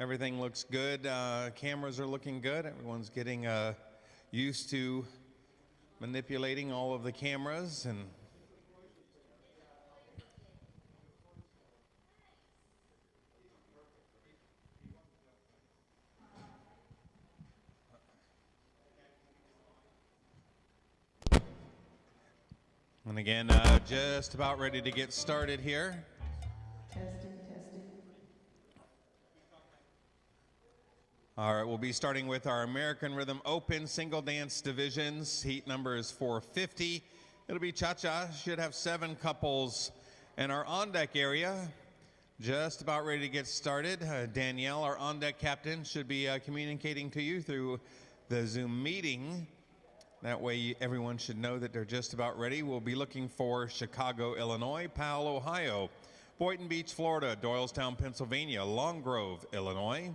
Everything looks good. Cameras are looking good. Everyone's getting used to manipulating all of the cameras and again, just about ready to get started here. Testing. All right, we'll be starting with our American Rhythm Open single dance divisions. Heat number is 450. It'll be cha-cha. Should have 7 couples. And our on-deck area, just about ready to get started. Danielle, our on-deck captain, should be communicating to you through the Zoom meeting. That way everyone should know that they're just about ready. We'll be looking for Chicago, Illinois, Powell, Ohio, Boynton Beach, Florida, Doylestown, Pennsylvania, Long Grove, Illinois,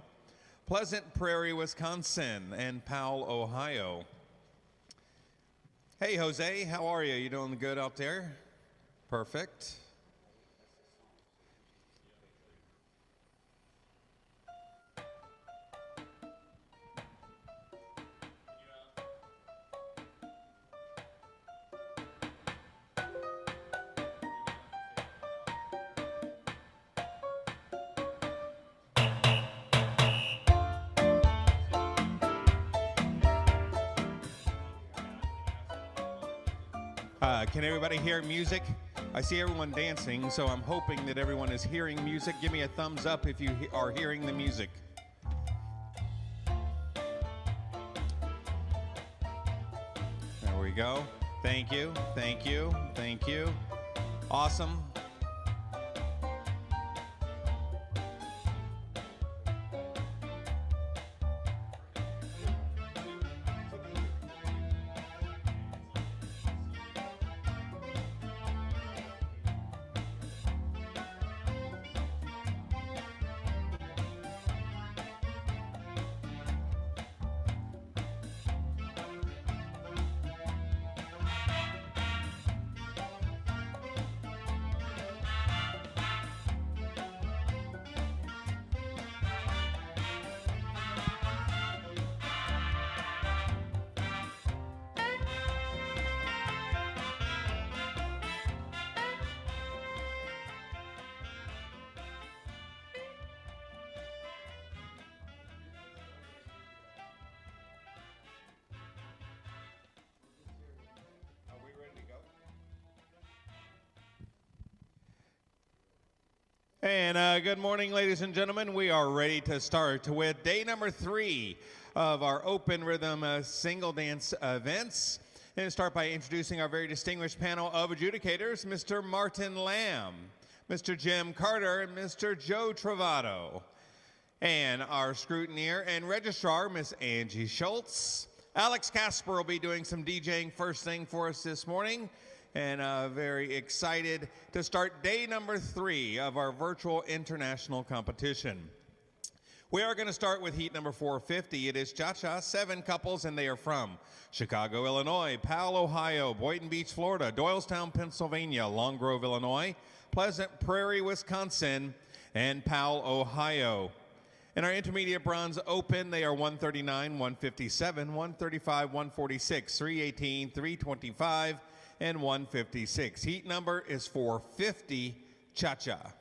Pleasant Prairie, Wisconsin, and Powell, Ohio. Hey, Jose, how are you? You doing good out there? Perfect. Can everybody hear music? I see everyone dancing, so I'm hoping that everyone is hearing music. Give me a thumbs up if you are hearing the music. There we go. Thank you. Awesome. And good morning, ladies and gentlemen. We are ready to start with day number 3 of our Open Rhythm single dance events. And start by introducing our very distinguished panel of adjudicators, Mr. Martin Lamb, Mr. Jim Carter, and Mr. Joe Travato. And our scrutineer and registrar, Miss Angie Schultz. Alex Casper will be doing some DJing first thing for us this morning. And very excited to start day number 3 of our virtual international competition. We are going to start with heat number 450. It is cha-cha, 7 couples, and they are from Chicago, Illinois, Powell, Ohio, Boynton Beach, Florida, Doylestown, Pennsylvania, Long Grove, Illinois, Pleasant Prairie, Wisconsin, and Powell, Ohio. In our intermediate bronze open, they are 139, 157, 135, 146, 318, 325, and 156. Heat number is 450 cha-cha.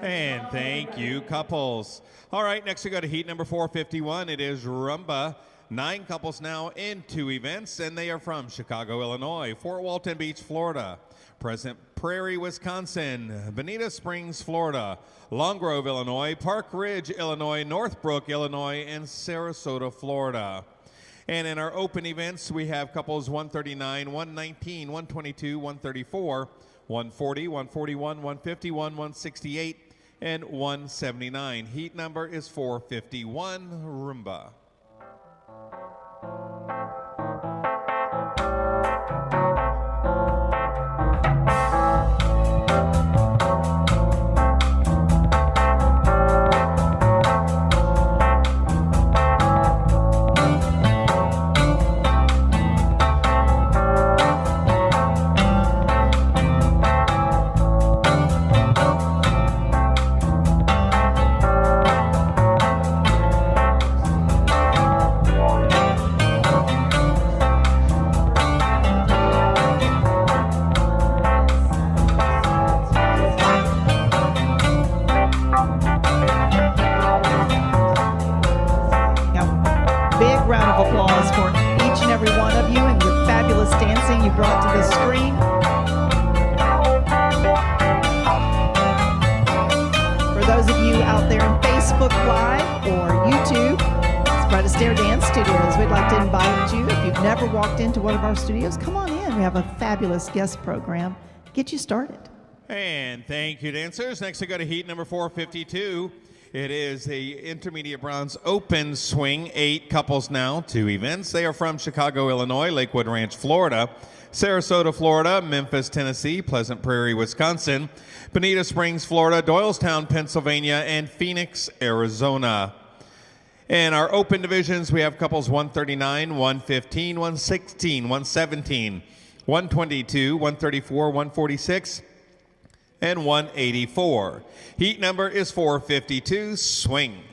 And thank you, couples. All right, next we go to heat number 451. It is Rumba. 9 couples now in 2 events, and they are from Chicago, Illinois, Fort Walton Beach, Florida, Pleasant Prairie, Wisconsin, Bonita Springs, Florida, Long Grove, Illinois, Park Ridge, Illinois, Northbrook, Illinois, and Sarasota, Florida. And in our open events, we have couples 139, 119, 122, 134, 140, 141, 151, 168, and 179. Heat number is 451, Rumba. Into one of our studios, come on in. We have a fabulous guest program. Get you started. And thank you, dancers. Next we go to heat number 452. It is the intermediate bronze open swing. 8 couples now, 2 events. They are from Chicago, Illinois, Lakewood Ranch, Florida, Sarasota, Florida, Memphis, Tennessee, Pleasant Prairie, Wisconsin, Bonita Springs, Florida, Doylestown, Pennsylvania, and Phoenix, Arizona. In our open divisions, we have couples 139, 115, 116, 117, 122, 134, 146, and 184. Heat number is 452, swing.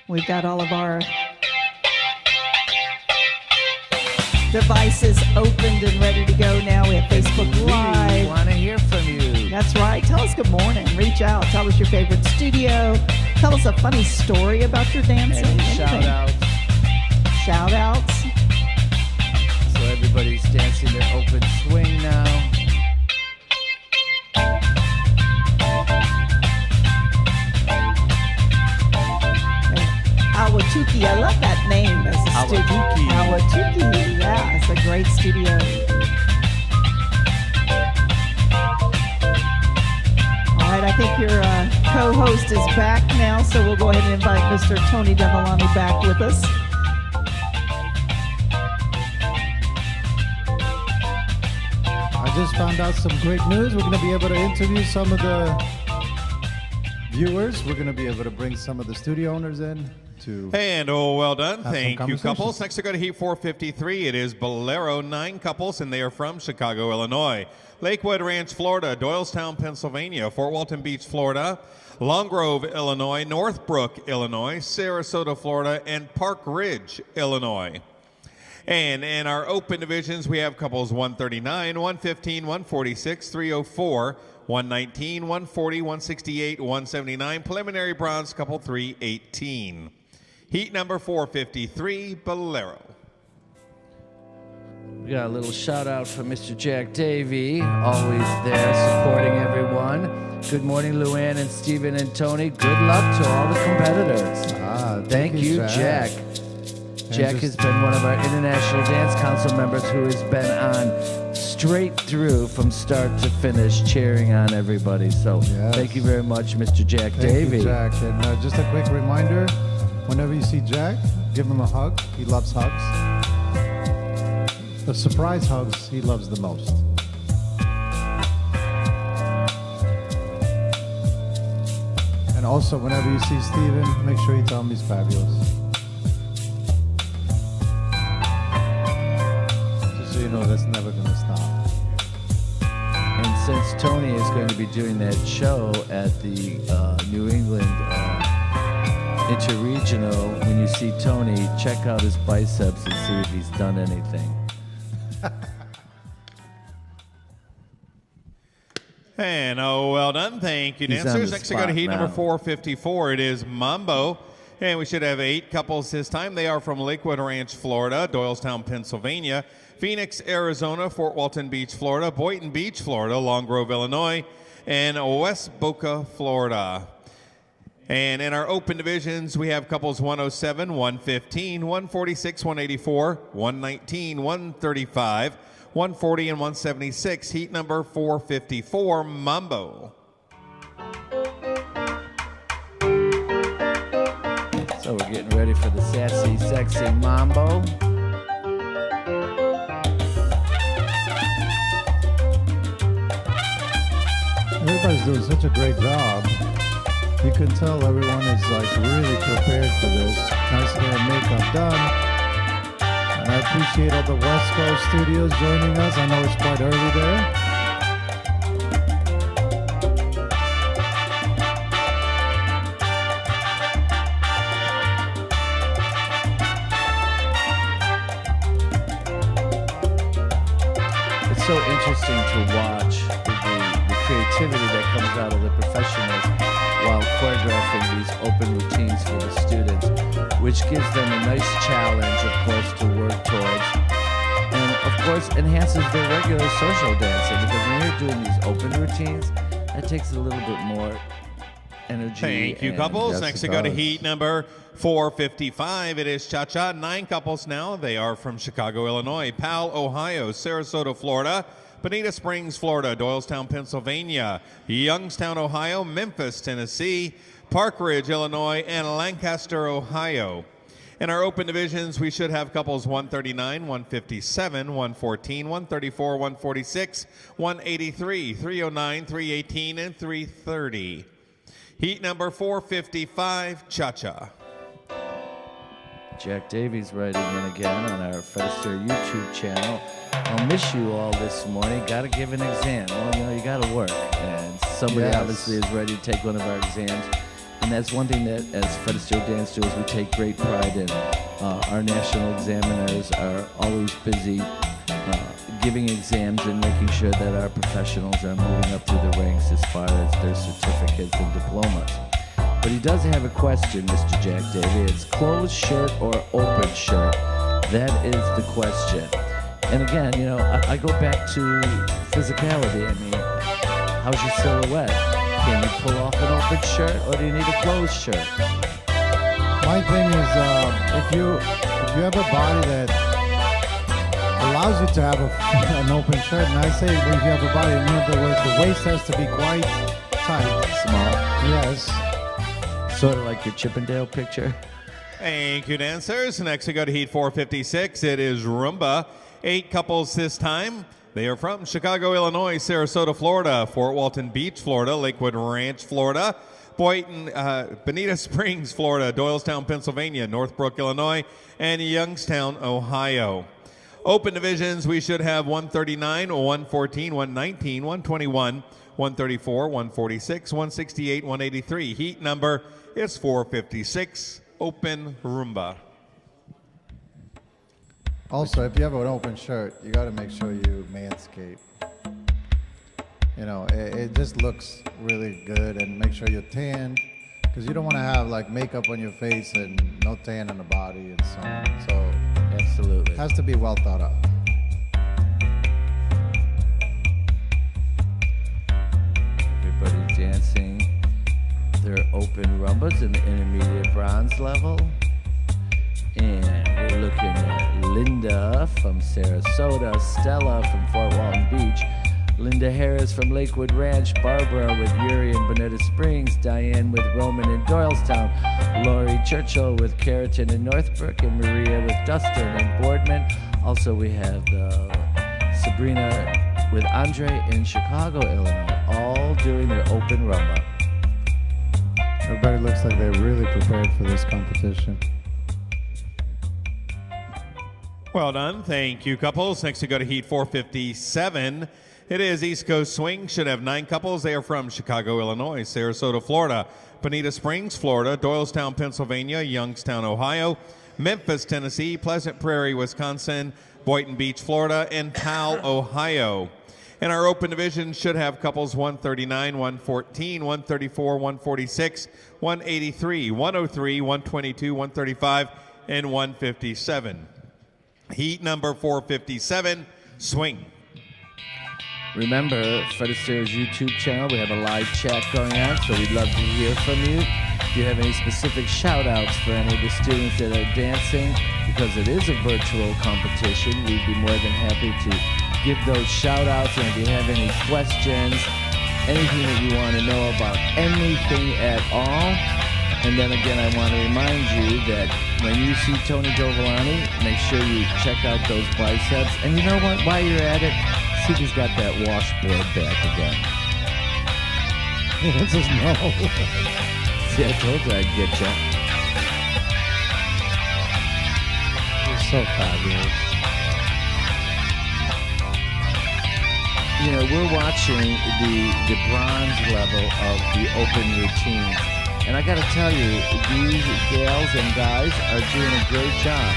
We've got all of our devices opened and ready to go now. We have Facebook Live. We want to hear from you. That's right. Tell us good morning. Reach out. Tell us your favorite studio. Tell us a funny story about your dancing. Shout outs. Shout outs. So everybody's dancing their open swing now. Awatuki, I love that name as a studio. Awatuki, yeah, it's a great studio. All right, I think your co-host is back now, so we'll go ahead and invite Mr. Tony Devolani back with us. I just found out some great news. We're going to be able to interview some of the viewers. We're going to be able to bring some of the studio owners in. And well done. Thank you, couples. Next, we go to heat 453. It is Bolero, 9 couples, and they are from Chicago, Illinois, Lakewood Ranch, Florida, Doylestown, Pennsylvania, Fort Walton Beach, Florida, Long Grove, Illinois, Northbrook, Illinois, Sarasota, Florida, and Park Ridge, Illinois. And in our open divisions, we have couples 139, 115, 146, 304, 119, 140, 168, 179, preliminary bronze couple 318. Heat number 453, Bolero. We got a little shout out from Mr. Jack Davey, always there supporting everyone. Good morning, Luann and Stephen and Tony. Good luck to all the competitors. Thank you, Jack. Jack has been one of our International Dance Council members who has been on straight through from start to finish, cheering on everybody. So thank you very much, Mr. Jack Davey. Thank you, Jack. And just a quick reminder, whenever you see Jack, give him a hug. He loves hugs. The surprise hugs he loves the most. And also, whenever you see Steven, make sure you tell him he's fabulous. Just so you know, that's never going to stop. And since Tony is going to be doing that show at the New England Interregional, when you see Tony, check out his biceps and see if he's done anything. And well done. Thank you, He's on dancers. the Next, we go to spot heat number now. 454. It is Mambo. And we should have 8 couples this time. They are from Lakewood Ranch, Florida, Doylestown, Pennsylvania, Phoenix, Arizona, Fort Walton Beach, Florida, Boynton Beach, Florida, Long Grove, Illinois, and West Boca, Florida. And in our open divisions, we have couples 107, 115, 146, 184, 119, 135, 140, and 176. Heat number 454, Mambo. So we're getting ready for the sassy, sexy mambo. Everybody's doing such a great job. You can tell everyone is like really prepared for this. Nice hair and makeup done. And I appreciate all the West Coast studios joining us. I know it's quite early there. It's so interesting to watch the creativity that comes out of the professionals while choreographing these open routines for the students, which gives them a nice challenge, of course, to work towards, and of course enhances their regular social dancing, because when you're doing these open routines, that takes a little bit more energy. Thank you, and- couples. Yes, Next, it we go to does. heat number 455. It is Cha-Cha. 9 couples now. They are from Chicago, Illinois, Powell, Ohio, Sarasota, Florida, Bonita Springs, Florida, Doylestown, Pennsylvania, Youngstown, Ohio, Memphis, Tennessee, Park Ridge, Illinois, and Lancaster, Ohio. In our open divisions, we should have couples 139, 157, 114, 134, 146, 183, 309, 318, and 330. Heat number 455, Cha-Cha. Jack Davies writing in again on our Fred Astaire YouTube channel. I'll miss you all this morning. Got to give an exam. Well, you know, you got to work. And somebody Yes. obviously is ready to take one of our exams. And that's one thing that, as Fred Astaire Dance Studios, we take great pride in. Our national examiners are always busy giving exams and making sure that our professionals are moving up through the ranks as far as their certificates and diplomas. But he does have a question, Mr. Jack Davey. It's closed shirt or open shirt? That is the question. And again, you know, I go back to physicality. I mean, how's your silhouette? Can you pull off an open shirt, or do you need a closed shirt? My thing is, if you have a body that allows you to have an open shirt, and I say when you have a body, in other words, the waist has to be quite tight. Small. Yes. Sort of like your Chippendale picture. Thank you, dancers. Next, we go to heat 456. It is Rumba. 8 couples this time. They are from Chicago, Illinois, Sarasota, Florida, Fort Walton Beach, Florida, Lakewood Ranch, Florida, Boynton, Bonita Springs, Florida, Doylestown, Pennsylvania, Northbrook, Illinois, and Youngstown, Ohio. Open divisions, we should have 139, 114, 119, 121, 134, 146, 168, 183. Heat number is 456. Open Rumba. Also, if you have an open shirt, you got to make sure you manscape. You know, it just looks really good, and make sure you're tanned, because you don't want to have like makeup on your face and no tan on the body and so on. So Absolutely. it has to be well thought out. Everybody dancing their open rumbas in the intermediate bronze level. And we're looking at Linda from Sarasota, Stella from Fort Walton Beach, Linda Harris from Lakewood Ranch, Barbara with Yuri in Bonita Springs, Diane with Roman in Doylestown, Lori Churchill with Keratin in Northbrook, and Maria with Dustin in Boardman. Also, we have Sabrina with Andre in Chicago, Illinois, all doing their open rumba. Everybody looks like they're really prepared for this competition. Well done. Thank you, couples. Next, we go to heat 457. It is East Coast Swing. Should have 9 couples. They are from Chicago, Illinois, Sarasota, Florida, Bonita Springs, Florida, Doylestown, Pennsylvania, Youngstown, Ohio, Memphis, Tennessee, Pleasant Prairie, Wisconsin, Boynton Beach, Florida, and Powell, Ohio. And our open division should have couples 139, 114, 134, 146, 183, 103, 122, 135, and 157. Heat number 457, swing. Remember, Fred Astaire's YouTube channel, we have a live chat going on, so we'd love to hear from you. If you have any specific shout-outs for any of the students that are dancing, because it is a virtual competition, we'd be more than happy to give those shout-outs. And if you have any questions, anything that you want to know about anything at all, and then again, I want to remind you that when you see Tony Dovolani, make sure you check out those biceps. And you know what? While you're at it, see if he's got that washboard back again. He says no. See, I told you I'd get you. You're so fabulous. You know, we're watching the bronze level of the open routine. And I got to tell you, these gals and guys are doing a great job.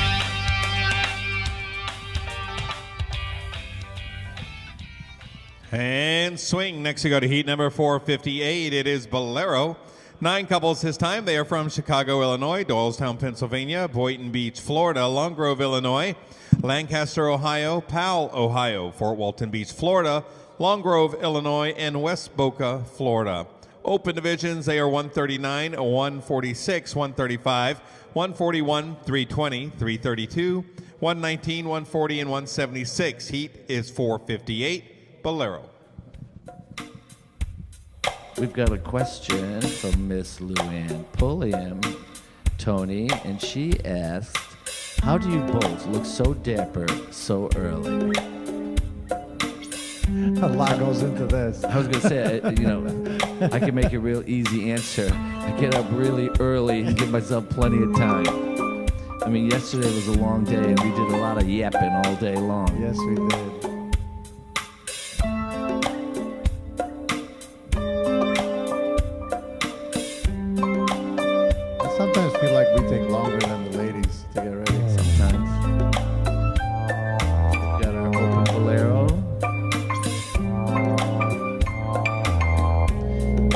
And swing. Next we go to heat number 458. It is Bolero. 9 couples this time. They are from Chicago, Illinois, Doylestown, Pennsylvania, Boynton Beach, Florida, Long Grove, Illinois, Lancaster, Ohio, Powell, Ohio, Fort Walton Beach, Florida, Long Grove, Illinois, and West Boca, Florida. Open divisions, they are 139, 146, 135, 141, 320, 332, 119, 140, and 176. Heat is 458, Bolero. We've got a question from Miss Luann Pulliam, Tony, and she asked, how do you both look so dapper so early? A lot goes into this. I was going to say, you know, I can make a real easy answer. I get up really early and give myself plenty of time. I mean, yesterday was a long day, and we did a lot of yapping all day long. Yes, we did. I sometimes feel like we take longer than the ladies to get ready. Sometimes. We've got our open bolero.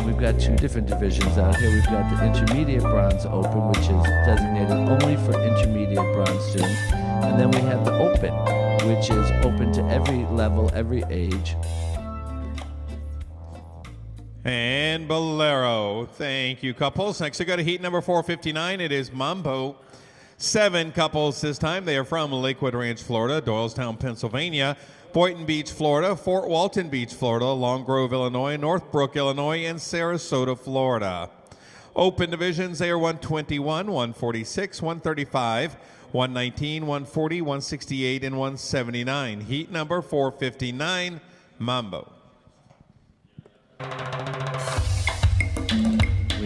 We've got 2 different divisions out here. We've got the intermediate bronze open, which is designated only for intermediate bronze students. And then we have the open, which is open to every level, every age. And Bolero. Thank you, couples. Next we go to heat number 459. It is Mambo. 7 couples this time. They are from Lakewood Ranch, Florida, Doylestown, Pennsylvania, Boynton Beach, Florida, Fort Walton Beach, Florida, Long Grove, Illinois, Northbrook, Illinois, and Sarasota, Florida. Open divisions, they are 121, 146, 135, 119, 140, 168, and 179. Heat number 459, Mambo. We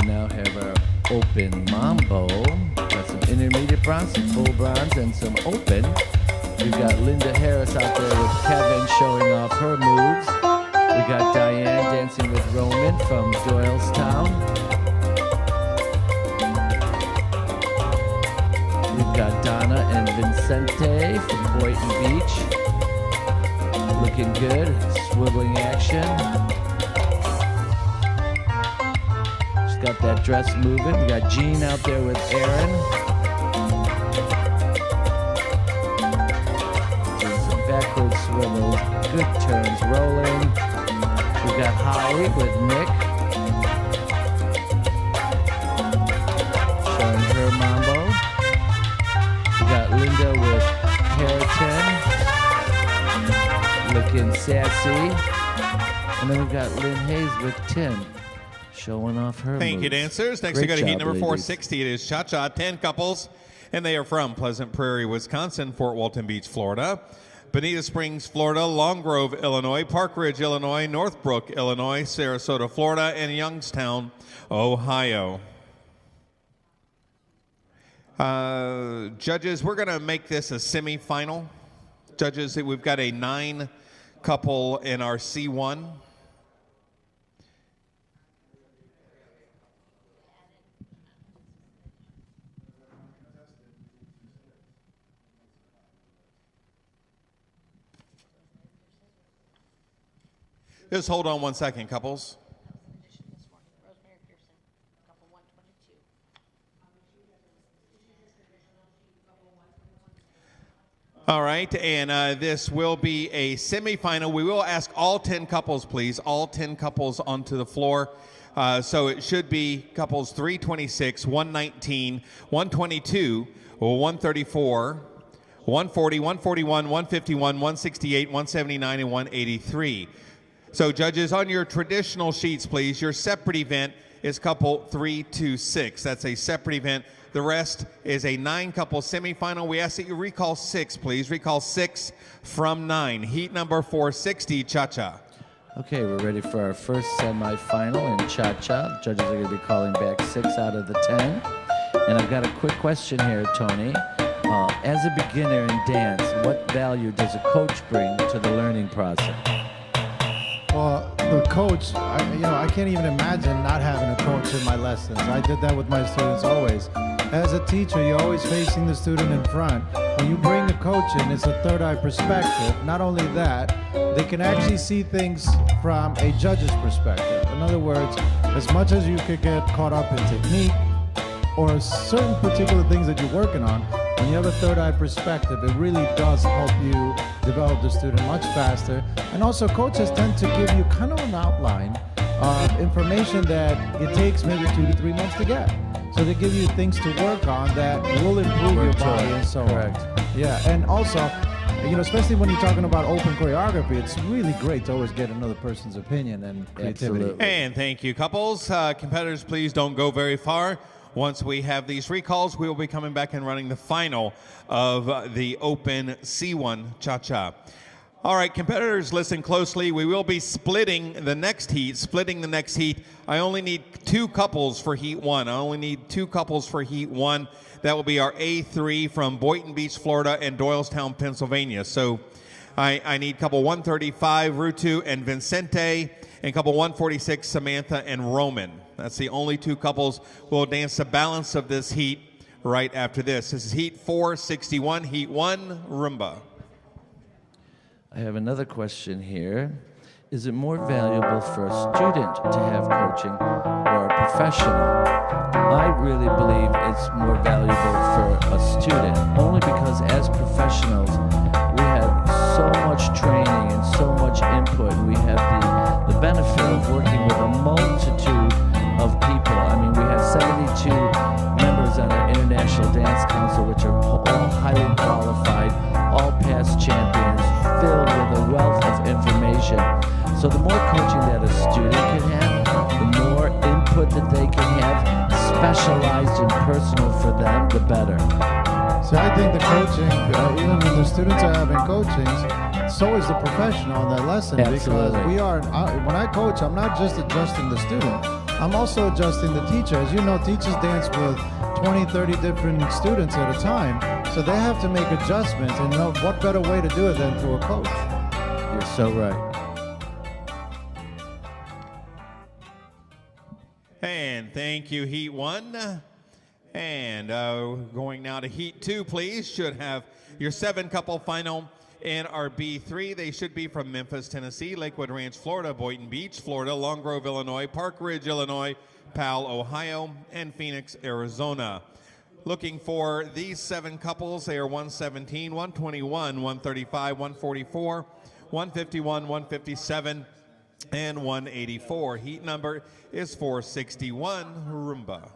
now have our open mambo. Got some intermediate bronze, some full bronze, and some open. We've got Linda Harris out there with Kevin showing off her moves. We got Diane dancing with Roman from Doylestown. We've got Donna and Vincente from Boynton Beach. Looking good, swiveling action. She's got that dress moving. We got Jean out there with Aaron. Doing some backward swivels, good turns, rolling. We got Holly with Nick. Showing her mambo. We got Linda with Keratin. Looking sassy. And then we've got Lynn Hayes with Tim. Showing off her Thank moves. you, dancers. Next, Great we go to heat job, number ladies. 460. It is Cha-Cha, 10 couples, and they are from Pleasant Prairie, Wisconsin, Fort Walton Beach, Florida, Bonita Springs, Florida, Long Grove, Illinois, Park Ridge, Illinois, Northbrook, Illinois, Sarasota, Florida, and Youngstown, Ohio. Judges, we're going to make this a semifinal. Judges, we've got a 9 couple in our C1. Just hold on one second, couples. All right, and this will be a semifinal. We will ask all 10 couples, please, all 10 couples onto the floor. So it should be couples 326, 119, 122, 134, 140, 141, 151, 168, 179, and 183. So judges, on your traditional sheets, please, your separate event is couple 326. That's a separate event. The rest is a 9-couple semifinal. We ask that you recall 6, please. Recall 6 from 9. Heat number 460, cha-cha. Okay, we're ready for our first semifinal in cha-cha. The judges are going to be calling back 6 out of the 10. And I've got a quick question here, Tony. As a beginner in dance, what value does a coach bring to the learning process? Well, the coach, I can't even imagine not having a coach in my lessons. I did that with my students always. As a teacher, you're always facing the student in front. When you bring a coach in, it's a third eye perspective. Not only that, they can actually see things from a judge's perspective. In other words, as much as you could get caught up in technique or certain particular things that you're working on, when you have a third eye perspective, it really does help you develop the student much faster. And also, coaches tend to give you kind of an outline of information that it takes maybe 2 to 3 months to get. So they give you things to work on that will improve your body and so on. Yeah, and also, especially when you're talking about open choreography, it's really great to always get another person's opinion and creativity. Absolutely. And thank you, couples. Competitors, please don't go very far. Once we have these recalls, we will be coming back and running the final of the Open C1 Cha-Cha. All right, competitors, listen closely. We will be splitting the next heat. I only need 2 couples for Heat 1. I only need 2 couples for Heat 1. That will be our A3 from Boynton Beach, Florida, and Doylestown, Pennsylvania. So I need couple 135, Rutu and Vincente, and couple 146, Samantha and Roman. That's the only 2 couples. We'll dance the balance of this heat right after this. This is Heat 461, Heat 1, Rumba. I have another question here. Is it more valuable for a student to have coaching or a professional? I really believe it's more valuable for a student, only because as professionals, we have so much training and so much input. We have the benefit of working with a multitude of people. I mean, we have 72 members on our International Dance Council, which are all highly qualified, all past champions, filled with a wealth of information. So the more coaching that a student can have, the more input that they can have, specialized and personal for them, the better. So I think the coaching, even when the students are having coachings, so is the professional in that lesson. Absolutely. Because when I coach, I'm not just adjusting the student, I'm also adjusting the teacher. As you know, teachers dance with 20, 30 different students at a time, so they have to make adjustments, and know what better way to do it than through a coach. You're so right. And thank you, Heat 1. And going now to Heat 2, please. Should have your 7-couple final in our B3. They should be from Memphis, Tennessee, Lakewood Ranch, Florida, Boynton Beach, Florida, Long Grove, Illinois, Park Ridge, Illinois, Powell, Ohio, and Phoenix, Arizona. Looking for these 7 couples. They are 117, 121, 135, 144, 151, 157, and 184. Heat number is 461, Rumba.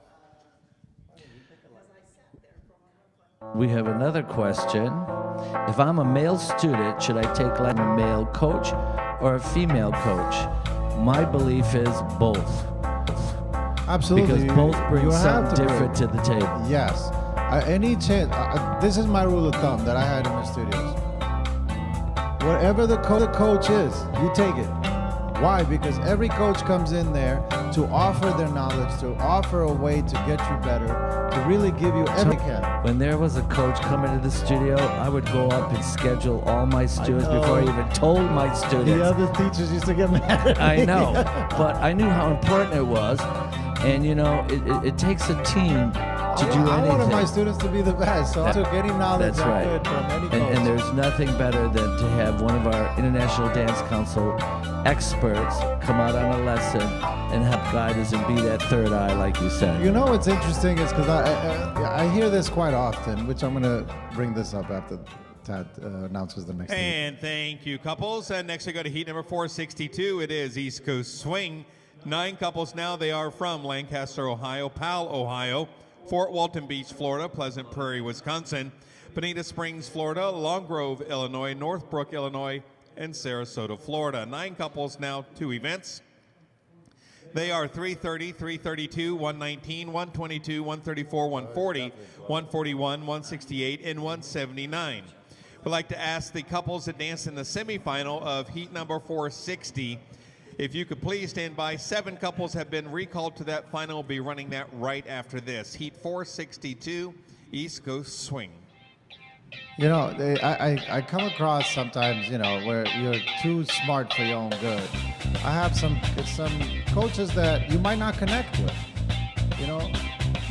We have another question. If I'm a male student, should I take like a male coach or a female coach? My belief is both. Absolutely. Because both bring something different to the table. Yes. Any chance, this is my rule of thumb that I had in the studios. Whatever the coach is, you take it. Why? Because every coach comes in there to offer their knowledge, to offer a way to get you better, to really give you everything. When there was a coach coming to the studio, I would go up and schedule all my students before I even told my students. The other teachers used to get mad at me. I know, but I knew how important it was. And, you know, it takes a team to do I wanted my anything. students to be the best, so I took any knowledge That's I right. could from any coach. And there's nothing better than to have one of our International Dance Council experts come out on a lesson and help guide us and be that third eye, like you said. You know what's interesting is because I hear this quite often, which I'm going to bring this up after Tad announces the next heat. And thank you, couples. And next we go to heat number 462. It is East Coast Swing. 9 couples now. They are from Lancaster, Ohio, Powell, Ohio, Fort Walton Beach, Florida, Pleasant Prairie, Wisconsin, Bonita Springs, Florida, Long Grove, Illinois, Northbrook, Illinois, and Sarasota, Florida. 9 couples now, 2 events. They are 330, 332, 119, 122, 134, 140, 141, 168, and 179. We'd like to ask the couples that danced in the semifinal of heat number 460, if you could please stand by. 7 couples have been recalled to that final. We'll be running that right after this. Heat 462, East Coast Swing. You know, I come across sometimes, you know, where you're too smart for your own good. I have some coaches that you might not connect with. You know,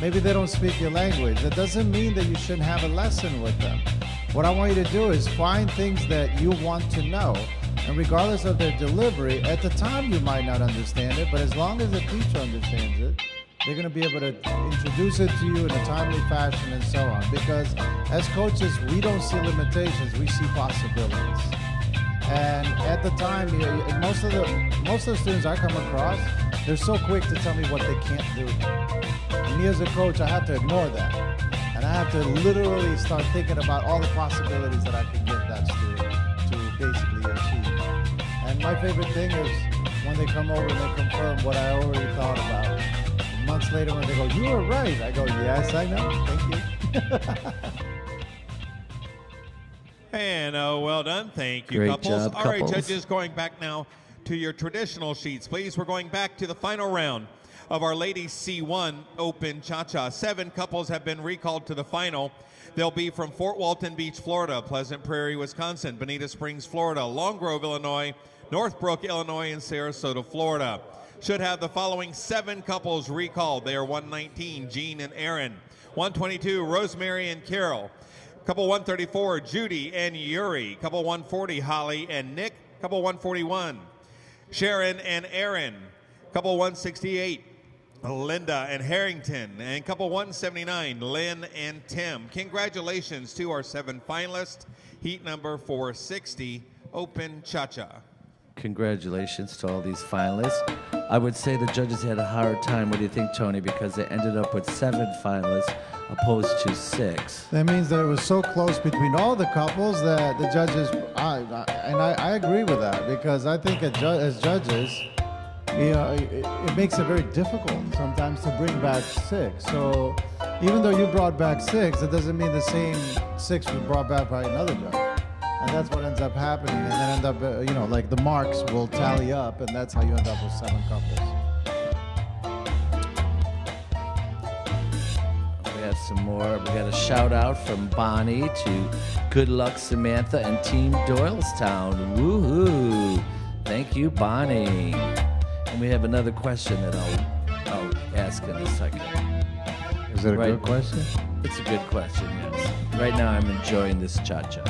maybe they don't speak your language. That doesn't mean that you shouldn't have a lesson with them. What I want you to do is find things that you want to know. And regardless of their delivery, at the time you might not understand it, but as long as the teacher understands it, they're going to be able to introduce it to you in a timely fashion and so on. Because as coaches, we don't see limitations, we see possibilities. And at the time, most of the students I come across, they're so quick to tell me what they can't do. And me as a coach, I have to ignore that. And I have to literally start thinking about all the possibilities that I can give that student to basically achieve. And my favorite thing is when they come over and they confirm what I already thought about. And months later when they go, "You were right," I go, "Yes, I know, thank you." And well done. Thank you, Great couples. job, All right, couples. judges, going back now to your traditional sheets, please. We're going back to the final round of our Ladies C1 Open Cha-Cha. 7 couples have been recalled to the final. They'll be from Fort Walton Beach, Florida, Pleasant Prairie, Wisconsin, Bonita Springs, Florida, Long Grove, Illinois, Northbrook, Illinois, and Sarasota, Florida. Should have the following 7 couples recalled. They are 119, Jean and Aaron. 122, Rosemary and Carol. Couple 134, Judy and Yuri. Couple 140, Holly and Nick. Couple 141, Sharon and Aaron. Couple 168, Linda and Harrington. And couple 179, Lynn and Tim. Congratulations to our 7 finalists. Heat number 460, Open Cha-Cha. Congratulations to all these finalists. I would say the judges had a hard time. What do you think, Tony? Because they ended up with 7 finalists opposed to 6. That means that it was so close between all the couples that the judges, I agree with that, because I think as judges, you know, it makes it very difficult sometimes to bring back 6. So even though you brought back 6, it doesn't mean the same 6 was brought back by another judge. And that's what ends up happening. And then end up, you know, like the marks will tally up, and that's how you end up with 7 couples. We have some more. We got a shout out from Bonnie to Good Luck Samantha and Team Doylestown. Woohoo! Thank you, Bonnie. And we have another question that I'll ask in a second. Is it a Right. good question? It's a good question, yes. Right now I'm enjoying this cha-cha.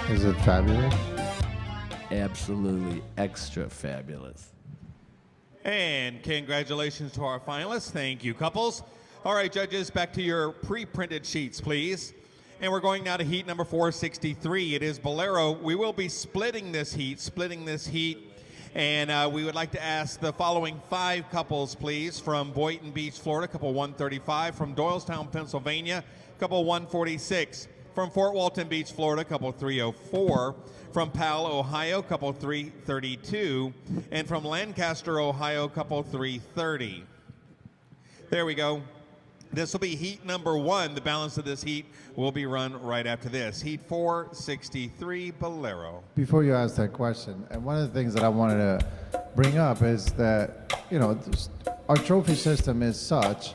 Is it fabulous? Absolutely extra fabulous. And congratulations to our finalists. Thank you, couples. All right, judges, back to your pre-printed sheets, please. And we're going now to heat number 463. It is Bolero. We will be splitting this heat. And we would like to ask the following 5 couples, please, from Boynton Beach, Florida, couple 135, from Doylestown, Pennsylvania, couple 146, from Fort Walton Beach, Florida, couple 304, from Powell, Ohio, couple 332, and from Lancaster, Ohio, couple 330. There we go. This will be heat number 1. The balance of this heat will be run right after this. Heat 463, Bolero. Before you ask that question, and one of the things that I wanted to bring up is that, you know, our trophy system is such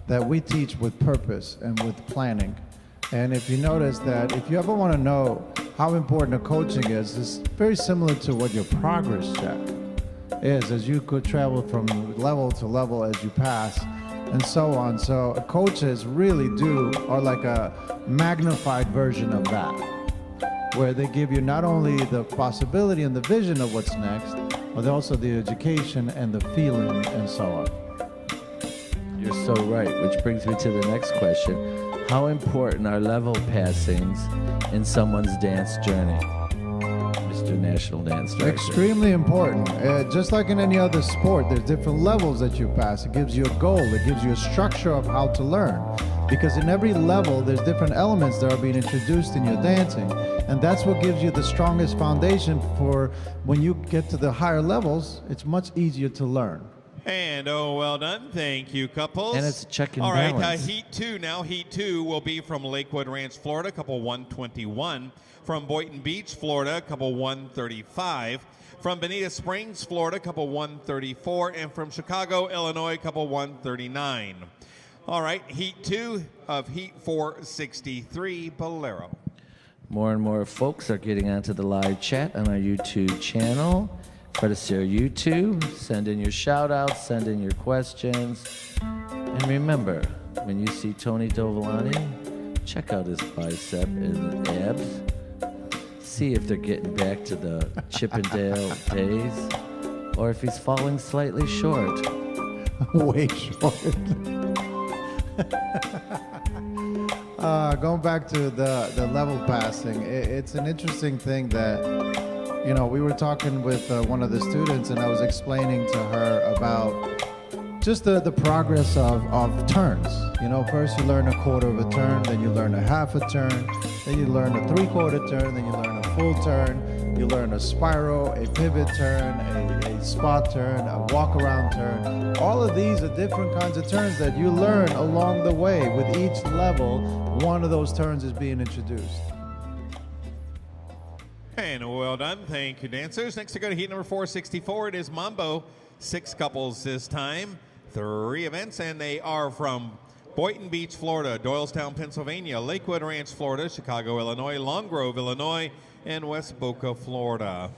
that we teach with purpose and with planning. And if you notice that if you ever want to know how important a coaching is, it's very similar to what your progress check. is, as you could travel from level to level as you pass, and so on. So coaches really are like a magnified version of that, where they give you not only the possibility and the vision of what's next, but also the education and the feeling and so on. You're so right, which brings me to the next question. How important are level passings in someone's dance journey, Mr. National Dance Director? Extremely important. Just like in any other sport, there's different levels that you pass. It gives you a goal. It gives you a structure of how to learn. Because in every level, there's different elements that are being introduced in your dancing. And that's what gives you the strongest foundation for when you get to the higher levels, it's much easier to learn. And well done. Thank you, couples. And it's a check and All right, balance. Heat 2 now. Heat 2 will be from Lakewood Ranch, Florida, couple 121. From Boynton Beach, Florida, couple 135. From Bonita Springs, Florida, couple 134. And from Chicago, Illinois, couple 139. All right, Heat 2 of Heat 463, Bolero. More and more folks are getting onto the live chat on our YouTube channel. Fred Astaire YouTube. Send in your shout outs, send in your questions. And remember, when you see Tony Dovolani, check out his bicep and abs. See if they're getting back to the Chippendale days, or if he's falling slightly short. Way short. Going back to the level passing, it's an interesting thing that, you know, we were talking with one of the students, and I was explaining to her about just the progress of turns. You know, first you learn a quarter of a turn, then you learn a half a turn, then you learn a three-quarter turn, then you learn a full turn, you learn a spiral, a pivot turn, a spot turn, a walk-around turn. All of these are different kinds of turns that you learn along the way. With each level, one of those turns is being introduced. And well done. Thank you, dancers. Next to go to Heat number 464. It is Mambo. 6 couples this time. 3 events, and they are from Boynton Beach, Florida, Doylestown, Pennsylvania, Lakewood Ranch, Florida, Chicago, Illinois, Long Grove, Illinois, and West Boca, Florida.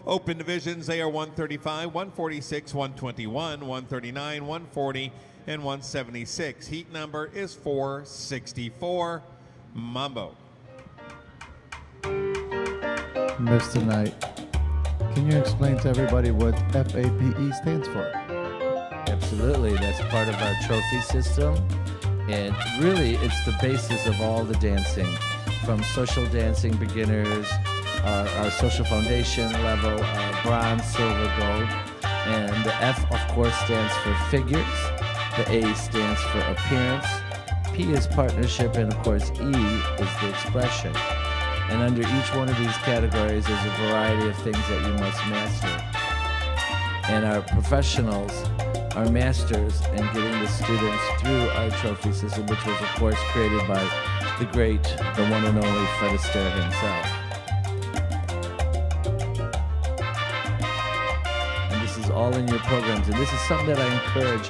Open divisions, they are 135, 146, 121, 139, 140, and 176. Heat number is 464. Mambo. Mr. Knight, can you explain to everybody what FAPE stands for? Absolutely, that's part of our trophy system, and really it's the basis of all the dancing, from social dancing beginners, our social foundation level, bronze, silver, gold, and the F of course stands for figures, the A stands for appearance, P is partnership, and of course E is the expression. And under each one of these categories there's a variety of things that you must master. And our professionals are masters in getting the students through our trophy system, which was, of course, created by the great, the one and only Fred Astaire himself. And this is all in your programs. And this is something that I encourage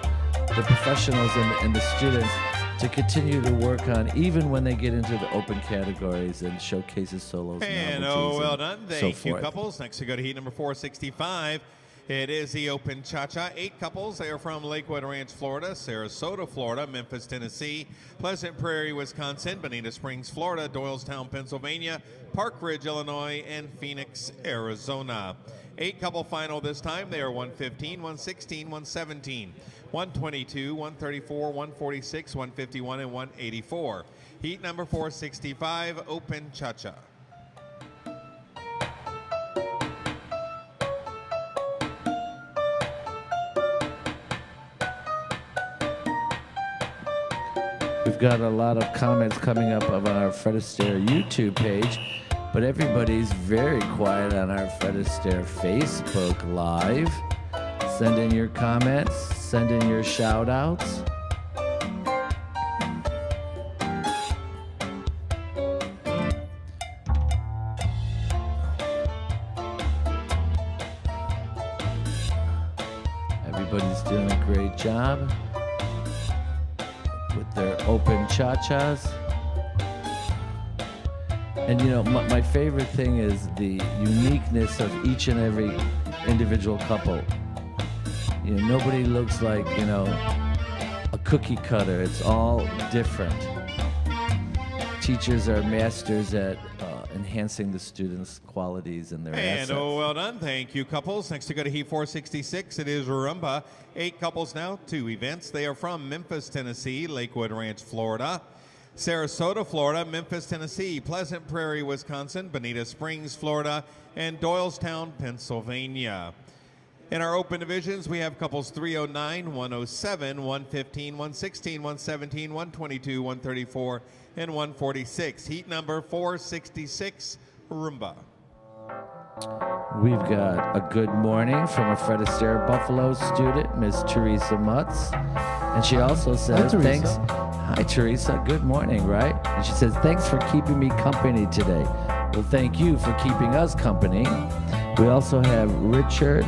the professionals and the students to continue to work on, even when they get into the open categories and showcases solos. And novelties, well done. Thank so you, forth. couples. Next we go to Heat number 465. It is the Open Cha-Cha. 8 couples. They are from Lakewood Ranch, Florida, Sarasota, Florida, Memphis, Tennessee, Pleasant Prairie, Wisconsin, Bonita Springs, Florida, Doylestown, Pennsylvania, Park Ridge, Illinois, and Phoenix, Arizona. 8 couple final this time. They are 115, 116, 117, 122, 134, 146, 151, and 184. Heat number 465, Open Cha-Cha. We've got a lot of comments coming up on our Fred Astaire YouTube page, but everybody's very quiet on our Fred Astaire Facebook Live. Send in your comments, send in your shout outs. Everybody's doing a great job with their open cha-chas. And you know, my favorite thing is the uniqueness of each and every individual couple. You know, nobody looks like, you know, a cookie cutter. It's all different. Teachers are masters at enhancing the students' qualities and their assets. And well done. Thank you, couples. Next to go to Heat 466, it is Rumba. 8 couples now, 2 events. They are from Memphis, Tennessee, Lakewood Ranch, Florida, Sarasota, Florida, Memphis, Tennessee, Pleasant Prairie, Wisconsin, Bonita Springs, Florida, and Doylestown, Pennsylvania. In our open divisions, we have couples 309, 107, 115, 116, 117, 122, 134, and 146. Heat number 466, Rumba. We've got a good morning from a Fred Astaire Buffalo student, Miss Teresa Mutz. And she also says, Teresa. thanks. Hi, Teresa. Good morning, right? And she says, thanks for keeping me company today. Well, thank you for keeping us company. We also have Richard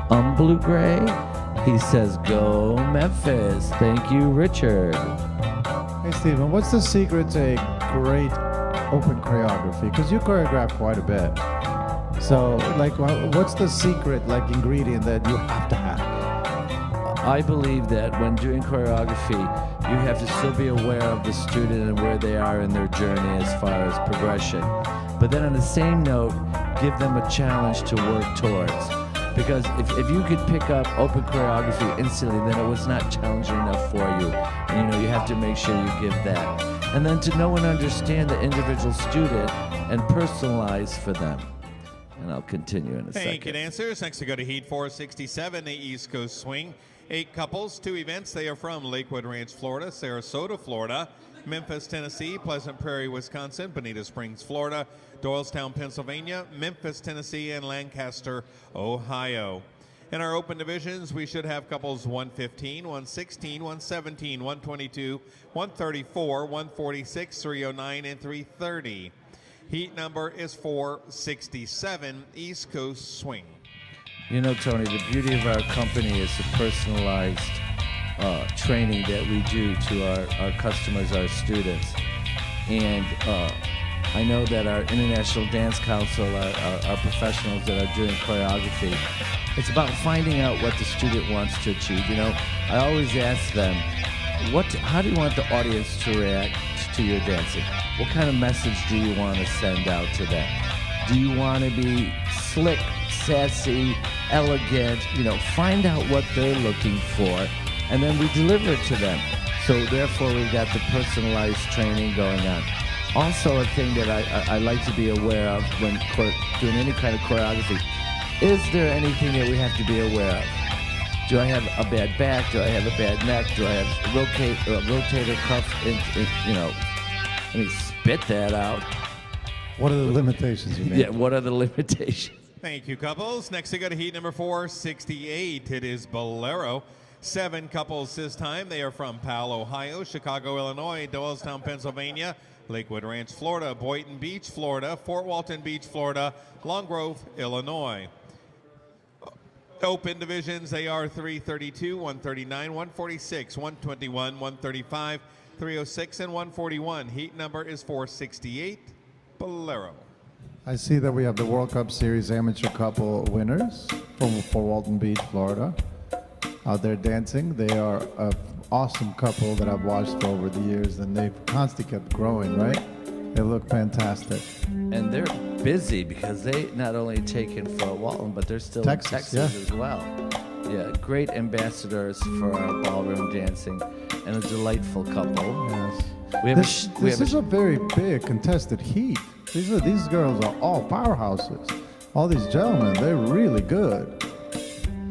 Umblugray. He says, go Memphis. Thank you, Richard. Hey, Stephen, what's the secret to a great open choreography? Because you choreograph quite a bit. So, like, what's the secret, like, ingredient that you have to have? I believe that when doing choreography, you have to still be aware of the student and where they are in their journey as far as progression. But then on the same note, give them a challenge to work towards. Because if you could pick up open choreography instantly, then it was not challenging enough for you. And, you know, you have to make sure you give that. And then to know and understand the individual student and personalize for them. And I'll continue in a second. Thank you, dancers. Next to go to Heat 467, the East Coast Swing. 8 couples, 2 events. They are from Lakewood Ranch, Florida, Sarasota, Florida, Memphis, Tennessee, Pleasant Prairie, Wisconsin, Bonita Springs, Florida, Doylestown, Pennsylvania, Memphis, Tennessee, and Lancaster, Ohio. In our open divisions, we should have couples 115, 116, 117, 122, 134, 146, 309, and 330. Heat number is 467, East Coast Swing. You know, Tony, the beauty of our company is the personalized training that we do to our customers, our students. And I know that our International Dance Council, our professionals that are doing choreography, it's about finding out what the student wants to achieve. You know, I always ask them, how do you want the audience to react to your dancing? What kind of message do you want to send out to them? Do you want to be slick, sassy, elegant? You know, find out what they're looking for, and then we deliver it to them. So therefore, we've got the personalized training going on. Also, a thing that I like to be aware of when doing any kind of choreography, is there anything that we have to be aware of? Do I have a bad back? Do I have a bad neck? Do I have rotator cuff? You know, I mean, spit that out. What are the limitations you make? Yeah, what are the limitations? Thank you, couples. Next, we go to Heat number 468. It is Bolero. 7 couples this time. They are from Powell, Ohio, Chicago, Illinois, Doylestown, Pennsylvania, Lakewood Ranch, Florida, Boynton Beach, Florida, Fort Walton Beach, Florida, Long Grove, Illinois. Open divisions, they are 332, 139, 146, 121, 135, 306, and 141. Heat number is 468, Bolero. I see that we have the World Cup Series amateur couple winners from Fort Walton Beach, Florida, out there dancing. They are an awesome couple that I've watched for over the years, and they've constantly kept growing, right? They look fantastic. And they're busy because they not only take in Fort Walton, but they're still Texas, in Texas yeah. as well. Yeah, great ambassadors for our ballroom dancing, and a delightful couple. Yes. We have This is a very big contested heat. These girls are all powerhouses. All these gentlemen, they're really good.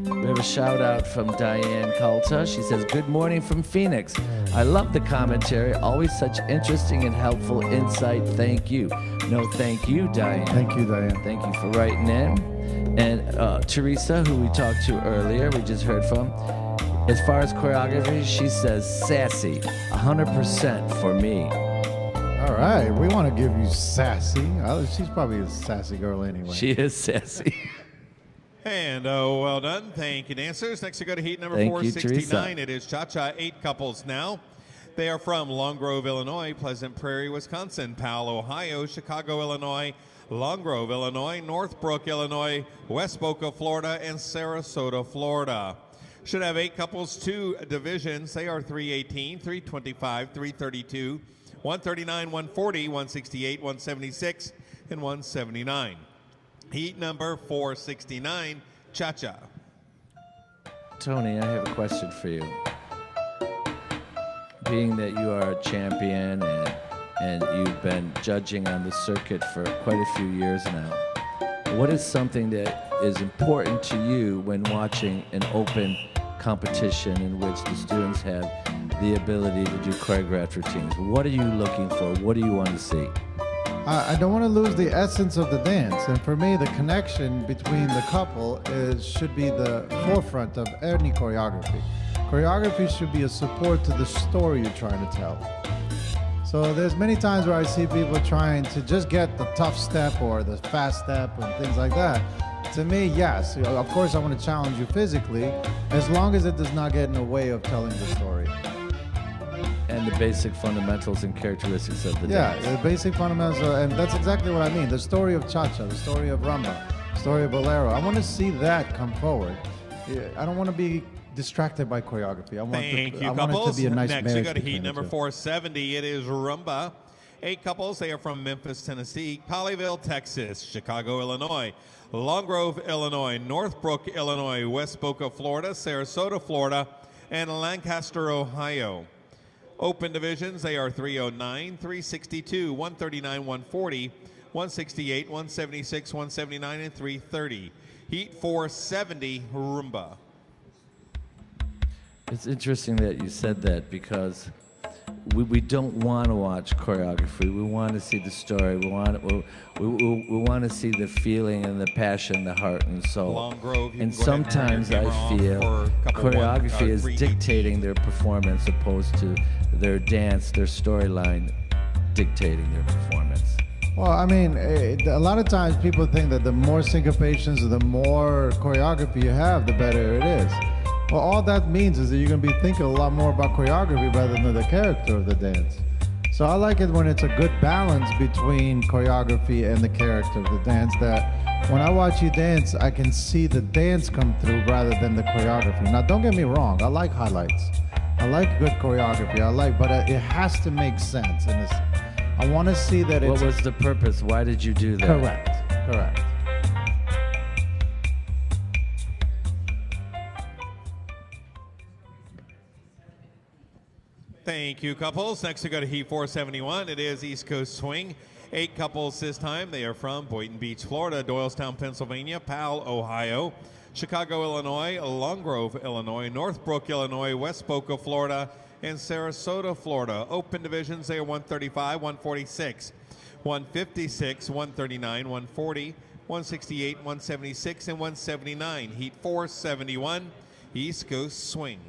We have a shout out from Diane Culta. She says, good morning from Phoenix. I love the commentary. Always such interesting and helpful insight. Thank you. No, thank you, Diane. Thank you, Diane. Thank you for writing in. And Teresa, who we talked to earlier, we just heard from. As far as choreography, she says sassy, 100% for me. All right, we want to give you sassy. She's probably a sassy girl anyway. She is sassy. And well done. Thank you, dancers. Next, we go to Heat number Thank you, 469. Teresa. It is Cha-Cha. 8 couples now. They are from Long Grove, Illinois, Pleasant Prairie, Wisconsin, Powell, Ohio, Chicago, Illinois, Long Grove, Illinois, Northbrook, Illinois, West Boca, Florida, and Sarasota, Florida. Should have 8 couples, 2 divisions. They are 318, 325, 332, 139, 140, 168, 176, and 179. Heat number 469, Cha-Cha. Tony, I have a question for you. Being that you are a champion and you've been judging on the circuit for quite a few years now, what is something that is important to you when watching an open competition in which the students have the ability to do choreographed routines? What are you looking for? What do you want to see? I don't want to lose the essence of the dance, and for me, the connection between the couple should be the forefront of any choreography. Choreography should be a support to the story you're trying to tell. So there's many times where I see people trying to just get the tough step or the fast step and things like that. To me, yes, of course I want to challenge you physically, as long as it does not get in the way of telling the story. And the basic fundamentals and characteristics of the dance. Yeah, the basic fundamentals, and that's exactly what I mean. The story of Cha-Cha, the story of Rumba, the story of Bolero. I want to see that come forward. I don't want to be distracted by choreography. I want it to be a nice Next, marriage we go to between heat the number two. 470. It is Rumba. 8 couples. They are from Memphis, Tennessee, Colleyville, Texas, Chicago, Illinois, Long Grove, Illinois, Northbrook, Illinois, West Boca, Florida, Sarasota, Florida, and Lancaster, Ohio. Open divisions, they are 309, 362, 139, 140, 168, 176, 179, and 330. Heat 470, Rumba. It's interesting that you said that because we don't want to watch choreography. We want to see the story. We want to see the feeling and the passion, the heart and soul. Long Grove, you and can go ahead and turn sometimes your I camera off feel for a couple choreography is 3 heats. dictating their performance opposed to their dance, their storyline dictating their performance. Well, I mean, a lot of times people think that the more syncopations or the more choreography you have, the better it is. Well, all that means is that you're going to be thinking a lot more about choreography rather than the character of the dance. So I like it when it's a good balance between choreography and the character of the dance, that when I watch you dance, I can see the dance come through rather than the choreography. Now, don't get me wrong. I like highlights. I like good choreography. But it has to make sense. And I want to see that it's... What was the purpose? Why did you do that? Correct. Thank you, couples. Next, we go to Heat 471. It is East Coast Swing. 8 couples this time. They are from Boynton Beach, Florida, Doylestown, Pennsylvania, Powell, Ohio, Chicago, Illinois, Long Grove, Illinois, Northbrook, Illinois, West Boca, Florida, and Sarasota, Florida. Open divisions, they are 135, 146, 156, 139, 140, 168, 176, and 179. Heat 471, East Coast Swing.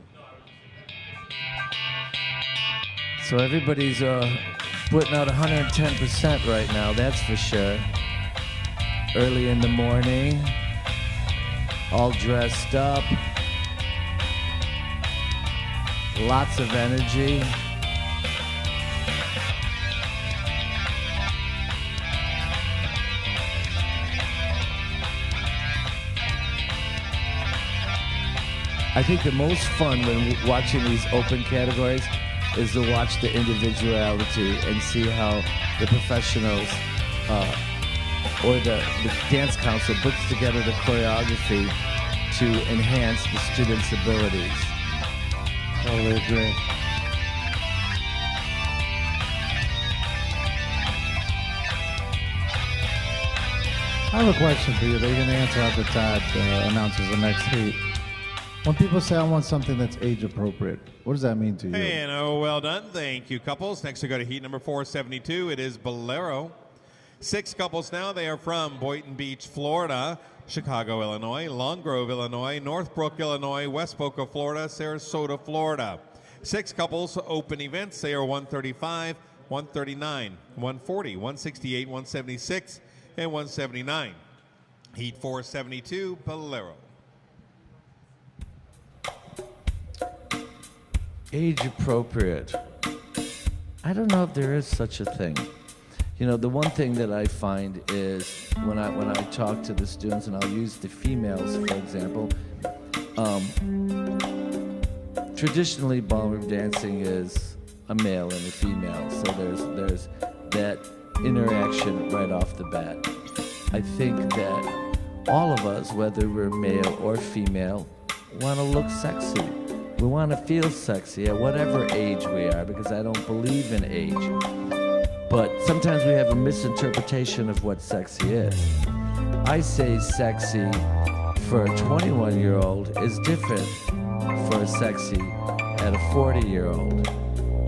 So everybody's putting out 110% right now, that's for sure. Early in the morning, all dressed up, lots of energy. I think the most fun when watching these open categories is to watch the individuality and see how the professionals or the dance council puts together the choreography to enhance the students' abilities. Totally agree. I have a question for you that you're going to answer after Tad announces the next heat. When people say I want something that's age appropriate, what does that mean to you? And well done. Thank you, couples. Next, we go to heat number 472. It is Bolero. 6 couples now. They are from Boynton Beach, Florida, Chicago, Illinois, Long Grove, Illinois, Northbrook, Illinois, West Boca, Florida, Sarasota, Florida. 6 couples, open events. They are 135, 139, 140, 168, 176, and 179. Heat 472, Bolero. Age appropriate. I don't know if there is such a thing. You know, the one thing that I find is when I talk to the students, and I'll use the females for example. Traditionally, ballroom dancing is a male and a female, so there's that interaction right off the bat. I think that all of us, whether we're male or female, want to look sexy. We want to feel sexy at whatever age we are, because I don't believe in age. But sometimes we have a misinterpretation of what sexy is. I say sexy for a 21-year-old is different for a sexy at a 40-year-old.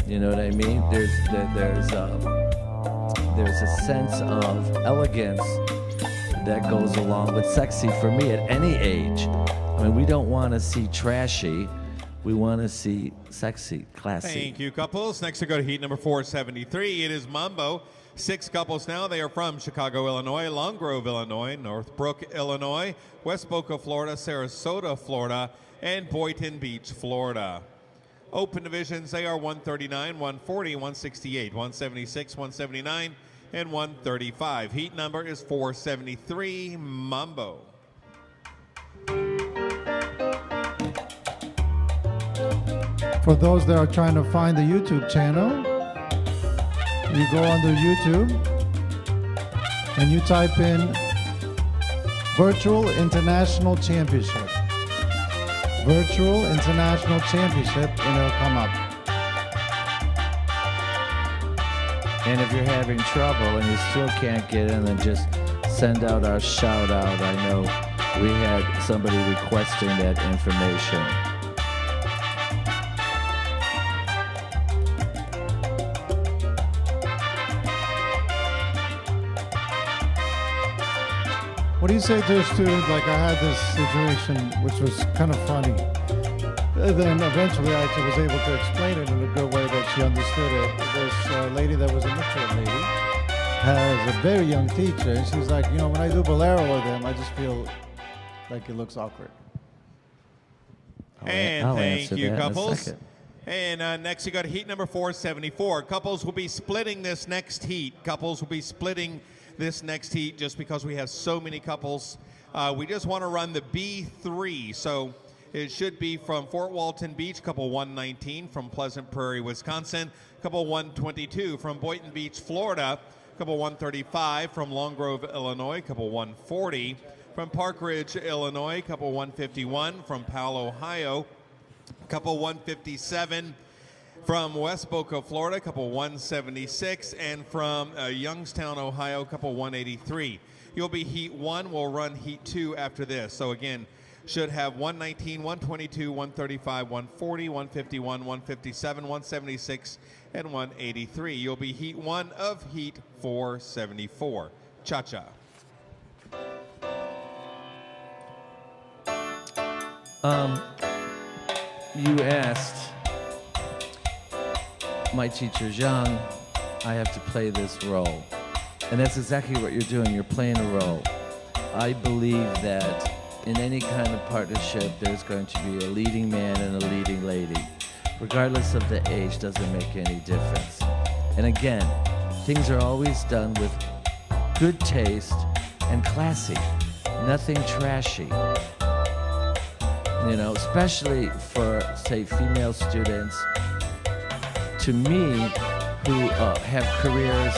You know what I mean? There's a sense of elegance that goes along with sexy for me at any age. I mean, we don't want to see trashy. We want to see sexy, classy. Thank you, couples. Next we go to heat number 473. It is Mambo. 6 couples now. They are from Chicago, Illinois, Long Grove, Illinois, Northbrook, Illinois, West Boca, Florida, Sarasota, Florida, and Boynton Beach, Florida. Open divisions, they are 139, 140, 168, 176, 179, and 135. Heat number is 473, Mambo. For those that are trying to find the YouTube channel, you go under YouTube and you type in Virtual International Championship. Virtual International Championship, and it'll come up. And if you're having trouble and you still can't get in, then just send out our shout out. I know we had somebody requesting that information. What do you say to a student, like I had this situation which was kind of funny. Then eventually I was able to explain it in a good way that she understood it. This lady that was a mature lady has a very young teacher, and she's like, you know, when I do bolero with him, I just feel like it looks awkward. And I'll thank answer you, that in a couples. second. And next you got heat number 474. Couples will be splitting this next heat. Couples will be splitting this next heat just because we have so many couples. We just want to run the B3. So it should be from Fort Walton Beach, couple 119, from Pleasant Prairie, Wisconsin, couple 122 from Boynton Beach, Florida, couple 135 from Long Grove, Illinois, couple 140 from Park Ridge, Illinois, couple 151 from Powell, Ohio, couple 157 from West Boca, Florida, couple 176, and from Youngstown, Ohio, couple 183. You'll be heat 1. We'll run heat 2 after this. So again, should have 119, 122, 135, 140, 151, 157, 176, and 183. You'll be heat 1 of heat 474. Cha-cha. You asked, my teacher's young, I have to play this role. And that's exactly what you're doing. You're playing a role. I believe that in any kind of partnership, there's going to be a leading man and a leading lady. Regardless of the age, doesn't make any difference. And again, things are always done with good taste and classy. Nothing trashy. You know, especially for, say, female students, to me, who have careers,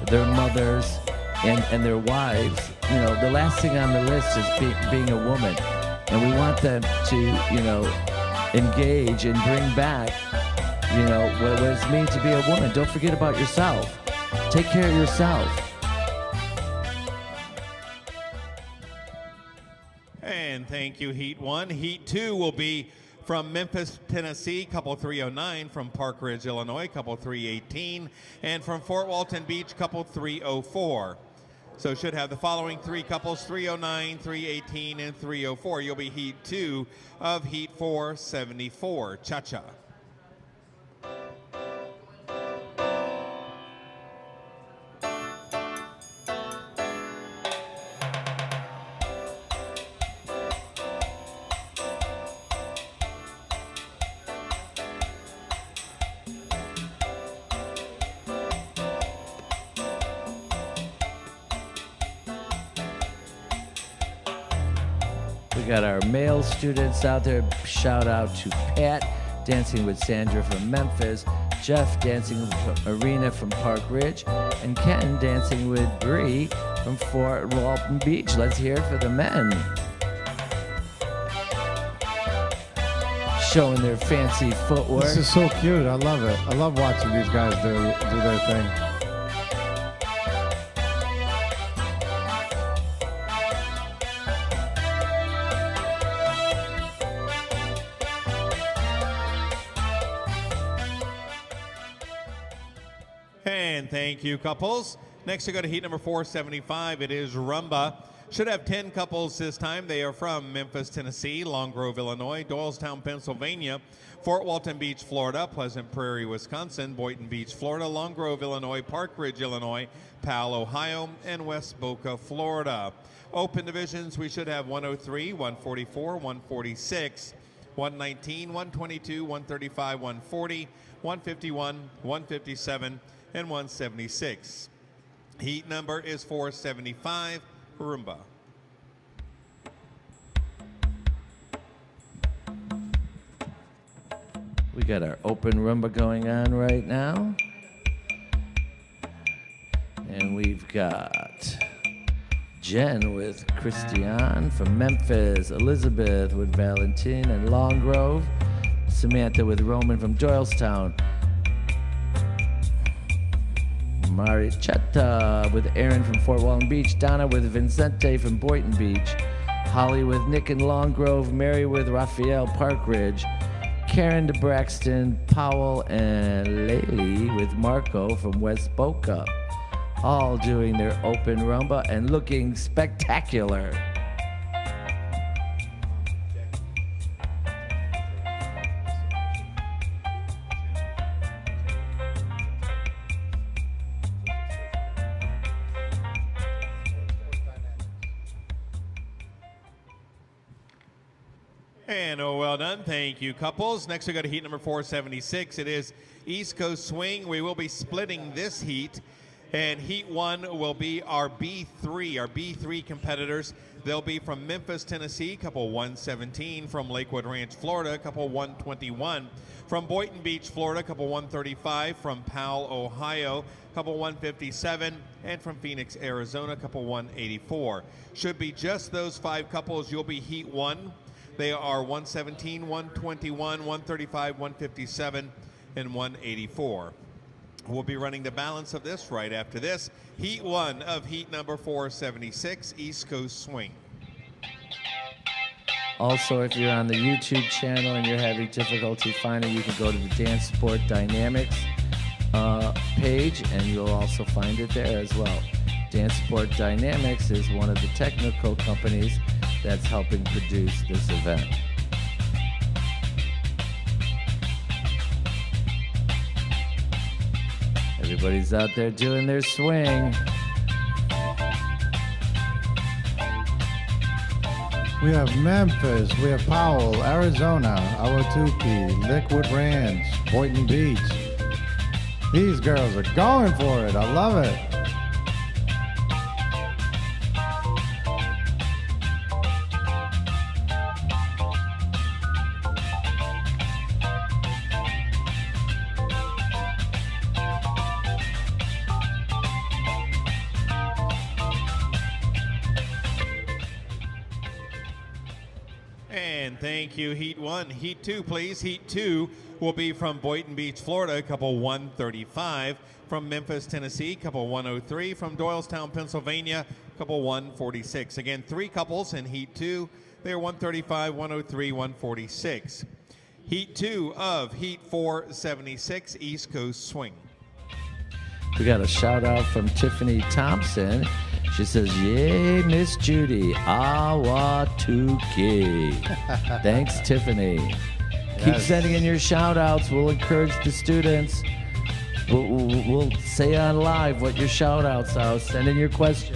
their mothers, and their wives, you know, the last thing on the list is being a woman. And we want them to, you know, engage and bring back, you know, what it means to be a woman. Don't forget about yourself. Take care of yourself. And thank you, heat 1. Heat 2 will be from Memphis, Tennessee, couple 309, from Park Ridge, Illinois, couple 318, and from Fort Walton Beach, couple 304. So should have the following 3 couples, 309, 318, and 304. You'll be heat 2 of heat 474. Cha-cha. We got our male students out there. Shout out to Pat, dancing with Sandra from Memphis, Jeff dancing with Arena from Park Ridge, and Ken dancing with Bree from Fort Walton Beach. Let's hear it for the men. Showing their fancy footwork. This is so cute. I love it. I love watching these guys do their thing. And thank you, couples. Next, we go to heat number 475. It is Rumba. Should have 10 couples this time. They are from Memphis, Tennessee, Long Grove, Illinois, Doylestown, Pennsylvania, Fort Walton Beach, Florida, Pleasant Prairie, Wisconsin, Boynton Beach, Florida, Long Grove, Illinois, Park Ridge, Illinois, Powell, Ohio, and West Boca, Florida. Open divisions, we should have 103, 144, 146, 119, 122, 135, 140, 151, 157, and 176. Heat number is 475, Rumba. We got our open rumba going on right now. And we've got Jen with Christian from Memphis, Elizabeth with Valentin and Long Grove, Samantha with Roman from Doylestown, Marichetta with Aaron from Fort Walton Beach, Donna with Vincente from Boynton Beach, Holly with Nick in Long Grove, Mary with Raphael Park Ridge, Karen to Braxton, Powell, and Laylee with Marco from West Boca, all doing their open rumba and looking spectacular. And well done. Thank you, couples. Next, we go to heat number 476. It is East Coast Swing. We will be splitting this heat, and heat one will be our B3 competitors. They'll be from Memphis, Tennessee, couple 117, from Lakewood Ranch, Florida, couple 121, from Boynton Beach, Florida, couple 135, from Powell, Ohio, couple 157, and from Phoenix, Arizona, couple 184. Should be just those 5 couples. You'll be heat one. They are 117, 121, 135, 157, and 184. We'll be running the balance of this right after this. Heat one of heat number 476, East Coast Swing. Also, if you're on the YouTube channel and you're having difficulty finding, you can go to the Dance Sport Dynamics page, and you'll also find it there as well. Dance Sport Dynamics is one of the technical companies that's helping produce this event. Everybody's out there doing their swing. We have Memphis, we have Powell, Arizona, Awatuki, Lakewood Ranch, Boynton Beach. These girls are going for it. I love it. And thank you, heat one. Heat two, please. Heat two will be from Boynton Beach, Florida, couple 135, from Memphis, Tennessee, couple 103, from Doylestown, Pennsylvania, couple 146. Again, 3 couples in heat two. They are 135, 103, 146. Heat two of heat 476, East Coast Swing. We got a shout out from Tiffany Thompson. She says, "Yay, Miss Judy, Awatuki." Thanks, Tiffany. Keep Yes. sending in your shout outs. We'll encourage the students. We'll say on live what your shout outs are. Send in your question.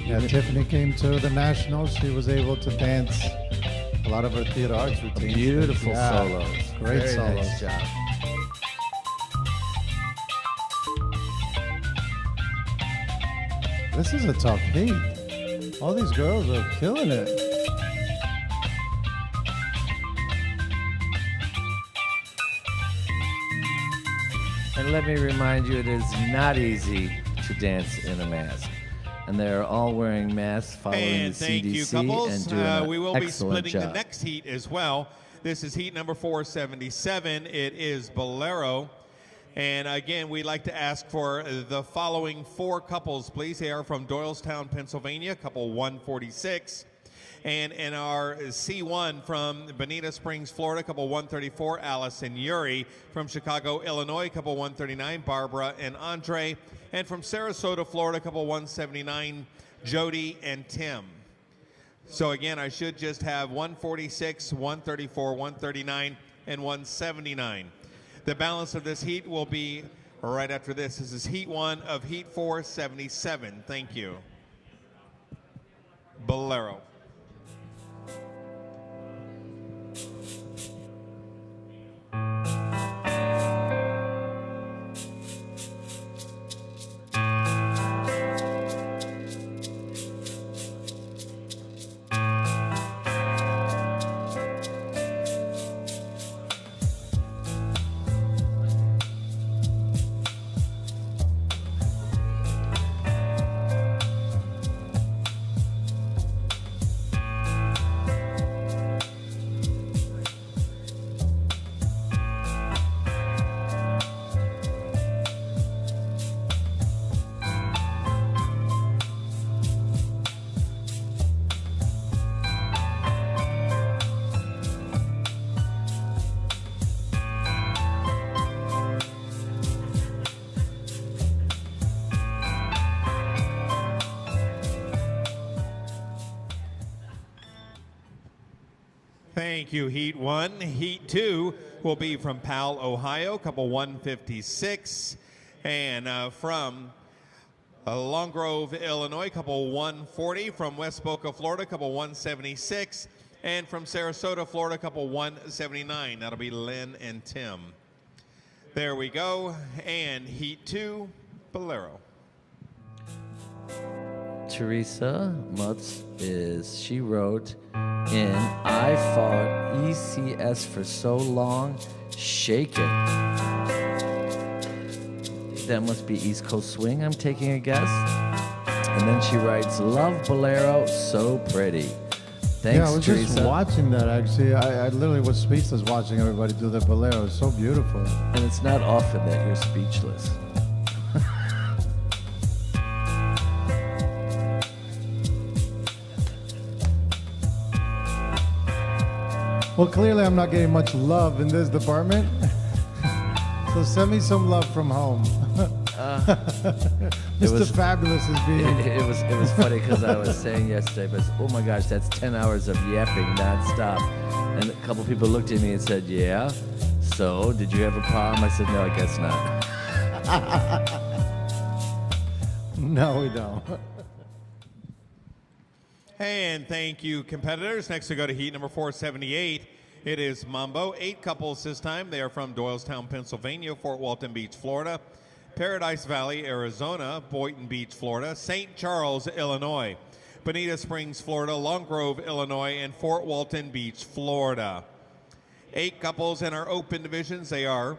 Yeah, Tiffany came to the Nationals. She was able to dance a lot of her theater arts routines. Beautiful Yeah, solos. Great Very solos. nice job. This is a tough heat. All these girls are killing it. And let me remind you, it is not easy to dance in a mask. And they're all wearing masks following And the thank CDC you, couples. and doing an We will be excellent splitting job. the next heat as well. This is heat number 477. It is Bolero. And again, we'd like to ask for the following 4 couples, please. They are from Doylestown, Pennsylvania, couple 146. And in our C1 from Bonita Springs, Florida, couple 134, Alice and Yuri. From Chicago, Illinois, couple 139, Barbara and Andre. And from Sarasota, Florida, couple 179, Jody and Tim. So again, I should just have 146, 134, 139, and 179. The balance of this heat will be right after this. This is heat 1 of heat 477. Thank you. Bolero. Thank you, Heat 1. Heat 2 will be from Powell, Ohio, couple 156. And from Long Grove, Illinois, couple 140. From West Boca, Florida, couple 176. And from Sarasota, Florida, couple 179. That'll be Lynn and Tim. There we go. And Heat 2, Bolero. Teresa Mutz she wrote in, I fought ECS for so long, shake it. That must be East Coast Swing, I'm taking a guess. And then she writes, love Bolero, so pretty. Thanks, Yeah, I was Teresa. just watching that, actually. I literally was speechless watching everybody do the bolero. It's so beautiful. And it's not often that you're speechless. Well, clearly I'm not getting much love in this department. So send me some love from home. Mr. Fabulous is being... It was funny because I was saying yesterday, but oh my gosh, that's 10 hours of yapping nonstop. And a couple people looked at me and said, yeah, so did you have a problem? I said, no, I guess not. No, we don't. And thank you, competitors. Next we go to heat number 478. It is Mambo. 8 couples this time. They are from Doylestown, Pennsylvania, Fort Walton Beach, Florida, Paradise Valley, Arizona, Boynton Beach, Florida, St. Charles, Illinois, Bonita Springs, Florida, Long Grove, Illinois, and Fort Walton Beach, Florida. 8 couples in our open divisions. They are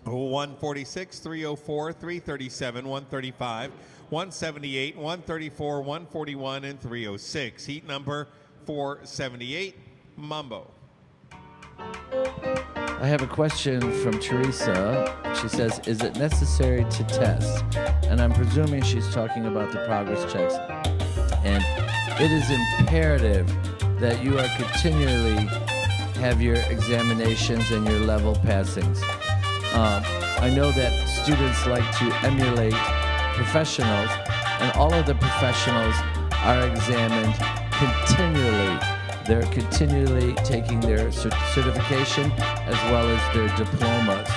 146, 304, 337, 135, 178, 134, 141, and 306. Heat number 478, Mambo. I have a question from Teresa. She says, is it necessary to test? And I'm presuming she's talking about the progress checks. And it is imperative that you are continually have your examinations and your level passings. I know that students like to emulate professionals, and all of the professionals are examined continually. They're continually taking their certification as well as their diplomas.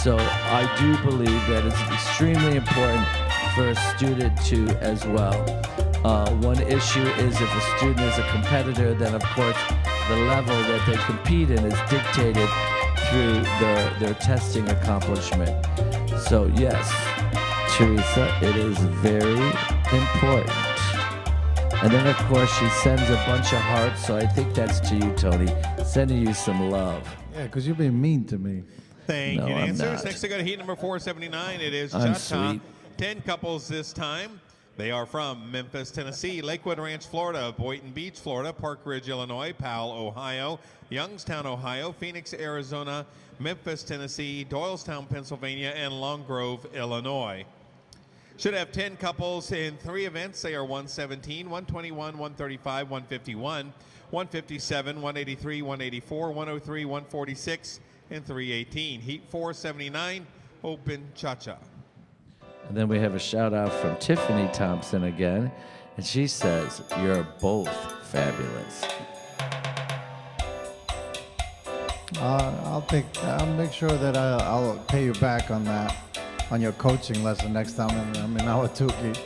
So I do believe that it's extremely important for a student to as well. One issue is if a student is a competitor, then of course the level that they compete in is dictated through their testing accomplishment. So yes, Teresa, it is very important. And then, of course, she sends a bunch of hearts, so I think that's to you, Tony. Sending you some love. Yeah, because you're being mean to me. Thank No, you, I'm dancers. not. Next, I go to heat number 479. It is I'm Cha-Cha. sweet. 10 couples this time. They are from Memphis, Tennessee, Lakewood Ranch, Florida, Boynton Beach, Florida, Park Ridge, Illinois, Powell, Ohio, Youngstown, Ohio, Phoenix, Arizona, Memphis, Tennessee, Doylestown, Pennsylvania, and Long Grove, Illinois. Should have 10 couples in 3 events. They are 117, 121, 135, 151, 157, 183, 184, 103, 146, and 318. Heat 479, Open Cha-Cha. And then we have a shout out from Tiffany Thompson again. And she says, "You're both fabulous." I'll make sure that I'll pay you back on that, on your coaching lesson next time I'm in Awatuki.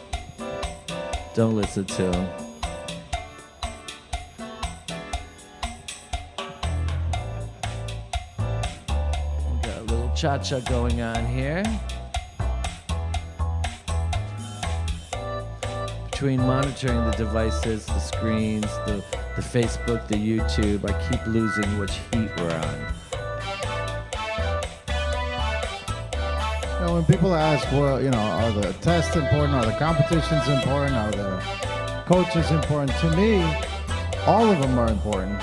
Don't listen to him. We got a little cha-cha going on here. Between monitoring the devices, the screens, the Facebook, the YouTube, I keep losing which heat we're on. You know, when people ask, well, you know, are the tests important? Are the competitions important? Are the coaches important? To me, all of them are important.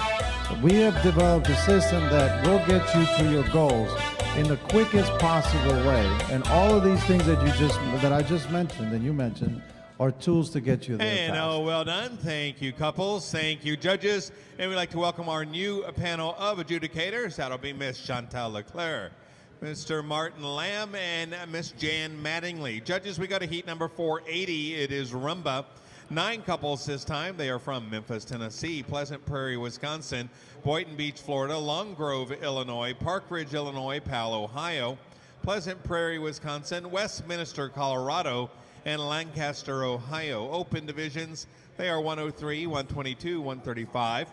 We have developed a system that will get you to your goals in the quickest possible way. And all of these things that I just mentioned and you mentioned are tools to get you there And fast. well done. Thank you, couples. Thank you, judges. And we'd like to welcome our new panel of adjudicators. That'll be Miss Chantal Leclerc, Mr. Martin Lamb, and Miss Jan Mattingly. Judges, we go to heat number 480. It is Rumba. 9 couples this time. They are from Memphis, Tennessee, Pleasant Prairie, Wisconsin, Boynton Beach, Florida, Long Grove, Illinois, Park Ridge, Illinois, Powell, Ohio, Pleasant Prairie, Wisconsin, Westminster, Colorado, and Lancaster, Ohio. Open divisions, they are 103, 122, 135,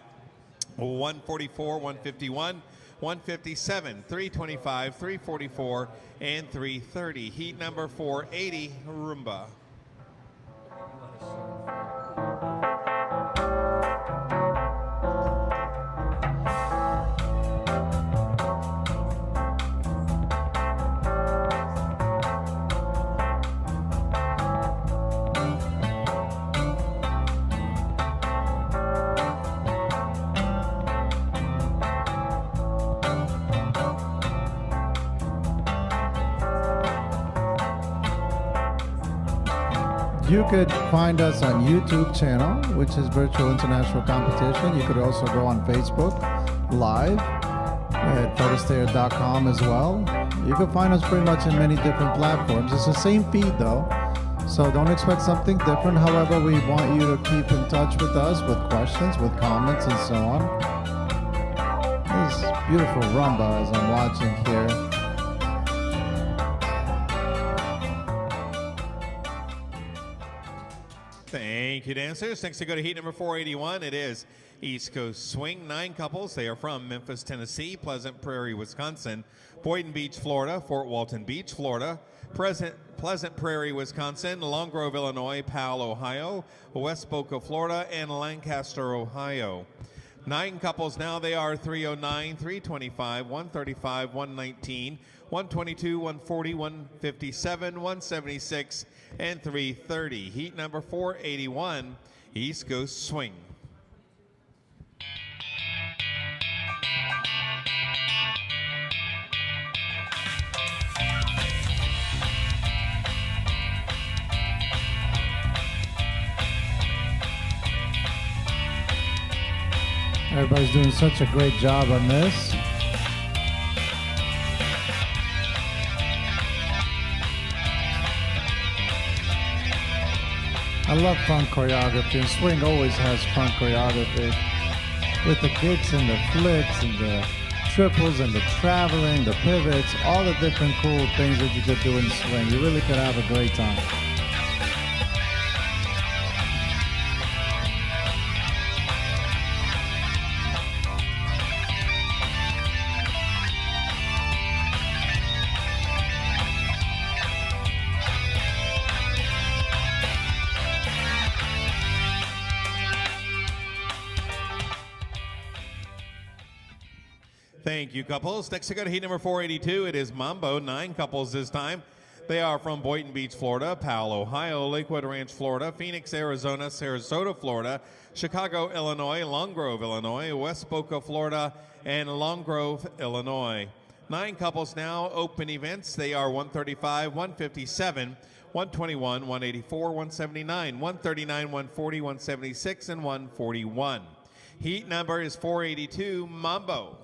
144, 151, 157, 325, 344, and 330. Heat number 480, Rumba. You could find us on YouTube channel, which is Virtual International Competition. You could also go on Facebook Live at photostayer.com as well. You can find us pretty much in many different platforms. It's the same feed though, so don't expect something different. However, we want you to keep in touch with us with questions, with comments, and so on. This beautiful rumba as I'm watching here. Thank you, dancers. Next, to go to heat number 481. It is East Coast Swing. 9 couples. They are from Memphis, Tennessee, Pleasant Prairie, Wisconsin, Boynton Beach, Florida, Fort Walton Beach, Florida, Pleasant Prairie, Wisconsin, Long Grove, Illinois, Powell, Ohio, West Boca, Florida, and Lancaster, Ohio. 9 couples now. They are 309, 325, 135, 119, 122, 140, 157, 176, and 330. Heat number 481, East Coast Swing. Everybody's doing such a great job on this. I love fun choreography, and swing always has fun choreography. With the kicks and the flicks and the triples and the traveling, the pivots, all the different cool things that you could do in swing. You really could have a great time. Thank you, couples. Next, we go to heat number 482. It is Mambo, 9 couples this time. They are from Boynton Beach, Florida, Powell, Ohio, Lakewood Ranch, Florida, Phoenix, Arizona, Sarasota, Florida, Chicago, Illinois, Long Grove, Illinois, West Boca, Florida, and Long Grove, Illinois. 9 couples now, open events. They are 135, 157, 121, 184, 179, 139, 140, 176, and 141. Heat number is 482, Mambo.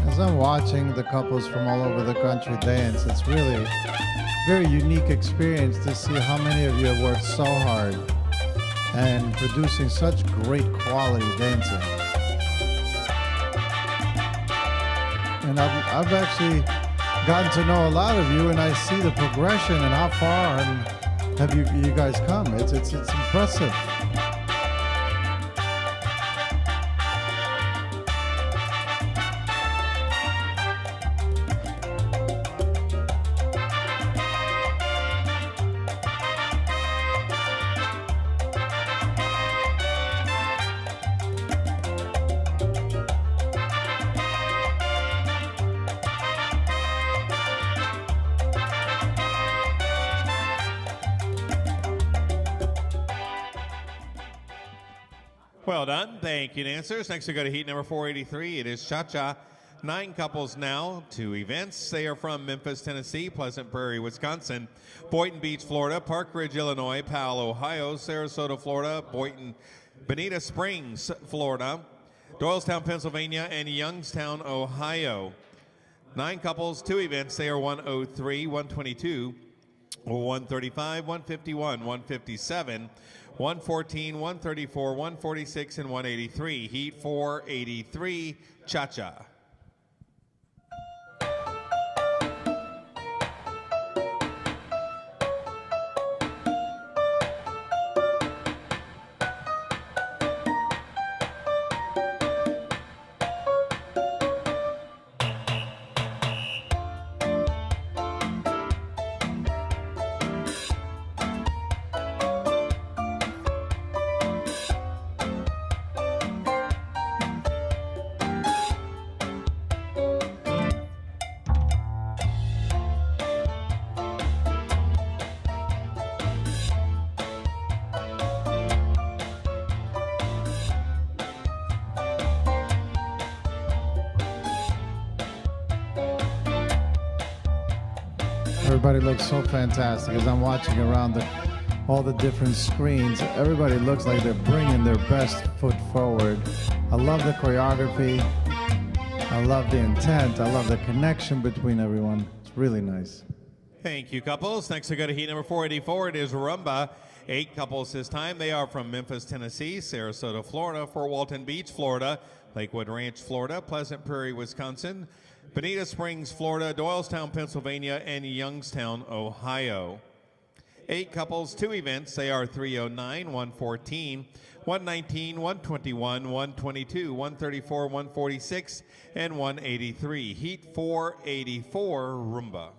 As I'm watching the couples from all over the country dance, it's really a very unique experience to see how many of you have worked so hard and producing such great quality dancing. And I've actually gotten to know a lot of you, and I see the progression and how far have you guys come. It's impressive. Well done. Thank you, dancers. Next, we go to heat number 483. It is Cha-Cha. 9 couples now, 2 events. They are from Memphis, Tennessee, Pleasant Prairie, Wisconsin, Boynton Beach, Florida, Park Ridge, Illinois, Powell, Ohio, Sarasota, Florida, Bonita Springs, Florida, Doylestown, Pennsylvania, and Youngstown, Ohio. 9 couples, 2 events. They are 103, 122, 135, 151, 157, 114, 134, 146, and 183. Heat 483, Cha-Cha. Everybody looks so fantastic as I'm watching around all the different screens. Everybody looks like they're bringing their best foot forward. I love the choreography. I love the intent. I love the connection between everyone. It's really nice. Thank you, couples. Next, we go to heat number 484. It is Rumba. 8 couples this time. They are from Memphis, Tennessee, Sarasota, Florida, Fort Walton Beach, Florida, Lakewood Ranch, Florida, Pleasant Prairie, Wisconsin, Bonita Springs, Florida, Doylestown, Pennsylvania, and Youngstown, Ohio. 8 couples, 2 events. They are 309, 114, 119, 121, 122, 134, 146, and 183. Heat 484, Rumba.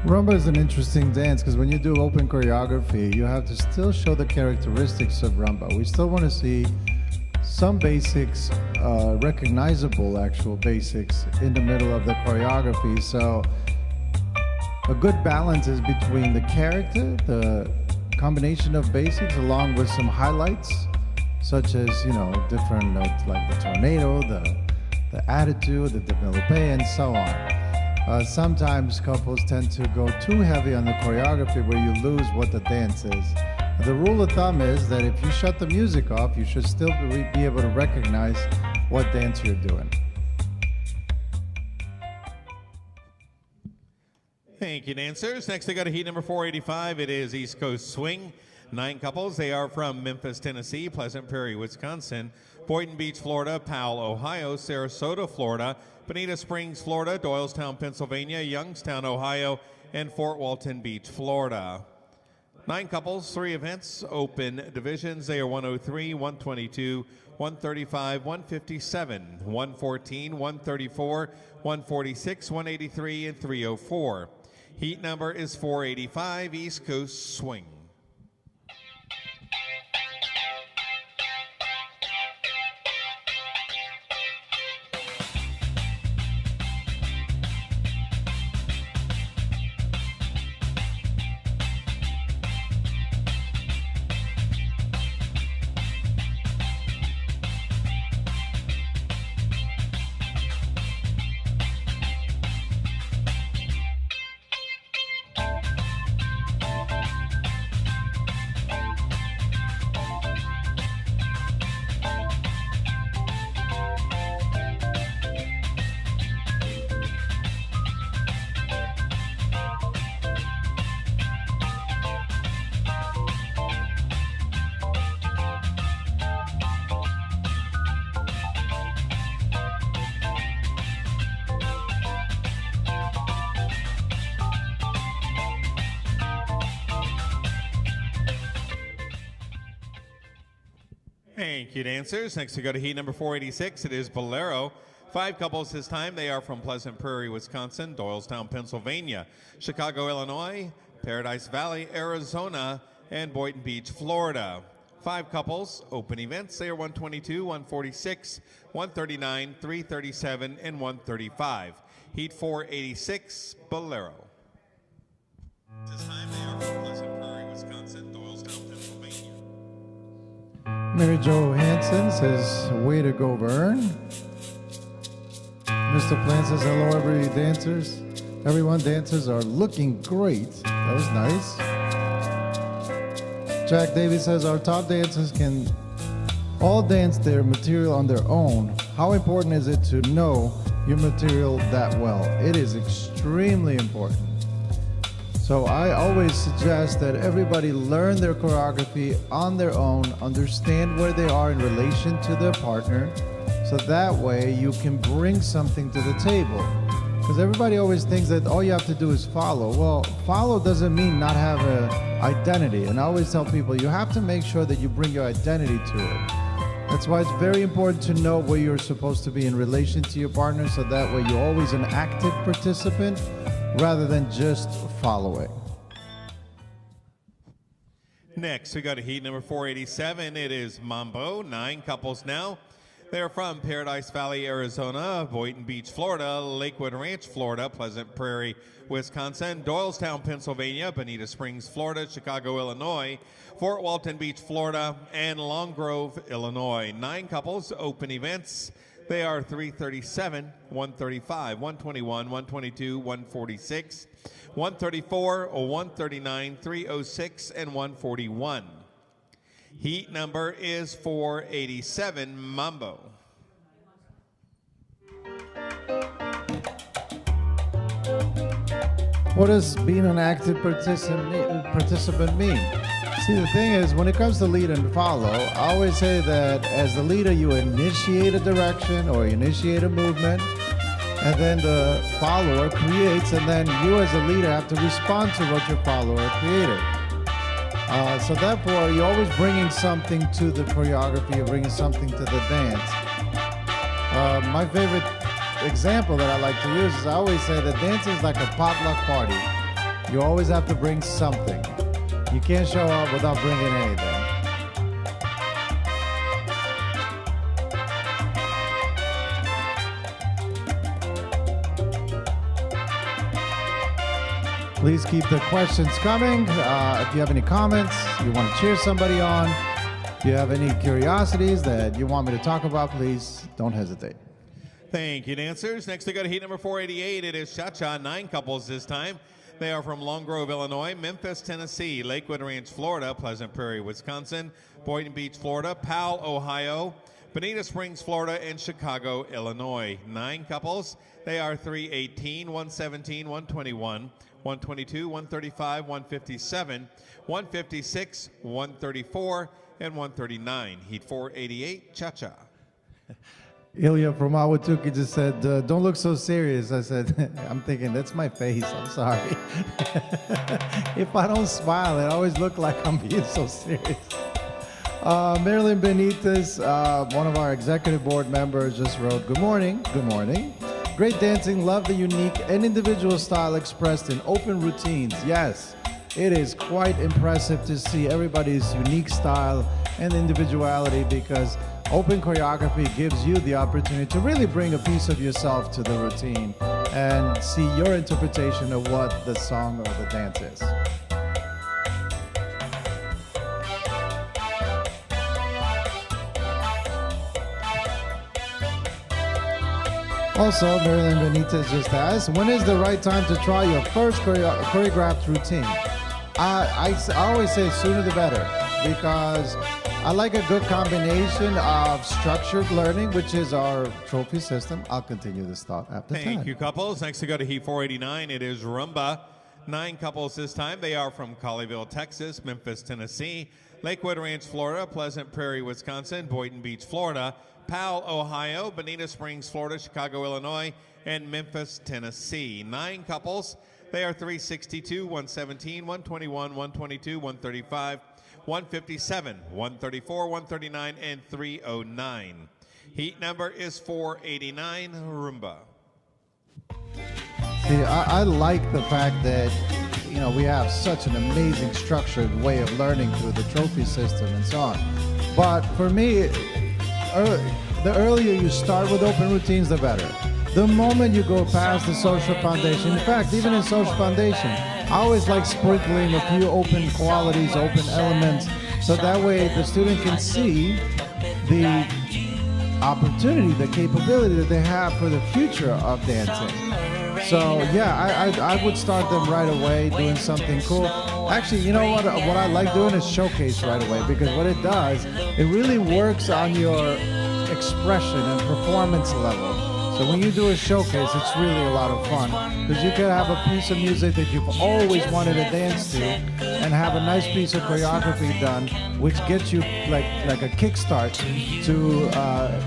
Rumba is an interesting dance because when you do open choreography, you have to still show the characteristics of rumba. We still want to see some basics, recognizable actual basics in the middle of the choreography. So a good balance is between the character, the combination of basics, along with some highlights, such as, you know, different like the tornado, the attitude, the develope, and so on. Sometimes couples tend to go too heavy on the choreography where you lose what the dance is. The rule of thumb is that if you shut the music off, you should still be able to recognize what dance you're doing. Thank you, dancers. Next, they go to heat number 485. It is East Coast Swing. 9 couples. They are from Memphis, Tennessee, Pleasant Prairie, Wisconsin, Boynton Beach, Florida, Powell, Ohio, Sarasota, Florida, Bonita Springs, Florida, Doylestown, Pennsylvania, Youngstown, Ohio, and Fort Walton Beach, Florida. 9 couples, 3 events, open divisions. They are 103, 122, 135, 157, 114, 134, 146, 183, and 304. Heat number is 485, East Coast Swing. Thank you, dancers. Next we go to heat number 486. It is Bolero. 5 couples this time. They are from Pleasant Prairie, Wisconsin, Doylestown, Pennsylvania, Chicago, Illinois, Paradise Valley, Arizona, and Boynton Beach, Florida. 5 couples, open events. They are 122, 146, 139, 337, and 135. Heat 486, Bolero. This time they are from Pleasant Prairie, Wisconsin, Doylestown, Pennsylvania. Mary Jo Hansen says, way to go, Vern. Mr. Plant says, hello, everyone. Dancers are looking great. That was nice. Jack Davies says, our top dancers can all dance their material on their own. How important is it to know your material that well? It is extremely important. So I always suggest that everybody learn their choreography on their own, understand where they are in relation to their partner, so that way you can bring something to the table. Because everybody always thinks that all you have to do is follow. Well, follow doesn't mean not have an identity. And I always tell people, you have to make sure that you bring your identity to it. That's why it's very important to know where you're supposed to be in relation to your partner, so that way you're always an active participant rather than just following. Next, we go to heat number 487. It is Mambo. 9 couples now. They're from Paradise Valley, Arizona, Boynton Beach, Florida, Lakewood Ranch, Florida, Pleasant Prairie, Wisconsin, Doylestown, Pennsylvania, Bonita Springs, Florida, Chicago, Illinois, Fort Walton Beach, Florida, and Long Grove, Illinois. 9 couples, open events. They are 337, 135, 121, 122, 146, 134, 139, 306, and 141. Heat number is 487, Mambo. What does being an active participant mean? See, the thing is, when it comes to lead and follow, I always say that as the leader, you initiate a direction or initiate a movement, and then the follower creates, and then you as a leader have to respond to what your follower created. So therefore, you're always bringing something to the choreography, you're bringing something to the dance. My favorite example that I like to use is I always say that dancing is like a potluck party. You always have to bring something. You can't show up without bringing anything. Please keep the questions coming. If you have any comments, you want to cheer somebody on, if you have any curiosities that you want me to talk about, please don't hesitate. Thank you, dancers. Next, we go to heat number 488. It is Cha-Cha, 9 couples this time. They are from Long Grove, Illinois, Memphis, Tennessee, Lakewood Ranch, Florida, Pleasant Prairie, Wisconsin, Boynton Beach, Florida, Powell, Ohio, Bonita Springs, Florida, and Chicago, Illinois. 9 couples. They are 318, 117, 121, 122, 135, 157, 156, 134, and 139. Heat 488, Cha-Cha. Ilya from Awatuki just said, don't look so serious. I said, I'm thinking, that's my face. I'm sorry. If I don't smile, it always looks like I'm being so serious. Marilyn Benitez, one of our executive board members, just wrote, good morning. Good morning. Great dancing. Love the unique and individual style expressed in open routines. Yes, it is quite impressive to see everybody's unique style and individuality, because open choreography gives you the opportunity to really bring a piece of yourself to the routine and see your interpretation of what the song or the dance is. Also, Marilyn Benitez just asked, when is the right time to try your first choreographed routine? I always say sooner the better, because I like a good combination of structured learning, which is our trophy system. I'll continue this thought after time. Thank you, couples. Next we go to Heat 489. It is Rumba. 9 couples this time. They are from Colleyville, Texas, Memphis, Tennessee, Lakewood Ranch, Florida, Pleasant Prairie, Wisconsin, Boynton Beach, Florida, Powell, Ohio, Bonita Springs, Florida, Chicago, Illinois, and Memphis, Tennessee. 9 couples. They are 362, 117, 121, 122, 135, 157, 134, 139, and 309. Heat number is 489, Rumba. See, I like the fact that, you know, we have such an amazing structured way of learning through the trophy system and so on. But for me, the earlier you start with open routines, the better. The moment you go past the social foundation, in fact, even in social foundation, I always like sprinkling a few open qualities, open elements, so that way the student can see the opportunity, the capability that they have for the future of dancing. So yeah, I would start them right away doing something cool. Actually, you know what I like doing is showcase right away, because what it does, it really works on your expression and performance level. So when you do a showcase, it's really a lot of fun, because you can have a piece of music that you've always wanted to dance to and have a nice piece of choreography done, which gets you like a kickstart to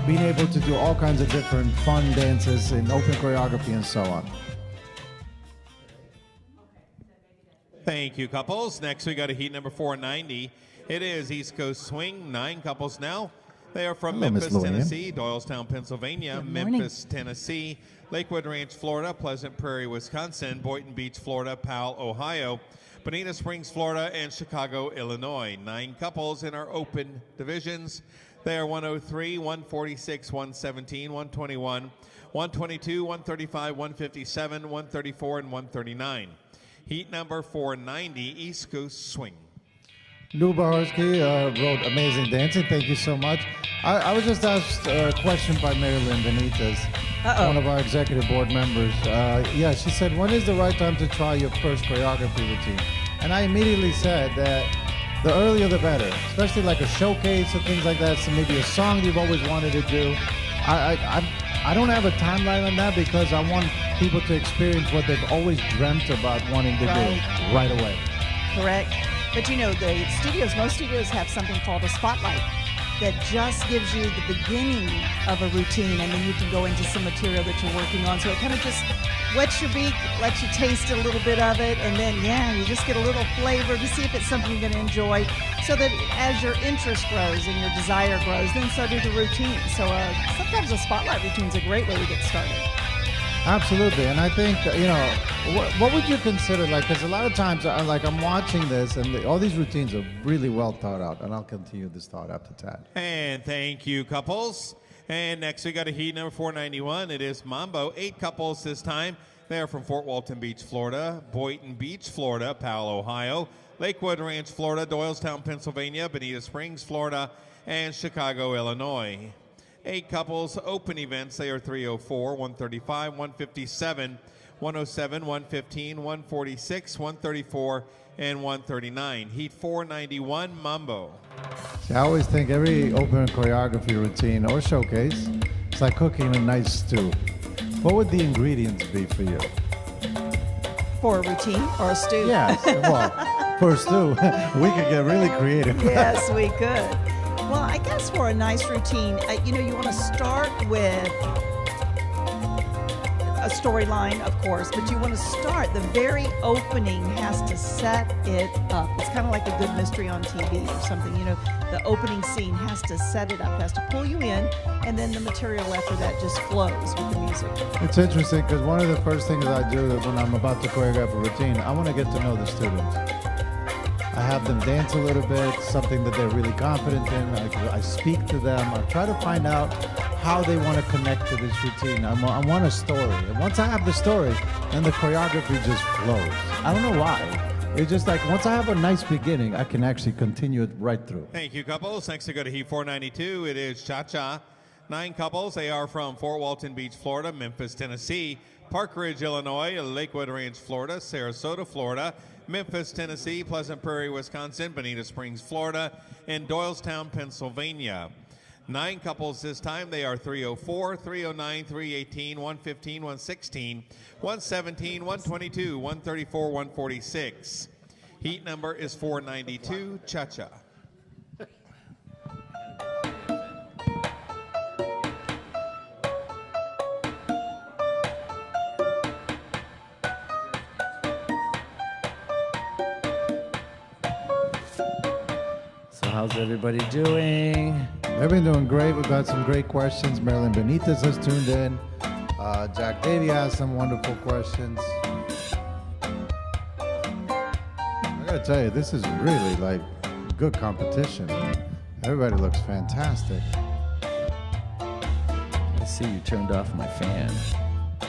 being able to do all kinds of different fun dances in open choreography and so on. Thank you, couples. Next, we got a heat number 490. It is East Coast Swing. 9 couples now. They are from Hello, Memphis, Miss Luann. Tennessee, Doylestown, Pennsylvania, Good morning. Memphis, Tennessee, Lakewood Ranch, Florida, Pleasant Prairie, Wisconsin, Boynton Beach, Florida, Powell, Ohio, Bonita Springs, Florida, and Chicago, Illinois. 9 couples in our open divisions. They are 103, 146, 117, 121, 122, 135, 157, 134, and 139. Heat number 490, East Coast Swing. Lou Bahorsky wrote amazing dancing. Thank you so much. I was just asked a question by Marilyn Benitez, one of our executive board members. Yeah, she said, when is the right time to try your first choreography routine? And I immediately said that the earlier the better, especially like a showcase or things like that. So maybe a song you've always wanted to do. I don't have a timeline on that, because I want people to experience what they've always dreamt about wanting to do right away. Correct. But you know, most studios have something called a spotlight that just gives you the beginning of a routine, and then you can go into some material that you're working on. So it kind of just wets your beak, lets you taste a little bit of it, and then, yeah, you just get a little flavor to see if it's something you're going to enjoy, so that as your interest grows and your desire grows, then so do the routine. So sometimes a spotlight routine is a great way to get started. Absolutely, and I think, you know, what would you consider, like, because a lot of times, I'm watching this, and all these routines are really well thought out, and I'll continue this thought after Tad. And thank you, couples. And next we got a heat number 491. It is Mambo. 8 couples this time. They are from Fort Walton Beach, Florida, Boynton Beach, Florida, Powell, Ohio, Lakewood Ranch, Florida, Doylestown, Pennsylvania, Bonita Springs, Florida, and Chicago, Illinois. 8 couples, open events. They are 304, 135, 157, 107, 115, 146, 134, and 139. Heat 491, Mambo. See, I always think every open choreography routine or showcase, it's like cooking a nice stew. What would the ingredients be for you? For a routine or a stew? Yes, well, for a stew, we could get really creative. Yes, we could. Well, I guess for a nice routine, you want to start with a storyline, of course, but you want to start, the very opening has to set it up. It's kind of like a good mystery on TV or something, the opening scene has to set it up, has to pull you in, and then the material after that just flows with the music. It's interesting because one of the first things I do when I'm about to choreograph a routine, I want to get to know the students. I have them dance a little bit, something that they're really confident in. I speak to them. I try to find out how they want to connect to this routine. I want a story. And once I have the story, then the choreography just flows. I don't know why. It's just like once I have a nice beginning, I can actually continue it right through. Thank you, couples. Next to go to Heat 492, it is Cha-Cha. 9 couples. They are from Fort Walton Beach, Florida, Memphis, Tennessee, Park Ridge, Illinois, Lakewood Ranch, Florida, Sarasota, Florida, Memphis, Tennessee, Pleasant Prairie, Wisconsin, Bonita Springs, Florida, and Doylestown, Pennsylvania. 9 couples this time. They are 304, 309, 318, 115, 116, 117, 122, 134, 146. Heat number is 492, Cha-Cha. How's everybody doing? They've been doing great. We've got some great questions. Marilyn Benitez has tuned in. Jack Davey has some wonderful questions. I gotta tell you, this is really like good competition. Everybody looks fantastic. I see you turned off my fan.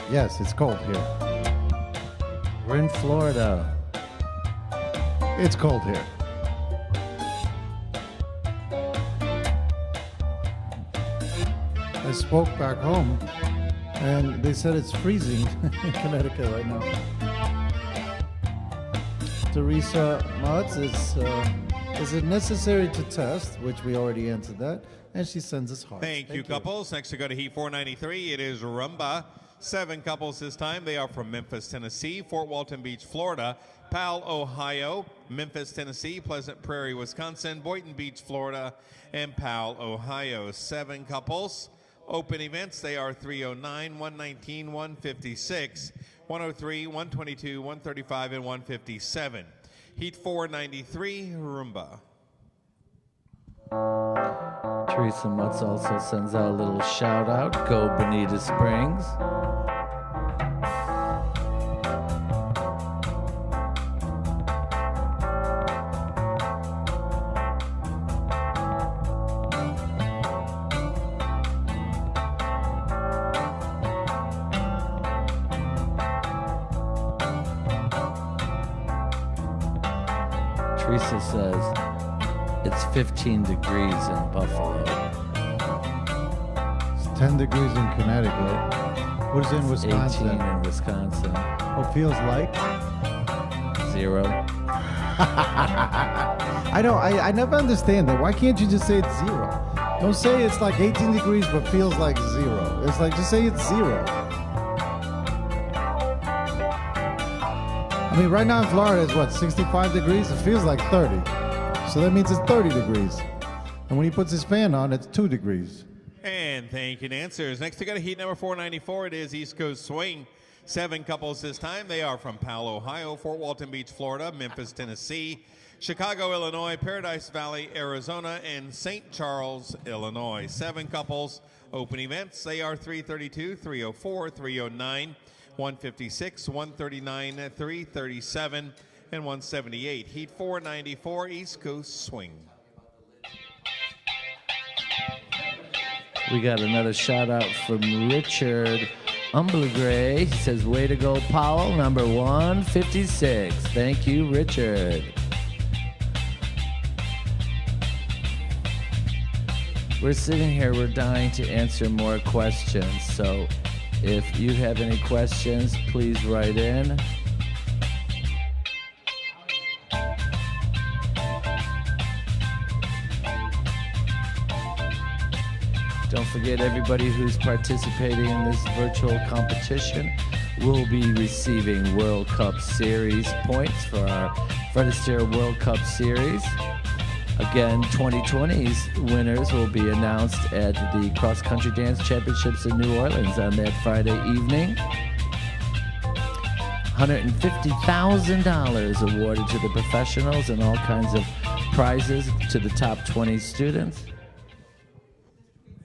Yes, it's cold here. We're in Florida. It's cold here. I spoke back home, and they said it's freezing in Connecticut right now. Teresa Mutz is it necessary to test, which we already answered that, and she sends us hearts. Thank you, couples. Next to go to Heat 493, it is Rumba. 7 couples this time. They are from Memphis, Tennessee, Fort Walton Beach, Florida, Powell, Ohio, Memphis, Tennessee, Pleasant Prairie, Wisconsin, Boynton Beach, Florida, and Powell, Ohio. 7 couples. Open events, they are 309, 119, 156, 103, 122, 135, and 157. Heat 493, Rumba. Teresa Mutz also sends out a little shout out. Go Bonita Springs. Teresa says it's 15 degrees in Buffalo. It's 10 degrees in Connecticut. What is in Wisconsin? 18 in Wisconsin. What feels like? 0. I know. I never understand that. Why can't you just say it's 0? Don't say it's like 18 degrees but feels like 0. It's like just say it's 0. I mean, right now in Florida it's what, 65 degrees? It feels like 30. So that means it's 30 degrees. And when he puts his fan on, it's 2 degrees. And thank you, dancers. Next, we got a heat number 494. It is East Coast Swing. 7 couples this time. They are from Powell, Ohio, Fort Walton Beach, Florida, Memphis, Tennessee, Chicago, Illinois, Paradise Valley, Arizona, and St. Charles, Illinois. 7 couples. Open events. They are 332, 304, 309, 156, 139, 337, and 178. Heat 494, East Coast Swing. We got another shout out from Richard Umblegray. He says, way to go, Powell, number 156. Thank you, Richard. We're sitting here, we're dying to answer more questions. So if you have any questions, please write in. Don't forget, everybody who's participating in this virtual competition will be receiving World Cup Series points for our Fred Astaire World Cup Series. Again, 2020's winners will be announced at the Cross Country Dance Championships in New Orleans on that Friday evening. $150,000 awarded to the professionals and all kinds of prizes to the top 20 students.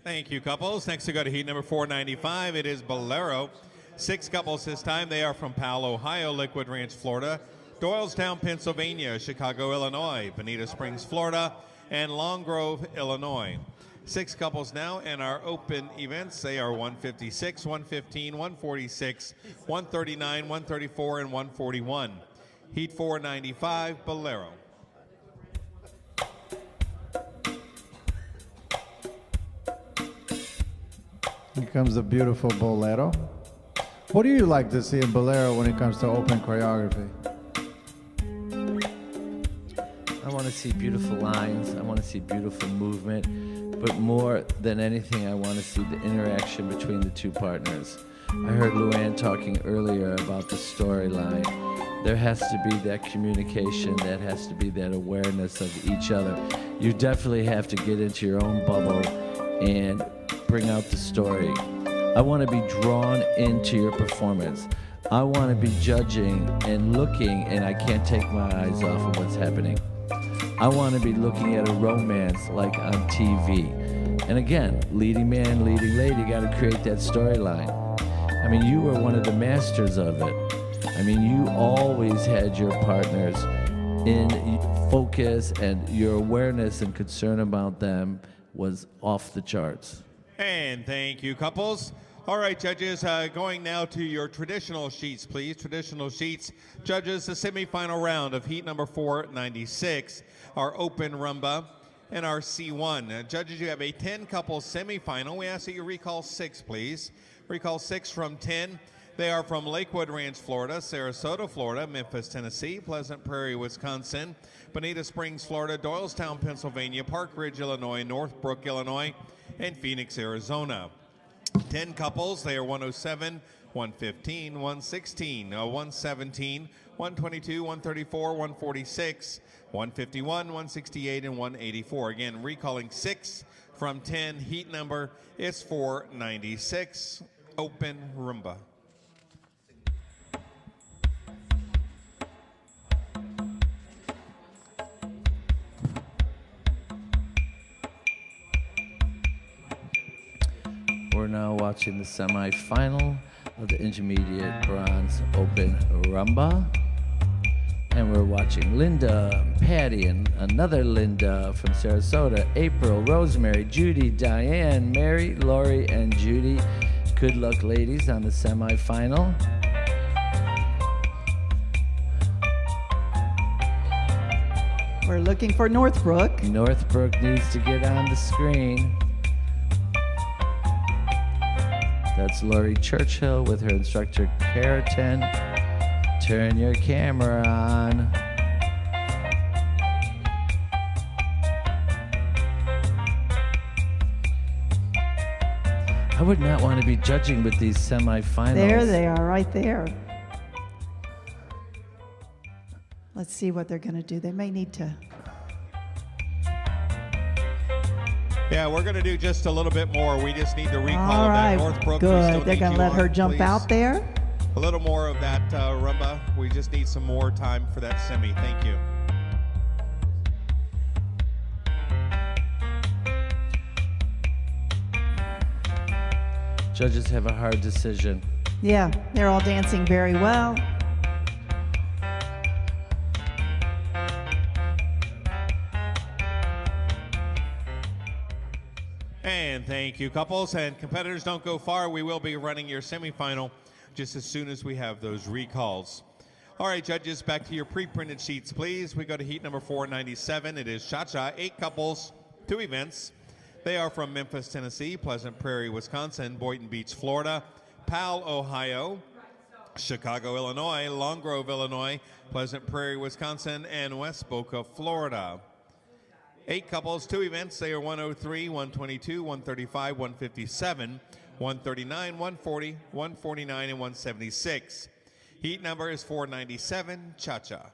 Thank you, couples. Next we go to heat number 495. It is Bolero. 6 couples this time. They are from Powell, Ohio, Liquid Ranch, Florida, Doylestown, Pennsylvania, Chicago, Illinois, Bonita Springs, Florida, and Long Grove, Illinois. 6 couples now in our open events. They are 156, 115, 146, 139, 134, and 141. Heat 495, Bolero. Here comes the beautiful Bolero. What do you like to see in Bolero when it comes to open choreography? I want to see beautiful lines. I want to see beautiful movement. But more than anything, I want to see the interaction between the two partners. I heard Luann talking earlier about the storyline. There has to be that communication, that has to be that awareness of each other. You definitely have to get into your own bubble and bring out the story. I want to be drawn into your performance. I want to be judging and looking, and I can't take my eyes off of what's happening. I want to be looking at a romance like on TV. And again, leading man, leading lady, got to create that storyline. I mean, you were one of the masters of it. I mean, you always had your partners in focus, and your awareness and concern about them was off the charts. And thank you, couples. All right, judges, going now to your traditional sheets, please. Traditional sheets. Judges, the semifinal round of heat number 496, our open rumba, and our C1. Judges, you have a 10-couple semifinal. We ask that you recall 6, please. Recall 6 from 10. They are from Lakewood Ranch, Florida, Sarasota, Florida, Memphis, Tennessee, Pleasant Prairie, Wisconsin, Bonita Springs, Florida, Doylestown, Pennsylvania, Park Ridge, Illinois, Northbrook, Illinois, and Phoenix, Arizona. 10 couples. They are 107, 115, 116, 117, 122, 134, 146, 151, 168, and 184. Again, recalling 6 from 10. Heat number is 496. Open rumba. We're now watching the semifinal of the intermediate bronze open rumba. And we're watching Linda, Patty, and another Linda from Sarasota, April, Rosemary, Judy, Diane, Mary, Lori, and Judy. Good luck, ladies, on the semifinal. We're looking for Northbrook. Northbrook needs to get on the screen. That's Lori Churchill with her instructor, Keratin. Turn your camera on. I would not want to be judging with these semifinals. There they are, right there. Let's see what they're going to do. They may need to. Yeah, we're going to do just a little bit more. We just need to recall All right, that Northbrook. good. They're going to let her jump out there. A little more of that rumba. We just need some more time for that semi. Thank you. Judges have a hard decision. Yeah, they're all dancing very well. And thank you, couples. And competitors, don't go far. We will be running your semifinal just as soon as we have those recalls. All right, judges, back to your pre-printed sheets, please. We go to heat number 497. It is Cha-Cha, 8 couples, 2 events. They are from Memphis, Tennessee, Pleasant Prairie, Wisconsin, Boynton Beach, Florida, Powell, Ohio, Chicago, Illinois, Long Grove, Illinois, Pleasant Prairie, Wisconsin, and West Boca, Florida. 8 couples, 2 events. They are 103, 122, 135, 157, 139, 140, 149, and 176. Heat number is 497, Cha-Cha.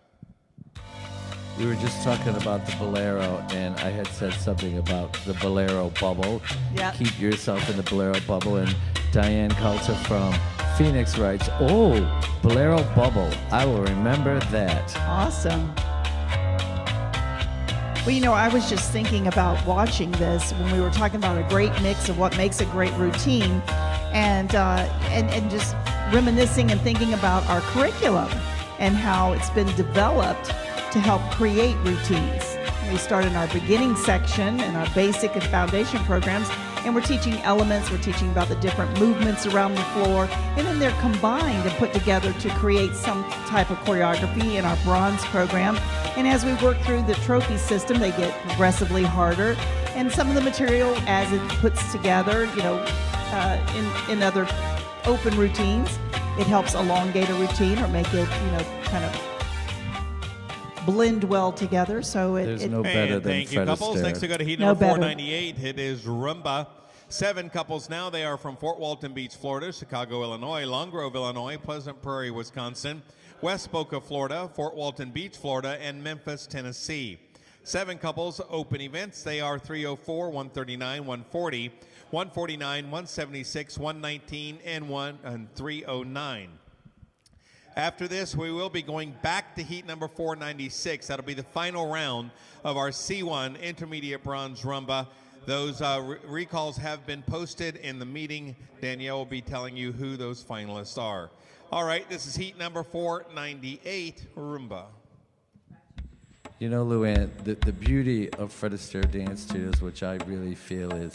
We were just talking about the bolero, and I had said something about the bolero bubble. Yep. Keep yourself in the bolero bubble. And Diane Coulter from Phoenix writes, "Oh, bolero bubble. I will remember that." Awesome. Well, you know, I was just thinking about watching this when we were talking about a great mix of what makes a great routine, and just reminiscing and thinking about our curriculum and how it's been developed to help create routines. We start in our beginning section and our basic and foundation programs, and we're teaching elements, we're teaching about the different movements around the floor, and then they're combined and put together to create some type of choreography in our bronze program. And as we work through the trophy system, they get progressively harder, and some of the material as it puts together, you know, in other open routines, it helps elongate a routine or make it, you know, kind of blend well together. So There's no better than thank you, Fred couples. Astaire. Next we go to heat No number better. 498. It is Rumba. 7 couples now. They are from Fort Walton Beach, Florida, Chicago, Illinois, Long Grove, Illinois, Pleasant Prairie, Wisconsin, West Boca, Florida, Fort Walton Beach, Florida, and Memphis, Tennessee. 7 couples, open events. They are 304, 139, 140, 149, 176, 119, and 309. After this, we will be going back to heat number 496. That'll be the final round of our C1 Intermediate Bronze Rumba. Those recalls have been posted in the meeting. Danielle will be telling you who those finalists are. All right, this is heat number 498, Rumba. You know, Luann, the beauty of Fred Astaire Dance Studios, which I really feel is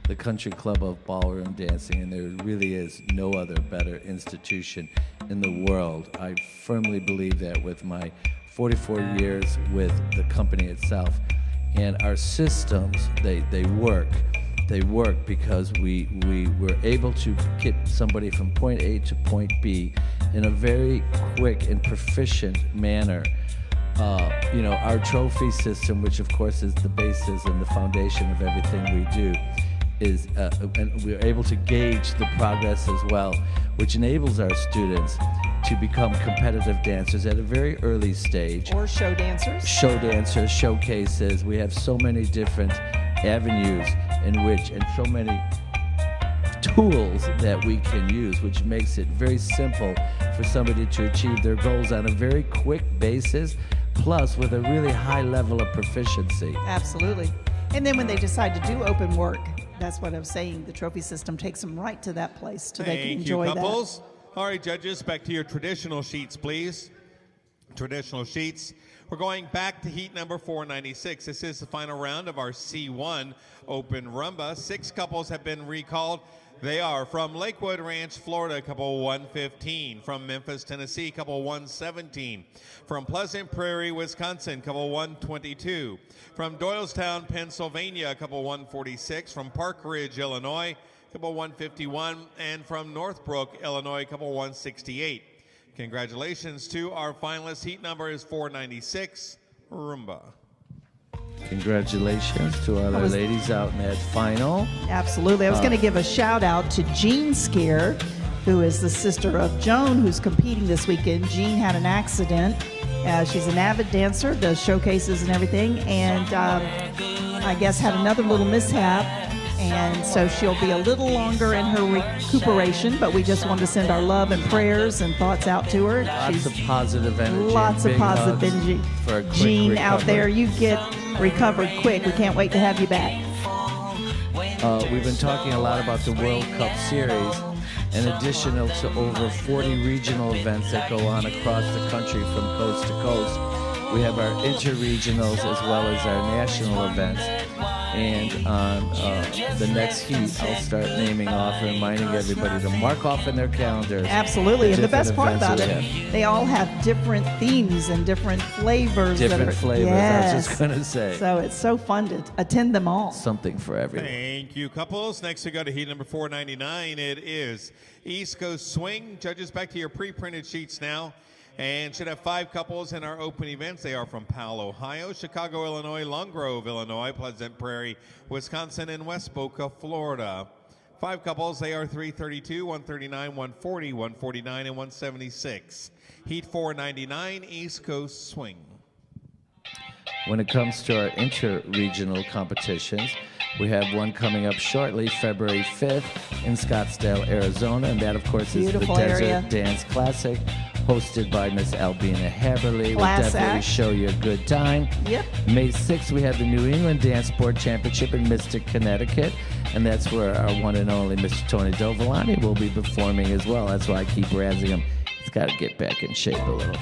the country club of ballroom dancing, and there really is no other better institution in the world. I firmly believe that with my 44 years with the company itself. And our systems, they work. They work because we were able to get somebody from point A to point B in a very quick and proficient manner. You know, our trophy system, which of course is the basis and the foundation of everything we do, is, and we're able to gauge the progress as well, which enables our students to become competitive dancers at a very early stage. Or show dancers. Show dancers, showcases. We have so many different avenues in which, and so many tools that we can use, which makes it very simple for somebody to achieve their goals on a very quick basis, plus with a really high level of proficiency. Absolutely. And then when they decide to do open work, that's what I was saying, the trophy system takes them right to that place so they can enjoy Thank you, that. couples. All right, judges, back to your traditional sheets, please. Traditional sheets. We're going back to heat number 496. This is the final round of our C1 Open Rumba. 6 couples have been recalled. They are from Lakewood Ranch, Florida, couple 115. From Memphis, Tennessee, couple 117. From Pleasant Prairie, Wisconsin, couple 122. From Doylestown, Pennsylvania, couple 146. From Park Ridge, Illinois, couple 151. And from Northbrook, Illinois, couple 168. Congratulations to our finalists. Heat number is 496, Rumba. Congratulations to our other ladies out in that final. Absolutely. I was going to give a shout out to Jean Skier, who is the sister of Joan, who's competing this weekend. Jean had an accident. She's an avid dancer, does showcases and everything, and I guess had another little mishap. And so she'll be a little longer in her recuperation, but we just want to send our love and prayers and thoughts out to her. Lots of positive energy. Lots of big positive hugs energy. for a quick Jean, out recovery. there, you get recovered quick. We can't wait to have you back. We've been talking a lot about the World Cup Series, in addition to over 40 regional events that go on across the country from coast to coast. We have our interregionals as well as our national events. And on the next heat, I'll start naming off and reminding everybody to mark off in their calendars. Absolutely. And the best part different about it, events we have. they all have different themes and different flavors. Different flavors, yes. I was just going to say. So it's so fun to attend them all. Something for everyone. Thank you, couples. Next, we go to heat number 499. It is East Coast Swing. Judges, back to your pre-printed sheets now. And should have 5 couples in our open events. They are from Powell, Ohio, Chicago, Illinois, Long Grove, Illinois, Pleasant Prairie, Wisconsin, and West Boca, Florida. 5 couples. They are 332, 139, 140, 149, and 176. Heat 499, East Coast Swing. When it comes to our inter-regional competitions, we have one coming up shortly, February 5th in Scottsdale, Arizona. And that, of course, Beautiful is the area. Desert Dance Classic, hosted by Miss Albina Haberly. We'll Class definitely act. show you a good time. Yep. May 6th, we have the New England Dance Sport Championship in Mystic, Connecticut. And that's where our one and only Mr. Tony Dovolani will be performing as well. That's why I keep razzing him. He's got to get back in shape a little.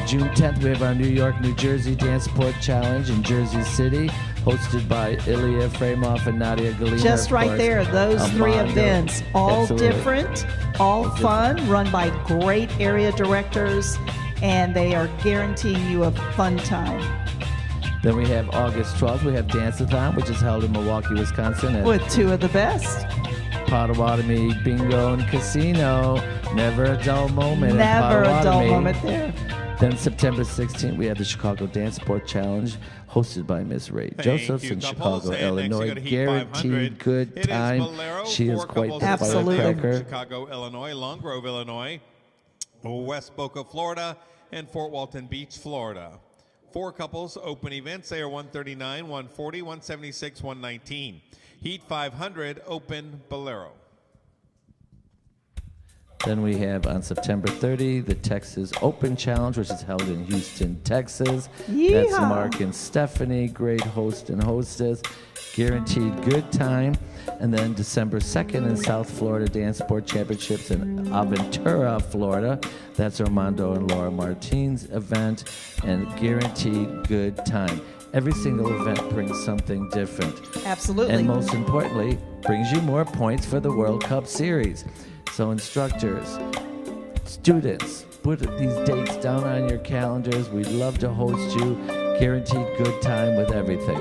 June 10th, we have our New York, New Jersey Dance Sport Challenge in Jersey City, hosted by Ilya Fremoff and Nadia Galina. Just of right course. there, those three Armando. events, all Absolutely. different, all fun, run by great area directors, and they are guaranteeing you a fun time. Then we have August 12th, we have Dance-a-thon, which is held in Milwaukee, Wisconsin at With two of the best. Potawatomi Bingo and Casino. Never a dull moment at Never a dull Potawatomi. moment there. Then September 16th, we have the Chicago Dance Sport Challenge, hosted by Miss Ray Thank Josephs you, in couples. Chicago, And next we Illinois. go to Heat 500. Guaranteed good It is time. Bolero, She is 4 quite couples the Absolutely. firecracker. Chicago, Illinois, Long Grove, Illinois, West Boca, Florida, and Fort Walton Beach, Florida. 4 couples, open events. They are 139, 140, 176, 119. Heat 500, open Bolero. Then we have on September 30, the Texas Open Challenge, which is held in Houston, Texas. That's Yeehaw. Mark and Stephanie, great host and hostess. Guaranteed good time. And then December 2nd in South Florida Dance Sport Championships in Aventura, Florida. That's Armando and Laura Martin's event, and guaranteed good time. Every single event brings something different. Absolutely. And most importantly, brings you more points for the World Cup Series. So instructors, students, put these dates down on your calendars. We'd love to host you. Guaranteed good time with everything.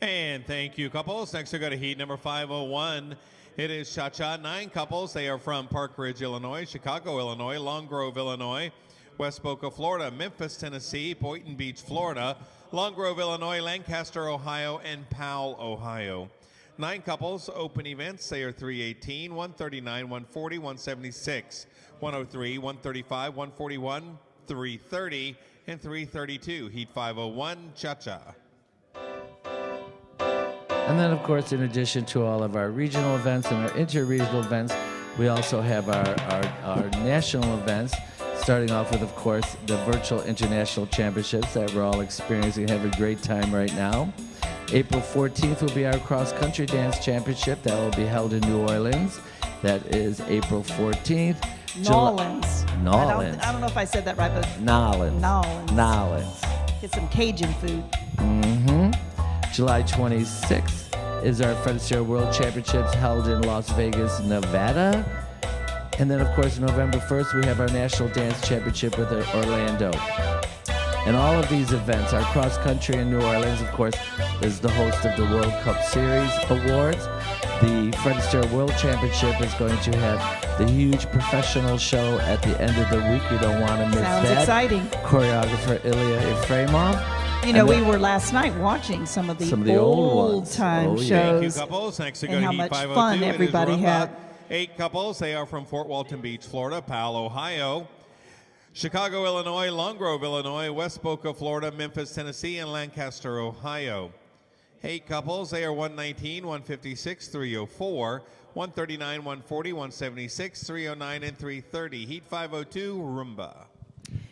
And thank you, couples. Next, we go to heat number 501. It is Cha-Cha. 9 couples. They are from Park Ridge, Illinois, Chicago, Illinois, Long Grove, Illinois, West Boca, Florida, Memphis, Tennessee, Boynton Beach, Florida, Long Grove, Illinois, Lancaster, Ohio, and Powell, Ohio. 9 couples, open events. They are 318, 139, 140, 176, 103, 135, 141, 330, and 332. Heat 501, Cha-Cha. And then, of course, in addition to all of our regional events and our inter-regional events, we also have our national events, starting off with, of course, the virtual international championships that we're all experiencing, having a great time right now. April 14th will be our cross-country dance championship that will be held in New Orleans. That is April 14th. Nolans. Nolans. I don't know if I said that right, but Nolans. Nolans. Nolans. get some Cajun food. July 26th is our Fred Astaire World Championships held in Las Vegas, Nevada. And then, of course, November 1st, we have our National Dance Championship with Orlando. And all of these events, our cross country in New Orleans, of course, is the host of the World Cup Series Awards. The Fred Astaire World Championship is going to have the huge professional show at the end of the week. You don't want to miss Sounds that. exciting. Choreographer Ilya Efremov. You know, And we then- were last night watching some of the old ones. time Oh, yeah. Thank you, shows. couples. Next, we go and to how Heat much 502. fun It is everybody Rumba. had. 8 couples. They are from Fort Walton Beach, Florida, Powell, Ohio, Chicago, Illinois, Long Grove, Illinois, West Boca, Florida, Memphis, Tennessee, and Lancaster, Ohio. 8 couples. They are 119, 156, 304, 139, 140, 176, 309, and 330. Heat 502, Rumba.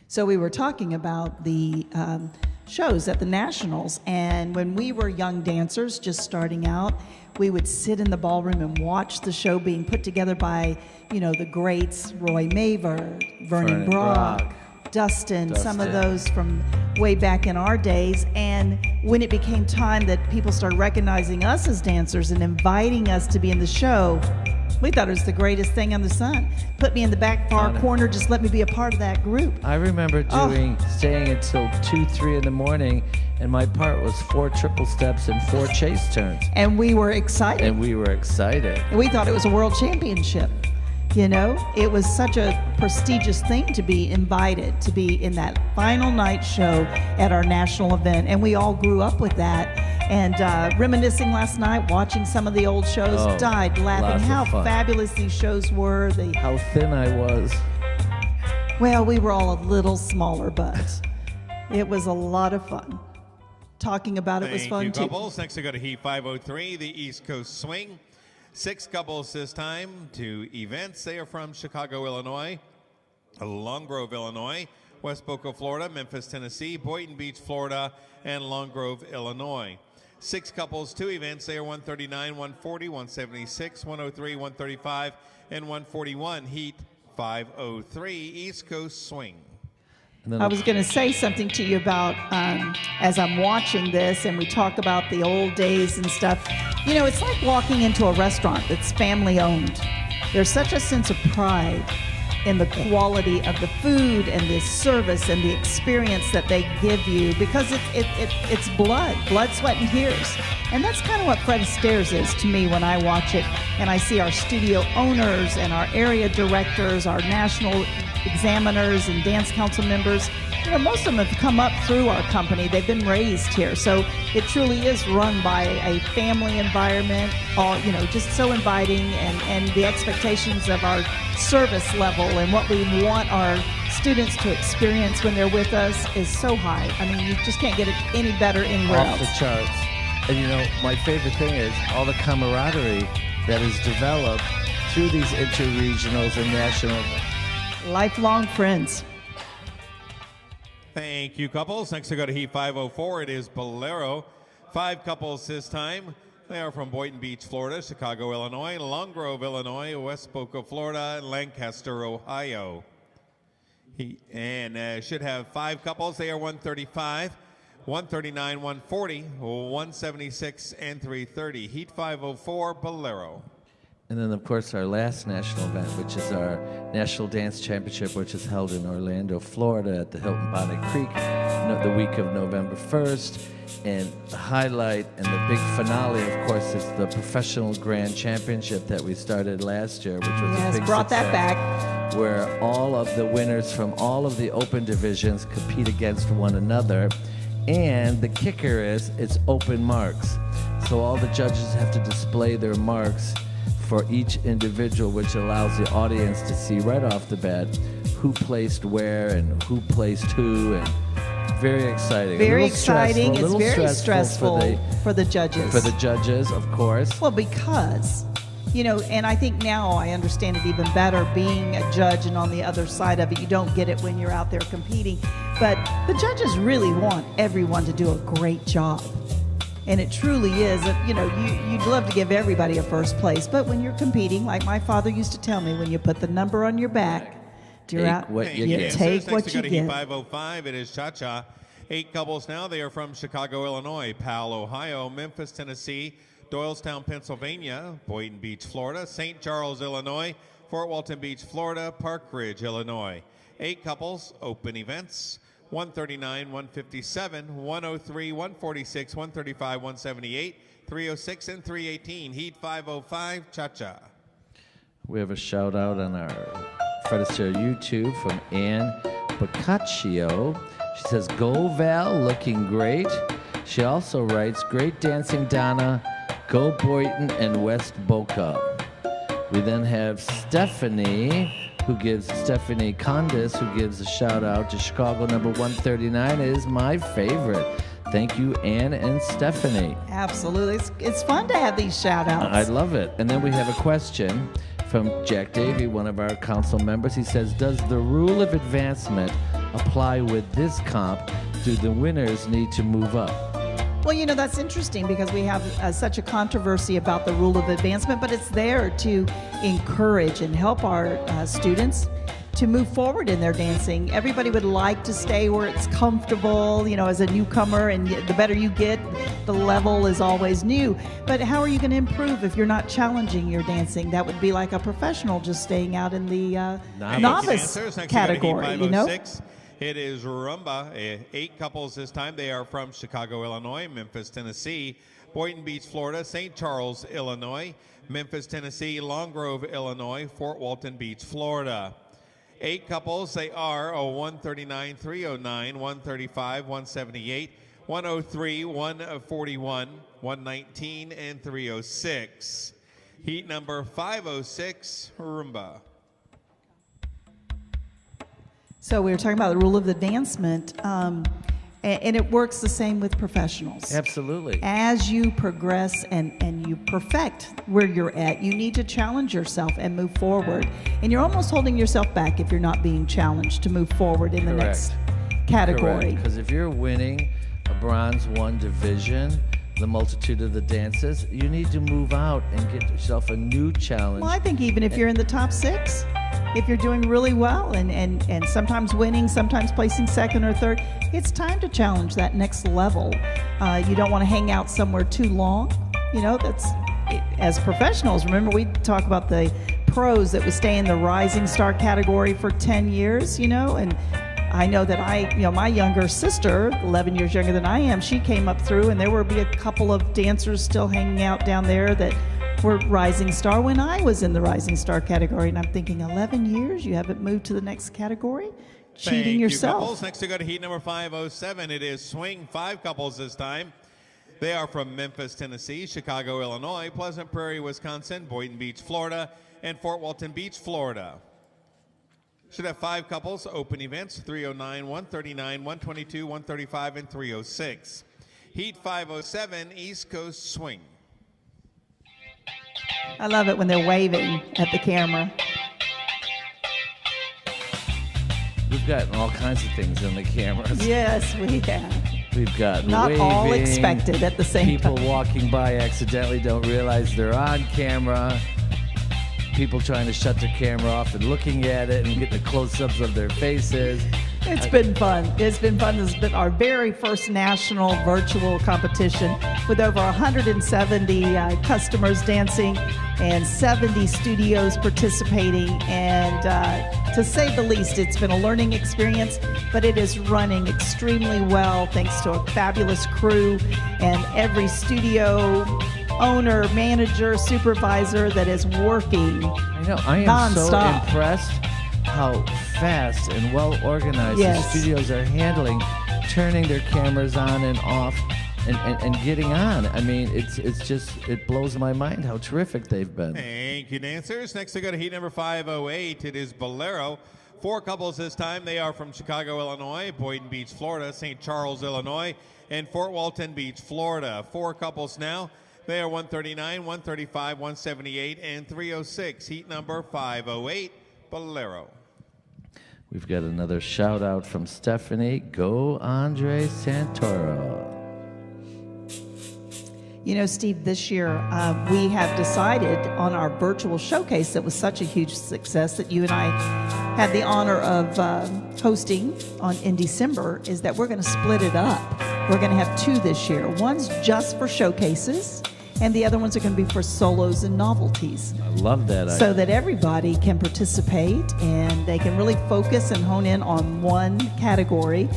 So we were talking about the shows at the Nationals, and when we were young dancers just starting out, we would sit in the ballroom and watch the show being put together by, you know, the greats, Roy Maver, Vernon Brock, Dustin, some of Dustin. those from way back in our days. And when it became time that people started recognizing us as dancers and inviting us to be in the show, We thought it was the greatest thing on the sun. Put me in the back far corner, just let me be a part of that group. I remember staying until 2, 3 in the morning, and my part was 4 triple steps and 4 chase turns. And we were excited. And we were excited. And we thought it was a world championship. You know, it was such a prestigious thing to be invited to be in that final night show at our national event. And we all grew up with that. And reminiscing last night, watching some of the old shows, died laughing how fabulous these shows were. How thin I was. Well, we were all a little smaller, but it was a lot of fun. Talking about it was fun Thank you, too. couples. Next we go to Heat 503, the East Coast Swing. 6 couples this time, 2 events. They are from Chicago, Illinois, Long Grove, Illinois, West Boca, Florida, Memphis, Tennessee, Boynton Beach, Florida, and Long Grove, Illinois. 6 couples, 2 events. They are 139, 140, 176, 103, 135, and 141. Heat 503, East Coast Swing. I was going to say something to you about as I'm watching this and we talk about the old days and stuff. You know, it's like walking into a restaurant that's family owned. There's such a sense of pride in the quality of the food and the service and the experience that they give you because it's blood, sweat, and tears. And that's kind of what Fred Astaire's is to me when I watch it and I see our studio owners and our area directors, our national examiners and dance council members. You know, most of them have come up through our company. They've been raised here. So it truly is run by a family environment, all, you know, just so inviting, and the expectations of our service level and what we want our students to experience when they're with us is so high. I mean, you just can't get it any better anywhere else. Off the charts. And you know, my favorite thing is all the camaraderie that is developed through these interregionals and national. Lifelong friends. Thank you, couples. Next we go to Heat 504. It is Bolero. 5 couples this time. They are from Boynton Beach, Florida, Chicago, Illinois, Long Grove, Illinois, West Boca, Florida, and Lancaster, Ohio. Should have 5 couples. They are 135, 139, 140, 176, and 330. Heat 504, Bolero. And then, of course, our last national event, which is our National Dance Championship, which is held in Orlando, Florida at the Hilton Bonnet Creek the week of November 1st. And the highlight and the big finale, of course, is the Professional Grand Championship that we started last year, which was a big brought success, that back. where all of the winners from all of the open divisions compete against one another. And the kicker is it's open marks. So all the judges have to display their marks for each individual, which allows the audience to see right off the bat who placed where and who placed who, and very exciting. Very exciting. It's very stressful for the judges. For the judges, of course. Well, because, you know, and I think now I understand it even better being a judge and on the other side of it. You don't get it when you're out there competing. But the judges really want everyone to do a great job. And it truly is, you know, you'd love to give everybody a first place. But when you're competing, like my father used to tell me, when you put the number on your back, Take what you get. Take what you get. get. 505, it is Cha-Cha. 8 couples now. They are from Chicago, Illinois, Powell, Ohio, Memphis, Tennessee, Doylestown, Pennsylvania, Boynton Beach, Florida, St. Charles, Illinois, Fort Walton Beach, Florida, Park Ridge, Illinois. 8 couples, open events. 139, 157, 103, 146, 135, 178, 306, and 318. Heat 505, Cha-Cha. We have a shout out on our Fred Astaire YouTube from Ann Boccaccio. She says, "Go Val, looking great." She also writes, "Great dancing, Donna. Go Boynton and West Boca." We then have Stephanie Condis, who gives a shout out to Chicago number 139 is my favorite. Thank you, Ann and Stephanie. Absolutely. It's fun to have these shout outs. I love it. And then we have a question from Jack Davey, one of our council members. He says, does the rule of advancement apply with this comp? Do the winners need to move up? Well, you know, that's interesting because we have such a controversy about the rule of advancement, but it's there to encourage and help our students to move forward in their dancing. Everybody would like to stay where it's comfortable, you know, as a newcomer, and the better you get, the level is always new. But how are you going to improve if you're not challenging your dancing? That would be like a professional just staying out in the novice category, you know? It is Rumba, 8 couples this time. They are from Chicago, Illinois, Memphis, Tennessee, Boynton Beach, Florida, St. Charles, Illinois, Memphis, Tennessee, Long Grove, Illinois, Fort Walton Beach, Florida. 8 couples, they are 139, 309, 135, 178, 103, 141, 119, and 306. Heat number 506, Rumba. So we were talking about the rule of advancement, and it works the same with professionals. Absolutely. As you progress and you perfect where you're at, you need to challenge yourself and move forward. And you're almost holding yourself back if you're not being challenged to move forward in the next category. Because if you're winning a Bronze 1 division, the multitude of the dances, you need to move out and get yourself a new challenge. Well, I think even if you're in the top 6, if you're doing really well and sometimes winning, sometimes placing second or third, it's time to challenge that next level. You don't want to hang out somewhere too long. You know, as professionals, remember we talk about the pros that would stay in the rising star category for 10 years, you know, and I know that my younger sister, 11 years younger than I am, she came up through, and there would be a couple of dancers still hanging out down there that were rising star when I was in the rising star category. And I'm thinking, 11 years, you haven't moved to the next category? Cheating yourself. Couples. Next to go to heat number 507. It is swing 5 couples this time. They are from Memphis, Tennessee, Chicago, Illinois, Pleasant Prairie, Wisconsin, Boynton Beach, Florida, and Fort Walton Beach, Florida. Should have 5 couples, open events, 309, 139, 122, 135, and 306. Heat 507, East Coast Swing. I love it when they're waving at the camera. We've gotten all kinds of things in the cameras. Yes, we have. We've got not waving, all expected at the same time. People walking by accidentally don't realize they're on camera. People trying to shut their camera off and looking at it and get the close-ups of their faces. It's been fun. It's been fun. This has been our very first national virtual competition with over 170 customers dancing and 70 studios participating. And to say the least, it's been a learning experience, but it is running extremely well thanks to a fabulous crew and every studio owner, manager, supervisor that is working. I know. I am non-stop. So impressed how fast and well organized the studios are handling turning their cameras on and off and getting on. I mean, it blows my mind how terrific they've been. Thank you, dancers. Next we go to heat number 508. It is Bolero. 4 couples this time. They are from Chicago, Illinois, Boynton Beach, Florida, St. Charles, Illinois, and Fort Walton Beach, Florida. 4 couples now. They are 139, 135, 178, and 306. Heat number 508, Bolero. We've got another shout out from Stephanie. Go Andre Santoro. You know, Steve, this year we have decided on our virtual showcase that was such a huge success that you and I had the honor of hosting in December, is that we're going to split it up. We're going to have 2 this year. One's just for showcases, and the other ones are going to be for solos and novelties. I love that idea. So that everybody can participate and they can really focus and hone in on one category.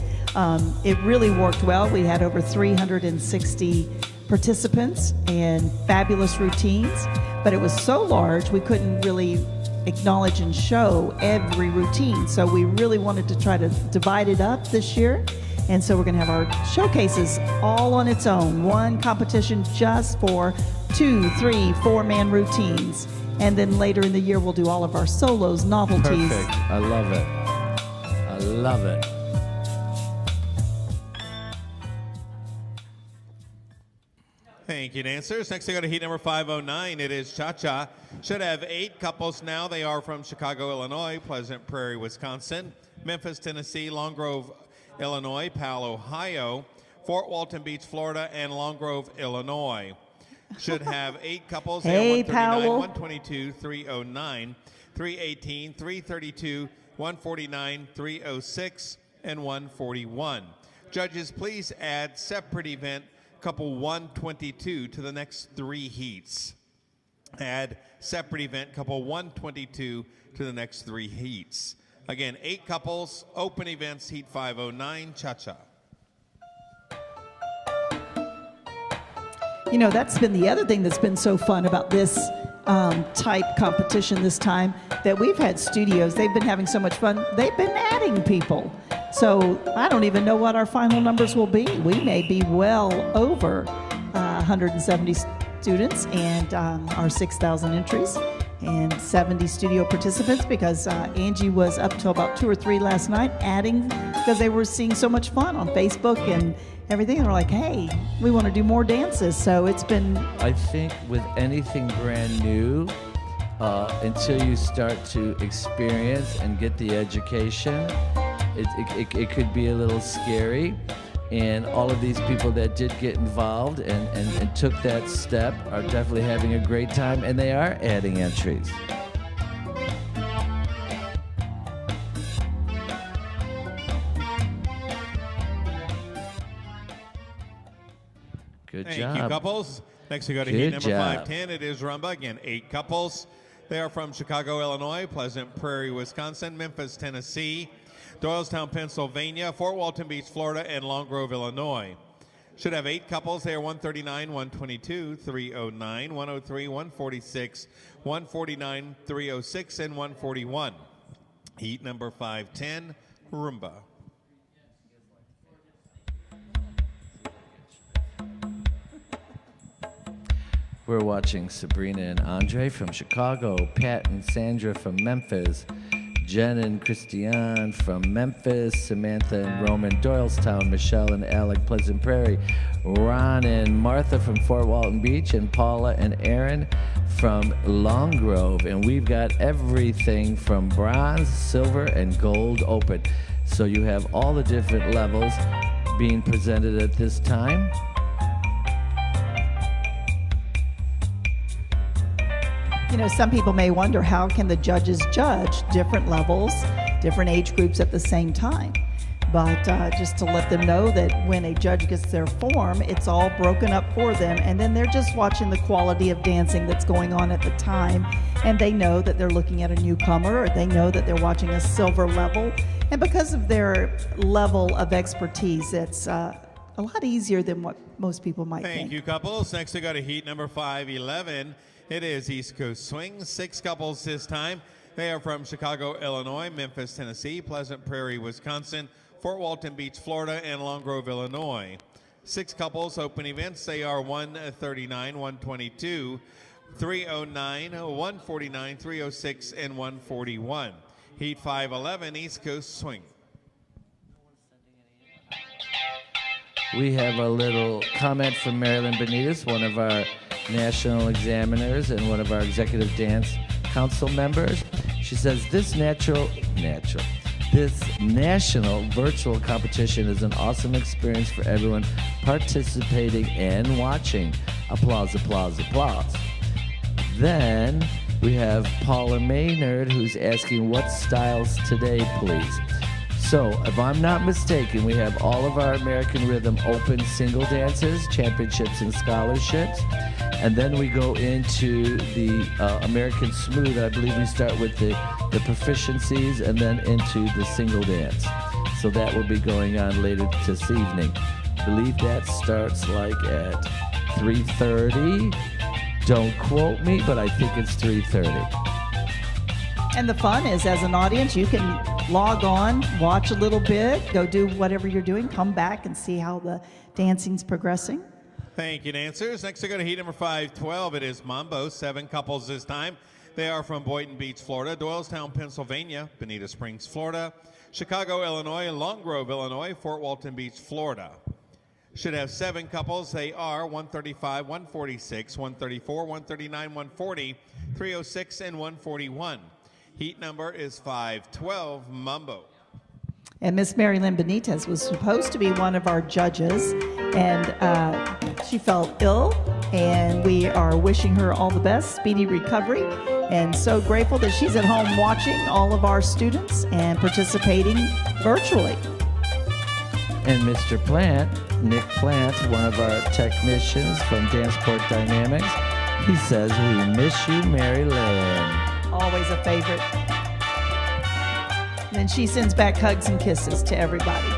It really worked well. We had over 360 participants and fabulous routines, but it was so large we couldn't really acknowledge and show every routine. So we really wanted to try to divide it up this year. And so we're going to have our showcases all on its own. One competition just for 2, 3, 4-man routines. And then later in the year, we'll do all of our solos, novelties. Perfect. I love it. I love it. Thank you, dancers. Next, we go to heat number 509. It is Cha-Cha. Should have 8 couples now. They are from Chicago, Illinois, Pleasant Prairie, Wisconsin, Memphis, Tennessee, Long Grove, Illinois, Powell, Ohio, Fort Walton Beach, Florida, and Long Grove, Illinois. Should have 8 couples. Hey, 139, Powell. 122, 309, 318, 332, 149, 306, and 141. Judges, please add separate event couple 122 to the next 3 heats. Add separate event couple 122 to the next 3 heats. Again, 8 couples, open events, heat 509, cha-cha. You know, that's been the other thing that's been so fun about this type competition this time, that we've had studios, they've been having so much fun, they've been adding people. So I don't even know what our final numbers will be. We may be well over 170 students and our 6,000 entries and 70 studio participants, because Angie was up till about 2 or 3 last night adding, because they were seeing so much fun on Facebook and everything, and we're like, hey, we want to do more dances. So it's been... I think with anything brand new, until you start to experience and get the education, it could be a little scary. And all of these people that did get involved and took that step are definitely having a great time, and they are adding entries. Good job. Thank you, couples. Next we go to heat number 510. It is rumba. Again, 8 couples. They are from Chicago, Illinois, Pleasant Prairie, Wisconsin, Memphis, Tennessee, Doylestown, Pennsylvania, Fort Walton Beach, Florida, and Long Grove, Illinois. Should have 8 couples. They are 139, 122, 309, 103, 146, 149, 306, and 141. Heat number 510, rumba. We're watching Sabrina and Andre from Chicago, Pat and Sandra from Memphis, Jen and Christiane from Memphis, Samantha and Roman, Doylestown, Michelle and Alec, Pleasant Prairie, Ron and Martha from Fort Walton Beach, and Paula and Aaron from Long Grove. And we've got everything from bronze, silver, and gold open. So you have all the different levels being presented at this time. You know, some people may wonder, how can the judges judge different levels, different age groups at the same time? But just to let them know that when a judge gets their form, it's all broken up for them, and then they're just watching the quality of dancing that's going on at the time, and they know that they're looking at a newcomer, or they know that they're watching a silver level, and because of their level of expertise, it's a lot easier than what most people might think. Thank you, couples. Next we go to heat number 511. It is East Coast Swing, 6 couples this time. They are from Chicago, Illinois, Memphis, Tennessee, Pleasant Prairie, Wisconsin, Fort Walton Beach, Florida, and Long Grove, Illinois. 6 couples, open events. They are 139, 122, 309, 149, 306, and 141. Heat 511, East Coast Swing. We have a little comment from Marilyn Benitez, one of our national examiners and one of our executive dance council members. She says, this national virtual competition is an awesome experience for everyone participating and watching. Applause, applause, applause. Then we have Paula Maynard, who's asking, what styles today, please? So, if I'm not mistaken, we have all of our American Rhythm open single dances, championships, and scholarships. And then we go into the American Smooth. I believe we start with the proficiencies and then into the single dance. So that will be going on later this evening. I believe that starts like at 3:30. Don't quote me, but I think it's 3:30. And the fun is, as an audience, you can log on, watch a little bit, go do whatever you're doing, come back and see how the dancing's progressing. Thank you, dancers. Next, we go to heat number 512. It is Mambo, 7 couples this time. They are from Boynton Beach, Florida, Doylestown, Pennsylvania, Bonita Springs, Florida, Chicago, Illinois, Long Grove, Illinois, Fort Walton Beach, Florida. Should have 7 couples. They are 135, 146, 134, 139, 140, 306, and 141. Heat number is 512, Mambo. And Miss Mary Lynn Benitez was supposed to be one of our judges, and she felt ill, and we are wishing her all the best, speedy recovery, and so grateful that she's at home watching all of our students and participating virtually. And Mr. Plant, Nick Plant, one of our technicians from Danceport Dynamics, he says, "We miss you, Mary Lynn." Always a favorite. And then she sends back hugs and kisses to everybody.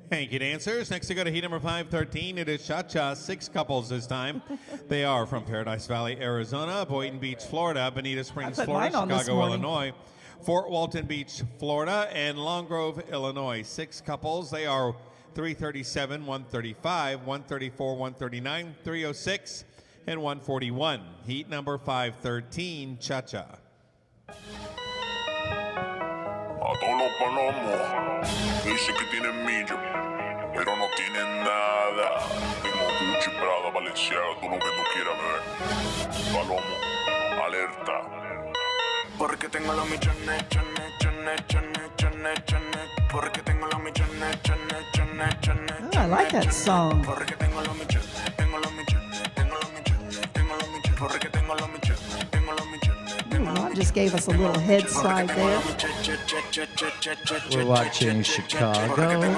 Thank you, dancers. Next, we go to heat number 513. It is cha-cha, 6 couples this time. They are from Paradise Valley, Arizona, Boynton Beach, Florida, Bonita Springs, put Florida, mine on this Chicago, morning. Illinois, Fort Walton Beach, Florida, and Long Grove, Illinois. 6 couples. They are 337, 135, 134, 139, 306, and 141. Heat number 513, cha-cha. A todos los palomos dicen que tienen millo, pero no tienen nada. Tengo Gucci, Prada, Balenciaga, todo lo que tú quieras ver. Palomo, alerta. Porque tengo los millones, chones, chones, chones, chones, chones. Porque tengo los millones, chones, chones, chones. Oh, I like that song. Porque tengo los millones, tengo los millones, tengo los millones, tengo los millones. Porque tengo los millones, tengo los millones. Ron just gave us a little head slide there. We're watching Chicago,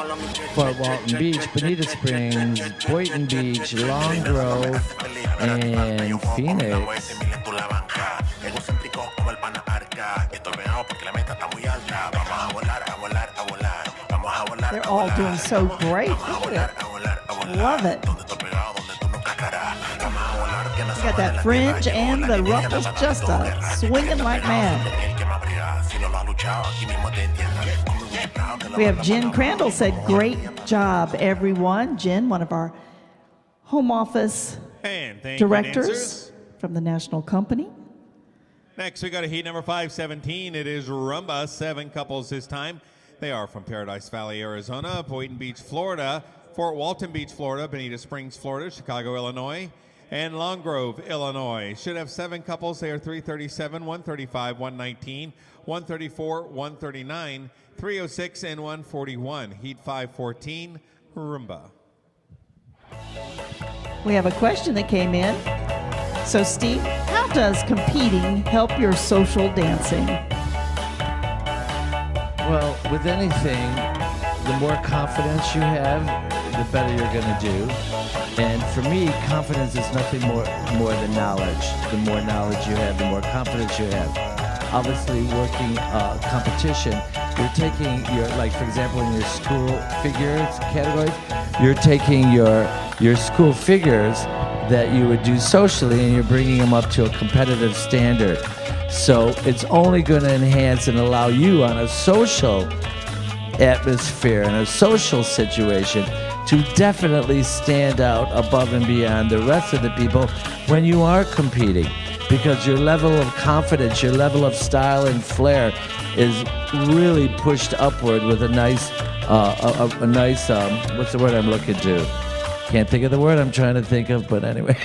Fort Walton Beach, Bonita Springs, Boynton Beach, Long Grove, and Phoenix. They're all doing so great. Look at it. Love it. You got that fringe and the ruffles just swinging like mad. We have Jen Crandall said, "Great job, everyone." Jen, one of our home office And thank you, directors dancers. from the national company. Next, we got a heat number 517. It is rumba, 7 couples this time. They are from Paradise Valley, Arizona, Boynton Beach, Florida, Fort Walton Beach, Florida, Bonita Springs, Florida, Chicago, Illinois, and Long Grove, Illinois. Should have 7 couples. They are 337, 135, 119, 134, 139, 306, and 141. Heat 514, rumba. We have a question that came in. So, Steve, how does competing help your social dancing? Well, with anything, the more confidence you have, the better you're going to do. And for me, confidence is nothing more than knowledge. The more knowledge you have, the more confidence you have. Obviously, working competition, you're taking your, like for example, in your school figures categories, you're taking your school figures that you would do socially and you're bringing them up to a competitive standard. So it's only going to enhance and allow you on a social atmosphere and a social situation to definitely stand out above and beyond the rest of the people when you are competing, because your level of confidence, your level of style and flair is really pushed upward with a nice what's the word I'm looking to? Can't think of the word I'm trying to think of, but anyway.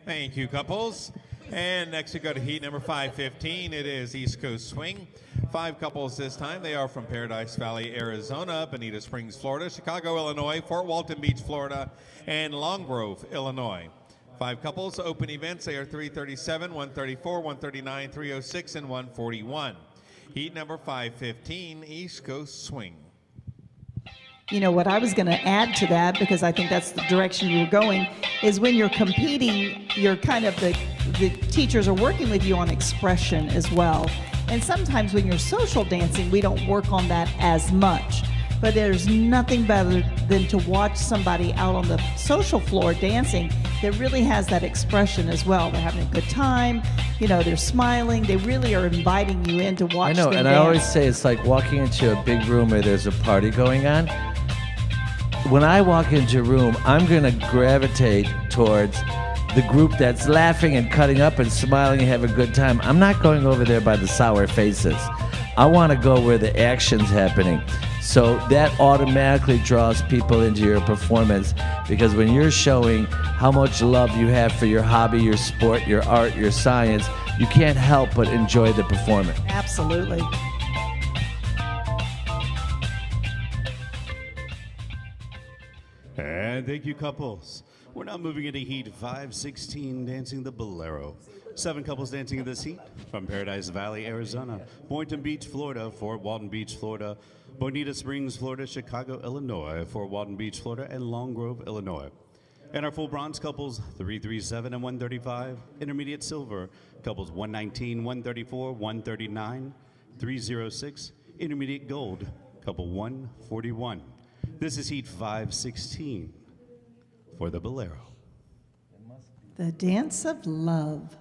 Thank you, couples. And next we go to heat number 515. It is East Coast Swing. 5 couples this time. They are from Paradise Valley, Arizona, Bonita Springs, Florida, Chicago, Illinois, Fort Walton Beach, Florida, and Long Grove, Illinois. 5 couples, open events. They are 337, 134, 139, 306, and 141. Heat number 515, East Coast Swing. You know, what I was going to add to that, because I think that's the direction you were going, is when you're competing, you're kind of the teachers are working with you on expression as well. And sometimes when you're social dancing, we don't work on that as much. But there's nothing better than to watch somebody out on the social floor dancing that really has that expression as well. They're having a good time, you know, they're smiling. They really are inviting you in to watch I know, them and dance. I always say it's like walking into a big room where there's a party going on. When I walk into a room, I'm going to gravitate towards the group that's laughing and cutting up and smiling and having a good time. I'm not going over there by the sour faces. I want to go where the action's happening. So that automatically draws people into your performance, because when you're showing how much love you have for your hobby, your sport, your art, your science, you can't help but enjoy the performance. Absolutely. And thank you, couples. We're now moving into Heat 516, dancing the Bolero. 7 couples dancing in this heat from Paradise Valley, Arizona, Boynton Beach, Florida, Fort Walton Beach, Florida, Bonita Springs, Florida, Chicago, Illinois, Fort Walton Beach, Florida, and Long Grove, Illinois. And our full bronze couples, 337 and 135. Intermediate silver, couples 119, 134, 139, 306. Intermediate gold, couple 141. This is Heat 516 for the Bolero. The dance of love.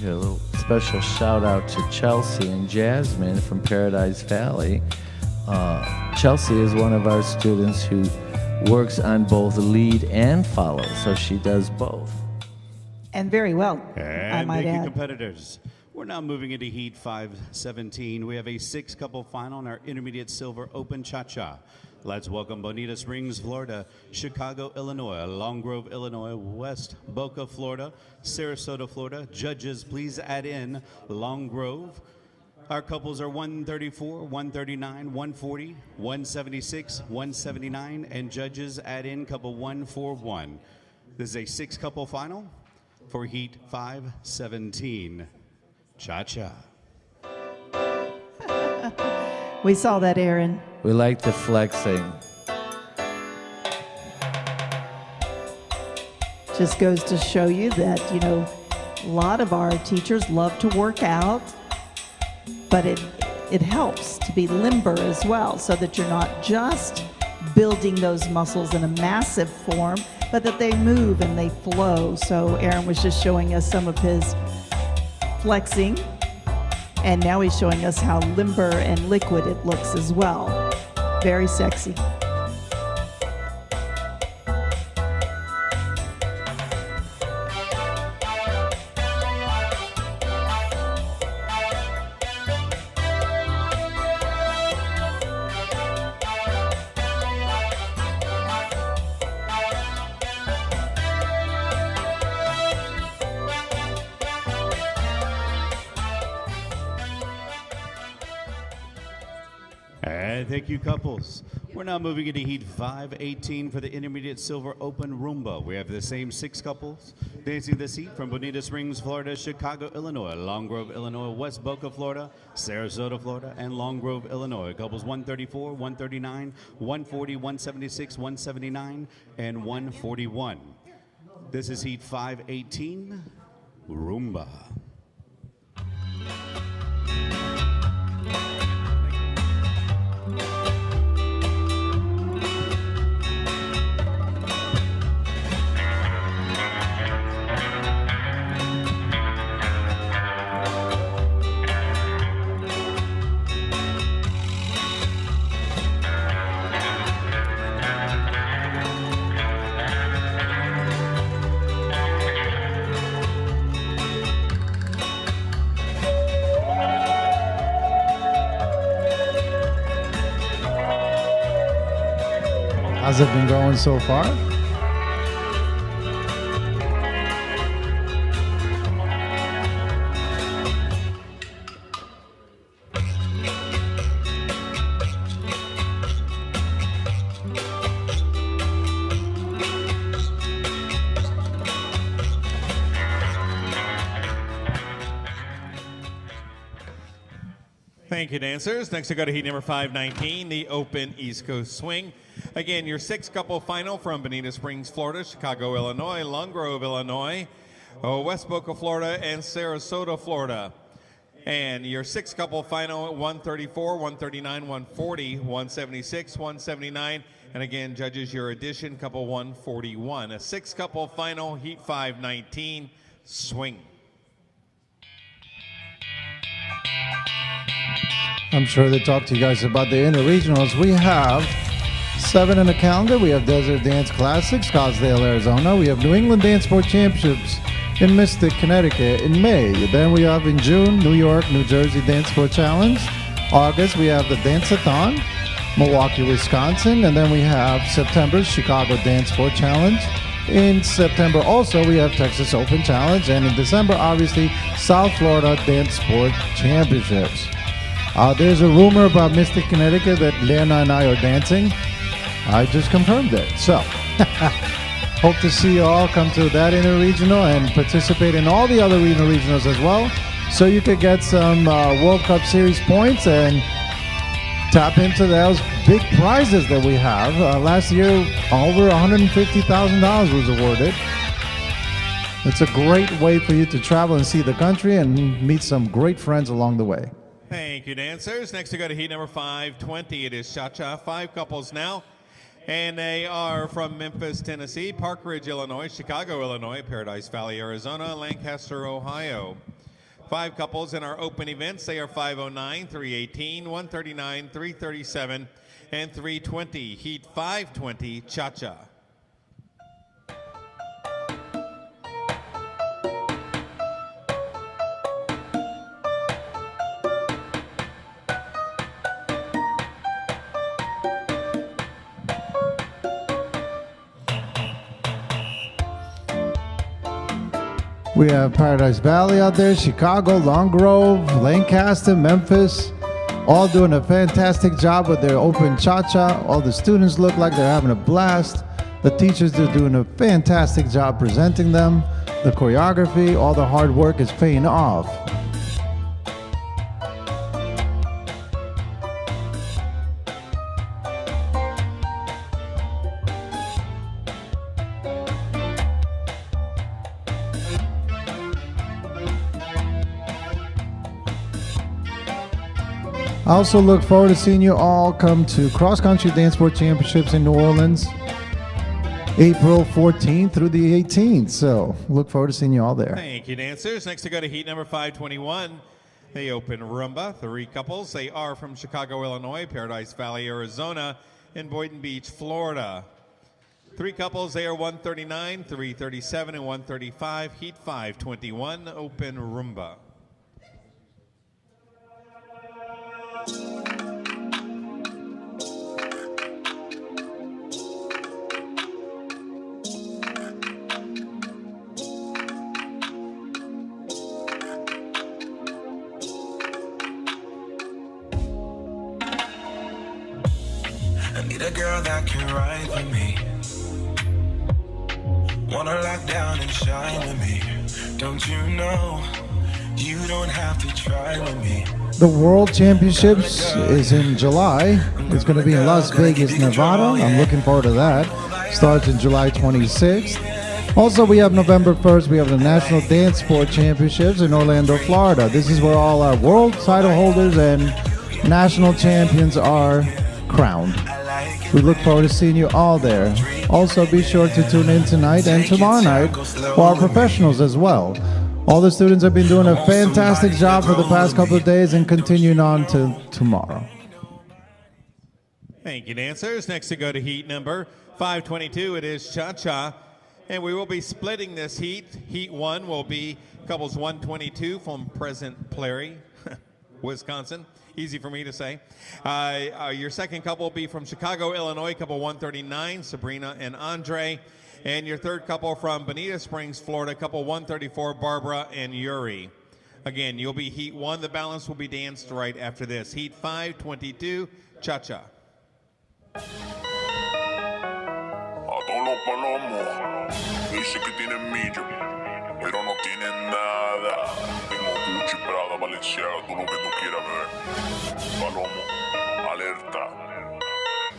A little special shout out to Chelsea and Jasmine from Paradise Valley. Chelsea is one of our students who works on both lead and follow, so she does both. And very well, I And might thank you, add. competitors. We're now moving into Heat 517. We have a 6-couple final in our Intermediate Silver Open Cha-Cha. Let's welcome Bonita Springs, Florida, Chicago, Illinois, Long Grove, Illinois, West Boca, Florida, Sarasota, Florida. Judges, please add in Long Grove. Our couples are 134, 139, 140, 176, 179, and judges add in couple 141. This is a 6-couple final for Heat 517. Cha-cha. We saw that, Aaron. We like the flexing. Just goes to show you that, you know, a lot of our teachers love to work out, but it helps to be limber as well, so that you're not just building those muscles in a massive form, but that they move and they flow. So Aaron was just showing us some of his flexing, and now he's showing us how limber and liquid it looks as well. Very sexy. And thank you, couples. We're now moving into Heat 518 for the Intermediate Silver Open Roomba. We have the same 6 couples dancing this heat from Bonita Springs, Florida, Chicago, Illinois, Long Grove, Illinois, West Boca, Florida, Sarasota, Florida, and Long Grove, Illinois. Couples 134, 139, 140, 176, 179, and 141. This is Heat 518, Roomba. How's it been going so far? Thank you, dancers. Next, we go to heat number 519, the Open East Coast Swing. Again, your six-couple final from Bonita Springs, Florida, Chicago, Illinois, Lone Grove, Illinois, West Boca, Florida, and Sarasota, Florida. And your six-couple final, 134, 139, 140, 176, 179. And again, judges, your addition, couple 141. A six-couple final, heat 519, swing. I'm sure they talked to you guys about the interregionals. We have 7 in the calendar. We have Desert Dance Classics, Scottsdale, Arizona. We have New England Dance Sport Championships in Mystic, Connecticut in May. Then we have in June, New York, New Jersey Dance Sport Challenge. August, we have the Dance-a-thon, Milwaukee, Wisconsin. And then we have September, Chicago Dance Sport Challenge. In September also, we have Texas Open Challenge. And in December, obviously, South Florida Dance Sport Championships. There's a rumor about Mystic, Connecticut that Lena and I are dancing. I just confirmed it. So, hope to see you all come to that interregional and participate in all the other interregionals as well. So you could get some World Cup Series points and tap into those big prizes that we have. Last year, over $150,000 was awarded. It's a great way for you to travel and see the country and meet some great friends along the way. Thank you, dancers. Next, we go to heat number 520. It is Cha-Cha, 5 couples now. And they are from Memphis, Tennessee, Park Ridge, Illinois, Chicago, Illinois, Paradise Valley, Arizona, Lancaster, Ohio. 5 couples in our open events. They are 509, 318, 139, 337, and 320. Heat 520, Cha-Cha. We have Paradise Valley out there, Chicago, Long Grove, Lancaster, Memphis, all doing a fantastic job with their open cha-cha. All the students look like they're having a blast. The teachers are doing a fantastic job presenting them. The choreography, all the hard work is paying off. I also look forward to seeing you all come to Cross Country Dance Sport Championships in New Orleans, April 14th through the 18th. So look forward to seeing you all there. Thank you, dancers. Next, to go to heat number 521. They open Rumba, 3 couples. They are from Chicago, Illinois, Paradise Valley, Arizona, and Boynton Beach, Florida. 3 couples. They are 139, 337, and 135. Heat 521, open Rumba. I need a girl that can ride with me. Wanna lock down and shine with me. Don't you know you don't have to try with me. The World Championships is in July. It's going to be in Las Vegas, Nevada. I'm looking forward to that. Starts in July 26th. Also, we have November 1st. We have the National Dance Sport Championships in Orlando, Florida. This is where all our world title holders and national champions are crowned. We look forward to seeing you all there. Also, be sure to tune in tonight and tomorrow night for our professionals as well. All the students have been doing a fantastic job for the past couple of days and continuing on to tomorrow. Thank you, dancers. Next to go to heat number 522, it is Cha-Cha. And we will be splitting this heat. Heat 1 will be couples 122 from Pleasant Prairie. Wisconsin. Easy for me to say. Your second couple will be from Chicago, Illinois, couple 139, Sabrina and Andre. And your third couple from Bonita Springs, Florida, couple 134, Barbara and Yuri. Again, you'll be Heat 1. The balance will be danced right after this. Heat 522, Cha-Cha. A todos los palomos dice que tienen millo, pero no tienen nada. Tengo Gucci, Prada, Balenciaga, todo lo que tú quieras ver. Palomo, alerta.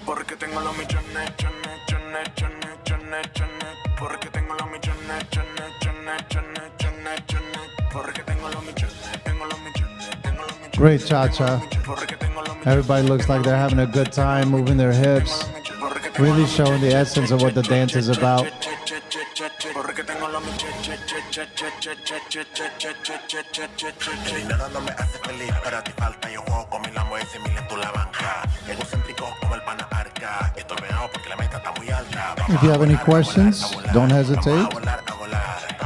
Porque tengo los millones, chones, chones, chones, chones, chones. Porque tengo los millones, chones, chones, chones, chones, chones. Porque tengo los millones, tengo los millones, tengo los millones. Great cha-cha. Everybody looks like they're having a good time, moving their hips, really showing the essence of what the dance is about. Nada no me hace feliz, pero a ti falta. Yo juego con mi Lambo ese mil en tu la banca. Egocéntrico como el pana arca. Estoy pegado porque la meta está muy alta. If you have any questions, don't hesitate. Vamos a volar, a volar.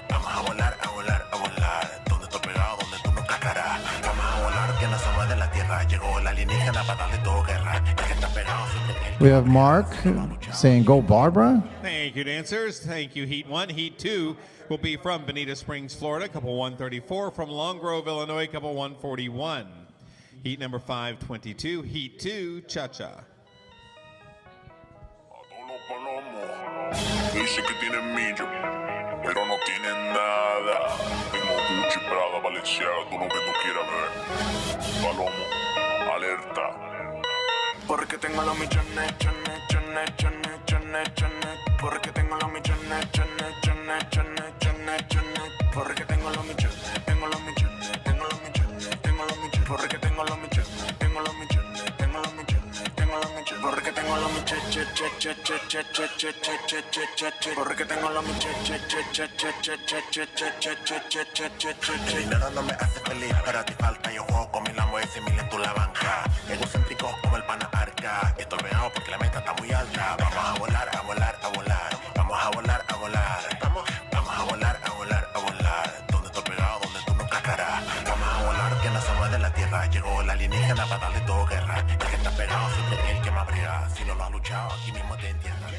Vamos a volar, a volar, a volar. Donde estoy pegado, donde tú no cascarás. Vamos a volar, que no somos de la tierra. Llegó la alienígena para darle todo guerra. El que está pegado siempre el We have Mark saying, "Go Barbara." Thank you, dancers. Thank you, Heat 1. Heat 2 will be from Bonita Springs, Florida, couple 134. From Long Grove, Illinois, couple 141. Heat number 522, Heat 2, Cha-Cha. A todos los palomos dice que tienen millo, pero no tienen nada. Tengo Gucci, Prada, Balenciaga, todo lo que tú quieras ver. Palomo, alerta. Porque tengo los millones, chones, chones, chones, chones, chones. Porque tengo los millones, chones, chones, chones, chones, chones. Porque tengo los millones, tengo los millones, tengo los millones, tengo los millones. Porque tengo los millones, tengo los millones, tengo los millones, tengo los millones. Porque tengo los millones, porque tengo los millones. Nada no me hace feliz, pero a ti falta. Yo juego con mi Lambo ese mil en tu la banca. Egocéntrico como el pana arca. Estoy pegado porque la meta está muy alta. Vamos a volar, a volar, a volar. Vamos a volar, a volar. Vamos a volar, a volar, a volar. Donde estoy pegado, donde tú no cascarás. Vamos a volar, que no somos de la tierra. Llegó la alienígena para darle todo guerra. El que está pegado siempre es el que más brega. Si no lo has luchado, aquí mismo te entierran.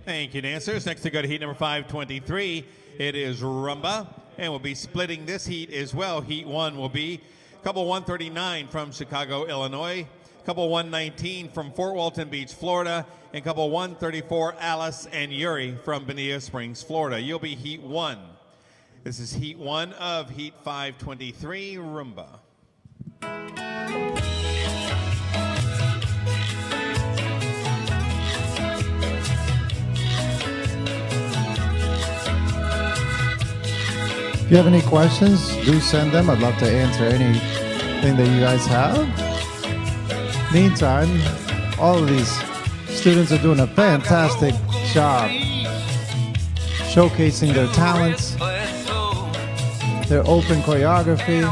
Thank you, dancers. Next to go to Heat number 523, it is Rumba. And we'll be splitting this heat as well. Heat 1 will be couple 139 from Chicago, Illinois, couple 119 from Fort Walton Beach, Florida, and couple 134, Alice and Yuri from Bonita Springs, Florida. You'll be Heat 1. This is Heat 1 of Heat 523, Rumba. If you have any questions, do send them. I'd love to answer anything that you guys have. Meantime, all of these students are doing a fantastic job showcasing their talents, their open choreography.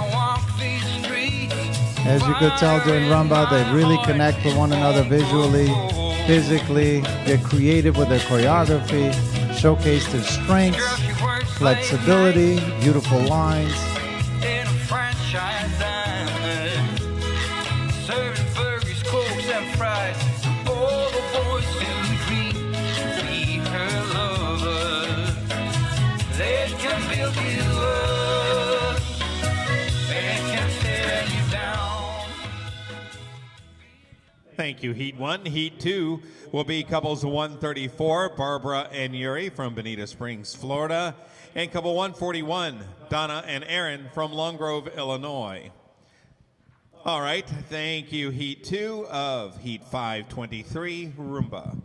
As you could tell during Rumba, they really connect with one another visually, physically, get creative with their choreography, showcase their strengths, flexibility, beautiful lines. In a franchise diner, serving burgers, cokes, and fries. All the boys in the green be her lovers. They can build you up, they can tear you down. Thank you, Heat 1. Heat 2 will be couples 134, Barbara and Yuri from Bonita Springs, Florida, and couple 141, Donna and Aaron from Long Grove, Illinois. All right, thank you, Heat 2 of Heat 523, Rumba.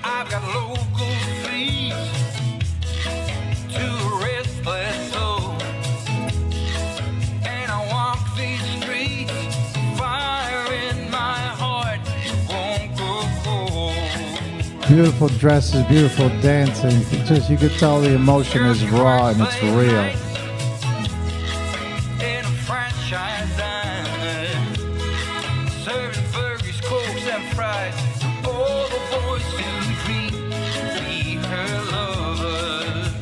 I've got local fleas to a restless soul, and I walk these streets Beautiful dresses, beautiful dancing. You could tell the emotion is raw and it's real. In a franchise diner, serving burgers, cokes, and fries. All the boys in the green be her lovers.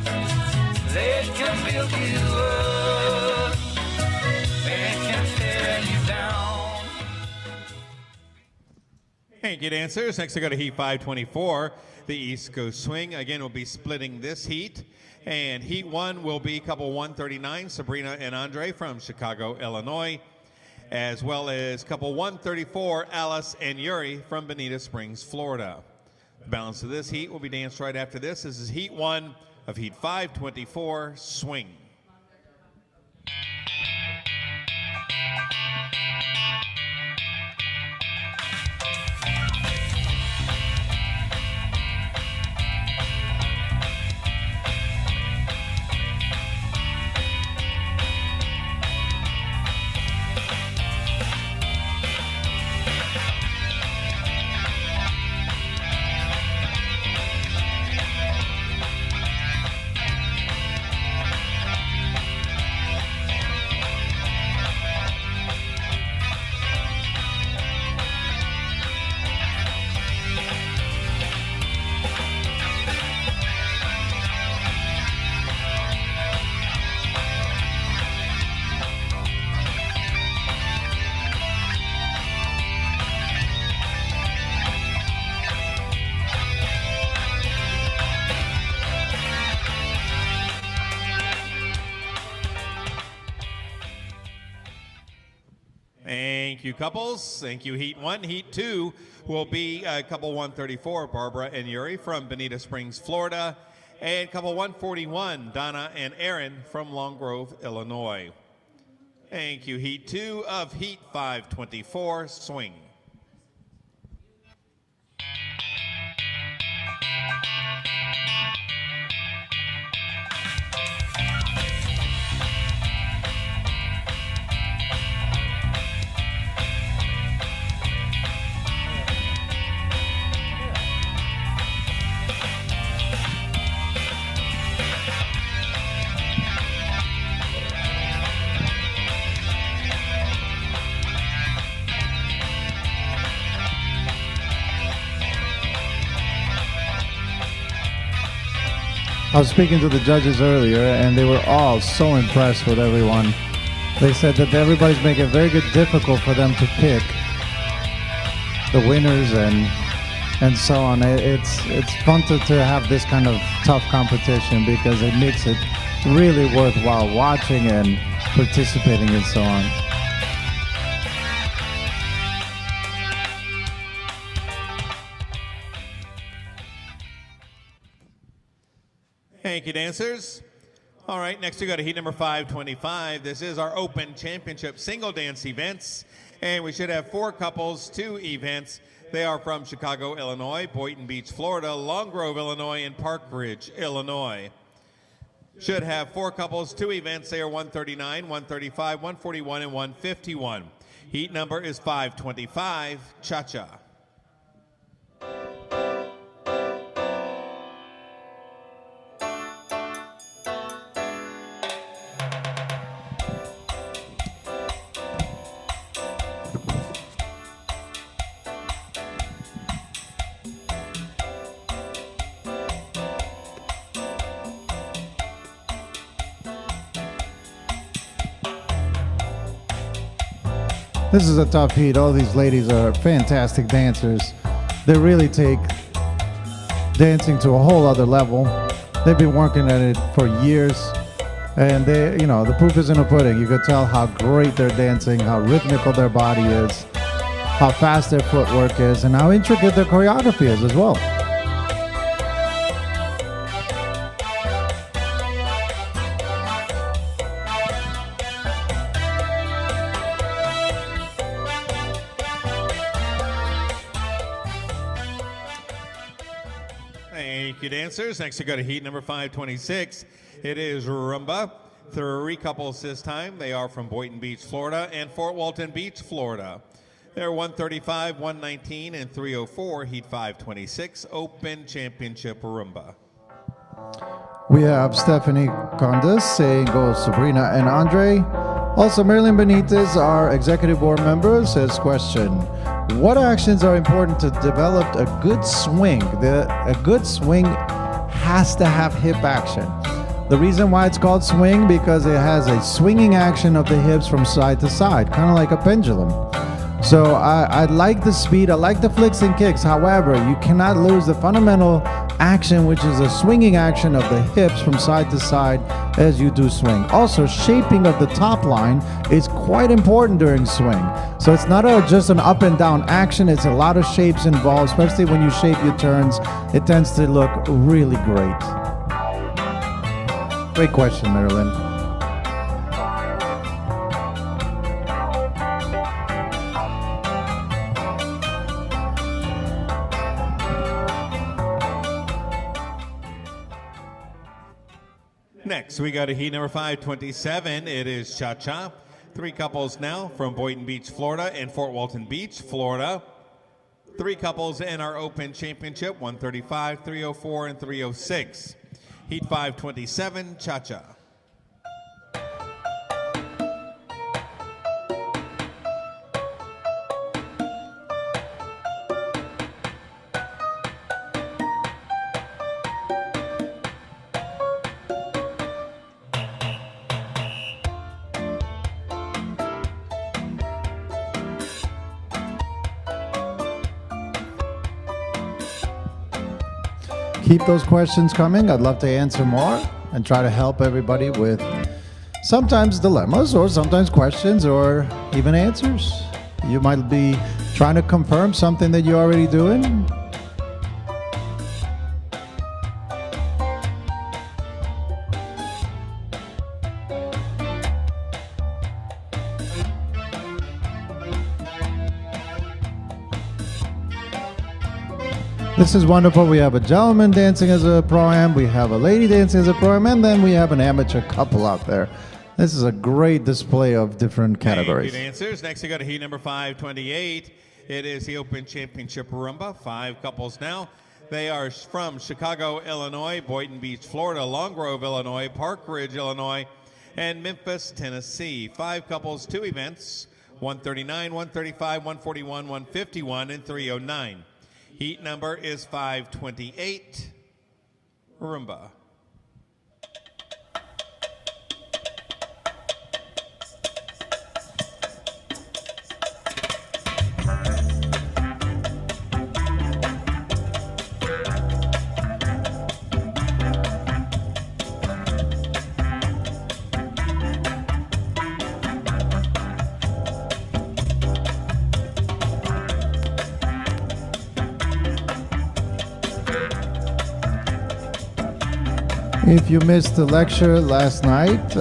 They can build you up, they can tear you down. Thank you, dancers. Next, I go to Heat 524, the East Coast Swing. Again, we'll be splitting this heat. And Heat 1 will be couple 139, Sabrina and Andre from Chicago, Illinois, as well as couple 134, Alice and Yuri from Bonita Springs, Florida. The balance of this heat will be danced right after this. This is Heat 1 of Heat 524, Swing. Thank you, couples. Thank you, Heat 1. Heat 2 will be couple 134, Barbara and Yuri from Bonita Springs, Florida, and couple 141, Donna and Aaron from Long Grove, Illinois. Thank you, Heat 2 of Heat 524, Swing. I was speaking to the judges earlier, and they were all so impressed with everyone. They said that everybody's making it very difficult for them to pick the winners and so on. It's fun to have this kind of tough competition because it makes it really worthwhile watching and participating and so on. Thank you, dancers. All right, next we go to heat number 525. This is our Open Championship single dance events, and we should have 4 couples, 2 events. They are from Chicago, Illinois, Boynton Beach, Florida, Long Grove, Illinois, and Park Ridge, Illinois. Should have 4 couples, 2 events. They are 139, 135, 141, and 151. Heat number is 525, Cha-Cha. This is a tough heat. All these ladies are fantastic dancers. They really take dancing to a whole other level. They've been working at it for years. And they, you know, the proof is in the pudding. You could tell how great they're dancing, how rhythmical their body is, how fast their footwork is, and how intricate their choreography is as well. Thank you, dancers. Next, we go to heat number 526. It is Rumba. 3 couples this time. They are from Boynton Beach, Florida, and Fort Walton Beach, Florida. They're 135, 119, and 304, Heat 526, Open Championship Rumba. We have Stephanie Condas saying go Sabrina and Andre. Also, Marilyn Benitez, our executive board member, says question, what actions are important to develop a good swing? A good swing has to have hip action. The reason why it's called swing, because it has a swinging action of the hips from side to side, kind of like a pendulum. So I like the speed, I like the flicks and kicks. However, you cannot lose the fundamental action, which is a swinging action of the hips from side to side as you do swing. Also, shaping of the top line is quite important during swing. So it's not just an up and down action, it's a lot of shapes involved, especially when you shape your turns. It tends to look really great. Great question, Marilyn. Next, we go to heat number 527. It is Cha-Cha. 3 couples now from Boynton Beach, Florida, and Fort Walton Beach, Florida. 3 couples in our Open Championship, 135, 304, and 306. Heat 527, Cha-Cha. Keep those questions coming. I'd love to answer more and try to help everybody with sometimes dilemmas or sometimes questions or even answers. You might be trying to confirm something that you're already doing. This is wonderful. We have a gentleman dancing as a pro-am, we have a lady dancing as a pro-am, and then we have an amateur couple out there. This is a great display of different categories. Thank you, dancers. Next, we go to heat number 528. It is the Open Championship Rumba. 5 couples now. They are from Chicago, Illinois, Boynton Beach, Florida, Long Grove, Illinois, Park Ridge, Illinois, and Memphis, Tennessee. 5 couples, 2 events, 139, 135, 141, 151, and 309. Heat number is 528, Rumba. If you missed the lecture last night,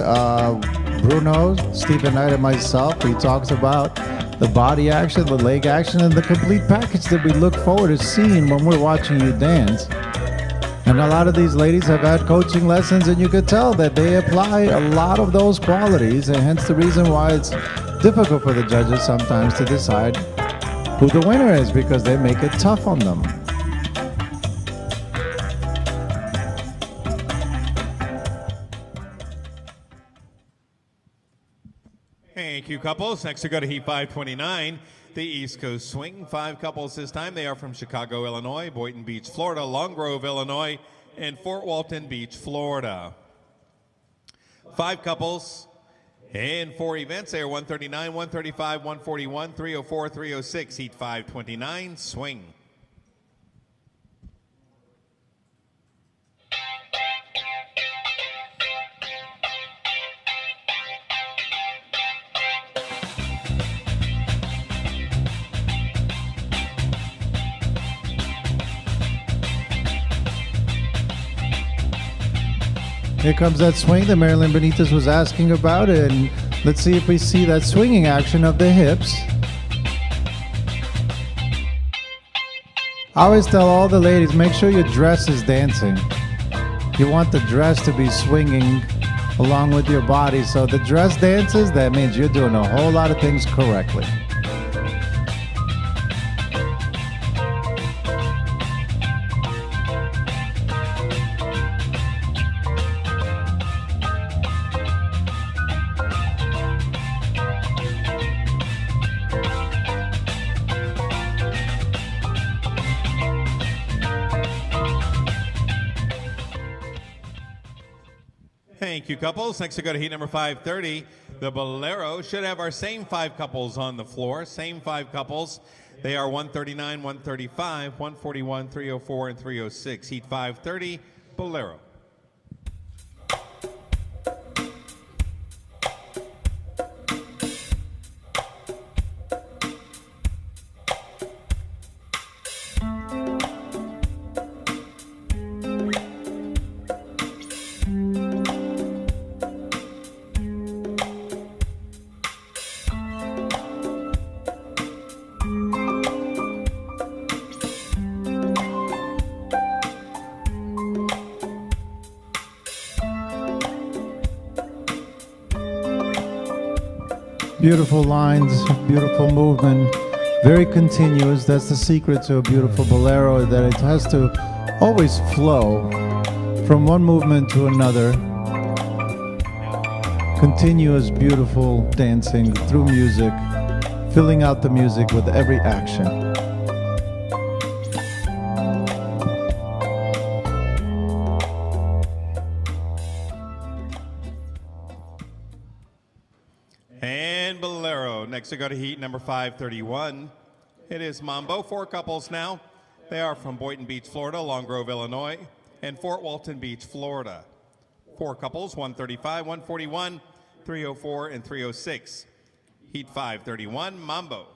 Bruno, Stephen Knight, and myself, we talked about the body action, the leg action, and the complete package that we look forward to seeing when we're watching you dance. And a lot of these ladies have had coaching lessons, and you could tell that they apply a lot of those qualities, and hence the reason why it's difficult for the judges sometimes to decide who the winner is, because they make it tough on them. Thank you, couples. Next, we go to Heat 529, the East Coast Swing. 5 couples this time. They are from Chicago, Illinois, Boynton Beach, Florida, Long Grove, Illinois, and Fort Walton Beach, Florida. 5 couples and 4 events. They are 139, 135, 141, 304, 306. Heat 529, Swing. Here comes that swing that Marilyn Benitez was asking about, and let's see if we see that swinging action of the hips. I always tell all the ladies, make sure your dress is dancing. You want the dress to be swinging along with your body. So the dress dances, that means you're doing a whole lot of things correctly. Thank you, couples. Next we go to heat number 530. The Bolero should have our same 5 couples on the floor. Same 5 couples. They are 139, 135, 141, 304, and 306. Heat 530, Bolero. Beautiful lines, beautiful movement, very continuous. That's the secret to a beautiful bolero, that it has to always flow from one movement to another. Continuous, beautiful dancing through music, filling out the music with every action. And Bolero. Next we go to heat number 531. It is Mambo. 4 couples now. They are from Boynton Beach, Florida, Long Grove, Illinois, and Fort Walton Beach, Florida. 4 couples, 135, 141, 304, and 306. Heat 531, Mambo.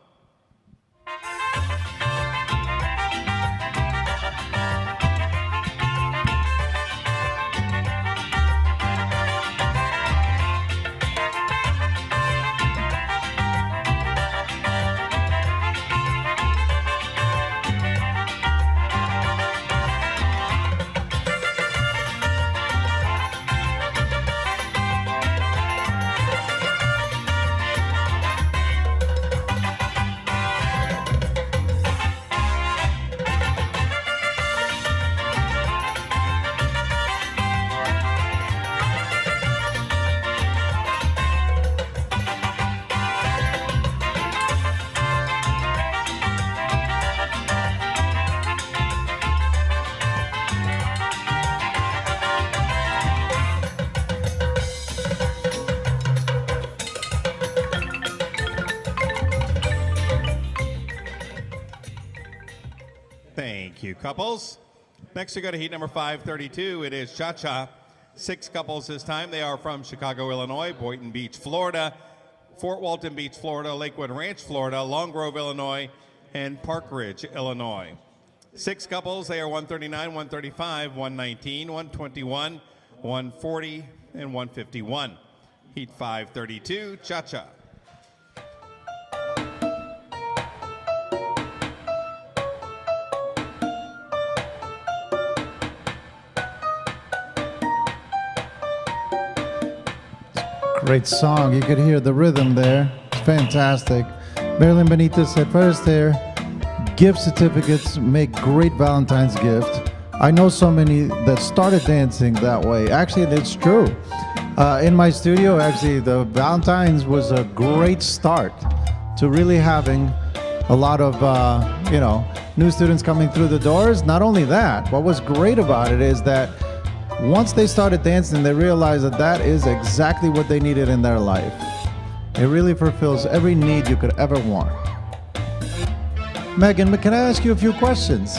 Thank you, couples. Next we go to heat number 532. It is Cha-Cha. 6 couples this time. They are from Chicago, Illinois, Boynton Beach, Florida, Fort Walton Beach, Florida, Lakewood Ranch, Florida, Long Grove, Illinois, and Park Ridge, Illinois. 6 couples. They are 139, 135, 119, 121, 140, and 151. Heat 532, Cha-Cha. Great song. You could hear the rhythm there. It's fantastic. Marilyn Benitez said first there, gift certificates make great Valentine's gift. I know so many that started dancing that way. Actually, it's true. In my studio, actually, the Valentine's was a great start to really having a lot of, new students coming through the doors. Not only that, what was great about it is that once they started dancing, they realized that that is exactly what they needed in their life. It really fulfills every need you could ever want. Megan, can I ask you a few questions?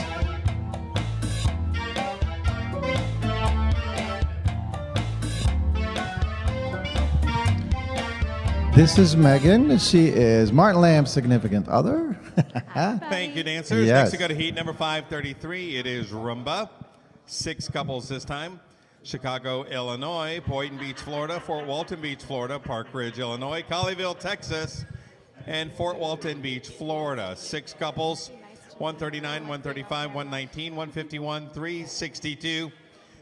This is Megan. She is Martin Lamb's significant other. Thank you, dancers. Yes. Next we go to heat number 533. It is Rumba. 6 couples this time. Chicago, Illinois, Boynton Beach, Florida, Fort Walton Beach, Florida, Park Ridge, Illinois, Colleyville, Texas, and Fort Walton Beach, Florida. 6 couples, 139, 135, 119, 151, 362,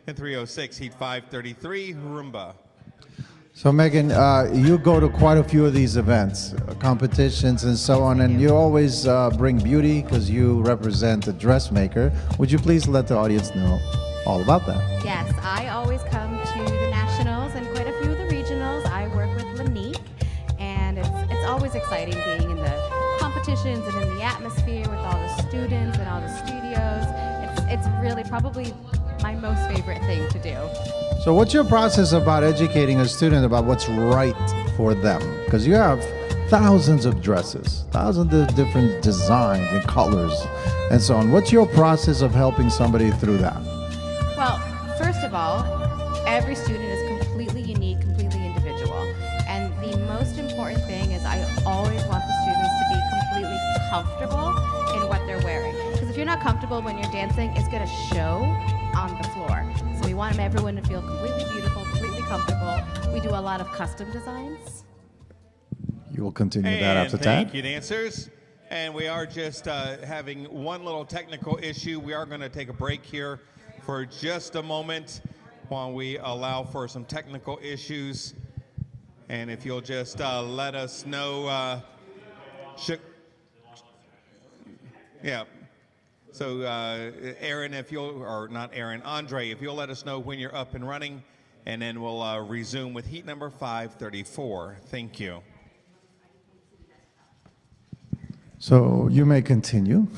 and 306. Heat 533, Rumba. So Megan, you go to quite a few of these events, competitions and so on, and you always bring beauty because you represent a dressmaker. Would you please let the audience know all about that? Yes, I always come to the nationals and quite a few of the regionals. I work with Lanique, and it's always exciting being in the competitions and in the atmosphere with all the students and all the studios. It's really probably my most favorite thing to do. So what's your process about educating a student about what's right for them? Because you have thousands of dresses, thousands of different designs and colors and so on. What's your process of helping somebody through that? Well, first of all, every student is completely unique, completely individual. And the most important thing is I always want the students to be completely comfortable in what they're wearing. Because if you're not comfortable when you're dancing, it's going to show on the floor. So we want everyone to feel completely beautiful, completely comfortable. We do a lot of custom designs. You will continue that And after thank that. you, dancers. And we are just having one little technical issue. We are going to take a break here for just a moment while we allow for some technical issues. And if you'll just let us know, yeah. So Aaron, if you'll, or not Aaron, Andre, if you'll let us know when you're up and running, and then we'll resume with heat number 534. Thank you. So you may continue.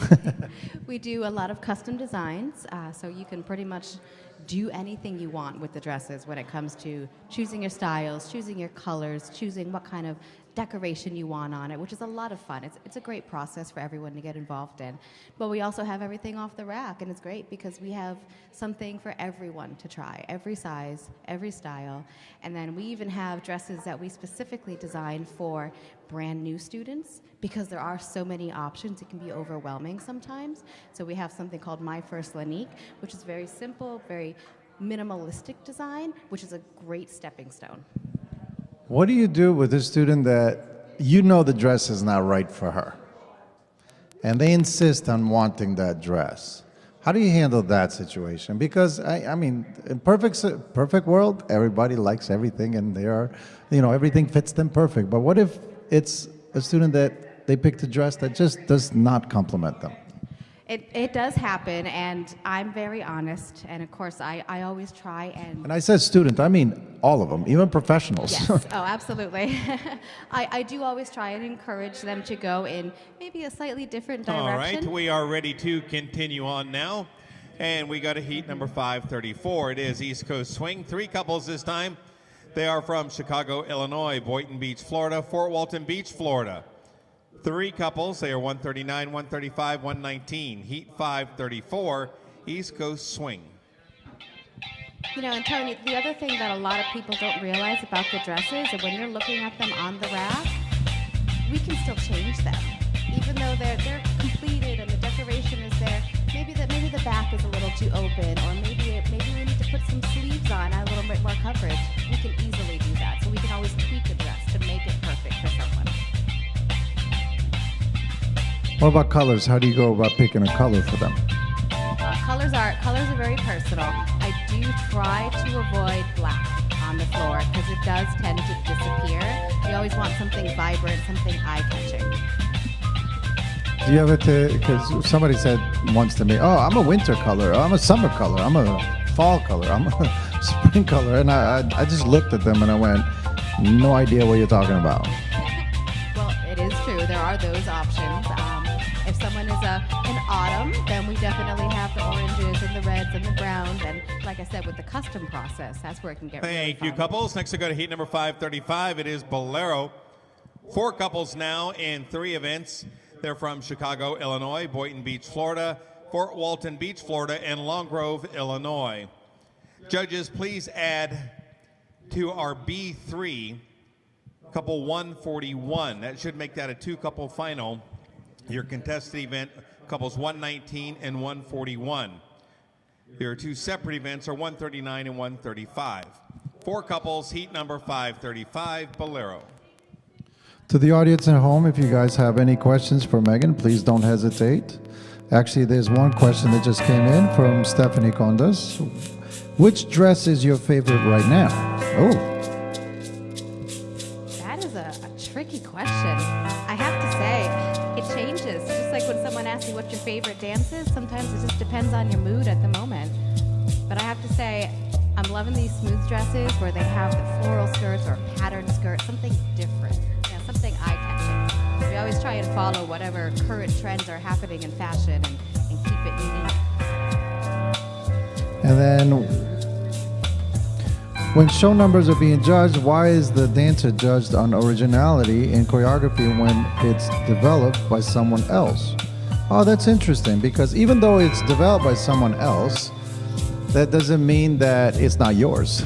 We do a lot of custom designs, so you can pretty much do anything you want with the dresses when it comes to choosing your styles, choosing your colors, choosing what kind of decoration you want on it, which is a lot of fun. It's a great process for everyone to get involved in. But we also have everything off the rack, and it's great because we have something for everyone to try, every size, every style. And then we even have dresses that we specifically designed for brand new students because there are so many options, it can be overwhelming sometimes. So we have something called My First Lanique, which is very simple, very minimalistic design, which is a great stepping stone. What do you do with a student that you know the dress is not right for her, and they insist on wanting that dress? How do you handle that situation? Because I mean, in perfect world, everybody likes everything, and they are, everything fits them perfect. But what if it's a student that they picked a dress that just does not compliment them? It does happen, and I'm very honest, and of course I always try and... And I said student, I mean all of them, even professionals. Yes, oh, absolutely. I do always try and encourage them to go in maybe a slightly different direction. All right, we are ready to continue on now, and we got a heat number 534. It is East Coast Swing, 3 couples this time. They are from Chicago, Illinois, Boynton Beach, Florida, Fort Walton Beach, Florida. 3 couples, they are 139, 135, 119. Heat 534, East Coast Swing. And Tony, the other thing that a lot of people don't realize about the dresses is when you're looking at them on the rack, we can still change them. Even though they're completed and the decoration is there, maybe the back is a little too open, or maybe we need to put some sleeves on, add a little bit more coverage. We can easily do that. So we can always tweak a dress to make it perfect for someone. What about colors? How do you go about picking a color for them? Colors are very personal. I do try to avoid black on the floor because it does tend to disappear. We always want something vibrant, something eye-catching. Do you ever, because somebody said once to me, oh, I'm a winter color, I'm a summer color, I'm a fall color, I'm a spring color, and I just looked at them and I went, no idea what you're talking about. Well, it is true. There are those options. If someone is in autumn, then we definitely have the oranges and the reds and the browns. And like I said, with the custom process, that's where it can get really Thank you, fun. couples. Next, we go to heat number 535. It is Bolero. 4 couples now in 3 events. They're from Chicago, Illinois, Boynton Beach, Florida, Fort Walton Beach, Florida, and Long Grove, Illinois. Judges, please add to our B3 couple 141. That should make that a 2-couple final. Your contested event, couples 119 and 141. Your 2 separate events are 139 and 135. 4 couples, heat number 535, Bolero. To the audience at home, if you guys have any questions for Megan, please don't hesitate. Actually, there's one question that just came in from Stephanie Condas. Which dress is your favorite right now? Oh. That is a tricky question. I have to say, it changes. Just like when someone asks you what your favorite dance is, sometimes it just depends on your mood at the moment. But I have to say, I'm loving these smooth dresses where they have the floral skirts or patterned skirts, something different, something eye-catching. We always try and follow whatever current trends are happening in fashion and keep it unique. And then When show numbers are being judged, why is the dancer judged on originality in choreography when it's developed by someone else? Oh, that's interesting, because even though it's developed by someone else, that doesn't mean that it's not yours.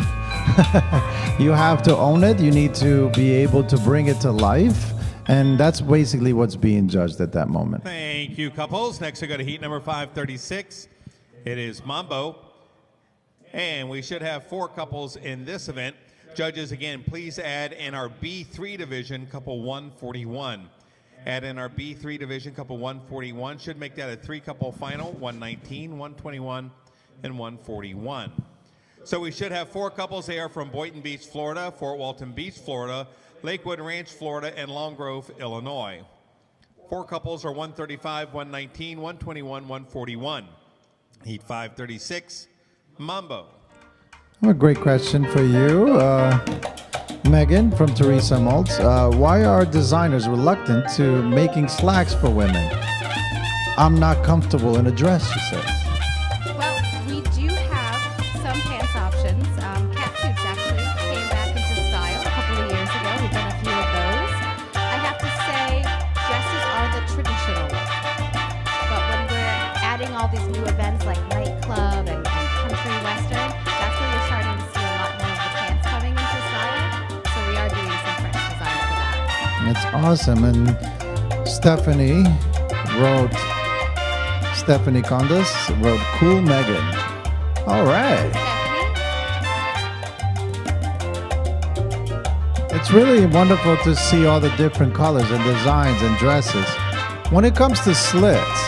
You have to own it. You need to be able to bring it to life. And that's basically what's being judged at that moment. Thank you, couples. Next, we go to heat number 536. It is Mambo. And we should have 4 couples in this event. Judges, again, please add in our B3 division, couple 141. Add in our B3 division, couple 141. Should make that a 3-couple final, 119, 121, and 141. So we should have 4 couples. They are from Boynton Beach, Florida, Fort Walton Beach, Florida, Lakewood Ranch, Florida, and Long Grove, Illinois. 4 couples are 135, 119, 121, 141. Heat 536, Mambo. A great question for you, Megan from Teresa Maltz. Why are designers reluctant to making slacks for women? I'm not comfortable in a dress, she says. Well, we do have some pants options. Cat suits actually came back into style a couple of years ago. We've done a few of those. I have to say, dresses are the traditional look. But when we're adding all these new events like nightclub and country western, that's where you're starting to see a lot more of the pants coming into style. So we are doing some fresh design for that. That's awesome. And Stephanie Condas wrote Cool Megan. All right. It's really wonderful to see all the different colors and designs and dresses. When it comes to slits,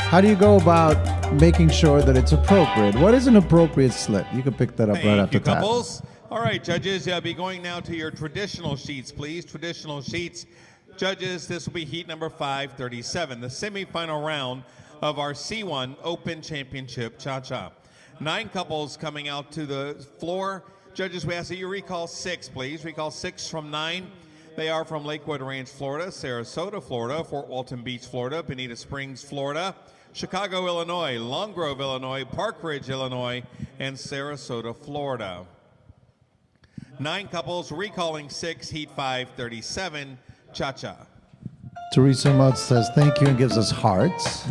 how do you go about making sure that it's appropriate? What is an appropriate slit? You can pick that up right after Thank you, that. couples. All right, judges, be going now to your traditional sheets, please. Traditional sheets. Judges, this will be heat number 537, the semifinal round of our C1 Open Championship Cha-Cha. 9 couples coming out to the floor. Judges, we ask that you recall 6, please. Recall 6 from 9. They are from Lakewood Ranch, Florida, Sarasota, Florida, Fort Walton Beach, Florida, Bonita Springs, Florida, Chicago, Illinois, Long Grove, Illinois, Park Ridge, Illinois, and Sarasota, Florida. 9 couples, recalling 6, heat 537, Cha-Cha. Teresa Mutz says thank you and gives us hearts.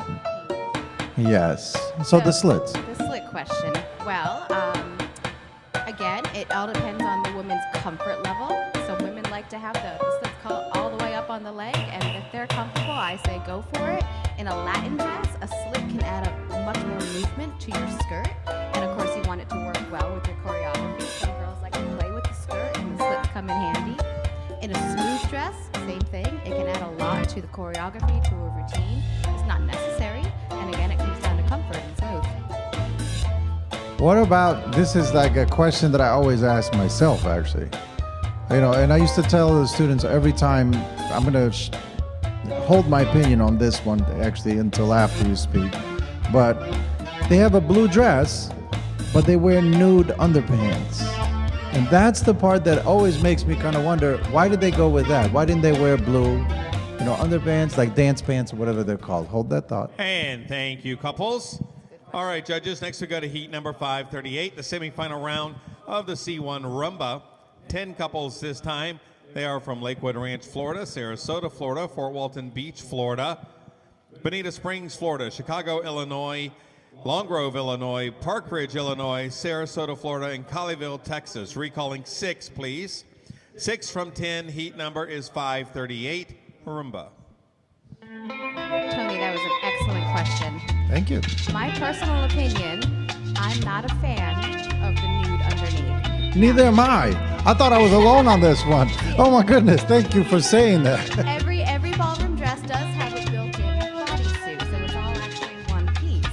Yes. So the slits. The slit question. Well, again, it all depends on the woman's comfort level. Some women like to have the slits all the way up on the leg, and if they're comfortable, I say go for it. In a Latin dress, a slit can add a much more movement to your skirt, and of course you want it to work well with your choreography. Some girls like to play with the skirt, and the slits come in handy. In a smooth dress, same thing. It can add a lot to the choreography, to a routine. It's not necessary, and again, it comes down to comfort and smooth. What about, this is like a question that I always ask myself, actually. You know, and I used to tell the students every time, I'm going to hold my opinion on this one, actually, until after you speak. But they have a blue dress, but they wear nude underpants. And that's the part that always makes me kind of wonder, why did they go with that? Why didn't they wear blue, underpants, like dance pants or whatever they're called? Hold that thought. And thank you, couples. All right, judges, next we go to heat number 538, the semifinal round of the C1 Rumba. 10 couples this time. They are from Lakewood Ranch, Florida, Sarasota, Florida, Fort Walton Beach, Florida, Bonita Springs, Florida, Chicago, Illinois, Long Grove, Illinois, Park Ridge, Illinois, Sarasota, Florida, and Colleyville, Texas. Recalling 6, please. 6 from 10. Heat number is 538. Rumba. Tony, that was an excellent question. Thank you. My personal opinion, I'm not a fan of the nude underneath. Neither am I. I thought I was alone on this one. Oh my goodness, thank you for saying that. Every ballroom dress does have a built-in bodysuit, so it's all actually one piece.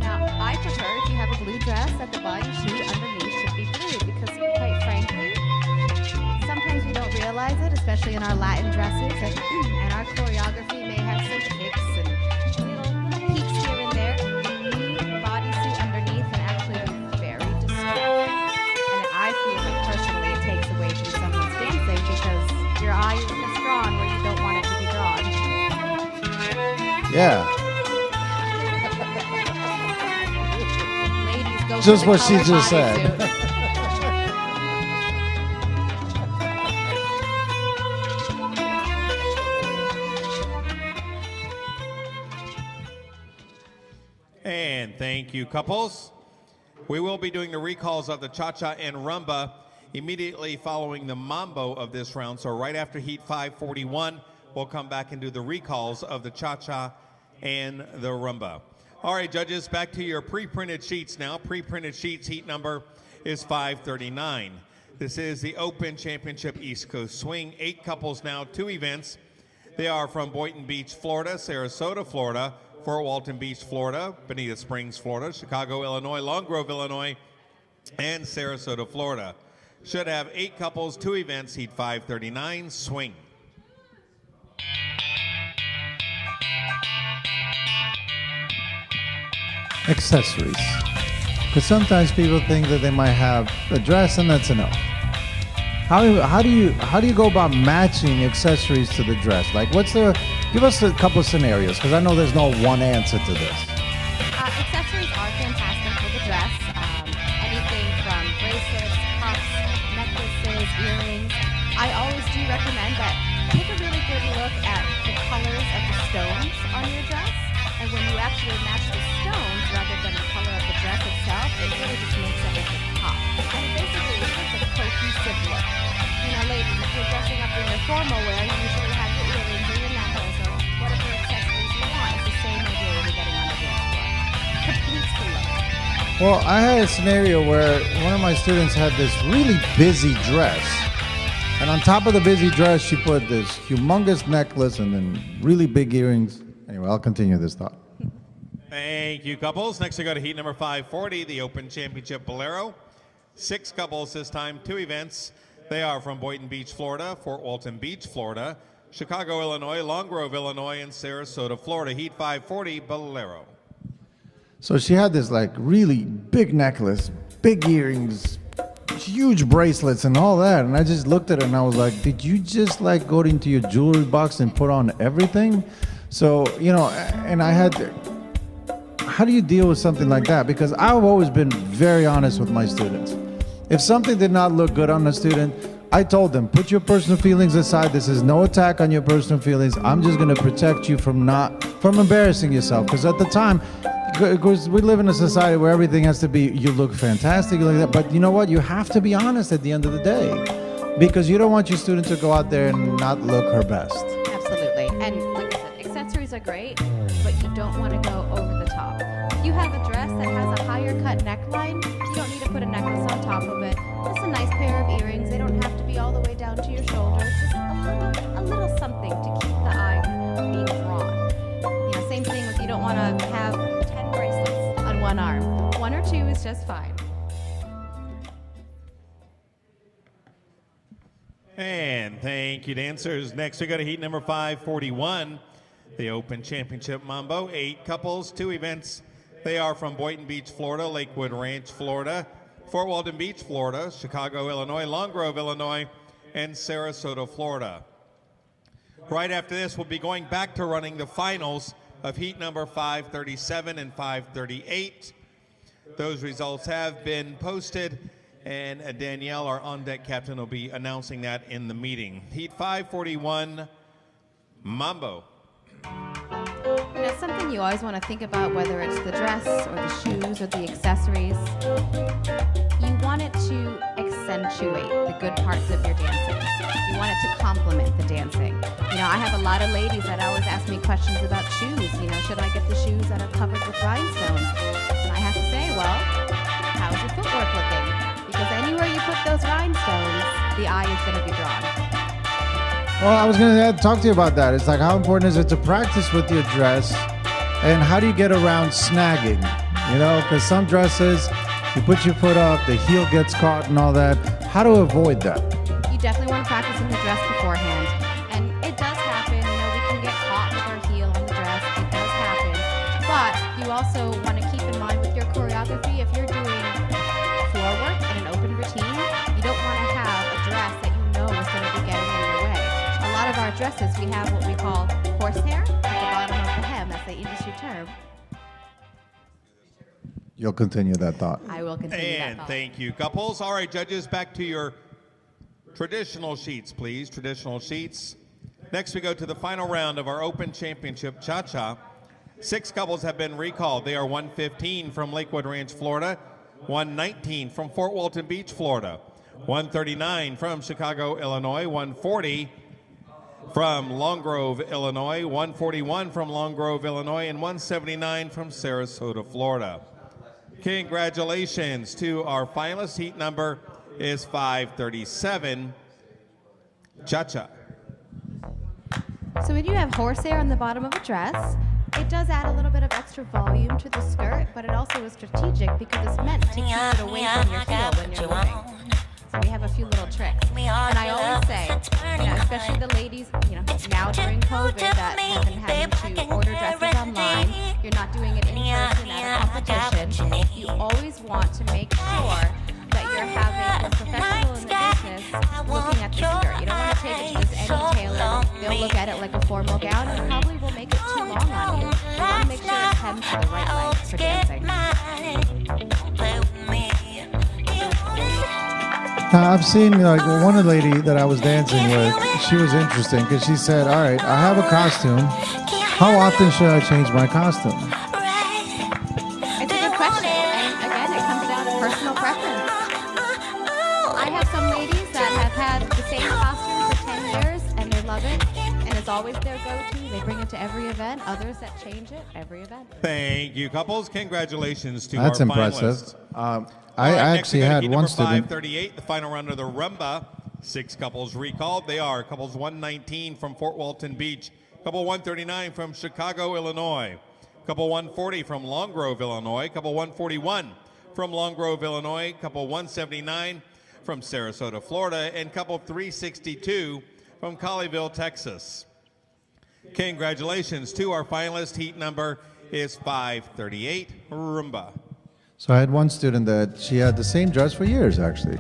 Now, I prefer if you have a blue dress that the bodysuit underneath should be blue, because quite frankly, sometimes we don't realize it, especially in our Latin dresses, and our choreography may have some kicks and little peaks here and there. The nude bodysuit underneath can actually be very distracting. And I feel like personally it takes away from someone's dancing because your eye is just drawn where you don't want it to be drawn. Yeah. Ladies, go Just for the what she color just said. bodysuit. Thank you, couples. We will be doing the recalls of the cha-cha and rumba immediately following the mambo of this round. So right after Heat 541, we'll come back and do the recalls of the cha-cha and the rumba. All right, judges, back to your pre-printed sheets now. Pre-printed sheets, heat number is 539. This is the Open Championship East Coast Swing. 8 couples now, 2 events. They are from Boynton Beach, Florida, Sarasota, Florida, Fort Walton Beach, Florida, Bonita Springs, Florida, Chicago, Illinois, Long Grove, Illinois, and Sarasota, Florida. Should have 8 couples, 2 events, heat 539, swing. Accessories. Because sometimes people think that they might have a dress and that's enough. How do you go about matching accessories to the dress? Like, give us a couple of scenarios, because I know there's no one answer to this. Accessories are fantastic for the dress. Anything from bracelets, cuffs, necklaces, earrings. I always do recommend that take a really good look at the colors of the stones on your dress. And when you actually match the stones rather than the color of the dress itself, it really just makes everything pop. And it basically gives a cohesive look. You know, ladies, if you're dressing up in your formal wear, you usually have your earrings or your necklace or whatever accessories you want. It's the same idea when you're getting on the dance floor. Completes the look. Well, I had a scenario where one of my students had this really busy dress. And on top of the busy dress, she put this humongous necklace and then really big earrings. Anyway, I'll continue this thought. Thank you, couples. Next, we go to heat number 540, the Open Championship Bolero. 6 couples this time, 2 events. They are from Boynton Beach, Florida, Fort Walton Beach, Florida, Chicago, Illinois, Long Grove, Illinois, and Sarasota, Florida. Heat 540, Bolero. So she had this like really big necklace, big earrings, huge bracelets and all that. And I just looked at her and I was like, did you just like go into your jewelry box and put on everything? So, you know, and I had to, how do you deal with something like that? Because I've always been very honest with my students. If something did not look good on a student, I told them, put your personal feelings aside. This is no attack on your personal feelings. I'm just going to protect you from embarrassing yourself. Because at the time, because we live in a society where everything has to be, you look fantastic, you look that. But you know what? You have to be honest at the end of the day. Because you don't want your student to go out there and not look her best. Absolutely. And like I said, accessories are great, but you don't want to go over the top. If you have a dress that has a higher cut neckline, you don't need to put a necklace on top of it. Just a nice pair of earrings. They don't have to be all the way down to your shoulders. Just a little something to keep the eye being drawn. You know, same thing with you don't want to have 10 bracelets on one arm. 1 or 2 is just fine. And thank you, dancers. Next, we go to heat number 541, the Open Championship Mambo. 8 couples, 2 events. They are from Boynton Beach, Florida, Lakewood Ranch, Florida, Fort Walton Beach, Florida, Chicago, Illinois, Long Grove, Illinois, and Sarasota, Florida. Right after this, we'll be going back to running the finals of heat number 537 and 538. Those results have been posted, and Danielle, our on-deck captain, will be announcing that in the meeting. Heat 541, Mambo. You know, something you always want to think about, whether it's the dress or the shoes or the accessories, you want it to accentuate the good parts of your dancing. You want it to complement the dancing. You know, I have a lot of ladies that always ask me questions about shoes. You know, should I get the shoes that are covered with rhinestones? And I have to say, well, how's your footwork looking? Because anywhere you put those rhinestones, the eye is going to be drawn. Well, I was going to talk to you about that. It's like, how important is it to practice with your dress, and how do you get around snagging? You know, because some dresses, you put your foot up, the heel gets caught and all that. How to avoid that? You definitely want to practice in the dress beforehand. And it does happen, you know, we can get caught with our heel on the dress. It does happen. But you also want to keep in mind with your choreography, if you're doing floor work and an open routine, you don't want to have a dress that you know is going to be getting in your way. A lot of our dresses, we have what we call horsehair at the bottom of the hem. That's the industry term. You'll continue that thought. I will continue that And thought. thank you, couples. All right, judges, back to your traditional sheets, please. Traditional sheets. Next, we go to the final round of our Open Championship Cha-Cha. 6 couples have been recalled. They are 115 from Lakewood Ranch, Florida, 119 from Fort Walton Beach, Florida, 139 from Chicago, Illinois, 140 from Long Grove, Illinois, 141 from Long Grove, Illinois, and 179 from Sarasota, Florida. Congratulations to our finalists. Heat number is 537, Cha-Cha. So when you have horsehair on the bottom of a dress, it does add a little bit of extra volume to the skirt, but it also is strategic because it's meant to keep it away from your heel when you're moving. So we have a few little tricks. And I always say, especially the ladies, now during COVID that have been having to order dresses online, you're not doing it in person at a competition. You always want to make sure that you're having a professional in the business looking at the skirt. You don't want to take it to just any tailor. They'll look at it like a formal gown and probably will make it too long on you. You want to make sure it's hemmed to the right length for dancing. I've seen like one lady that I was dancing with. She was interesting because she said, "All right, I have a costume. How often should I change my costume?" It's a good question, and again, it comes down to personal preference. I have some ladies that have had the same costume for 10 years, and they love it, and it's always their go-to. They bring it to every event. Others that change it every event. Thank you, couples. Congratulations to That's our impressive. finalists. I actually had heat one number student. 538, the final round of the rumba. 6 couples recalled. They are couples 119 from Fort Walton Beach, couple 139 from Chicago, Illinois, couple 140 from Long Grove, Illinois, couple 141 from Long Grove, Illinois, couple 179 from Sarasota, Florida, and couple 362 from Colleyville, Texas. Congratulations to our finalists. Heat number is 538, rumba. So I had one student that she had the same dress for years, actually.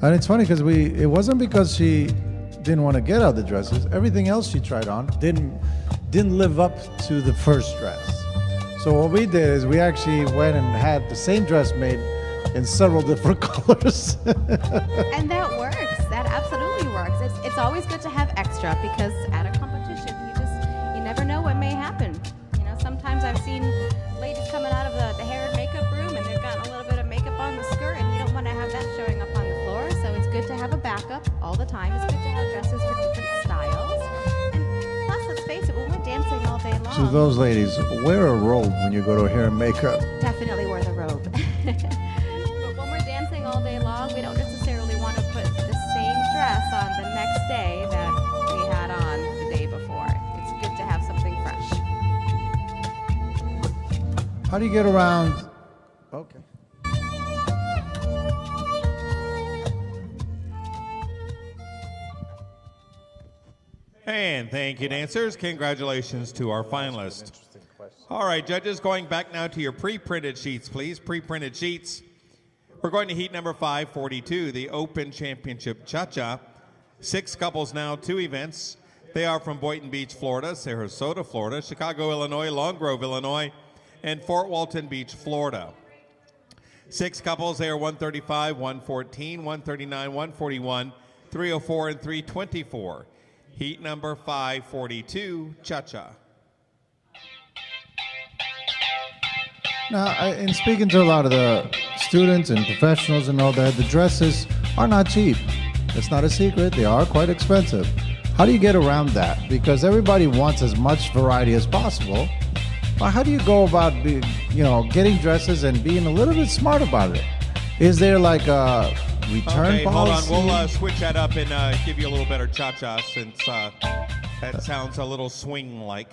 And it's funny because it wasn't because she didn't want to get out the dresses. Everything else she tried on didn't live up to the first dress. So what we did is we actually went and had the same dress made in several different colors. And that works. That absolutely works. It's always good to have extra because at a competition, you never know what may happen. Sometimes I've seen ladies coming out of the hair and makeup room and they've gotten a little bit of makeup on the skirt, and you don't want to have that showing up on the floor. So it's good to have a backup all the time. It's good to have dresses for different styles. And plus, let's face it, when we're dancing all day long, To those ladies, wear a robe when you go to hair and makeup. definitely wear the robe. But when we're dancing all day long, we don't necessarily want to put the same dress on the next day that we had on the day before. It's good to have something fresh. How do you get around? Okay. And thank you, dancers. Congratulations to our finalists. All right, judges, going back now to your pre-printed sheets, please. Pre-printed sheets. We're going to heat number 542, the Open Championship Cha-Cha. 6 couples now, 2 events. They are from Boynton Beach, Florida, Sarasota, Florida, Chicago, Illinois, Long Grove, Illinois, and Fort Walton Beach, Florida. 6 couples, they are 135, 114, 139, 141, 304, and 324. Heat number 542, Cha-Cha. Now, in speaking to a lot of the students and professionals and all that, the dresses are not cheap. It's not a secret. They are quite expensive. How do you get around that? Because everybody wants as much variety as possible. Well, how do you go about getting dresses and being a little bit smart about it? Is there like a return policy? Hold on. We'll switch that up and give you a little better cha-cha since that sounds a little swing-like.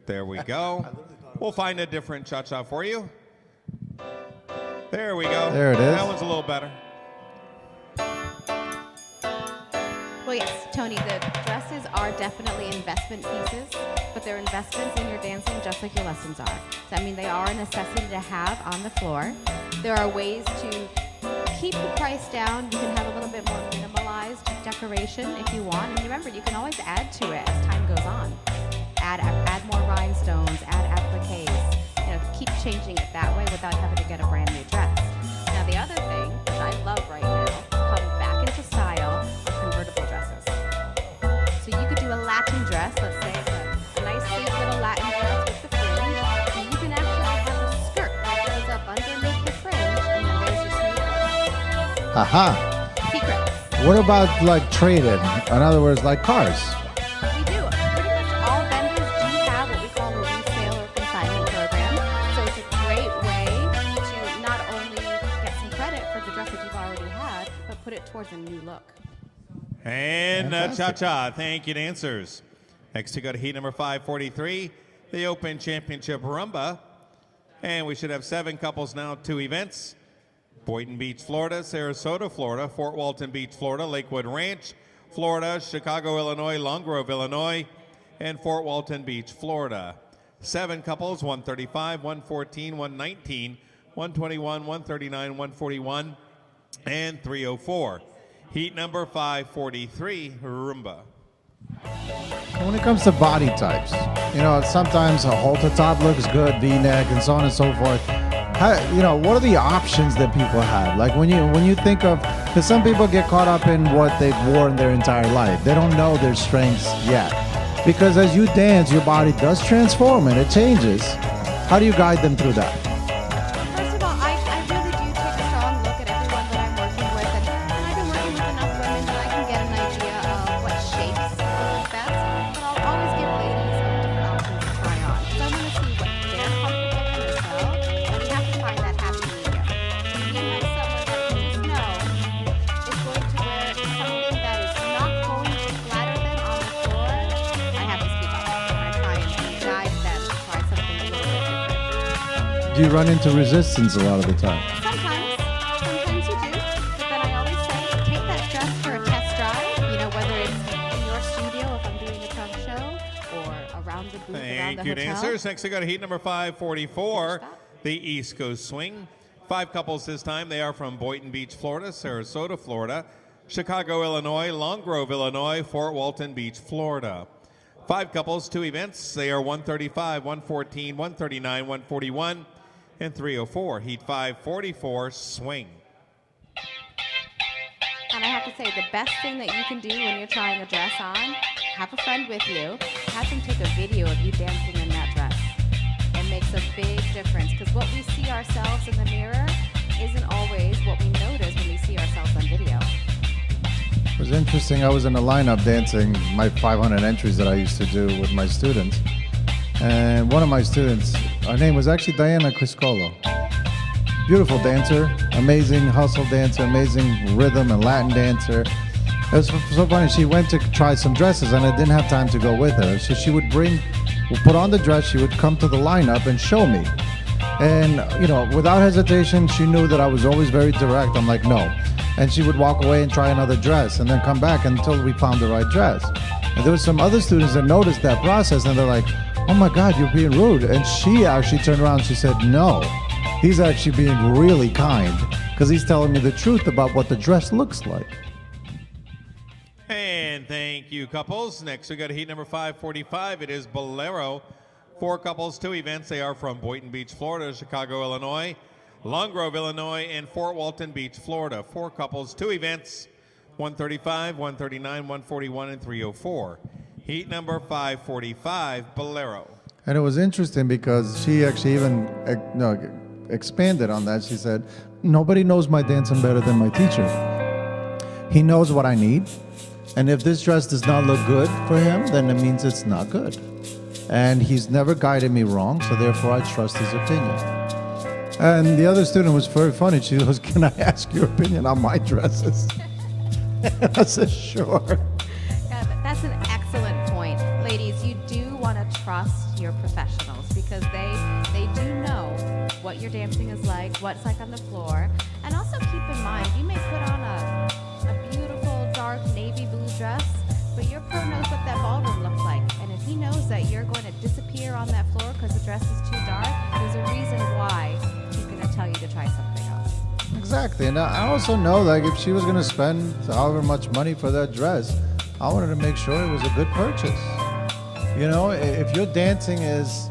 There we go. We'll find a different cha-cha for you. There we go. There it is. That one's a little better. Well, yes, Tony, the dresses are definitely investment pieces, but they're investments in your dancing just like your lessons are. So, I mean, they are a necessity to have on the floor. There are ways to keep the price down. You can have a little bit more minimalized decoration if you want. And remember, you can always add to it as time goes on. Add more rhinestones, add appliques. Keep changing it that way without having to get a brand new dress. Now, the other thing, which I love right now, come back into style, are convertible dresses. So you could do a Latin dress, let's say a nice, sweet little Latin Aha. Secrets. What about like trade-in? In other words, like cars. We do. Pretty much all vendors do have what we call a resale or consignment program. So it's a great way to not only get some credit for the dress that you've already had, but put it towards a new look. And Fantastic. cha-cha. Thank you, dancers. Next, we go to heat number 543, the Open Championship Rumba. And we should have 7 couples now, 2 events. Boynton Beach, Florida, Sarasota, Florida, Fort Walton Beach, Florida, Lakewood Ranch, Florida, Chicago, Illinois, Long Grove, Illinois, and Fort Walton Beach, Florida. 7 couples, 135, 114, 119, 121, 139, 141, and 304. Heat number 543, Rumba. When it comes to body types, sometimes a halter top looks good, V-neck, and so on and so forth. What are the options that people have? Like when you think of, because some people get caught up in what they've worn their entire life. They don't know their strengths yet. Because as you dance, your body does transform and it changes. How do you guide them through that? First of all, I really do take a strong look at everyone that I'm working with, and I've been working with enough women that I can get an idea of what shapes look best. But I'll always give ladies different options to try on, because I want to see what they're comfortable in as well, and we have to find that happy medium. If you have someone that you just know is going to wear something that is not going to flatter them on the floor, I have to speak up, and I try and guide them to try something a little bit different. Do you run into resistance a lot of the time? Sometimes you do, but then I always say, take that dress for a test drive, whether it's in your studio if I'm doing a trunk show, or around the booth, around Thank the you, hotel. dancers. Next, we go to heat number 544, the East Coast Swing. 5 couples this time. They are from Boynton Beach, Florida, Sarasota, Florida, Chicago, Illinois, Long Grove, Illinois, Fort Walton Beach, Florida. 5 couples, 2 events. They are 135, 114, 139, 141, and 304. Heat 544, Swing. And I have to say, the best thing that you can do when you're trying a dress on, have a friend with you, have them take a video of you dancing in that dress. It makes a big difference, because what we see ourselves in the mirror isn't always what we notice when we see ourselves on video. It was interesting. I was in a lineup dancing my 500 entries that I used to do with my students. And one of my students, her name was actually Diana Criscolo. Beautiful dancer, amazing hustle dancer, amazing rhythm and Latin dancer. It was so funny. She went to try some dresses and I didn't have time to go with her. So she would put on the dress, she would come to the lineup and show me. And, without hesitation, she knew that I was always very direct. I'm like, no. And she would walk away and try another dress and then come back until we found the right dress. And there were some other students that noticed that process and they're like, oh my God, you're being rude. And she actually turned around and she said, no, he's actually being really kind because he's telling me the truth about what the dress looks like. And thank you, couples. Next, we go to heat number 545. It is Bolero. 4 couples, 2 events. They are from Boynton Beach, Florida, Chicago, Illinois, Long Grove, Illinois, and Fort Walton Beach, Florida. 4 couples, 2 events. 135, 139, 141, and 304. Heat number 545, Bolero. And it was interesting because she actually even expanded on that. She said, nobody knows my dancing better than my teacher. He knows what I need. And if this dress does not look good for him, then it means it's not good. And he's never guided me wrong, so therefore I trust his opinion. And the other student was very funny. She goes, can I ask your opinion on my dresses? I said, sure. Yeah, that's an excellent point. Ladies, you do want to trust your professionals because they do know what your dancing is like, what's like on the floor. And also keep in mind, you may put on a beautiful dark navy blue dress, but your pro knows what that ballroom looks like. And if he knows that you're going to disappear on that floor because the dress is too dark, there's a reason why he's going to tell you to try something else. Exactly. And I also know, like, if she was going to spend however much money for that dress, I wanted to make sure it was a good purchase. If your dancing is,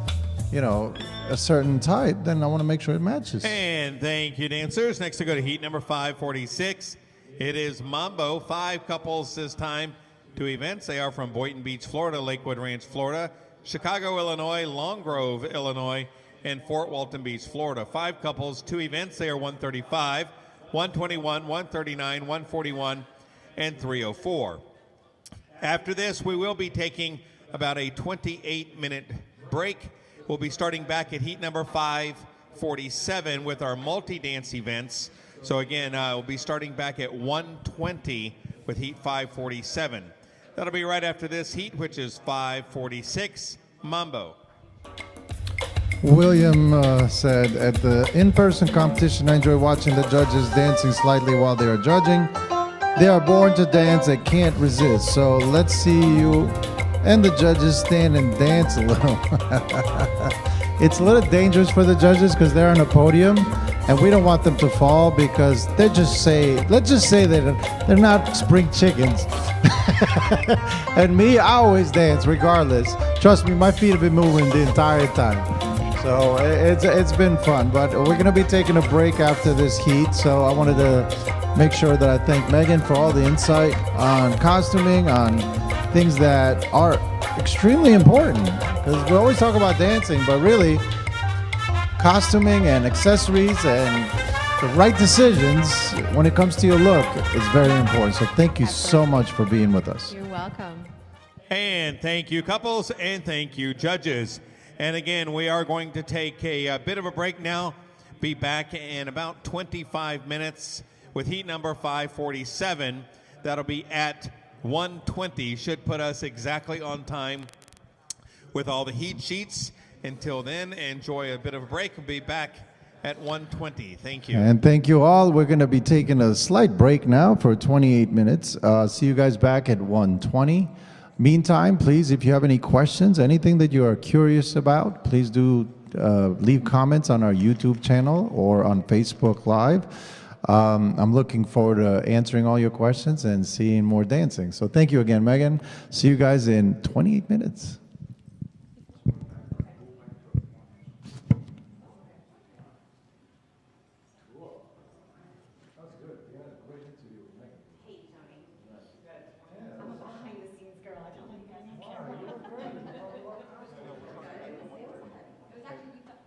a certain type, then I want to make sure it matches. And thank you, dancers. Next, we go to heat number 546. It is Mambo. 5 couples this time, 2 events. They are from Boynton Beach, Florida, Lakewood Ranch, Florida, Chicago, Illinois, Long Grove, Illinois, and Fort Walton Beach, Florida. 5 couples, 2 events. They are 135, 121, 139, 141, and 304. After this, we will be taking about a 28-minute break. We'll be starting back at heat number 547 with our multi-dance events. So again, we'll be starting back at 120 with heat 547. That'll be right after this heat, which is 546 Mambo. William said, at the in-person competition, I enjoy watching the judges dancing slightly while they are judging. They are born to dance, they can't resist. So let's see you and the judges stand and dance a little. It's a little dangerous for the judges because they're on a podium and we don't want them to fall because let's just say that they're not spring chickens. And me, I always dance regardless. Trust me, my feet have been moving the entire time. So it's been fun, but we're going to be taking a break after this heat. So I wanted to make sure that I thank Megan for all the insight on costuming, on things that are extremely important. Because we always talk about dancing, but really costuming and accessories and the right decisions when it comes to your look is very important. So thank you so much for being with us. You're welcome. And thank you, couples, and thank you, judges. And again, we are going to take a bit of a break now. Be back in about 25 minutes with heat number 547. That'll be at 120. Should put us exactly on time with all the heat sheets. Until then, enjoy a bit of a break. We'll be back at 120. Thank you. And thank you all. We're going to be taking a slight break now for 28 minutes. See you guys back at 120. Meantime, please, if you have any questions, anything that you are curious about, please do leave comments on our YouTube channel or on Facebook Live. I'm looking forward to answering all your questions and seeing more dancing. So thank you again, Megan. See you guys in 28 minutes.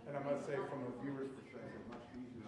And I must say, from a viewer's perspective, much easier.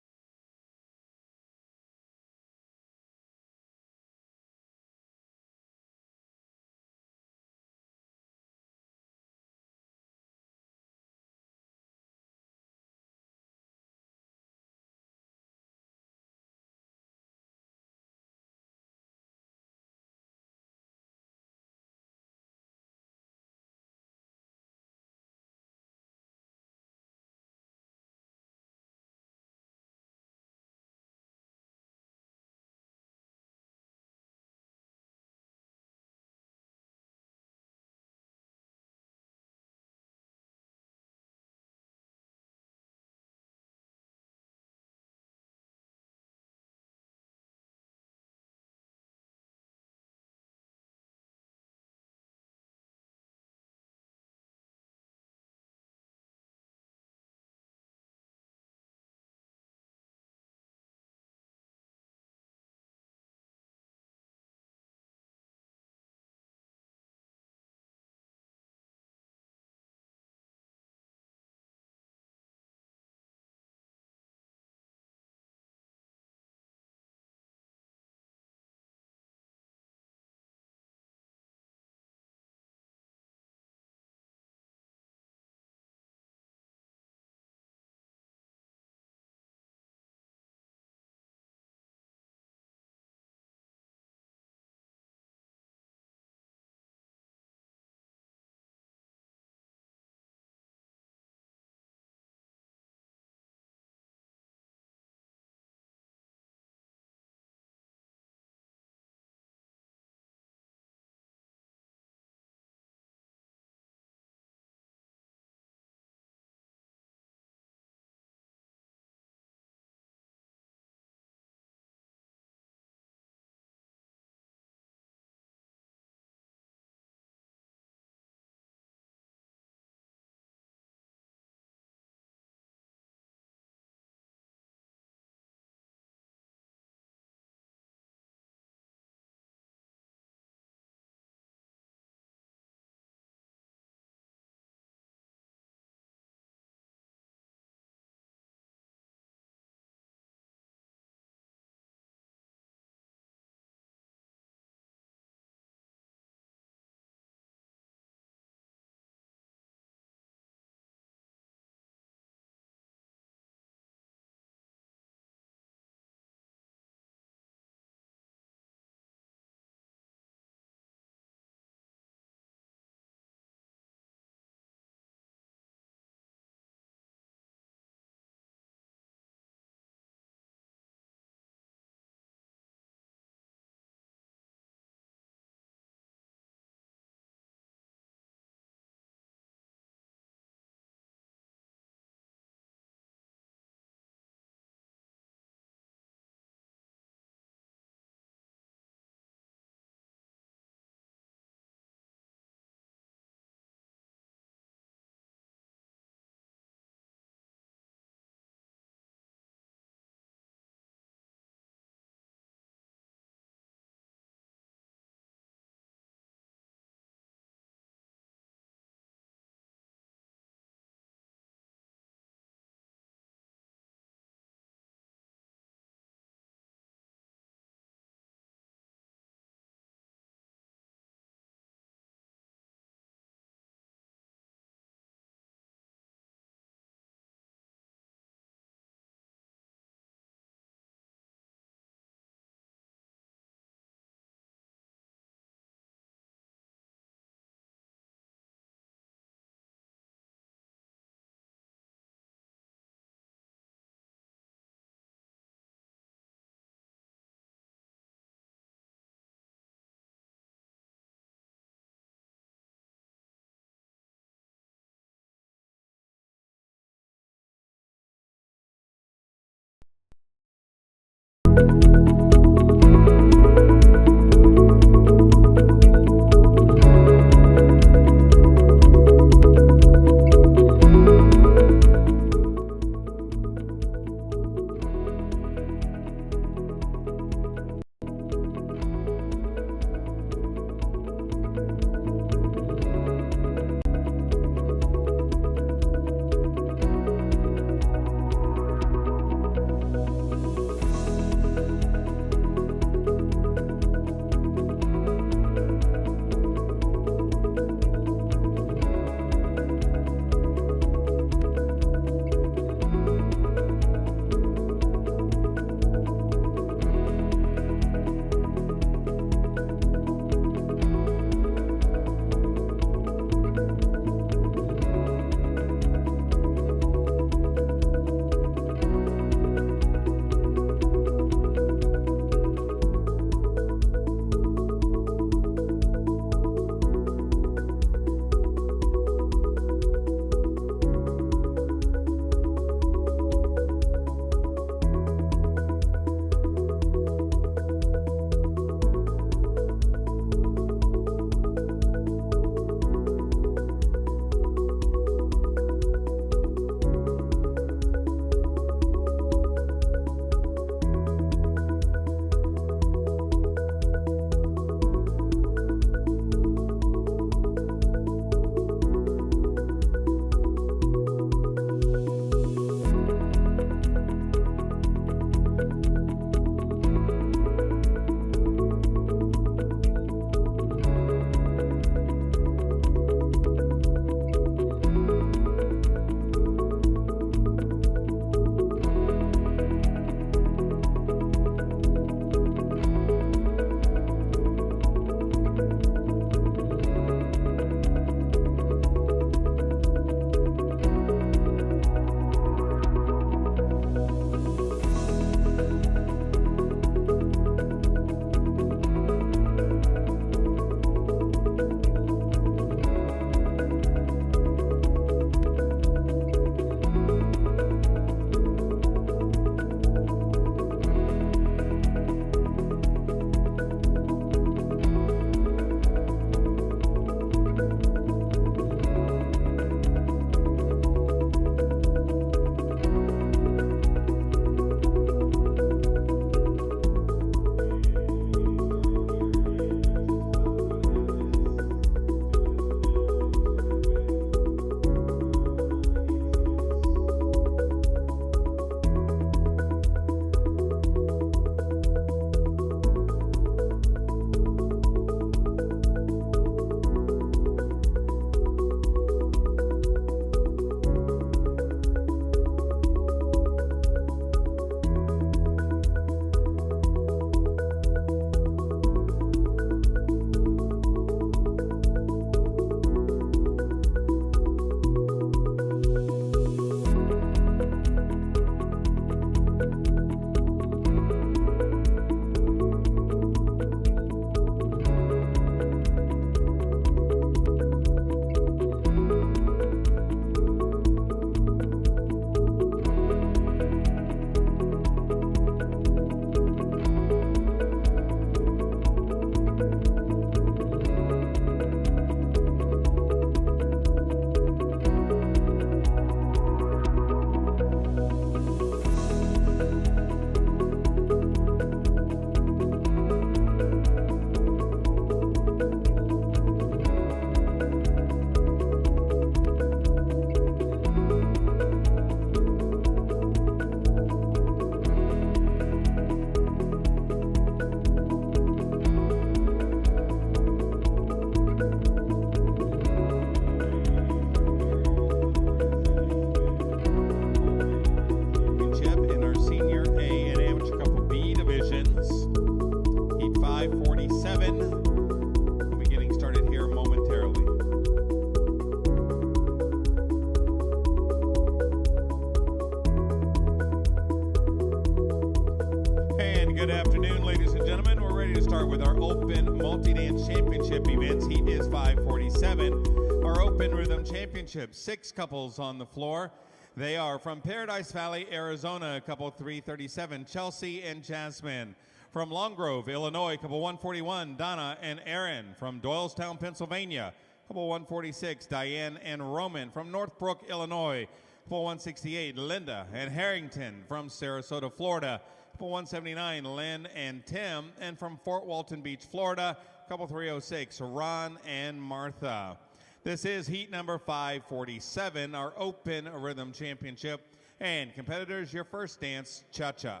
good afternoon, ladies and gentlemen. We're ready to start with our Open Multi-Dance Championship events. Heat is 547. Our Open Rhythm Championship, 6 couples on the floor. They are from Paradise Valley, Arizona, couple 337, Chelsea and Jasmine. From Long Grove, Illinois, couple 141, Donna and Aaron. From Doylestown, Pennsylvania, couple 146, Diane and Roman. From Northbrook, Illinois, couple 168, Linda and Harrington. From Sarasota, Florida, couple 179, Lynn and Tim. And from Fort Walton Beach, Florida, couple 306, Ron and Martha. This is heat number 547, our Open Rhythm Championship. And competitors, your first dance, cha-cha.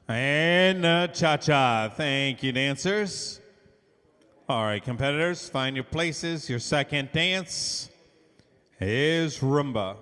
And cha-cha. Thank you, dancers. All right, competitors, find your places. Your second dance is rumba.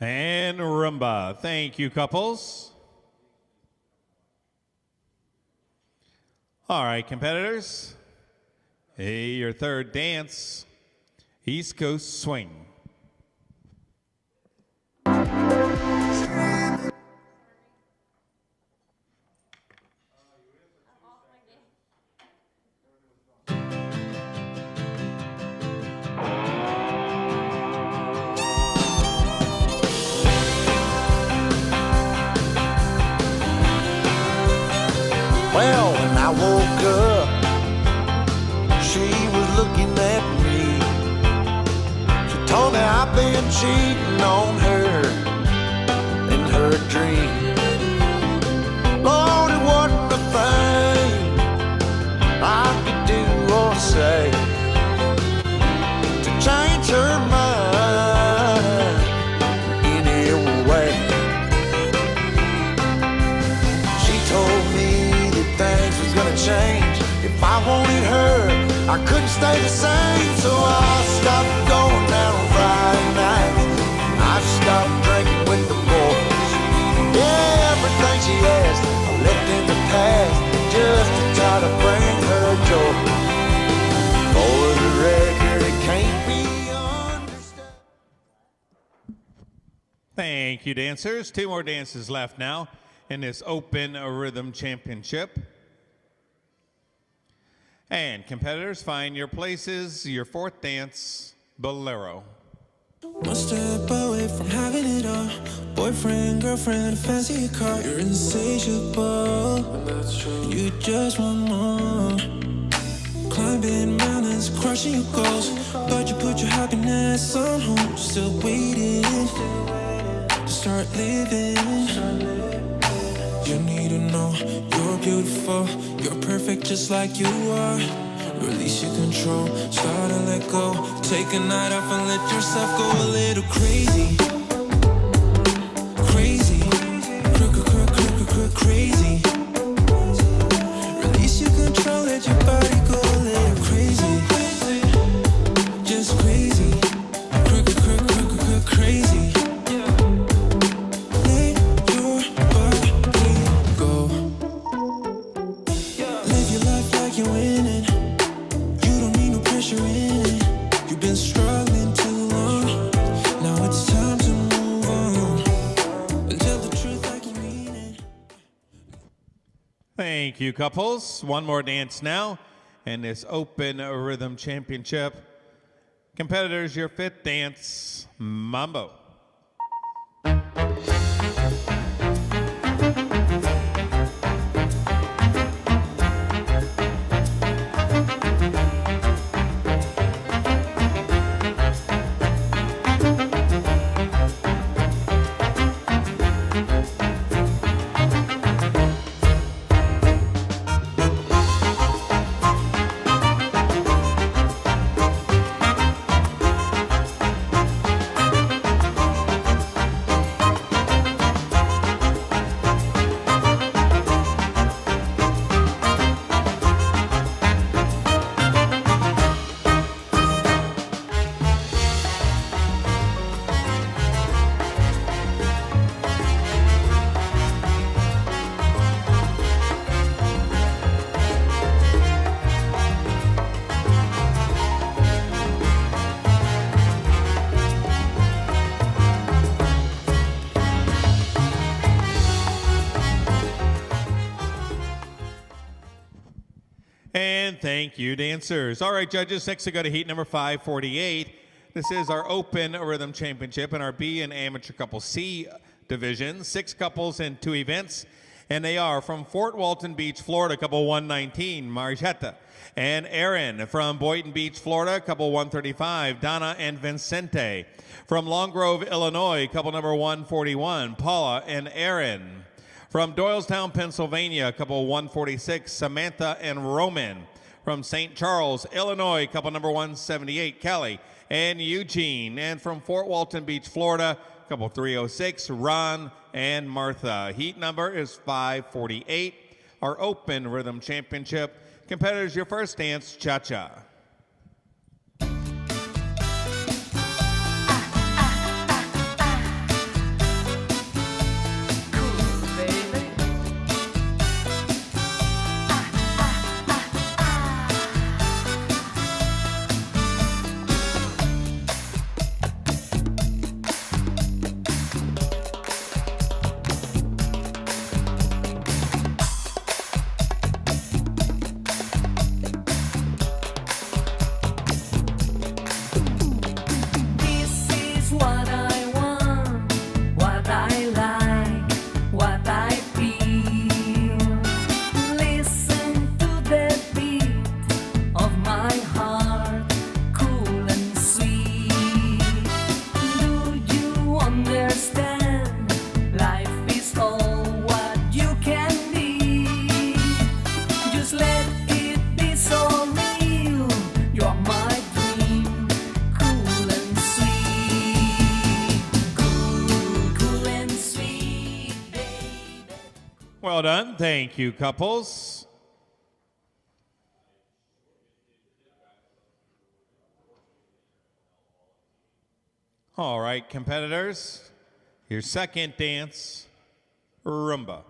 And rumba. Thank you, couples. All right, competitors. Hey, your third dance, East Coast Swing. Well, when I woke up, she was looking at me. She told me I've been cheating on her in her dream. Lord, it wasn't a thing I could do or say to change her mind any way. She told me things was gonna change. If I wanted her, I couldn't stay the same. So I stopped going out on Friday nights. I stopped drinking with the boys. Yeah, everything she asked, I left in the past just to try to bring her joy. For the record, it can't be understood. Thank you, dancers. 2 more dances left now in this Open Rhythm Championship. And competitors, find your places. Your fourth dance, Bolero. One step away from having it all. Boyfriend, girlfriend, a fancy car. You're insatiable. You just want more. Climbing mountains, crushing your goals. But you put your happiness on hold. Still waiting to start living. You need to know you're beautiful. You're perfect just like you are. Release your control, start to let go. Take a night off and let yourself go a little crazy. Crazy, crazy. Release your control, let your body go a little crazy. Just crazy, crazy. Let your body go. Live your life like you're winning. Pressure in it. You've been struggling too long. Now it's time to move on. And tell the truth like you mean it. Thank you, couples. One more dance now in this Open Rhythm Championship. Competitors, your fifth dance, Mambo. And thank you, dancers. All right, judges, next we go to heat number 548. This is our Open Rhythm Championship in our B and Amateur Couple C division. 6 couples and 2 events. And they are from Fort Walton Beach, Florida, couple 119, Marietta and Aaron. From Boynton Beach, Florida, couple 135, Donna and Vincente. From Long Grove, Illinois, couple number 141, Paula and Aaron. From Doylestown, Pennsylvania, couple 146, Samantha and Roman. From St. Charles, Illinois, couple number 178, Kelly and Eugene. And from Fort Walton Beach, Florida, couple 306, Ron and Martha. Heat number is 548. Our Open Rhythm Championship. Competitors, your first dance, cha-cha. Well done. Thank you, couples. All right, competitors, your second dance, rumba.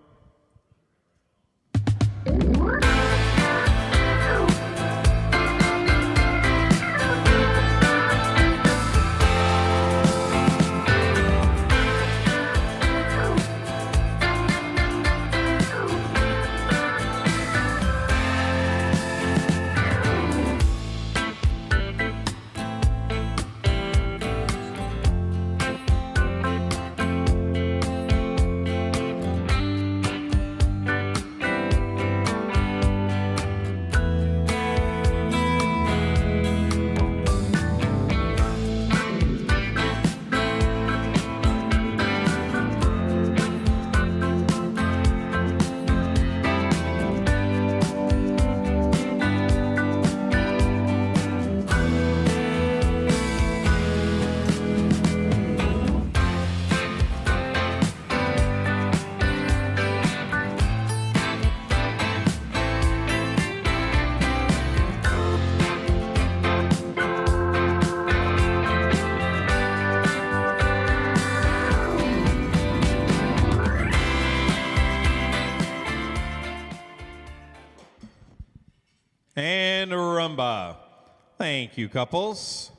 And rumba. Thank you, couples.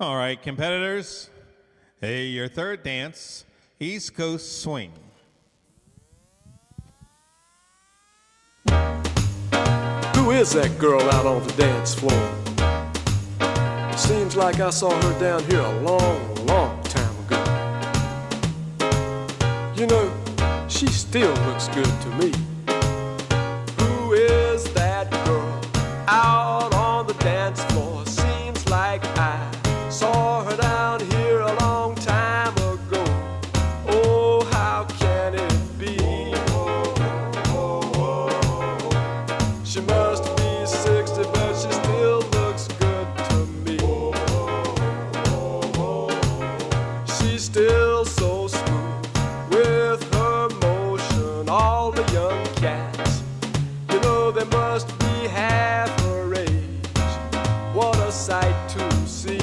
All right, competitors. Hey, your third dance, East Coast Swing. Who is that girl out on the dance floor? Seems like I saw her down here a long, long time ago. You know, she still looks good to me. Who is that girl out on the dance floor? Seems like I saw her down here a long time ago. Oh, how can it be? She must be 60, but she still looks good to me. She's still so smooth with her motion. All the young cats, you know, they must be half her age. What a sight to see.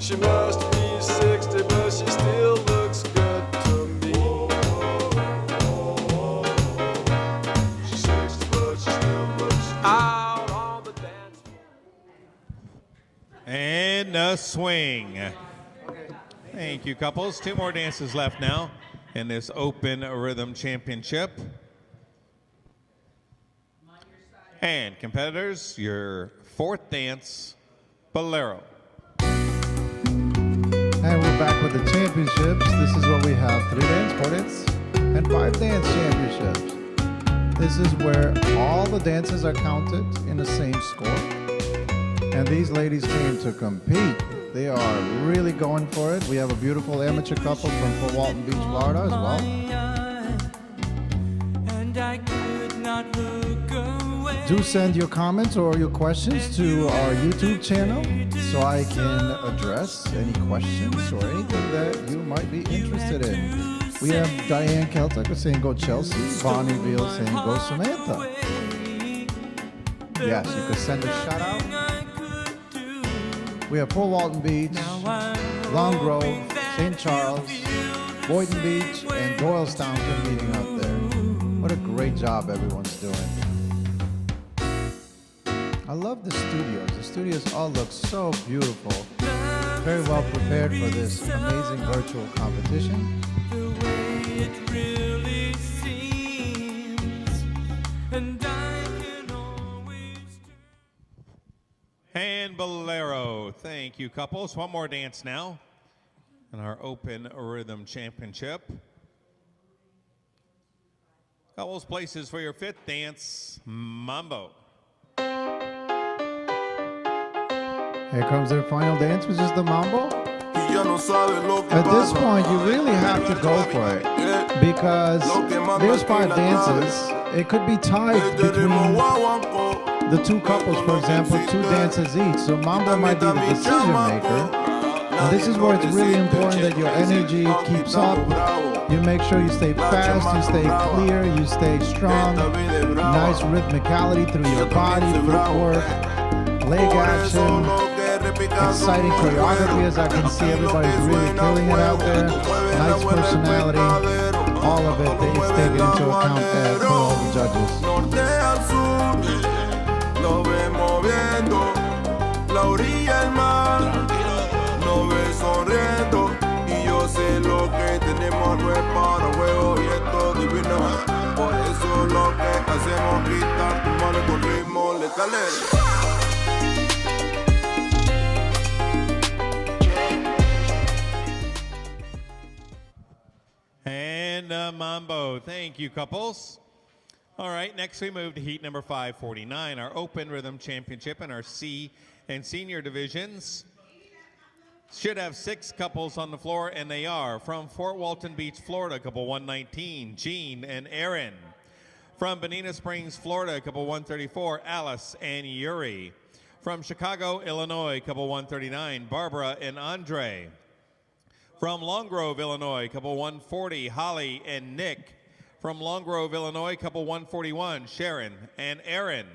She must be 60, but she still looks good to me. She's 60, but she still looks good. Out on the dance floor. And a swing. Thank you, couples. 2 more dances left now in this Open Rhythm Championship. And competitors, your 4th dance, Bolero. And we're back with the championships. This is what we have: 3 dance, 4 dance, and 5 dance championships. This is where all the dances are counted in the same score. And these ladies came to compete. They are really going for it. We have a beautiful amateur couple from Fort Walton Beach, Florida as well. Do send your comments or your questions to our YouTube channel so I can address any questions or anything that you might be interested in. We have Diane Keltucker saying go Chelsea, Bonnie Veal saying go Samantha. Yes, you could send a shout out. We have Fort Walton Beach, Long Grove, St. Charles, Boynton Beach, and Doylestown competing up there. What a great job everyone's doing. I love the studios. The studios all look so beautiful. Very well prepared for this amazing virtual competition. And Bolero. Thank you, couples. 1 more dance now in our Open Rhythm Championship. Couples, places for your 5th dance, Mambo. Here comes their final dance, which is the Mambo. At this point, you really have to go for it because there's 5 dances. It could be tied between the 2 couples, for example, 2 dances each. So Mambo might be the decision maker. And this is where it's really important that your energy keeps up. You make sure you stay fast, you stay clear, you stay strong. Nice rhythmicality through your body, footwork, leg action. Exciting choreography, as I can see everybody's really killing it out there. Nice personality. All of it is taken into account for all the judges. Lo vemos viendo la orilla del mar, nos ve sonriendo y yo sé lo que tenemos no es para juego y esto divino. Por eso lo que hacemos gritar, tu mano con ritmo letal. And Mambo. Thank you, couples. All right, next we move to heat number 549, our Open Rhythm Championship in our C and Senior divisions. Should have 6 couples on the floor, and they are from Fort Walton Beach, Florida, couple 119, Jean and Aaron. From Bonita Springs, Florida, couple 134, Alice and Yuri. From Chicago, Illinois, couple 139, Barbara and Andre. From Long Grove, Illinois, couple 140, Holly and Nick. From Long Grove, Illinois, couple 141, Sharon and Aaron.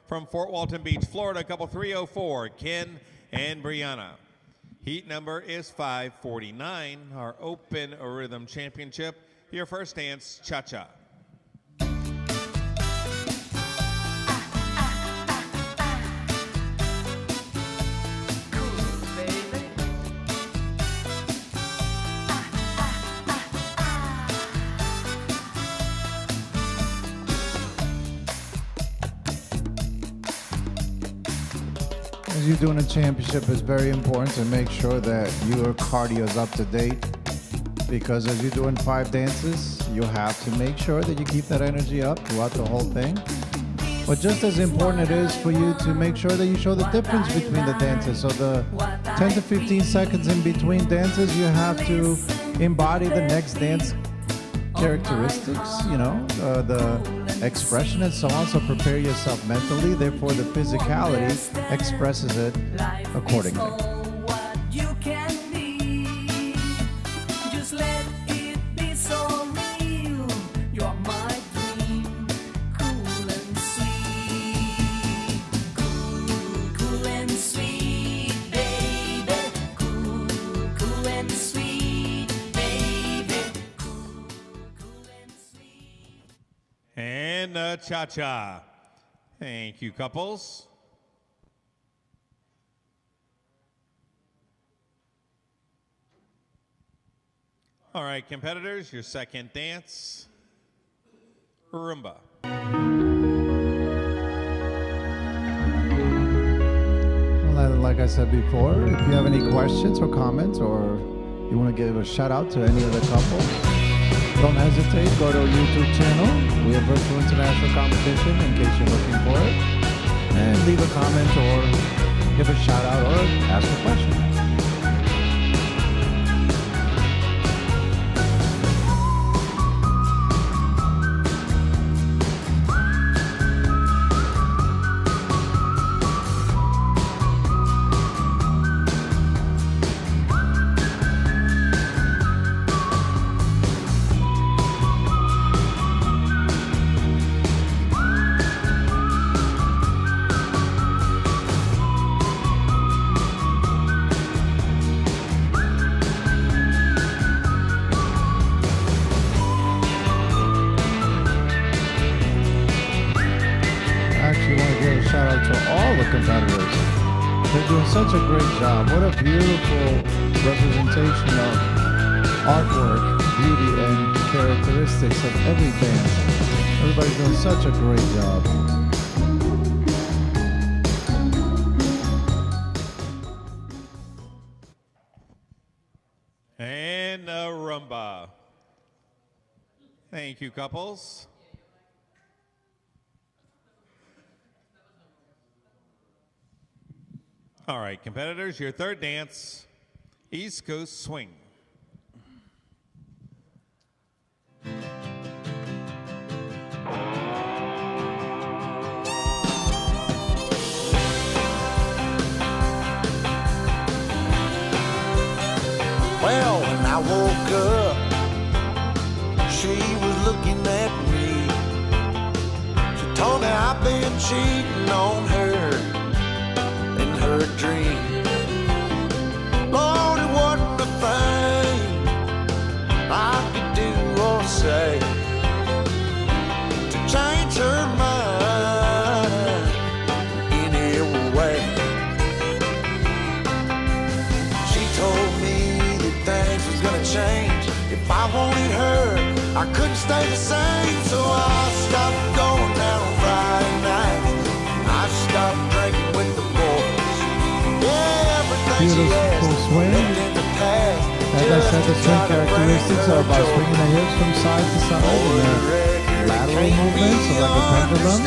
From Fort Walton Beach, Florida, couple 304, Ken and Brianna. Heat number is 549, our Open Rhythm Championship. Your first dance, cha-cha. As you're doing a championship, it's very important to make sure that your cardio is up to date, because as you're doing 5 dances, you have to make sure that you keep that energy up throughout the whole thing. But just as important it is for you to make sure that you show the difference between the dances. So the 10 to 15 seconds in between dances, you have to embody the next dance characteristics, the expression and so on. So prepare yourself mentally. Therefore, the physicality expresses it accordingly. And cha-cha. Thank you, couples. All right, competitors, your second dance, rumba. Like I said before, if you have any questions or comments, or you want to give a shout out to any of the couples, don't hesitate. Go to our YouTube channel. We have virtual international competition in case you're looking for it. And leave a comment or give a shout out or ask a question. Competitors. They're doing such a great job. What a beautiful representation of artwork, beauty, and characteristics of every dance. Everybody's doing such a great job. And a rumba. Thank you, couples. All right, competitors, your third dance, East Coast Swing. Well, when I woke up, she was looking at me. She told me I've been cheating on her in her dream. Lord, it wasn't a thing I could do or say to change her mind in any way. She told me that things was gonna change. If I wanted her, I couldn't stay the same. So I stopped going out on Friday nights. I stopped drinking with the boys. Yeah, everything she asked lived in the past. As I said, the swing characteristics are about swinging the hips from side to side and lateral movements, so like a pendulum.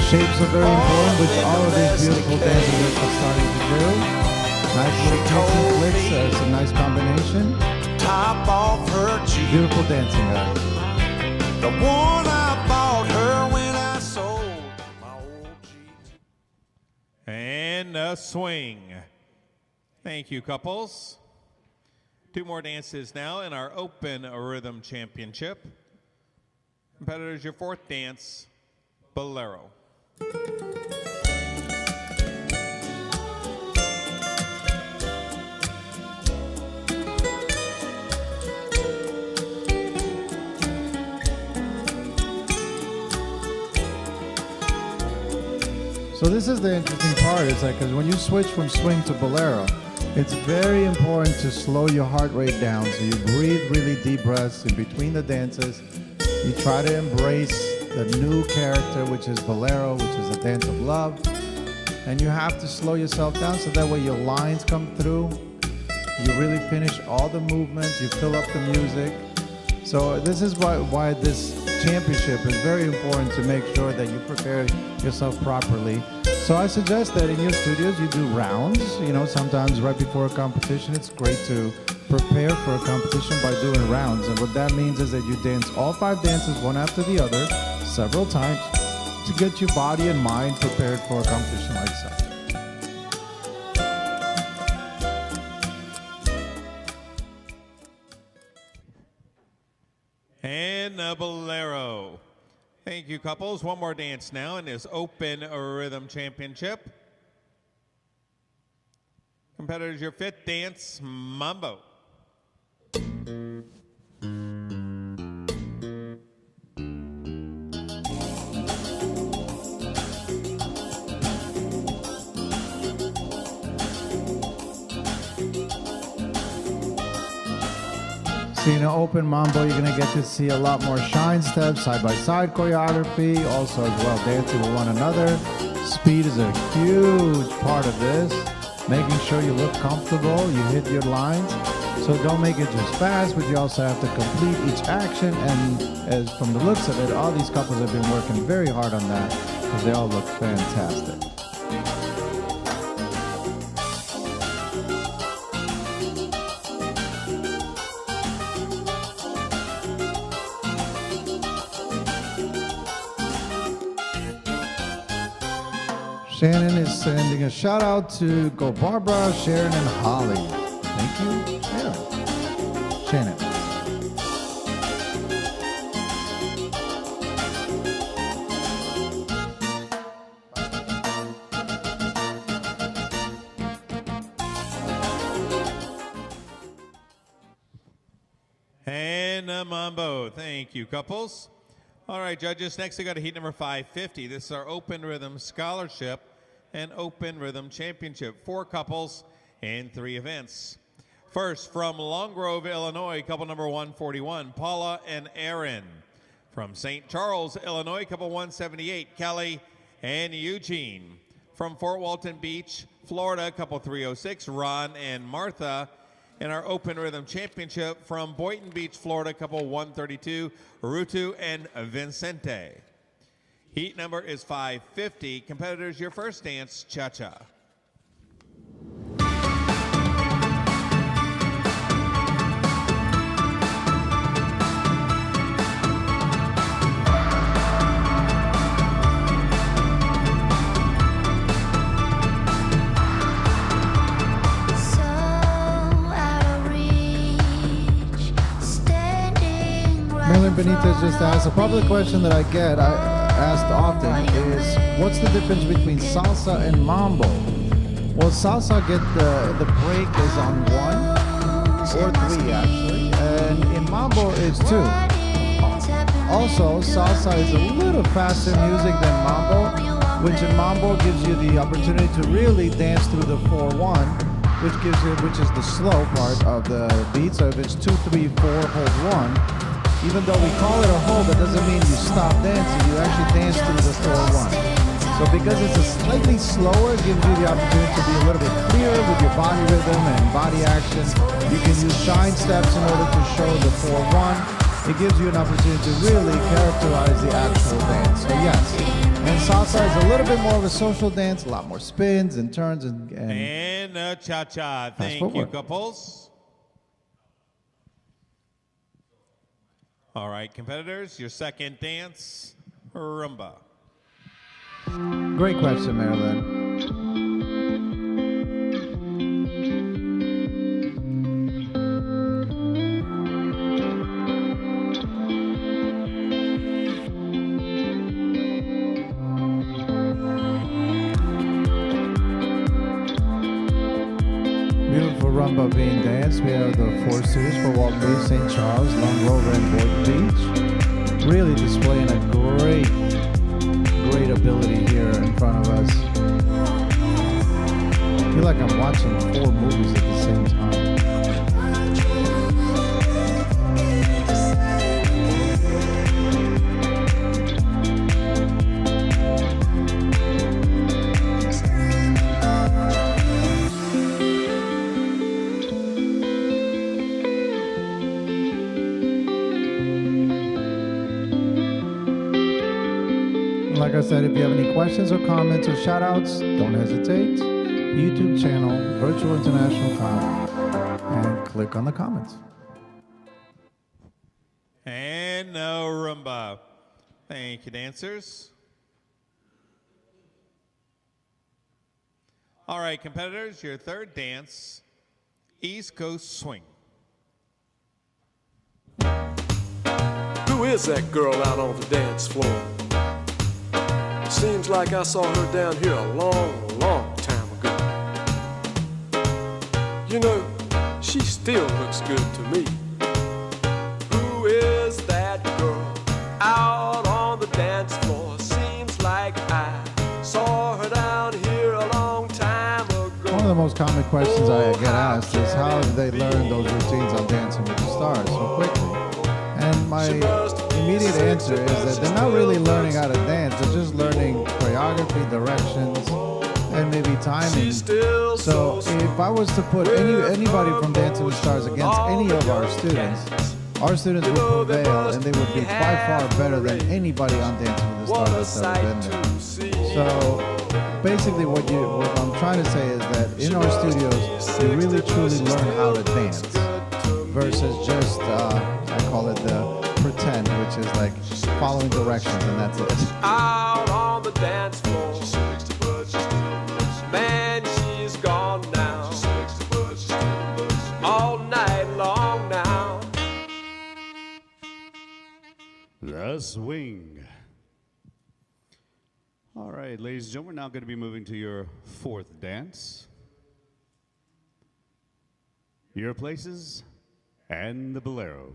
Shapes are very important, which all of these beautiful dancers are starting to do. Nice little kicks and flicks, it's a nice combination. Top off her cheek. Beautiful dancing, guys. The one I bought her when I sold my old Jeep. And a swing. Thank you, couples. 2 more dances now in our Open Rhythm Championship. Competitors, your fourth dance, Bolero. So this is the interesting part. It's like, because when you switch from swing to bolero, it's very important to slow your heart rate down. So you breathe really deep breaths in between the dances. You try to embrace the new character, which is bolero, which is a dance of love. And you have to slow yourself down so that way your lines come through. You really finish all the movements. You fill up the music. So this is why this championship is very important, to make sure that you prepare yourself properly. So I suggest that in your studios you do rounds. You know, sometimes right before a competition, it's great to prepare for a competition by doing rounds. And what that means is that you dance all 5 dances one after the other several times to get your body and mind prepared for a competition like such. And a bolero. Thank you, couples. One more dance now in this Open Rhythm Championship. Competitors, your 5th dance, Mambo. So in an open mambo, you're gonna get to see a lot more shine steps, side-by-side choreography, also as well dancing with one another. Speed is a huge part of this, making sure you look comfortable, you hit your lines. So don't make it just fast, but you also have to complete each action. And as from the looks of it, all these couples have been working very hard on that because they all look fantastic. Shannon is sending a shout out to Go Barbara, Sharon, and Holly. Thank you, Sharon. Shannon. And a mambo. Thank you, couples. All right, judges, next we got a heat number 550. This is our Open Rhythm Scholarship and Open Rhythm Championship. 4 couples and 3 events. First, from Long Grove, Illinois, couple number 141, Paula and Aaron. From St. Charles, Illinois, couple 178, Kelly and Eugene. From Fort Walton Beach, Florida, couple 306, Ron and Martha. In our Open Rhythm Championship, from Boynton Beach, Florida, couple 132, Rutu and Vincente. Heat number is 550. Competitors, your first dance, cha-cha. Marilyn Benitez just asked, a public question that I get asked often is, what's the difference between salsa and mambo? Well, salsa the break is on 1 or 3 actually, and in mambo it's 2. Also, salsa is a little faster music than mambo, which in mambo gives you the opportunity to really dance through the 4-1, which is the slow part of the beat. So if it's 2, 3, 4, hold 1. Even though we call it a hold, that doesn't mean you stop dancing. You actually dance through the 4-1. So because it's a slightly slower, it gives you the opportunity to be a little bit clearer with your body rhythm and body action. You can use shine steps in order to show the 4-1. It gives you an opportunity to really characterize the actual dance. So yes, and salsa is a little bit more of a social dance, a lot more spins and turns and cha-cha. Thank you, couples. All right, competitors, your second dance, rumba. Great question, Marilyn. Beautiful rumba being danced. We have the 4 studios for Walton Beach, St. Charles, Long Grove, and Boynton Beach. Really displaying a great great ability here in front of us. I feel like I'm watching 4 movies at the same time. Like I said, if you have any questions or comments or shout outs, don't hesitate. YouTube channel, Virtual International Con, and click on the comments. And no rumba. Thank you, dancers. All right, competitors, your third dance, East Coast Swing. Who is that girl out on the dance floor? Seems like I saw her down here a long, long time ago. You know, she still looks good to me. Who is that girl out on the dance floor? Seems like I saw her down here a long time ago. One of the most common questions I get asked is how did they learn those routines on Dancing with the Stars so quickly? And my immediate answer is that they're not really learning how to dance, they're just learning choreography, directions, and maybe timing. So if I was to put anybody from Dancing with the Stars against any of our students would prevail, and they would be by far better than anybody on Dancing with the Stars that's ever been there. So basically what I'm trying to say is that in our studios, we really truly learn how to dance versus just, I call it the pretend, which is like following directions and that's it. Out on the dance floor, man, she's gone now. All night long now. The swing. All right, ladies and gentlemen, we're now going to be moving to your fourth dance. Your places and the bolero.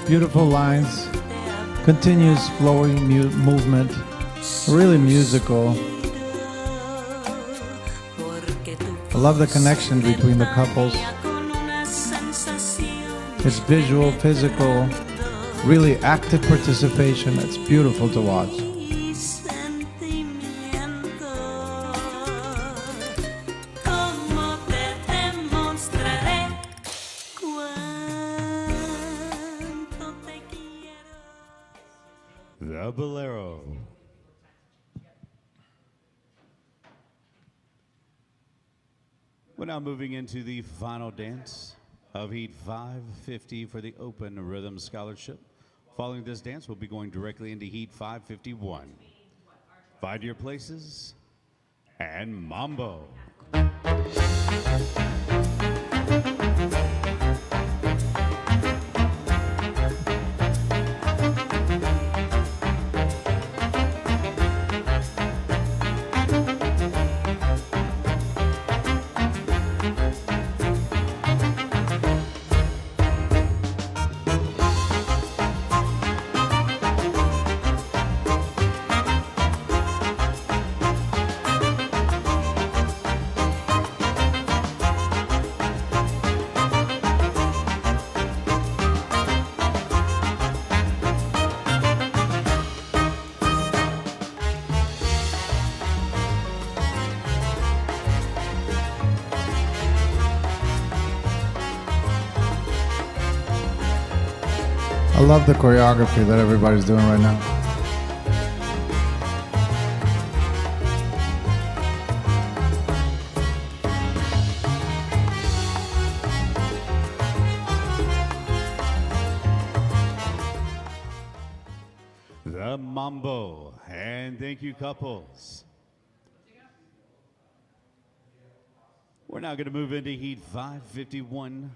Beautiful lines, continuous flowing movement, really musical. I love the connection between the couples. It's visual, physical, really active participation. It's beautiful to watch. The bolero. We're now moving into the final dance of Heat 550 for the Open Rhythm Scholarship. Following this dance, we'll be going directly into Heat 551. Find your places and mambo. I love the choreography that everybody's doing right now. mambo. And thank you, couples. We're now going to move into Heat 551.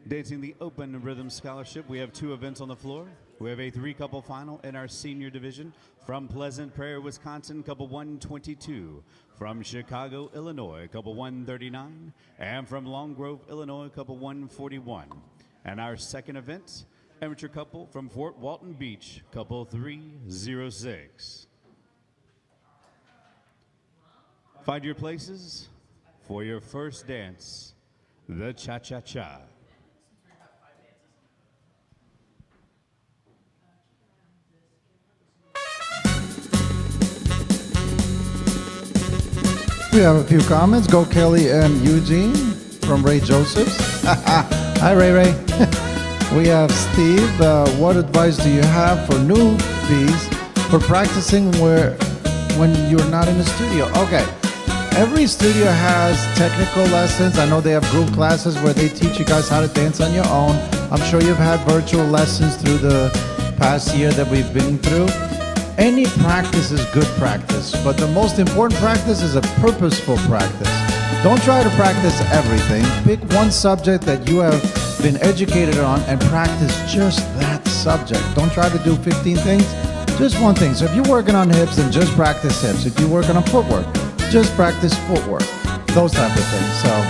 Dancing the Open Rhythm Scholarship. We have 2 events on the floor. We have a 3-couple final in our senior division. From Pleasant Prairie, Wisconsin, couple 122. From Chicago, Illinois, couple 139. And from Long Grove, Illinois, couple 141. And our second event, amateur couple from Fort Walton Beach, couple 306. Find your places for your first dance, the Cha-Cha-Cha. We have a few comments. Go Kelly and Eugene from Ray Josephs. Hi, Ray Ray. We have Steve. What advice do you have for newbies for practicing when you're not in the studio? Okay. Every studio has technical lessons. I know they have group classes where they teach you guys how to dance on your own. I'm sure you've had virtual lessons through the past year that we've been through. Any practice is good practice, but the most important practice is a purposeful practice. Don't try to practice everything. Pick one subject that you have been educated on and practice just that subject. Don't try to do 15 things, just one thing. So if you're working on hips, then just practice hips. If you're working on footwork, just practice footwork. Those type of things. So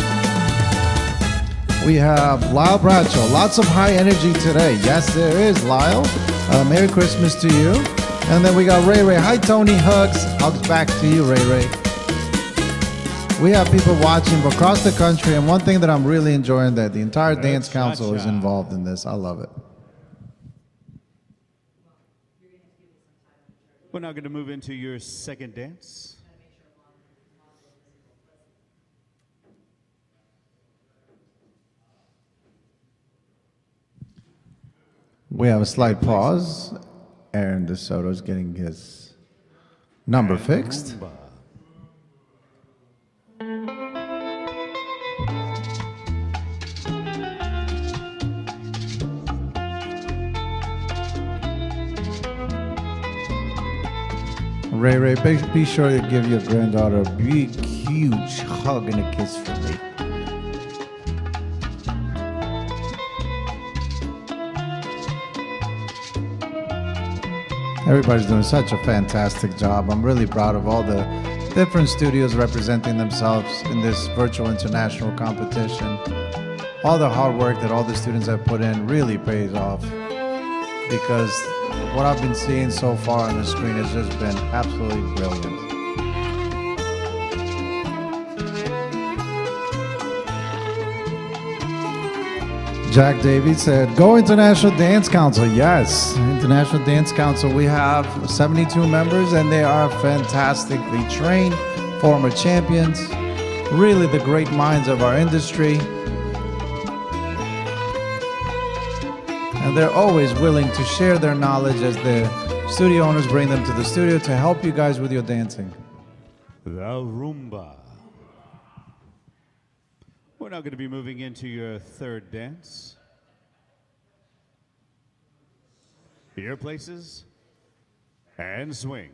we have Lyle Bradshaw. Lots of high energy today. Yes, there is, Lyle. Merry Christmas to you. And then we got Ray Ray. Hi, Tony. Hugs. Hugs back to you, Ray Ray. We have people watching across the country, and one thing that I'm really enjoying that the entire dance council is involved in this. I love it. We're now going to move into your second dance. We have a slight pause. Aaron DeSoto's getting his number fixed. Ray Ray, be sure to give your granddaughter a big, huge hug and a kiss for me. Everybody's doing such a fantastic job. I'm really proud of all the different studios representing themselves in this virtual international competition. All the hard work that all the students have put in really pays off, because what I've been seeing so far on the screen has just been absolutely brilliant. Jack Davies said, go International Dance Council. Yes, International Dance Council. We have 72 members, and they are fantastically trained, former champions, really the great minds of our industry. And they're always willing to share their knowledge as the studio owners bring them to the studio to help you guys with your dancing. The Rumba. We're now going to be moving into your third dance. Your places and swing.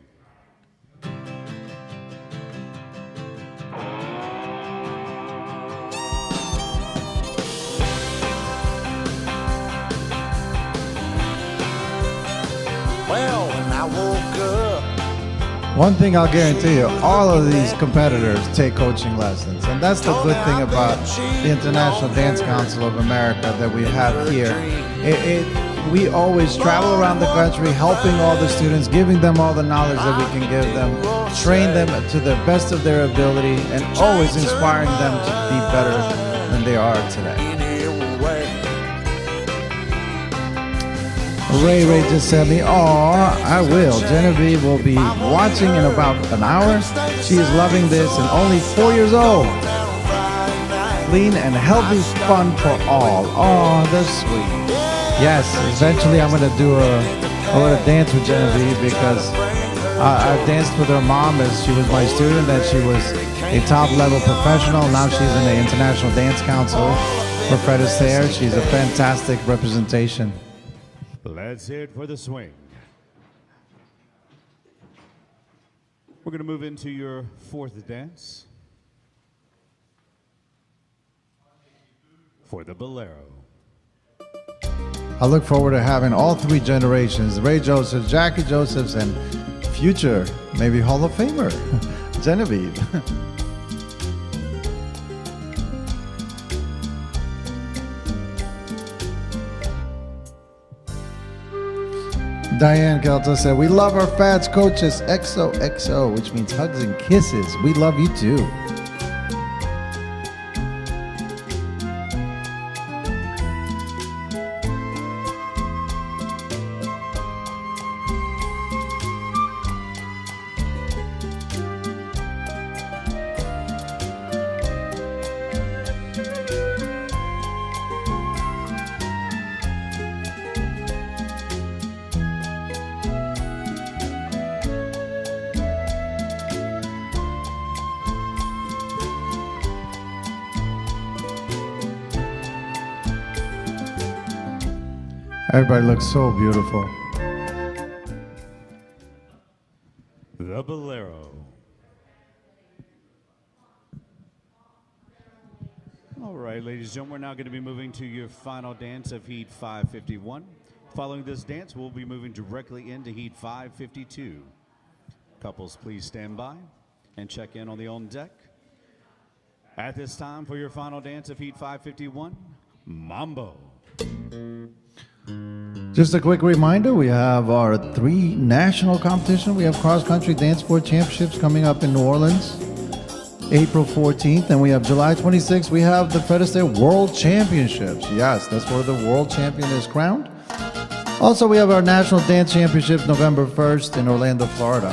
Well, when I woke up, one thing I'll guarantee you, all of these competitors take coaching lessons. And that's the good thing about the International Dance Council of America that we have here. We always travel around the country helping all the students, giving them all the knowledge that we can give them, train them to the best of their ability, and always inspiring them to be better than they are today. Ray Ray just sent me, "Aw, I will. Genevieve will be watching in about an hour. She is loving this and only 4 years old. Clean and healthy fun for all." Oh, that's sweet. Yes, eventually I'm going to do a little dance with Genevieve, because I've danced with her mom as she was my student, and she was a top-level professional. Now she's in the International Dance Council for Fred Astaire. She's a fantastic representation. Let's hear it for the swing. We're going to move into your fourth dance for the Bolero. I look forward to having all three generations, Ray Josephs, Jackie Josephs, and future, maybe Hall of Famer, Genevieve. Diane Kelta said, we love our Fats coaches, XOXO, which means hugs and kisses. We love you too. Everybody looks so beautiful. The Bolero. All right, ladies and gentlemen, we're now going to be moving to your final dance of Heat 551. Following this dance, we'll be moving directly into Heat 552. Couples, please stand by and check in on the on deck. At this time, for your final dance of Heat 551, Mambo. Just a quick reminder, we have our 3 national competition. We have cross-country dance sport championships coming up in New Orleans, April 14th, and we have July 26th. We have the Fed State World Championships. Yes, that's where the world champion is crowned. Also, we have our National Dance Championships November 1st in Orlando, Florida.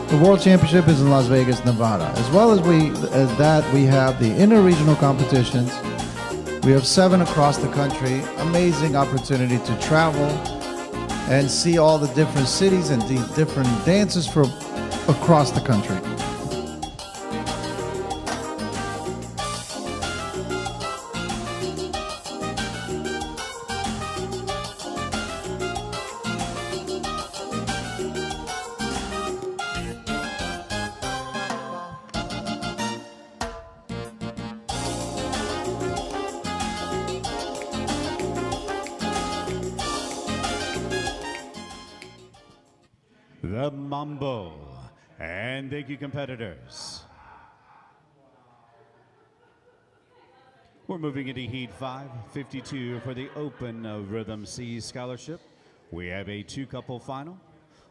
The World Championship is in Las Vegas, Nevada. As well as that, we have the inter-regional competitions. We have 7 across the country. Amazing opportunity to travel and see all the different cities and the different dances from across the country. The Mambo. And thank you, competitors. We're moving into Heat 552 for the Open Rhythm C Scholarship. We have a 2-couple final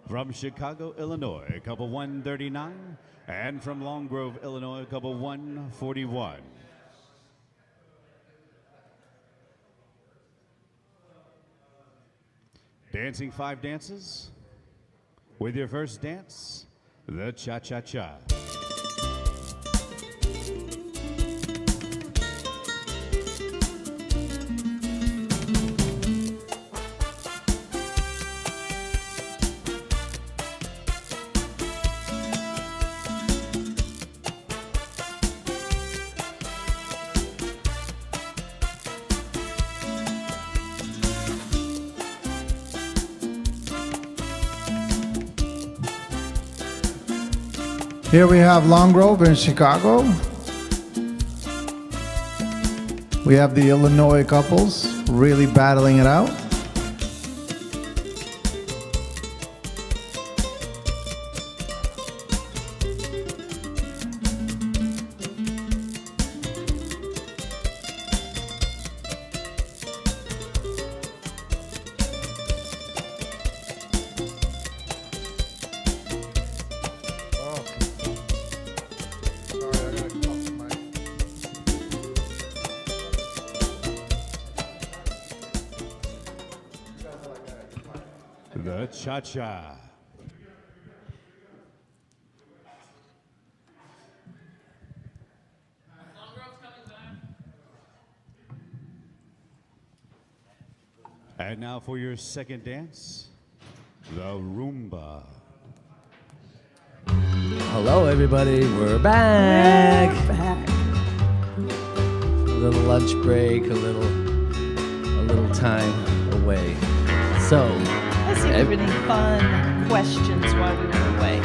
from Chicago, Illinois, couple 139, and from Long Grove, Illinois, couple 141. Dancing 5 dances. With your first dance, the Cha-Cha-Cha. Here we have Long Grove in Chicago. We have the Illinois couples really battling it out. The Cha-Cha. And now for your second dance, the Rumba. Hello, everybody. We're back. We're back. A little lunch break, a little time away. So, Let's see if there are any fun questions while we were away.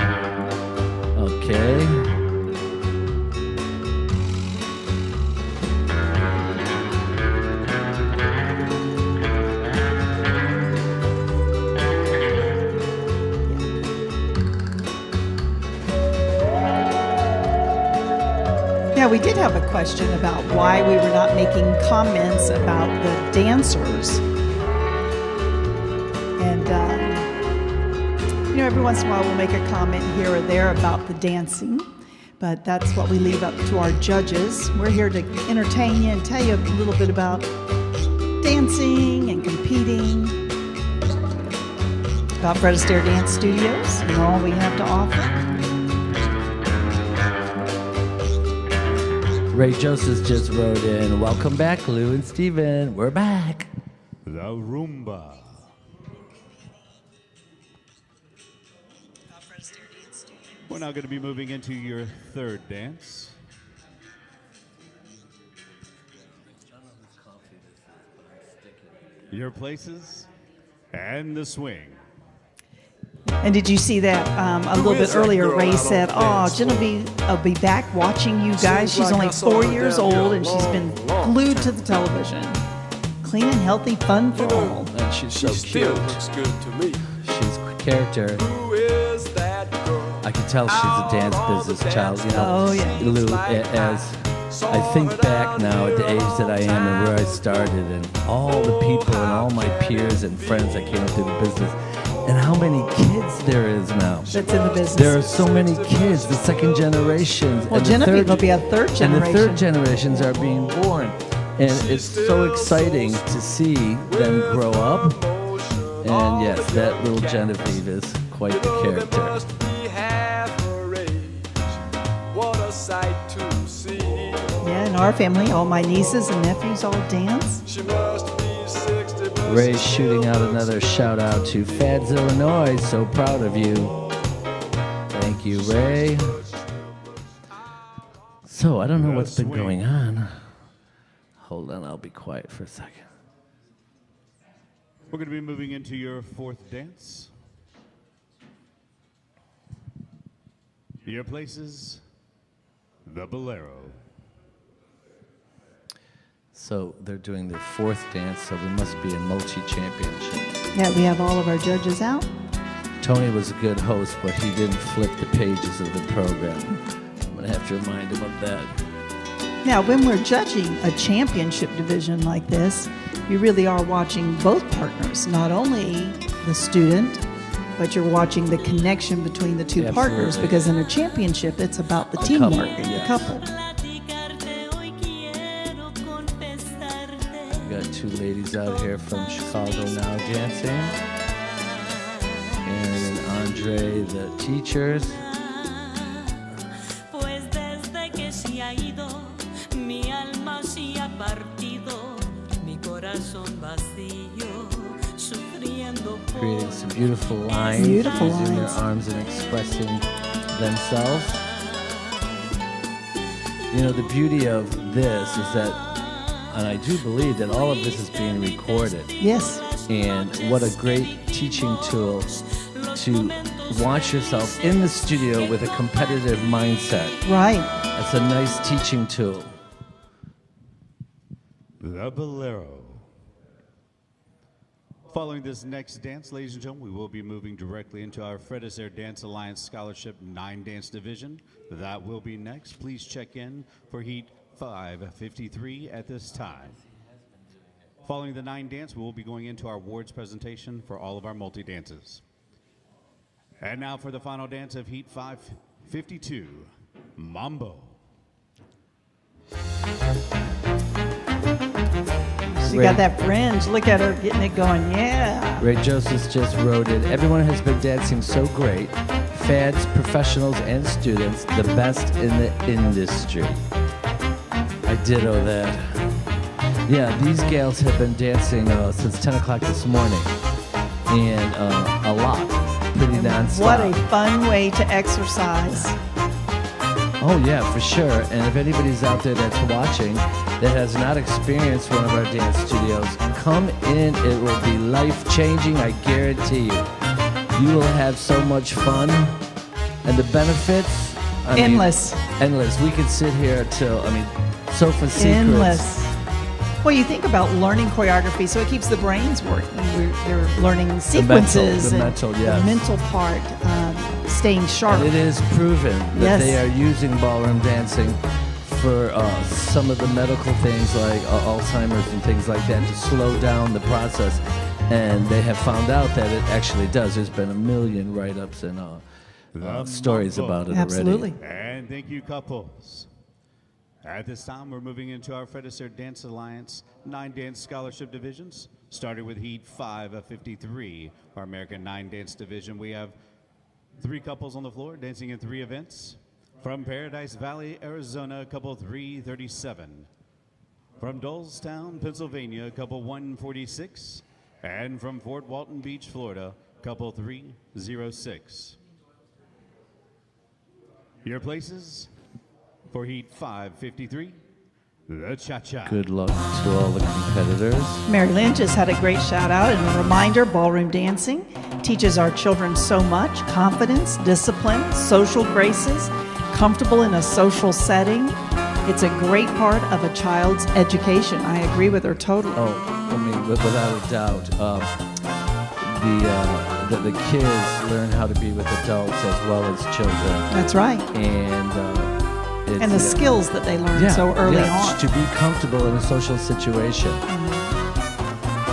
Yeah, we did have a question about why we were not making comments about the dancers. And, every once in a while we'll make a comment here or there about the dancing, but that's what we leave up to our judges. We're here to entertain you and tell you a little bit about dancing and competing, about Fred Astaire Dance Studios and all we have to offer. Ray Joseph just wrote in, welcome back, Lou and Steven. We're back. The Roomba. We're now going to be moving into your third dance. Your places and the swing. And did you see that a little bit earlier? Ray said, "Oh, Genevieve will be back watching you guys. She's only 4 years old and she's been glued to the television. Clean and healthy fun for all." And she's so cute. Looks good to me. She's a character. Who is that girl? I can tell she's a dance business child. Oh, yeah. Lou, as I think back now at the age that I am and where I started and all the people and all my peers and friends that came up through the business and how many kids there is now. That's in the business. There are so many kids, the second generations. Well, Genevieve will be a third generation. And the third generations are being born. And it's so exciting to see them grow up. And yes, that little Genevieve is quite the character. Must be half her age. What a sight to see. Yeah, in our family, all my nieces and nephews all dance. She must be 60. Ray's shooting out another shout out to Fads, Illinois. So proud of you. Thank you, Ray. So I don't know what's been going on. Hold on, I'll be quiet for a second. We're going to be moving into your fourth dance. Your places, the Bolero. So they're doing their fourth dance, so we must be in multi-championship. Yeah, we have all of our judges out. Tony was a good host, but he didn't flip the pages of the program. I'm going to have to remind him of that. Now, when we're judging a championship division like this, you really are watching both partners, not only the student, but you're watching the connection between the two partners, because in a championship, it's about the teamwork and the couple. We got two ladies out here from Chicago now dancing. Aaron and Andre, the teachers. Creating some beautiful lines, using their arms and expressing themselves. You know, the beauty of this is that, and I do believe that all of this is being recorded. Yes. And what a great teaching tool to watch yourself in the studio with a competitive mindset. Right. That's a nice teaching tool. The Bolero. Following this next dance, ladies and gentlemen, we will be moving directly into our Fred Astaire Dance Alliance Scholarship 9-dance division. That will be next. Please check in for Heat 553 at this time. Following the 9-dance, we will be going into our awards presentation for all of our multi-dances. And now for the final dance of Heat 552, Mambo. She got that fringe. Look at her getting it going. Yeah. Ray Joseph just wrote it. Everyone has been dancing so great. Fads, professionals, and students, the best in the industry. I ditto that. Yeah, these gals have been dancing since 10 o'clock this morning. And a lot. Pretty nonstop. What a fun way to exercise. Oh, yeah, for sure. And if anybody's out there that's watching that has not experienced one of our dance studios, come in. It will be life-changing, I guarantee you. You will have so much fun. And the benefits? Endless. Endless. We could sit here till, sofa secrets. Endless. Well, you think about learning choreography, so it keeps the brains working. You're learning sequences, the mental, and yes. the mental part, staying sharp. And it is proven that they are using ballroom dancing for some of the medical things like Alzheimer's and things like that to slow down the process. And they have found out that it actually does. There's been a million write-ups and stories about it Absolutely. already. And thank you, couples. At this time, we're moving into our Fredericksburg Dance Alliance 9 dance scholarship divisions. Starting with Heat 5 of 53, our American 9 dance division. We have 3 couples on the floor dancing in 3 events. From Paradise Valley, Arizona, couple 337. From Dolestown, Pennsylvania, couple 146. And from Fort Walton Beach, Florida, couple 306. Your places for Heat 553, the Cha-Cha. Good luck to all the competitors. Mary Lynn just had a great shout out and a reminder. Ballroom dancing teaches our children so much: confidence, discipline, social graces, comfortable in a social setting. It's a great part of a child's education. I agree with her totally. Oh, I mean, without a doubt, the kids learn how to be with adults as well as children. That's right. And the skills that they learn so early on. To be comfortable in a social situation.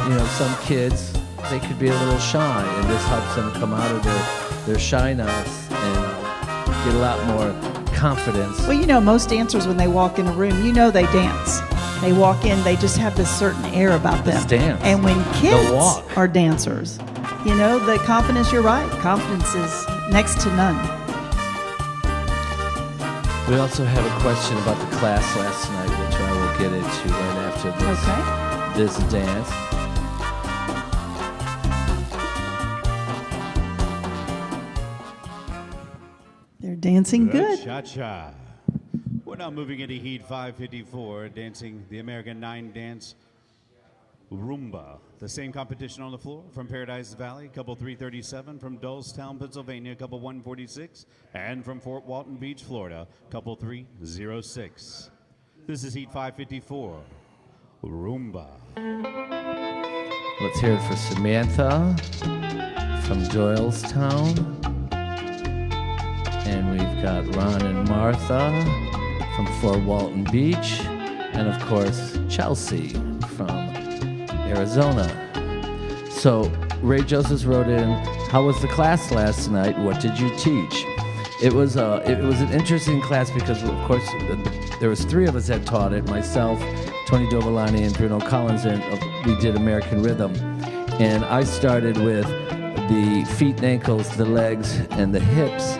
You know, some kids, they could be a little shy, and this helps them come out of their shyness and get a lot more confidence. Well, you know, most dancers, when they walk in a room, you know they dance. They walk in, they just have this certain air about them. Dance. And when kids They'll walk. are dancers, you know, the confidence, you're right, confidence is next to none. We also have a question about the class last night, which I will get into right after this dance. They're dancing The good. Cha-Cha. We're now moving into Heat 554, dancing the American 9 dance Rumba. The same competition on the floor. From Paradise Valley, couple 337. From Dolestown, Pennsylvania, couple 146. And from Fort Walton Beach, Florida, couple 306. This is Heat 554, Rumba. Let's hear it for Samantha from Doylestown. And we've got Ron and Martha from Fort Walton Beach. And of course, Chelsea from Arizona. So Ray Josephs wrote in, how was the class last night? What did you teach? It was an interesting class because, of course, there was 3 of us that taught it, myself, Tony Dovolani, and Bruno Collins, and we did American Rhythm. And I started with the feet and ankles, the legs, and the hips.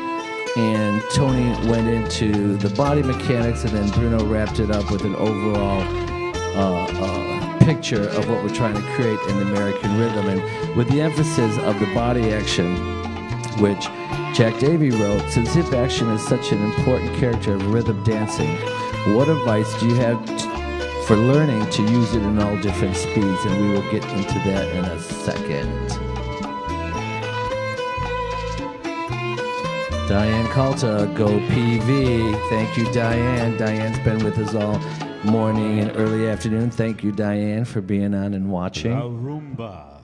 And Tony went into the body mechanics, and then Bruno wrapped it up with an overall picture of what we're trying to create in the American Rhythm. And with the emphasis of the body action, which Jack Davey wrote, since hip action is such an important character of rhythm dancing, what advice do you have for learning to use it in all different speeds? And we will get into that in a second. Diane Calta, go PV. Thank you, Diane. Diane's been with us all morning and early afternoon. Thank you, Diane, for being on and watching. The Rumba.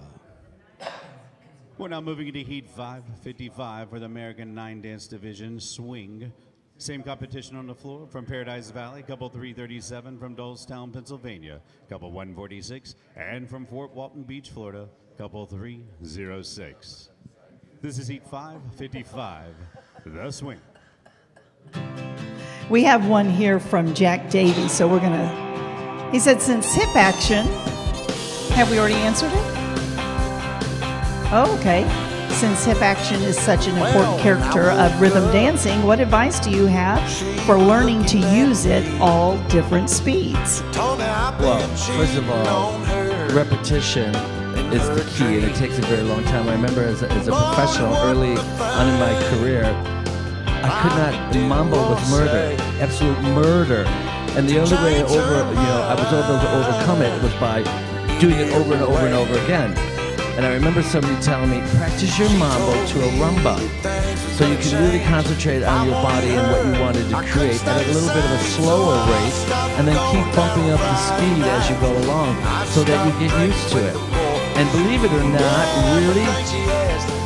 We're now moving into Heat 555 for the American 9 dance division, Swing. Same competition on the floor. From Paradise Valley, couple 337. From Dolestown, Pennsylvania, couple 146. And from Fort Walton Beach, Florida, couple 306. This is Heat 555, the Swing. We have one here from Jack Davey, so we're gonna, he said, since hip action, have we already answered it? Oh, okay. Since hip action is such an important character of rhythm dancing, what advice do you have for learning to use it all different speeds? Well, first of all, repetition is the key, and it takes a very long time. I remember as a professional early on in my career, I could not, mambo was murder, absolute murder. And the only way I was able to overcome it was by doing it over and over and over again. And I remember somebody telling me, practice your mambo to a rumba. So you can really concentrate on your body and what you wanted to create at a little bit of a slower rate, and then keep bumping up the speed as you go along so that you get used to it. And believe it or not, really,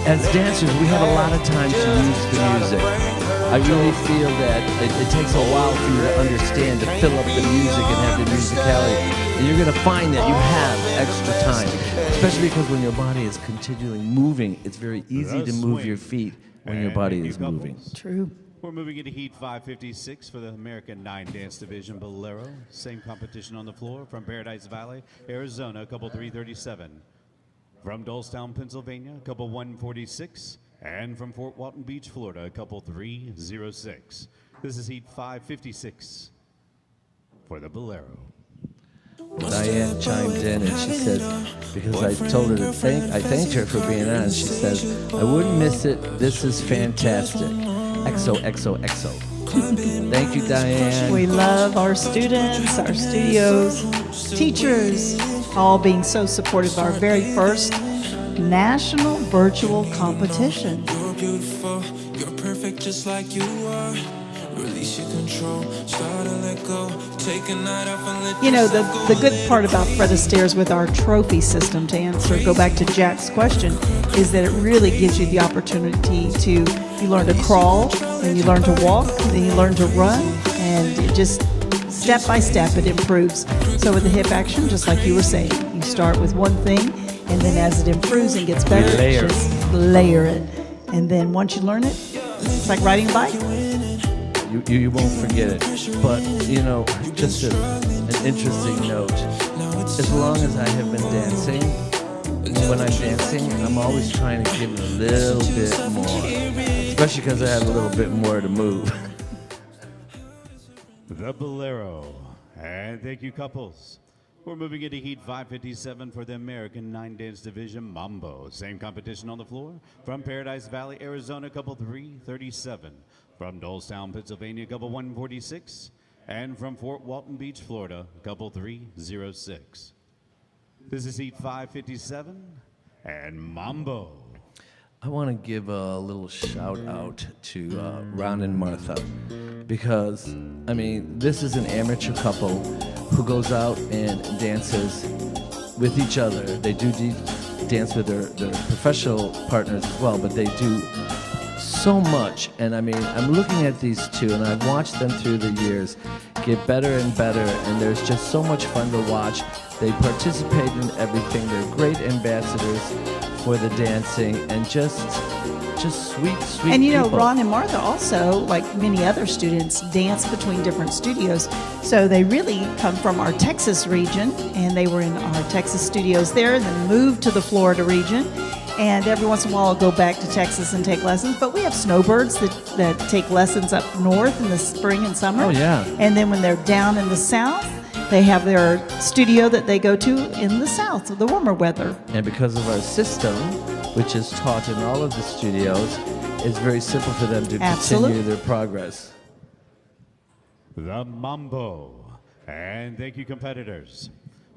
as dancers, we have a lot of time to use the music. I really feel that it takes a while for you to understand, to fill up the music and have the musicality. And you're going to find that you have extra time, especially because when your body is continually moving, it's very easy to move your feet when your body is moving. True. We're moving into Heat 556 for the American 9 Dance Division Bolero. Same competition on the floor from Paradise Valley, Arizona, couple 337. From Dolestown, Pennsylvania, couple 146. And from Fort Walton Beach, Florida, couple 306. This is Heat 556 for the Bolero. Diane chimed in and she said, because I told her to I thanked her for being on, she says, I wouldn't miss it. This is fantastic. XOXOXO. Thank you, Diane. We love our students, our studios, teachers, all being so supportive of our very first national virtual competition. You're beautiful, you're perfect just like you are. Release your control, start to let go. Take a night off and let You know, the good part about Fred Astaire's with our trophy system, to go back to Jack's question, is that it really gives you the opportunity to, you learn to crawl, then you learn to walk, then you learn to run, and it just step by step it improves. So with the hip action, just like you were saying, you start with one thing, and then as it improves and gets better, just layer it. And then once you learn it, it's like riding a bike. You won't forget it. But, you know, just an interesting note. As long as I have been dancing, when I'm dancing, I'm always trying to give it a little bit more. Especially because I have a little bit more to move. The Bolero. And thank you, couples. We're moving into Heat 557 for the American 9 Dance Division Mambo. Same competition on the floor. From Paradise Valley, Arizona, couple 337. From Dolestown, Pennsylvania, couple 146. And from Fort Walton Beach, Florida, couple 306. This is Heat 557 and Mambo. I want to give a little shout out to Ron and Martha because, I mean, this is an amateur couple who goes out and dances with each other. They do dance with their professional partners as well, but they do so much. And I mean, I'm looking at these two and I've watched them through the years get better and better, and there's just so much fun to watch. They participate in everything. They're great ambassadors for the dancing, and just sweet And you know, people. Ron and Martha also, like many other students, dance between different studios. So they really come from our Texas region, and they were in our Texas studios there, and then moved to the Florida region. And every once in a while, I'll go back to Texas and take lessons. But we have snowbirds that take lessons up north in the spring and summer. Oh, yeah. And then when they're down in the south, they have their studio that they go to in the south, the warmer weather. And because of our system, which is taught in all of the studios, it's very simple for them to continue their progress. The Mambo. And thank you, competitors.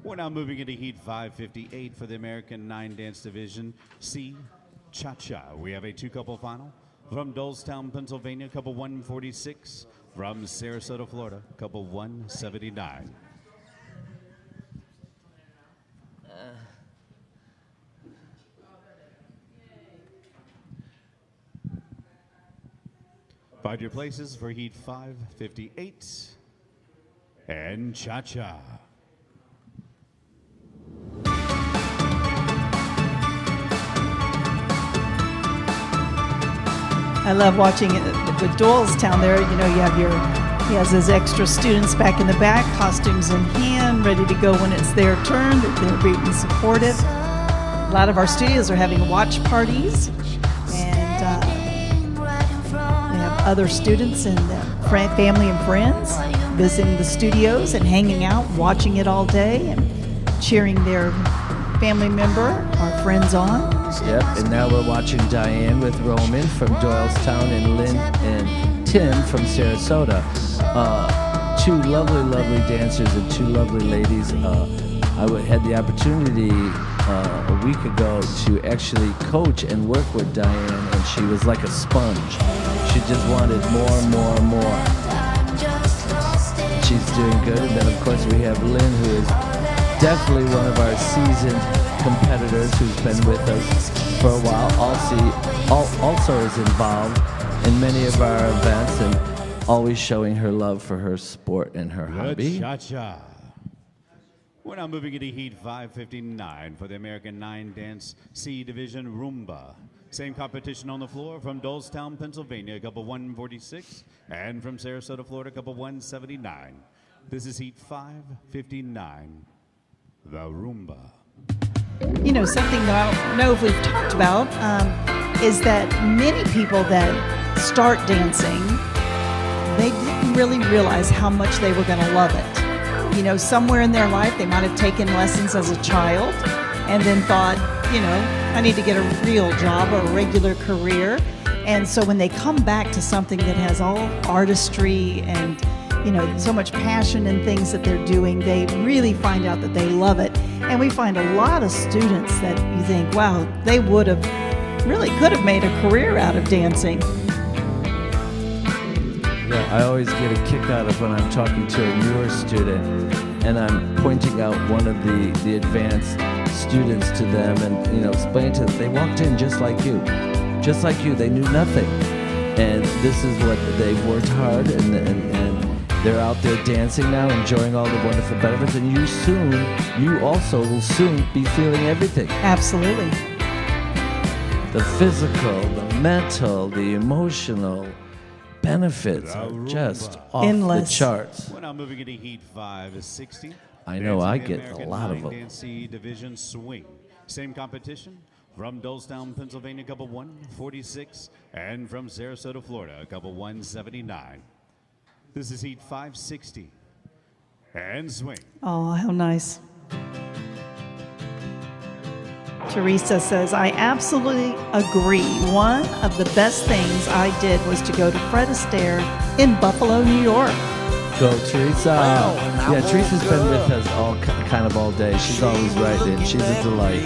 We're now moving into Heat 558 for the American 9 Dance Division C Cha-Cha. We have a two-couple final. From Dolestown, Pennsylvania, couple 146. From Sarasota, Florida, couple 179. Find your places for Heat 558 and Cha-Cha. I love watching it with Doylestown there. You know, he has his extra students back in the back, costumes in hand, ready to go when it's their turn. They're being supportive. A lot of our studios are having watch parties, and we have other students and family and friends visiting the studios and hanging out, watching it all day, and cheering their family member, our friends on. Yep, and now we're watching Diane with Roman from Doylestown and Lynn and Tim from Sarasota. Two lovely dancers and two lovely ladies. I had the opportunity a week ago to actually coach and work with Diane, and she was like a sponge. She just wanted more. She's doing good. And then, of course, we have Lynn, who is definitely one of our seasoned competitors who's been with us for a while. Also is involved in many of our events and always showing her love for her sport and her hobby. Cha-cha. We're now moving into Heat 559 for the American 9-dance C Division Rumba. Same competition on the floor from Dolestown, Pennsylvania, couple 146, and from Sarasota, Florida, couple 179. This is Heat 559, the Rumba. You know, something that I don't know if we've talked about is that many people that start dancing, they didn't really realize how much they were going to love it. You know, somewhere in their life, they might have taken lessons as a child and then thought, you know, I need to get a real job or a regular career. And so when they come back to something that has all artistry and, you know, so much passion in things that they're doing, they really find out that they love it. And we find a lot of students that you think, wow, they would have, really could have made a career out of dancing. Yeah, I always get a kick out of when I'm talking to a newer student and I'm pointing out one of the advanced students to them and, you know, explain to them, they walked in just like you, they knew nothing. And this is what they've worked hard and they're out there dancing now, enjoying all the wonderful benefits, and you also will soon be feeling everything. Absolutely. The physical, the mental, the emotional benefits are just off endless. The charts. We're now moving into Heat 560. I know I Dancing get a American lot of them. 9-dance C Division Swing. Same competition from Dolestown, Pennsylvania, couple 146, and from Sarasota, Florida, couple 179. This is Heat 560. And swing. Oh, how nice. Teresa says, I absolutely agree. One of the best things I did was to go to Fred Astaire in Buffalo, New York. Go, Teresa. Yeah, Teresa's been with us kind of all day. She's always right in. She's a delight.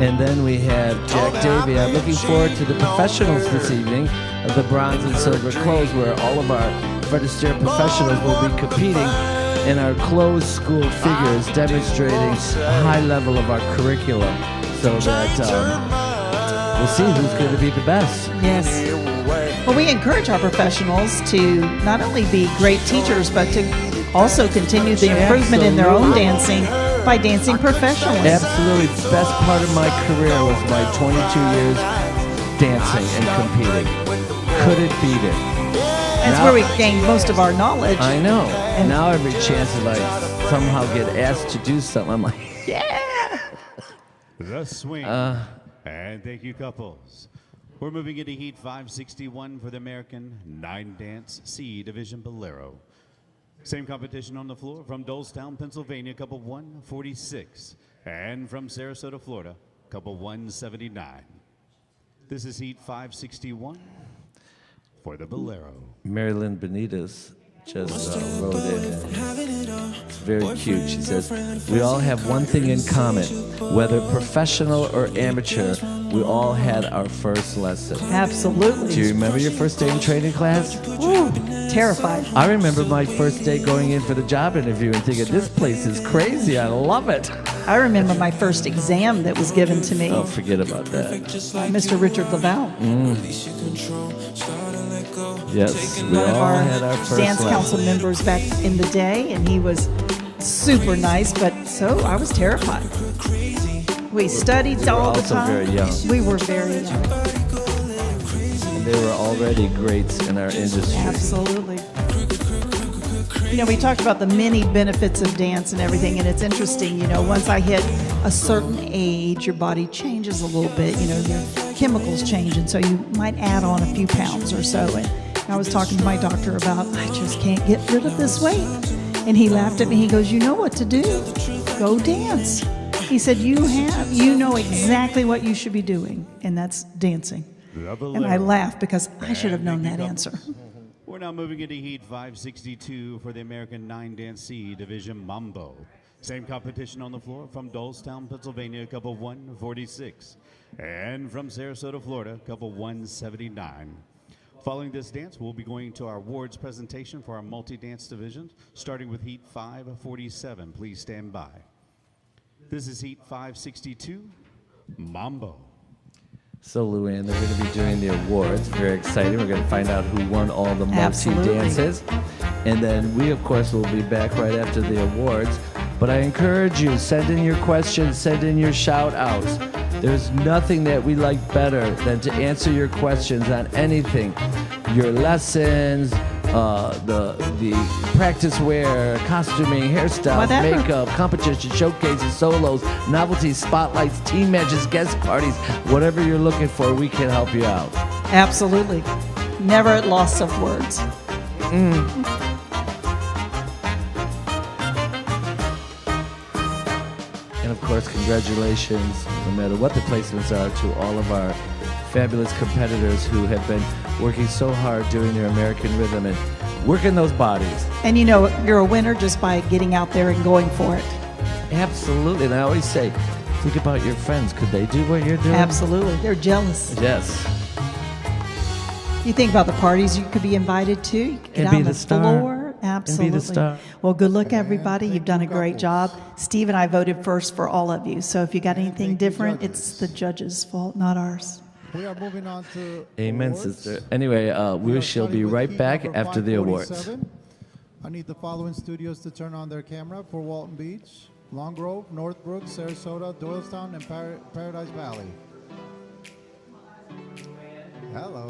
And then we have Jack Davey. I'm looking forward to the professionals this evening of the bronze and silver clothes, where all of our Fred Astaire professionals will be competing in our closed school figures, demonstrating a high level of our curriculum, so that we'll see who's going to be the best. Yes. Well, we encourage our professionals to not only be great teachers, but to also continue the improvement in their own dancing by dancing professionally. Absolutely. Best part of my career was my 22 years dancing and competing. Couldn't beat it. That's where we gained most of our knowledge. I know. And now every chance that I somehow get asked to do something, I'm like, yeah. The swing. And thank you, couples. We're moving into Heat 561 for the American 9-dance C Division Bolero. Same competition on the floor from Dolestown, Pennsylvania, couple 146, and from Sarasota, Florida, couple 179. This is Heat 561 for the Bolero. Marilyn Benitez just wrote in. It's very cute. She says, we all have one thing in common. Whether professional or amateur, we all had our first lesson. Absolutely. Do you remember your first day in training class? Ooh, terrified. I remember my first day going in for the job interview and thinking, this place is crazy. I love it. I remember my first exam that was given to me. Oh, forget about that. Mr. Richard Laval. Yes, we one of all our had our first dance lesson. council members back in the day, and he was super nice, but so I was terrified. We studied all the also time. very young. We were very young. And they were already greats in our industry. Absolutely. You know, we talked about the many benefits of dance and everything, and it's interesting, you know, once I hit a certain age, your body changes a little bit, you know, your chemicals change, and so you might add on a few pounds or so. And I was talking to my doctor about, I just can't get rid of this weight. And he laughed at me. He goes, you know what to do. Go dance. He said, you know exactly what you should be doing, and that's dancing. And I laughed because I should have known that answer. We're now moving into Heat 562 for the American 9-dance C Division Mambo. Same competition on the floor from Dolestown, Pennsylvania, couple 146, and from Sarasota, Florida, couple 179. Following this dance, we'll be going to our awards presentation for our multi-dance divisions, starting with Heat 547. Please stand by. This is Heat 562, Mambo. So, Luann, they're going to be doing the awards. Very exciting. We're going to find out who won all the Absolutely. multi-dances. And then we, of course, will be back right after the awards. But I encourage you, send in your questions, send in your shout-outs. There's nothing that we like better than to answer your questions on anything. Your lessons, the practice wear, costuming, hairstyles, Whatever. makeup, competition, showcases, solos, novelties, spotlights, team matches, guest parties, whatever you're looking for, we can help you out. Absolutely. Never at loss of words. And of course, congratulations, no matter what the placements are, to all of our fabulous competitors who have been working so hard doing their American rhythm and working those bodies. And you know, you're a winner just by getting out there and going for it. Absolutely. And I always say, think about your friends. Could they do what you're doing? Absolutely. They're jealous. Yes. You think about the parties you could be invited to. You could get And out be on the the star. floor. And Absolutely. be the star. Well, good luck, everybody. You've done a great job. Steve and I voted first for all of you. So if you got anything different, it's the judges' fault, not ours. We are moving on to Amen, awards. sister. Anyway, we shall be starting with right heat back number after the awards. 547. I need the following studios to turn on their camera for Walton Beach, Long Grove, Northbrook, Sarasota, Doylestown, and Paradise Valley. Hello.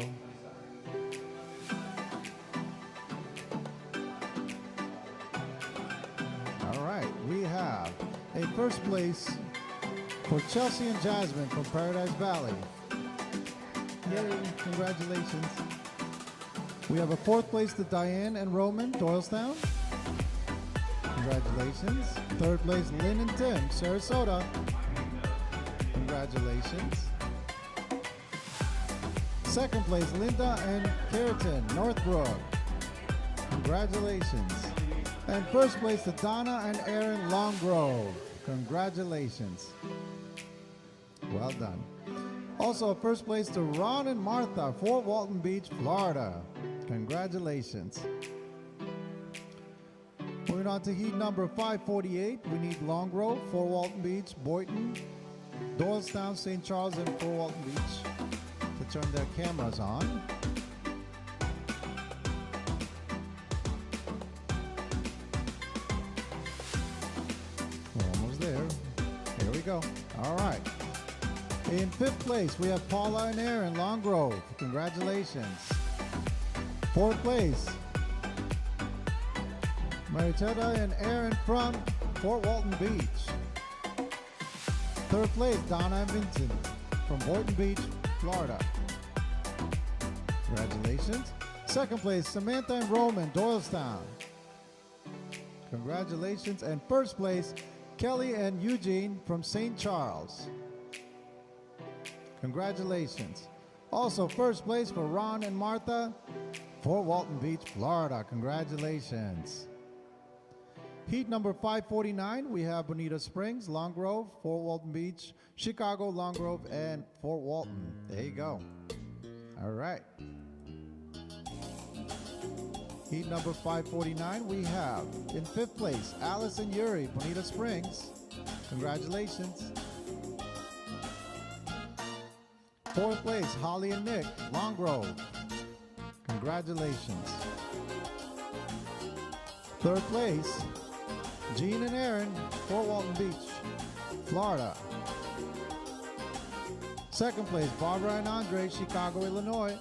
All right, we have a first place for Chelsea and Jasmine from Paradise Valley. Yay, congratulations. We have a fourth place to Diane and Roman, Doylestown. Congratulations. Third place, Lynn and Tim, Sarasota. Congratulations. Second place, Linda and Keratin, Northbrook. Congratulations. And first place to Donna and Aaron, Long Grove. Congratulations. Well done. Also, first place to Ron and Martha, Fort Walton Beach, Florida. Congratulations. Moving on to heat number 548, we need Long Grove, Fort Walton Beach, Boynton, Doylestown, St. Charles, and Fort Walton Beach to turn their cameras on. We're almost there. Here we go. All right. In fifth place, we have Paula and Aaron, Long Grove. Congratulations. Fourth place, Marichetta and Aaron from Fort Walton Beach. Third place, Donna and Vincent from Boynton Beach, Florida. Congratulations. Second place, Samantha and Roman, Doylestown. Congratulations. And first place, Kelly and Eugene from St. Charles. Congratulations. Also, first place for Ron and Martha, Fort Walton Beach, Florida. Congratulations. Heat number 549, we have Bonita Springs, Long Grove, Fort Walton Beach, Chicago, Long Grove, and Fort Walton. There you go. All right. Heat number 549, we have in fifth place, Alice and Yuri, Bonita Springs. Congratulations. Fourth place, Holly and Nick, Long Grove. Congratulations. Third place, Gene and Aaron, Fort Walton Beach, Florida. Second place, Barbara and Andre, Chicago, Illinois.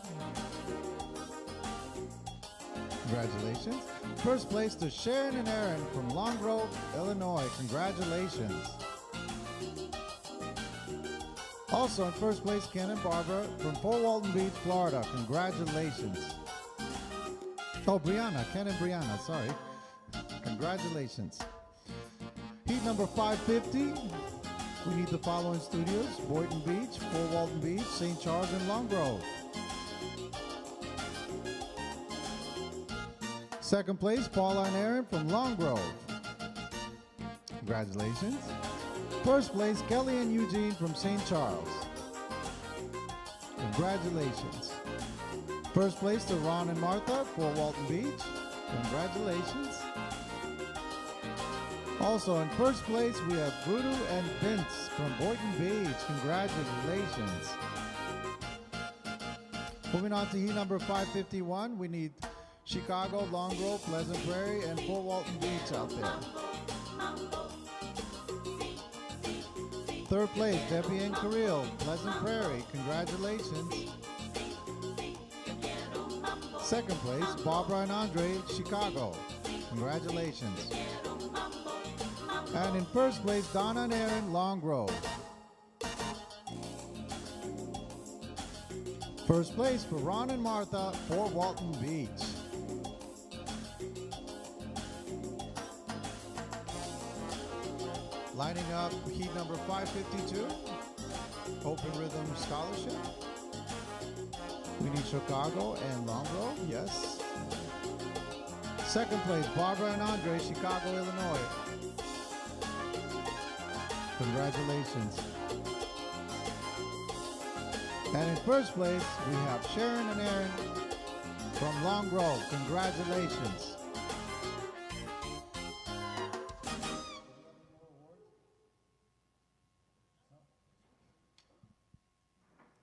Congratulations. First place to Sharon and Aaron from Long Grove, Illinois. Congratulations. Also in first place, Ken and Barbara from Fort Walton Beach, Florida. Congratulations. Oh, Brianna, Ken and Brianna, sorry. Congratulations. Heat number 550, we need the following studios: Boynton Beach, Fort Walton Beach, St. Charles, and Long Grove. Second place, Paula and Aaron from Long Grove. Congratulations. First place, Kelly and Eugene from St. Charles. Congratulations. First place to Ron and Martha, Fort Walton Beach. Congratulations. Also in first place, we have Bruno and Vince from Boynton Beach. Congratulations. Moving on to heat number 551, we need Chicago, Long Grove, Pleasant Prairie, and Fort Walton Beach out there. Third place, Debbie and Carril, Pleasant Prairie. Congratulations. Second place, Barbara and Andre, Chicago. Congratulations. And in first place, Donna and Aaron, Long Grove. First place for Ron and Martha, Fort Walton Beach. Lining up heat number 552, Open Rhythm Scholarship. We need Chicago and Long Grove, yes. Second place, Barbara and Andre, Chicago, Illinois. Congratulations. And in first place, we have Sharon and Aaron from Long Grove. Congratulations.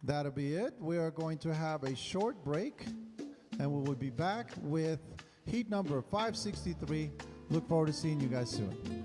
That'll be it. We are going to have a short break, and we will be back with heat number 563. Look forward to seeing you guys soon.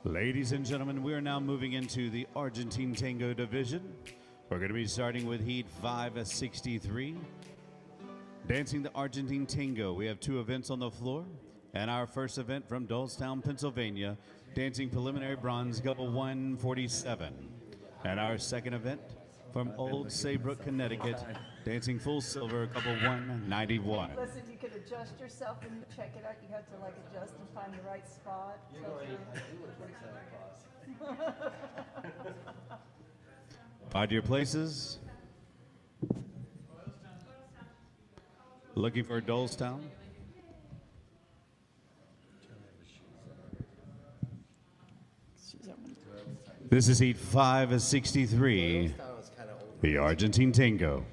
Ladies and gentlemen, we are now moving into the Argentine Tango division. We're going to be starting with Heat 563. Dancing the Argentine Tango, we have 2 events on the floor. And our first event from Dolestown, Pennsylvania, dancing preliminary bronze, couple 147. And our second event from Old Saybrook, Connecticut, dancing full silver, couple 191. Listen, you can adjust yourself when you check it out. You have to like adjust and find the right spot. Find your places. Looking for Dolestown. This is Heat 563, the Argentine Tango.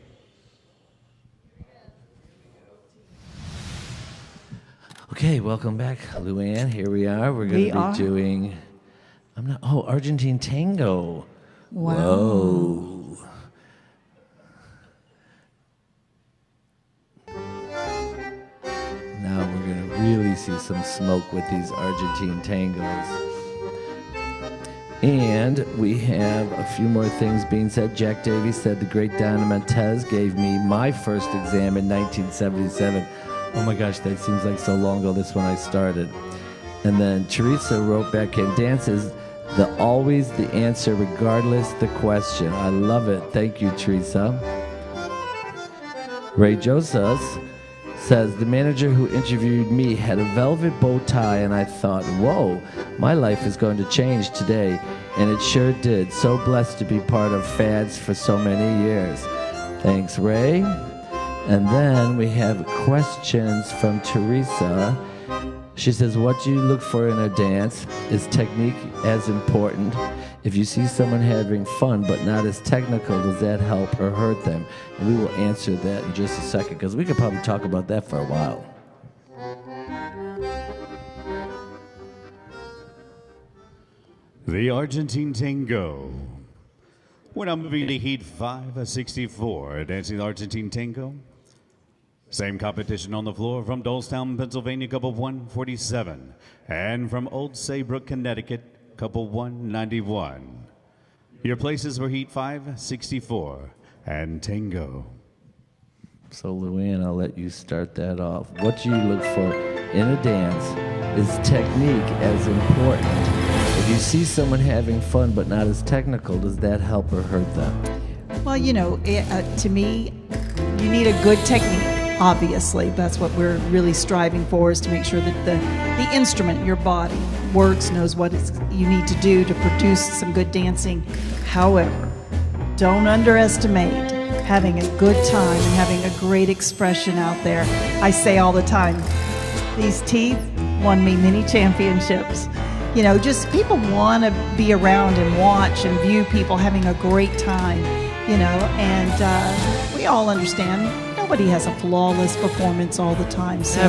Okay, welcome back, Luann. Here we are. We're going to be doing. Argentine Tango. Wow. Whoa. Now we're going to really see some smoke with these Argentine tangos. And we have a few more things being said. Jack Davies said the great Donna Montez gave me my first exam in 1977. Oh my gosh, that seems like so long ago, this when I started. And then Teresa wrote back in, dance is always the answer regardless the question. I love it. Thank you, Teresa. Ray Joseph says, the manager who interviewed me had a velvet bow tie, and I thought, whoa, my life is going to change today. And it sure did. So blessed to be part of Fads for so many years. Thanks, Ray. And then we have questions from Teresa. She says, what do you look for in a dance? Is technique as important? If you see someone having fun but not as technical, does that help or hurt them? And we will answer that in just a second, because we could probably talk about that for a while. The Argentine Tango. We're now moving to Heat 564, dancing the Argentine Tango. Same competition on the floor from Dolestown, Pennsylvania, couple 147. And from Old Saybrook, Connecticut, couple 191. Your places were Heat 564 and Tango. So, Luann, I'll let you start that off. What do you look for in a dance? Is technique as important? If you see someone having fun but not as technical, does that help or hurt them? Well, to me, you need a good technique. Obviously, that's what we're really striving for, is to make sure that the instrument, your body, works, knows what you need to do to produce some good dancing. However, don't underestimate having a good time and having a great expression out there. I say all the time, these teeth won me many championships. Just people want to be around and watch and view people having a great time, and we all understand nobody has a flawless performance all the time. So,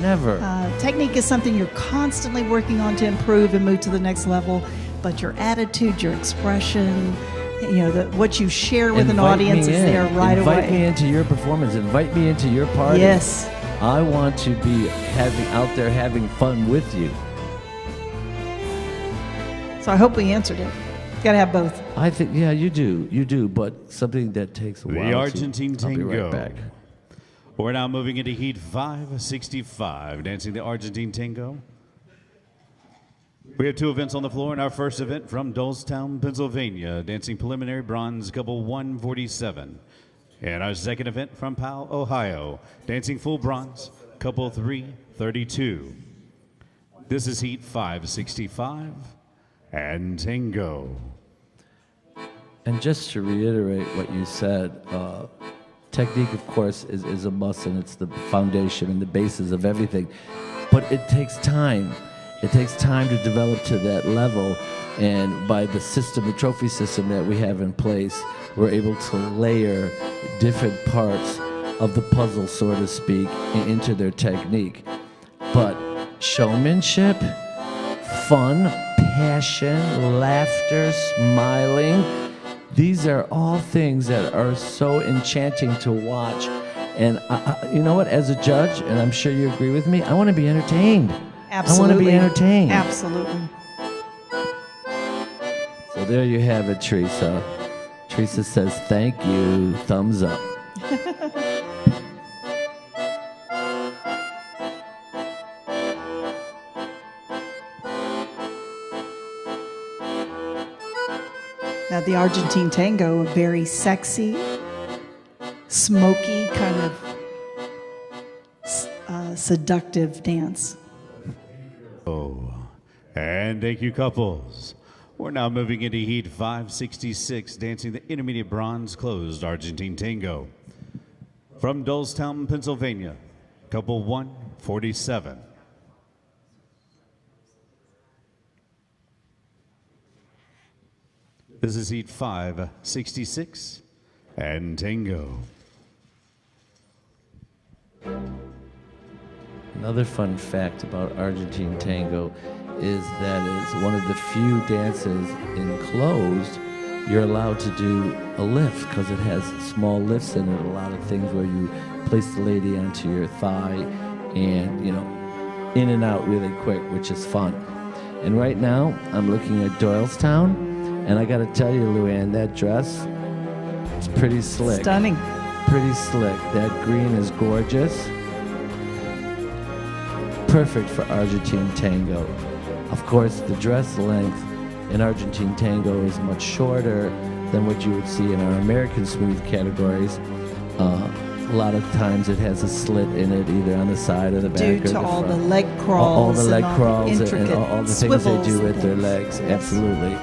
Never. Technique is something you're constantly working on to improve and move to the next level, but your attitude, your expression, what you share with an audience is there right away. Invite me into your performance. Invite me into your party. Yes. I want to be out there having fun with you. So I hope we answered it. Got to have both. I think, yeah, you do, but something that takes a while. The Argentine Tango. I'll be right back. We're now moving into Heat 565, dancing the Argentine Tango. We have 2 events on the floor, and our first event from Dolestown, Pennsylvania, dancing preliminary bronze, couple 147. And our second event from Powell, Ohio, dancing full bronze, couple 332. This is Heat 565 and Tango. And just to reiterate what you said, technique, of course, is a must, and it's the foundation and the basis of everything. But it takes time. It takes time to develop to that level, and by the system, the trophy system that we have in place, we're able to layer different parts of the puzzle, so to speak, into their technique. But showmanship, fun, passion, laughter, smiling, these are all things that are so enchanting to watch. And you know what, as a judge, and I'm sure you agree with me, I want to be entertained. Absolutely. I want to be entertained. Absolutely. there you have it, Teresa. Teresa says, thank you, thumbs up. Now, the Argentine tango, a very sexy, smoky, kind of seductive dance. Oh, and thank you, couples. We're now moving into Heat 566, dancing the intermediate bronze closed Argentine tango. From Dolestown, Pennsylvania, couple 147. This is Heat 566 and tango. Another fun fact about Argentine tango is that it's one of the few dances in closed you're allowed to do a lift because it has small lifts in it. A lot of things where you place the lady onto your thigh and, you know, in and out really quick, which is fun. And right now, I'm looking at Doylestown, and I got to tell you, Luann, that dress, it's pretty slick. Stunning. Pretty slick. That green is gorgeous. Perfect for Argentine tango. Of course, the dress length in Argentine tango is much shorter than what you would see in our American smooth categories. A lot of times it has a slit in it, either on the side or the back Due or the to all front. the leg crawls, all the leg and crawls all the and all the things they do with their things. legs. Yes. Absolutely.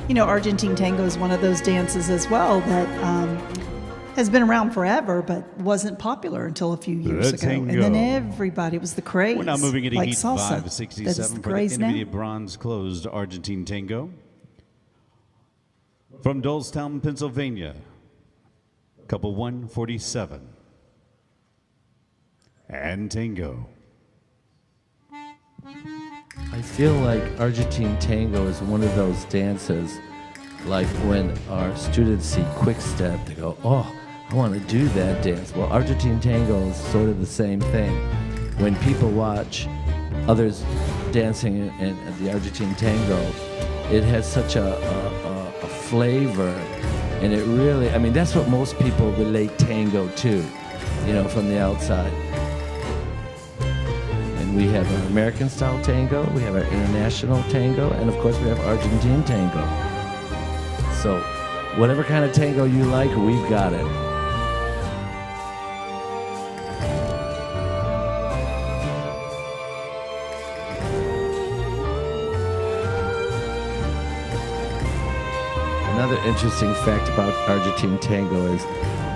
You know, Argentine tango is one of those dances as well that has been around forever, but wasn't popular until a few years The ago. tango. And then everybody, it was the craze. We're now moving into like Heat salsa. That is 567 the for the craze now. intermediate bronze closed Argentine tango. From Dolestown, Pennsylvania, couple 147. And tango. I feel like Argentine tango is one of those dances, like when our students see quick step, they go, oh, I want to do that dance. Well, Argentine tango is sort of the same thing. When people watch others dancing in the Argentine tango, it has such a flavor, and it really, I mean, that's what most people relate tango to, you know, from the outside. We have our American style tango, we have our international tango, and of course we have Argentine tango. So whatever kind of tango you like, we've got it. Another interesting fact about Argentine tango is,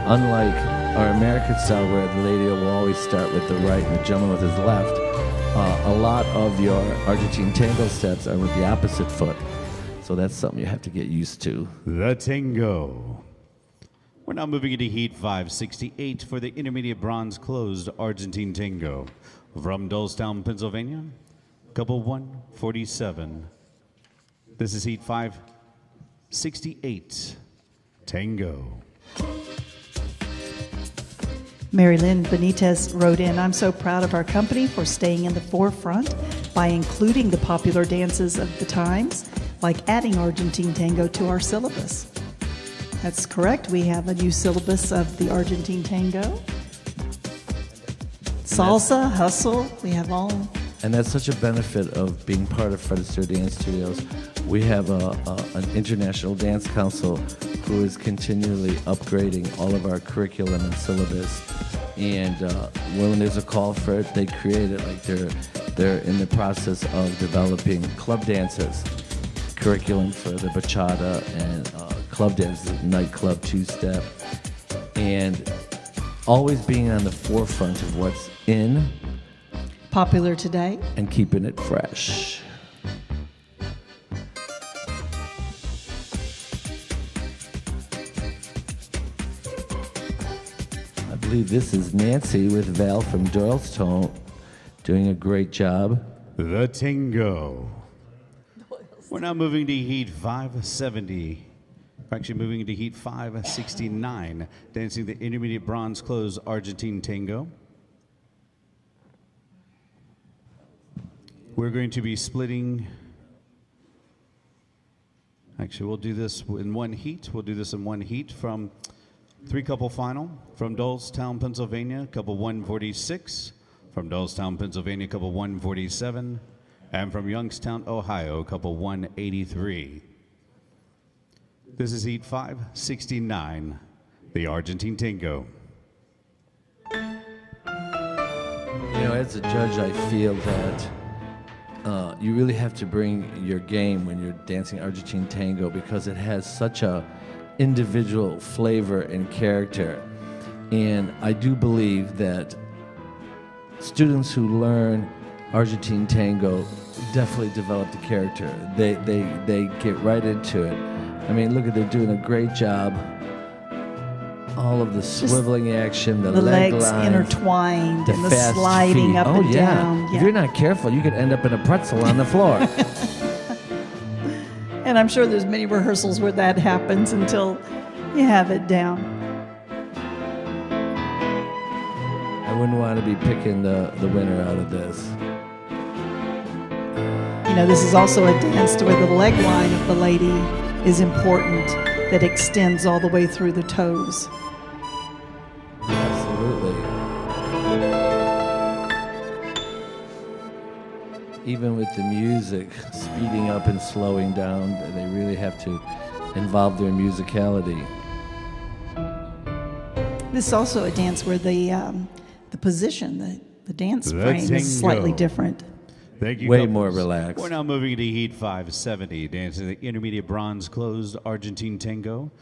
unlike our American style where the lady will always start with the right and the gentleman with his left, a lot of your Argentine tango steps are with the opposite foot. So that's something you have to get used to. The tango. We're now moving into Heat 568 for the intermediate bronze closed Argentine tango. From Dolestown, Pennsylvania, couple 147. This is Heat 568. Tango. Mary Lynn Benitez wrote in, I'm so proud of our company for staying in the forefront by including the popular dances of the times, like adding Argentine tango to our syllabus. That's correct. We have a new syllabus of the Argentine tango. Salsa, hustle, we have all. And that's such a benefit of being part of Fred Astaire Dance Studios. We have an international dance council who is continually upgrading all of our curriculum and syllabus. And when there's a call for it, they create it. Like they're in the process of developing club dances, curriculum for the bachata and club dances, nightclub two-step, and always being on the forefront of what's in, Popular today. and keeping it fresh. I believe this is Nancy with Val from Doylestown doing a great job. The tango. We're now moving to Heat 570. We're actually moving into Heat 569, dancing the intermediate bronze closed Argentine tango. We're going to be splitting. Actually, we'll do this in one heat. We'll do this in one heat from three-couple final. From Dolestown, Pennsylvania, couple 146. From Dolestown, Pennsylvania, couple 147. And from Youngstown, Ohio, couple 183. This is heat 569, the Argentine Tango. You know, as a judge, I feel that you really have to bring your game when you're dancing Argentine Tango because it has such a individual flavor and character. And I do believe that students who learn Argentine Tango definitely develop the character. They get right into it. I mean, look at, they're doing a great job. All of the swiveling action, the leg legs lines, intertwined, and the fast sliding feet. up Oh, and yeah. down. If you're not careful, you could end up in a pretzel on the floor. And I'm sure there's many rehearsals where that happens until you have it down. I wouldn't want to be picking the winner out of this. You know, this is also a dance to where the leg line of the lady is important, that extends all the way through the toes. Absolutely. Even with the music speeding up and slowing down, they really have to involve their musicality. This is also a dance where the position, the dance The frame is slightly tango. different. Thank you. Way couples. more relaxed. We're now moving into Heat 570, dancing the intermediate bronze closed Argentine Tango.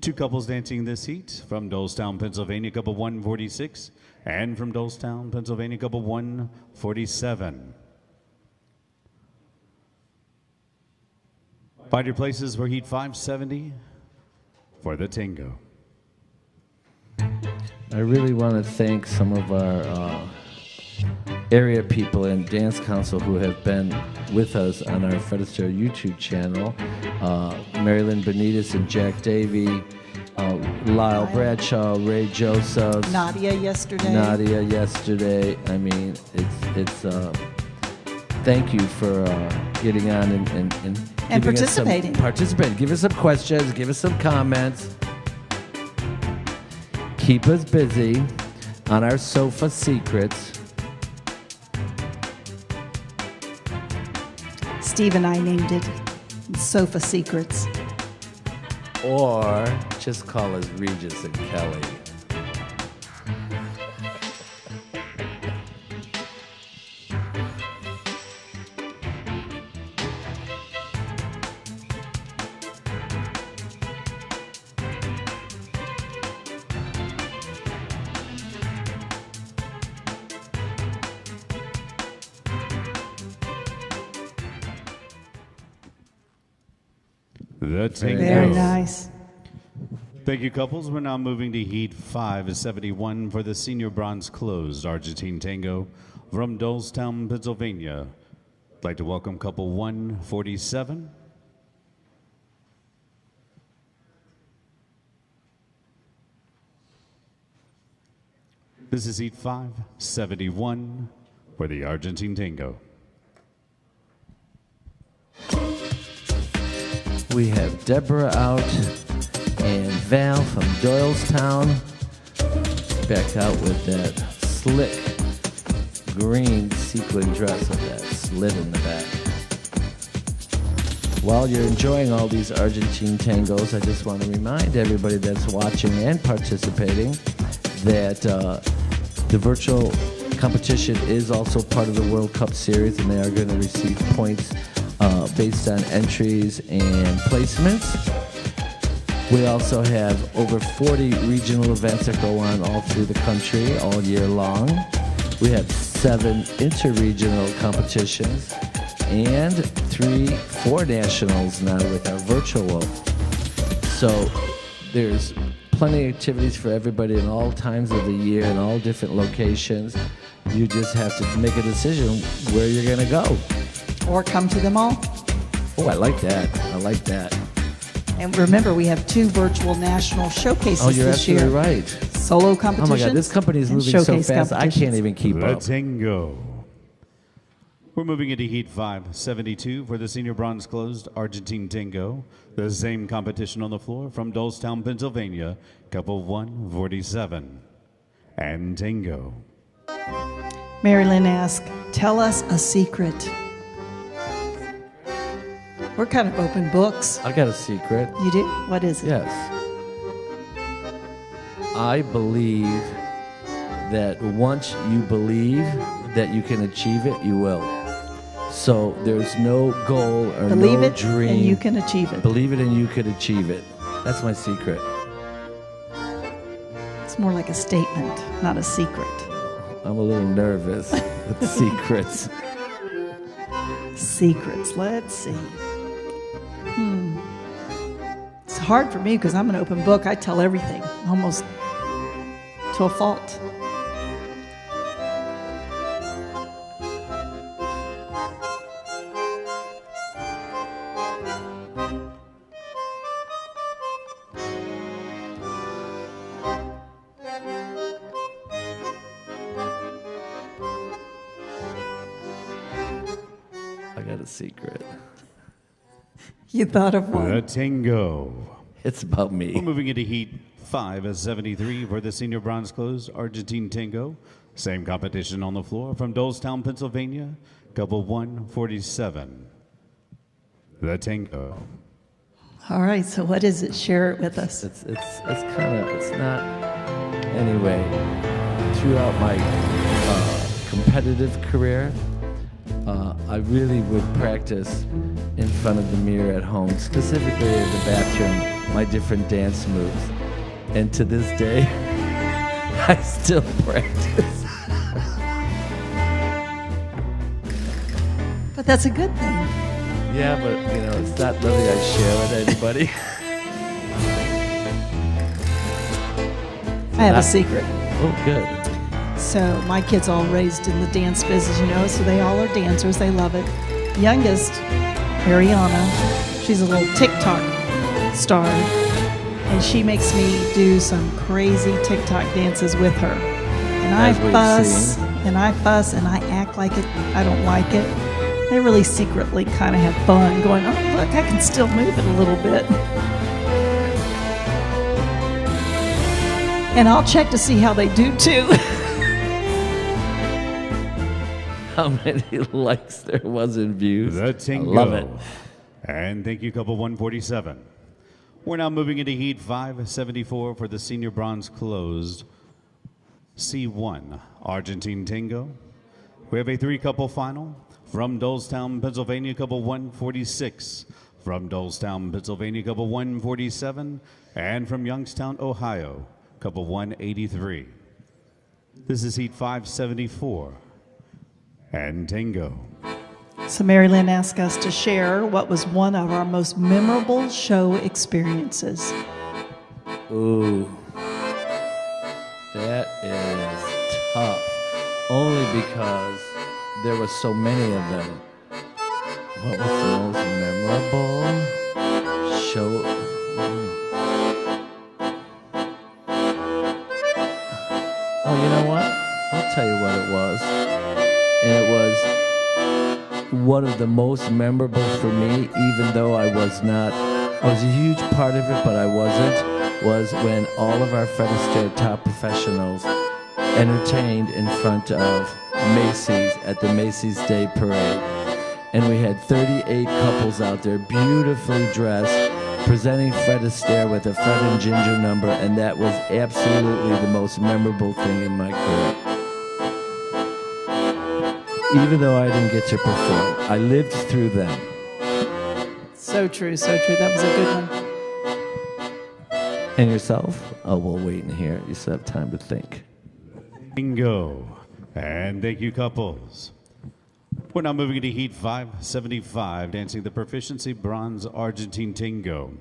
Two couples dancing this heat from Dolestown, Pennsylvania, couple 146, and from Dolestown, Pennsylvania, couple 147. Find your places for Heat 570 for the Tango. I really want to thank some of our area people and dance council who have been with us on our Fred Astaire YouTube channel. Marilyn Benitez and Jack Davey, Lyle Bradshaw, Ray Joseph, Nadia yesterday. I mean, it's thank you for getting on and giving us some- participating. Give us some questions, give us some comments. Keep us busy on our sofa secrets. Steve and I named it Sofa Secrets. Or just call us Regis and Kelly. The Tango. Very nice. Thank you, couples. We're now moving to Heat 571 for the senior bronze closed Argentine Tango from Dolestown, Pennsylvania. I'd like to welcome couple 147. This is Heat 571 for the Argentine Tango. We have Deborah out and Val from Doylestown back out with that slick green sequin dress with that slit in the back. While you're enjoying all these Argentine tangos, I just want to remind everybody that's watching and participating that the virtual competition is also part of the World Cup Series, and they are going to receive points based on entries and placements. We also have over 40 regional events that go on all through the country all year long. We have 7 interregional competitions and 4 nationals now with our virtual. So there's plenty of activities for everybody in all times of the year in all different locations. You just have to make a decision where you're going to go. Or come to them all. Oh, I like that. I like that. And remember, we have 2 virtual national showcases Oh, you're this year. absolutely right. Solo competitions. Oh my God, this company is and moving so showcase fast, I can't even keep The up. Tango. We're moving into Heat 572 for the senior bronze closed Argentine Tango. The same competition on the floor from Dolestown, Pennsylvania, couple 147. And Tango. Marilyn asked, tell us a secret. We're kind of open books. I got a secret. You do? What is it? Yes. I believe that once you believe that you can achieve it, you will. So there's no goal or Believe no it dream. and you can achieve it. Believe it and you could achieve it. That's my secret. It's more like a statement, not a secret. I'm a little nervous with secrets. Secrets, let's see. It's hard for me because I'm an open book. I tell everything, almost to a fault. I got a secret. You thought of one. The Tango. It's about We're me. moving into Heat 573 for the senior bronze closed Argentine Tango. Same competition on the floor from Dolestown, Pennsylvania, couple 147. The Tango. All right, so what is it? Share it with us. It's kind of, it's not, anyway, throughout my competitive career, I really would practice in front of the mirror at home, specifically in the bathroom, my different dance moves. And to this day, I still practice. But that's a good thing. Yeah, but you know, it's not nothing I share with anybody. I have a secret. Oh, good. So my kids all raised in the dance business, you know, so they all are dancers. They love it. Youngest, Ariana, she's a little TikTok star, and she makes me do some crazy TikTok dances with her. And I As we've fuss, seen. and I fuss, and I act like it. I don't like it. They really secretly kind of have fun going, oh, look, I can still move it a little bit. And I'll check to see how they do too. How many likes there was in views? The Tango. I love it. And thank you, couple 147. We're now moving into Heat 574 for the senior bronze closed C1 Argentine Tango. We have a three-couple final from Dolestown, Pennsylvania, couple 146. From Dolestown, Pennsylvania, couple 147. And from Youngstown, Ohio, couple 183. This is Heat 574 and Tango. So Mary Lynn asked us to share what was one of our most memorable show experiences. Ooh, that is tough. Only because there were so many of them. What was the most memorable show? Oh, you know what? I'll tell you what it was. And it was one of the most memorable for me, even though I was a huge part of it, but I wasn't, was when all of our Fred Astaire top professionals entertained in front of Macy's at the Macy's Day Parade. And we had 38 couples out there, beautifully dressed, presenting Fred Astaire with a Fred and Ginger number, and that was absolutely the most memorable thing in my career. Even though I didn't get to perform, I lived through them. So true, so true. That was a good one. And yourself? Oh, we'll wait and hear. You still have time to think. Bingo. And thank you, couples. We're now moving into Heat 575, dancing the Proficiency Bronze Argentine Tango.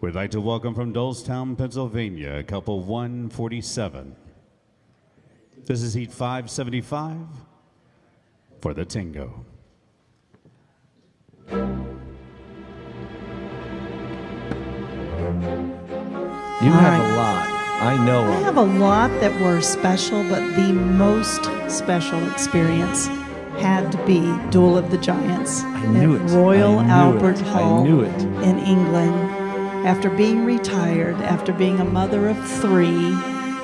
We'd like to welcome from Dolestown, Pennsylvania, couple 147. This is Heat 575 for the Tango. You have a lot. I know I of. have a lot that were special, but the most special experience had to be Duel of the Giants knew at it. Royal I knew Albert it. I Hall knew it. in England. After being retired, after being a mother of 3,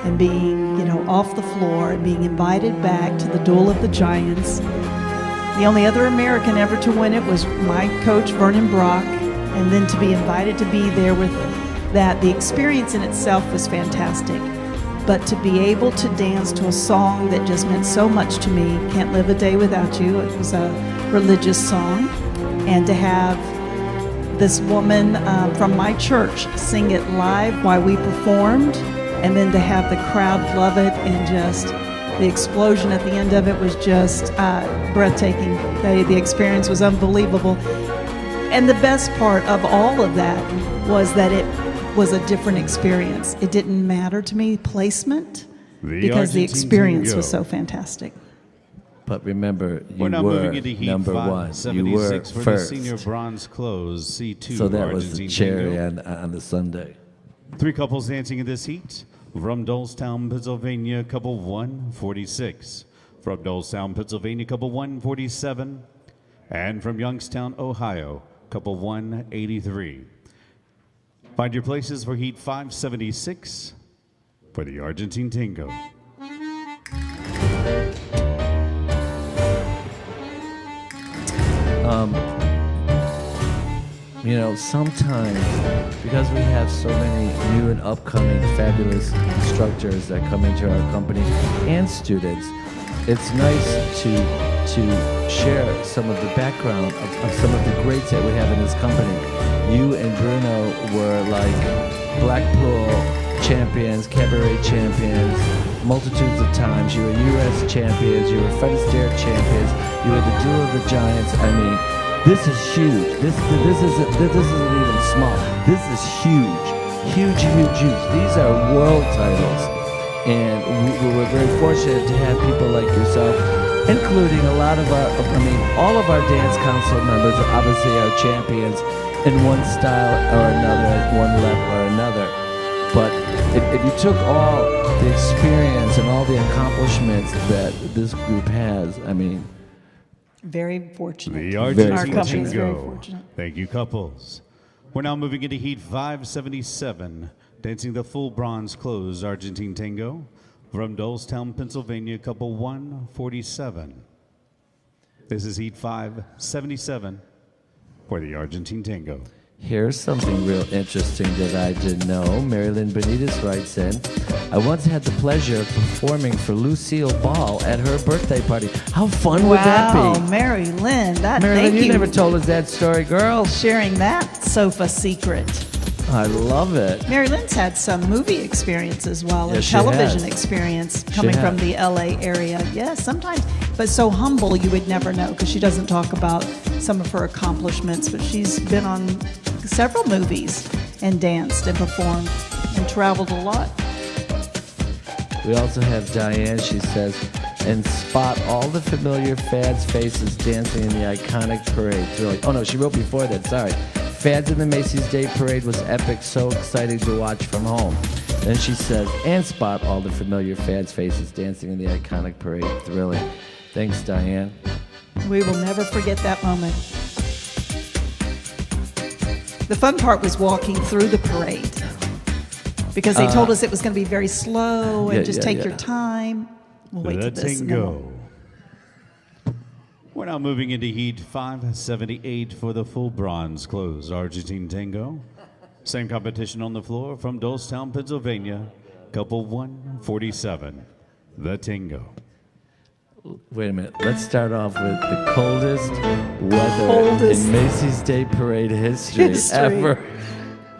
and being, off the floor, and being invited back to the Duel of the Giants. The only other American ever to win it was my coach, Vernon Brock, and then to be invited to be there with that, the experience in itself was fantastic. But to be able to dance to a song that just meant so much to me, Can't Live a Day Without You, it was a religious song, and to have this woman from my church sing it live while we performed, and then to have the crowd love it, and just the explosion at the end of it was just breathtaking. The experience was unbelievable. And the best part of all of that was that it was a different experience. It didn't matter to me placement because the experience was so fantastic. But remember, you We're now were moving into Heat number 5, one. You 76 were for first. the senior bronze close, C2 So that was the Argentine cherry Tango. on the Sunday. 3 couples dancing in this heat. From Dolestown, Pennsylvania, couple 146. From Dolestown, Pennsylvania, couple 147. And from Youngstown, Ohio, couple 183. Find your places for Heat 576 for the Argentine Tango. Sometimes, because we have so many new and upcoming fabulous instructors that come into our company and students, it's nice to share some of the background of some of the greats that we have in this company. You and Bruno were like Blackpool champions, cabaret champions, multitudes of times. You were U.S. champions, you were Fred Astaire champions, you were the Duel of the Giants. I mean, this is huge. This isn't even small. This is huge. These are world titles. And we were very fortunate to have people like yourself, including a lot of all of our dance council members obviously are champions in one style or another, at one level or another. But if you took all the experience and all the accomplishments that this group has, Very fortunate. The Our Argentine company is very Tango. fortunate. Thank you, couples. We're now moving into Heat 577, dancing the full bronze close Argentine Tango from Dolestown, Pennsylvania, couple 147. This is Heat 577 for the Argentine Tango. Here's something real interesting that I didn't know. Marilyn Benitez writes in, I once had the pleasure of performing for Lucille Ball at her birthday party. How fun would that Wow, be? Mary Lynn, Marilyn, you never told us that story, girl. Sharing that sofa secret. I love it. Mary Lynn's had some movie experience as well, and Yes, she television has. experience She coming has. from the LA area. Yes, sometimes, but so humble you would never know because she doesn't talk about some of her accomplishments, but she's been on several movies and danced and performed and traveled a lot. We also have Diane, she says, and spot all the familiar fads faces dancing in the iconic parade. Really. Oh no, she wrote before that, sorry. Fads in the Macy's Day Parade was epic, so exciting to watch from home. Then she says, and spot all the familiar fads faces dancing in the iconic parade. Thrilling. Thanks, Diane. We will never forget that moment. The fun part was walking through the parade because they told us it was going to be very slow and just take your time. We'll wait The till this. and then Tango. we'll- We're now moving into Heat 578 for the full bronze close Argentine Tango. Same competition on the floor from Dolestown, Pennsylvania, couple 147, the Tango. Wait a minute. Let's start off with the coldest weather Coldest in Macy's Day Parade history ever.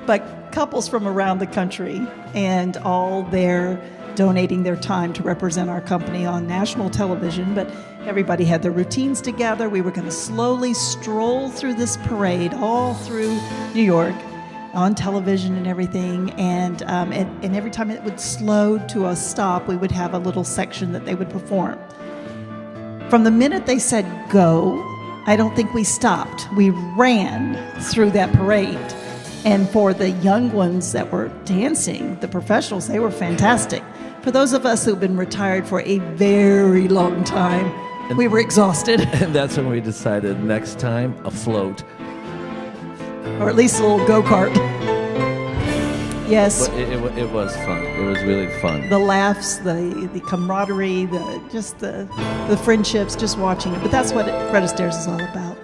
But couples from around the country and all there donating their time to represent our company on national television, but everybody had their routines together. We were going to slowly stroll through this parade all through New York on television and everything, and every time it would slow to a stop, we would have a little section that they would perform. From the minute they said go, I don't think we stopped. We ran through that parade. And for the young ones that were dancing, the professionals, they were fantastic. For those of us who've been retired for a very long time, We were exhausted. And that's when we decided next time, a float. Or at least a little go-kart. Yes. But it was fun. It was really fun. The laughs, the camaraderie, the friendships, just watching it. But that's what Fred Astaire's is all about.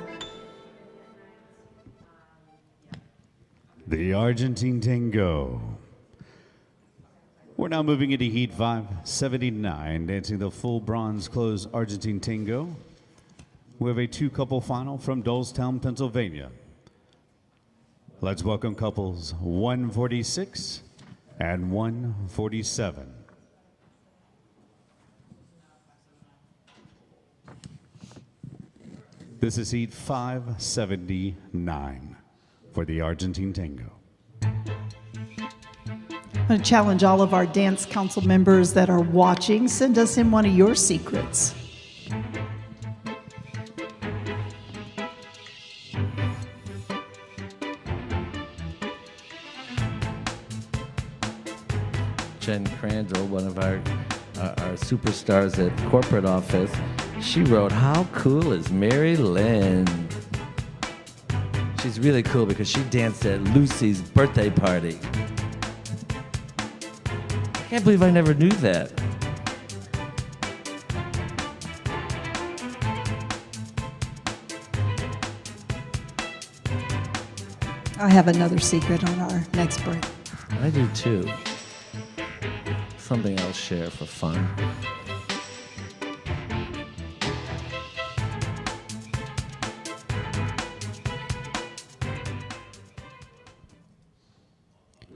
The Argentine Tango. We're now moving into Heat 579, dancing the full bronze clothes Argentine Tango. We have a two-couple final from Dolestown, Pennsylvania. Let's welcome couples 146 and 147. This is Heat 579 for the Argentine Tango. I'm going to challenge all of our dance council members that are watching. Send us in one of your secrets. Jen Crandall, one of our superstars at corporate office, she wrote, "How cool is Mary Lynn?" She's really cool because she danced at Lucy's birthday party. I can't believe I never knew that. I have another secret on our next break. I do too. Something I'll share for fun.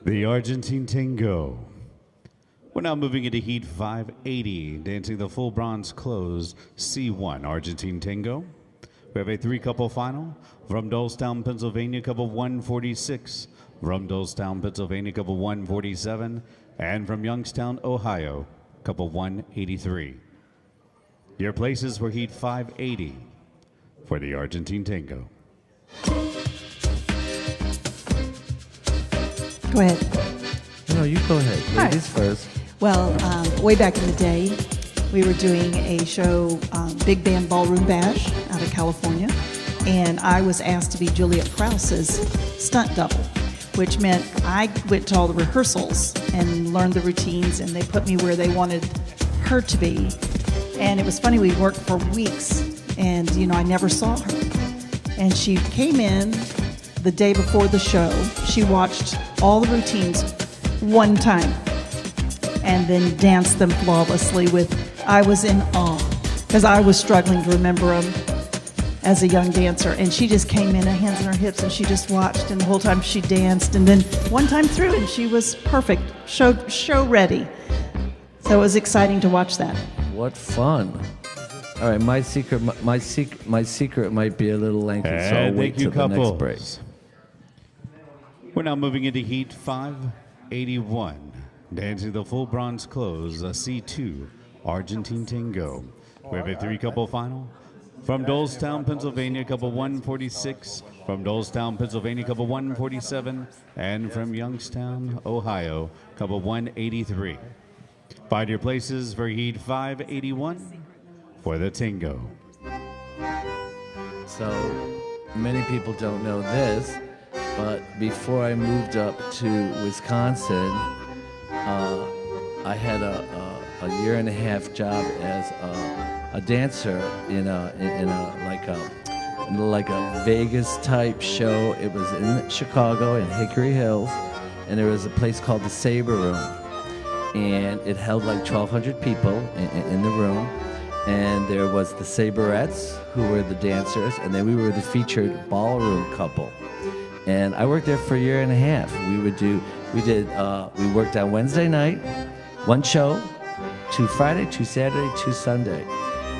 The Argentine Tango. We're now moving into Heat 580, dancing the full bronze closed C1 Argentine Tango. We have a three-couple final from Dolestown, Pennsylvania, couple 146, from Dolestown, Pennsylvania, couple 147, and from Youngstown, Ohio, couple 183. Your places for Heat 580 for the Argentine Tango. Go ahead. No, you go ahead. Ladies first. Well, way back in the day, we were doing a show, Big Band Ballroom Bash out of California, and I was asked to be Juliet Krause's stunt double, which meant I went to all the rehearsals and learned the routines, and they put me where they wanted her to be. And it was funny, we worked for weeks, and I never saw her. And she came in the day before the show. She watched all the routines one time and then danced them flawlessly I was in awe because I was struggling to remember them as a young dancer, and she just came in, hands on her hips, and she just watched, and the whole time she danced, and then one time through, and she was perfect, show ready. So it was exciting to watch that. What fun! All right, my secret might be a little lengthy, so I'll wait till the next break. We're now moving into Heat 581, dancing the full bronze close, a C2 Argentine Tango. We have a three-couple final from Dolestown, Pennsylvania, couple 146, from Dolestown, Pennsylvania, couple 147, and from Youngstown, Ohio, couple 183. Find your places for Heat 581 for the Tango. So many people don't know this, but before I moved up to Wisconsin, I had a year and a half job as a dancer in a Vegas type show. It was in Chicago in Hickory Hills, and there was a place called the Sabre Room, and it held like 1,200 people in the room. And there was the Sabrettes, who were the dancers, and then we were the featured ballroom couple. And I worked there for a year and a half. We worked on Wednesday night, one show, 2 Friday, 2 Saturday, 2 Sunday.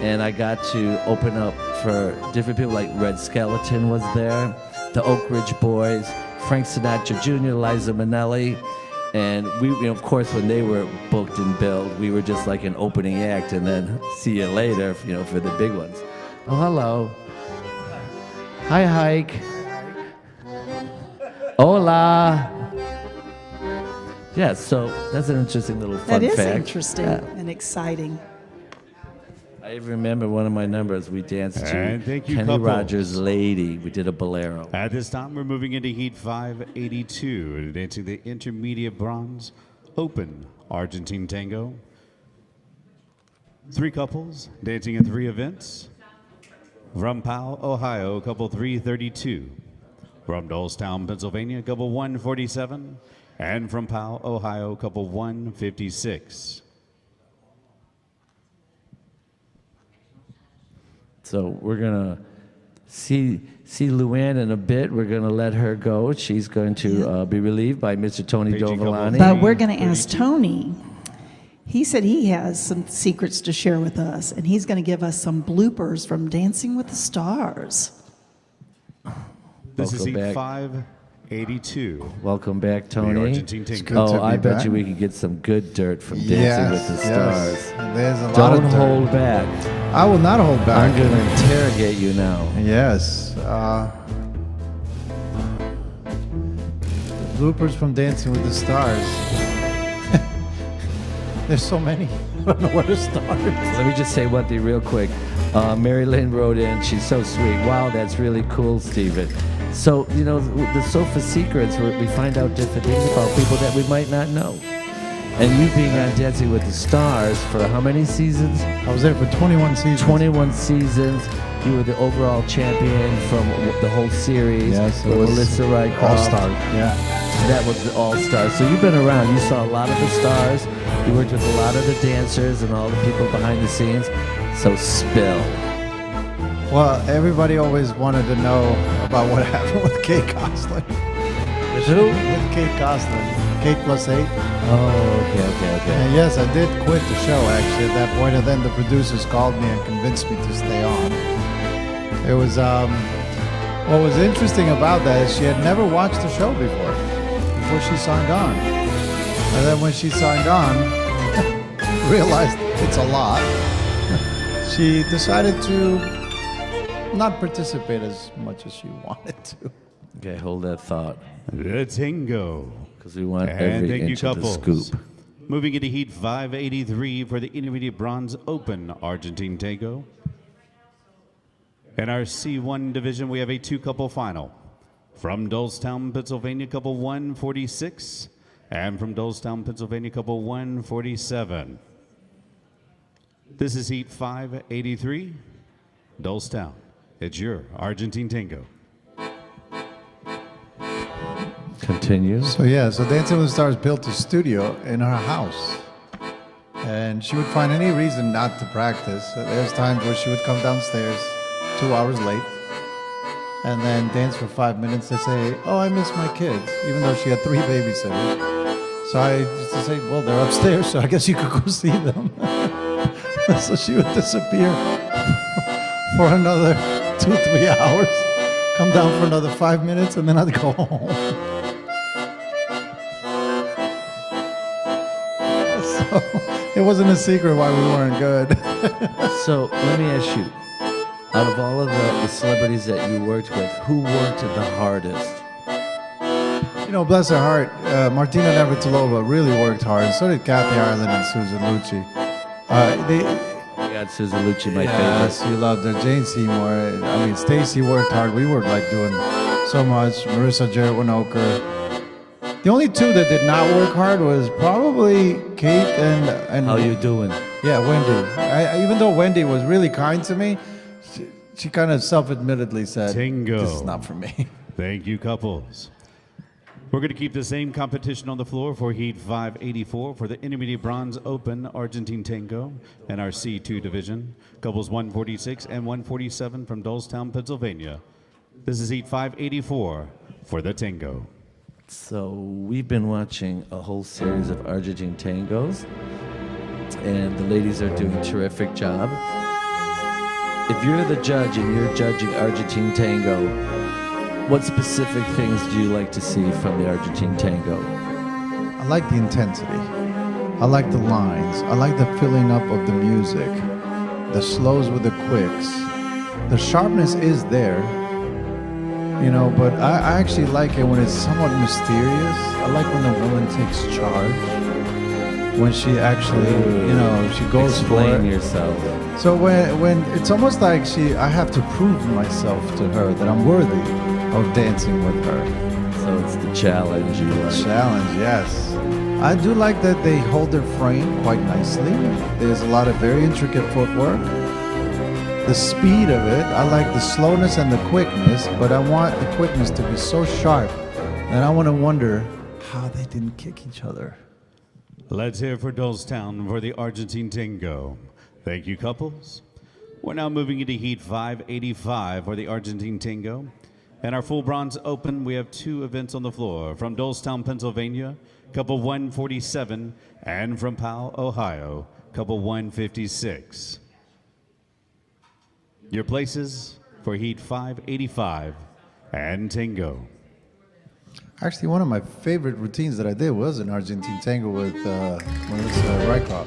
And I got to open up for different people, like Red Skeleton was there, the Oak Ridge Boys, Frank Sinatra Jr., Liza Minnelli. And we, of course, when they were booked and billed, we were just like an opening act, and then see you later, for the big ones. Oh, hello. Hi, Hike. Hola. Yeah, so that's an interesting little fun fact. That is interesting and exciting. I I remember one of my numbers. We danced to And thank you, Kenny couples. Rogers' Lady. We did a bolero. At this time, we're moving into Heat 582, dancing the intermediate bronze open Argentine tango. 3 couples dancing in 3 events. From Powell, Ohio, couple 332. From Dolestown, Pennsylvania, couple 147. And from Powell, Ohio, couple 156. So we're gonna see Luann in a bit. We're gonna let her go. She's going to be relieved by Mr. Tony Dovolani. But we're going to ask Tony. He said he has some secrets to share with us, and he's going to give us some bloopers from Dancing with the Stars. This is Welcome Heat back. 582. Welcome back, The Tony. Argentine tango. Oh, I bet you we could get some good dirt from Dancing with the Stars. Yes. There's a lot Don't of dirt. hold back. I will not hold back. I'm going to interrogate you now. Yes. Bloopers from Dancing with the Stars. There's so many. I don't know where to start. Let me just say one thing real quick. Mary Lynn wrote in, she's so sweet. Wow, that's really cool, Stephen. So, you know, the Sofa Secrets, we find out different things about people that we might not know. And you being on Dancing with the Stars for how many seasons? I was there for 21 seasons. 21 seasons. You were the overall champion from the whole series. Yes, it with was Melissa Rycroft. All-Star, yeah. That was the All-Star. So you've been around. You saw a lot of the stars. You worked with a lot of the dancers and all the people behind the scenes. So spill. Well, everybody always wanted to know about what happened with Kate Costland. With who? With Kate Costland. Kate +8. Oh, okay. And yes, I did quit the show actually at that point, and then the producers called me and convinced me to stay on. It was, what was interesting about that is she had never watched the show before she signed on. And then when she signed on, realized it's a lot, she decided to not participate as much as she wanted to. Okay, hold that thought. The tango. Because we want And every thank you, inch of the couples. scoop. Moving into Heat 583 for the Intermediate Bronze Open Argentine Tango. In our C1 division, we have a 2-couple final. From Dolestown, Pennsylvania, couple 146. And from Dolestown, Pennsylvania, couple 147. This is Heat 583. Dolestown, it's your Argentine Tango. Continue. So Dancing with the Stars built a studio in her house. And she would find any reason not to practice. There's times where she would come downstairs 2 hours late and then dance for 5 minutes to say, oh, I miss my kids, even though she had 3 babysitters. So I used to say, well, they're upstairs, so I guess you could go see them. So she would disappear for another 2-3 hours, come down for another 5 minutes, and then I'd go home. So it wasn't a secret why we weren't good. So let me ask you, out of all of the celebrities that you worked with, who worked the hardest? You know, bless her heart, Martina Navratilova really worked hard, and so did Kathy Ireland and Susan Lucci. I got Susan Lucci, my yes, favorite. you loved her. Jane Seymour. I mean, Stacy worked hard. We were like doing so much. Marissa Jarrett Winokur. The only 2 that did not work hard was probably Kate and How you doing? Yeah, Wendy. Even though Wendy was really kind to me, she kind of self-admittedly said, Tango. this is not for me. Thank you, couples. We're going to keep the same competition on the floor for Heat 584 for the Intermediate Bronze Open Argentine Tango and our C2 division. Couples 146 and 147 from Dolestown, Pennsylvania. This is Heat 584 for the Tango. So we've been watching a whole series of Argentine tangos, and the ladies are doing a terrific job. If you're the judge and you're judging Argentine tango, what specific things do you like to see from the Argentine tango? I like the intensity. I like the lines. I like the filling up of the music. The slows with the quicks. The sharpness is there, you know, but I actually like it when it's somewhat mysterious. I like when the woman takes charge. when she actually, she goes Explain for it. yourself. So when it's almost like I have to prove myself to her that I'm worthy of dancing with her. So it's the challenge you like. Challenge, yes. I do like that they hold their frame quite nicely. There's a lot of very intricate footwork. The speed of it, I like the slowness and the quickness, but I want the quickness to be so sharp that I want to wonder how they didn't kick each other. Let's hear for Dolestown for the Argentine Tango. Thank you, couples. We're now moving into Heat 585 for the Argentine Tango. And our full bronze open, we have 2 events on the floor. From Dolestown, Pennsylvania, couple 147, and from Powell, Ohio, couple 156. Your places for Heat 585 and Tango. Actually, one of my favorite routines that I did was an Argentine tango with Melissa Rykoff.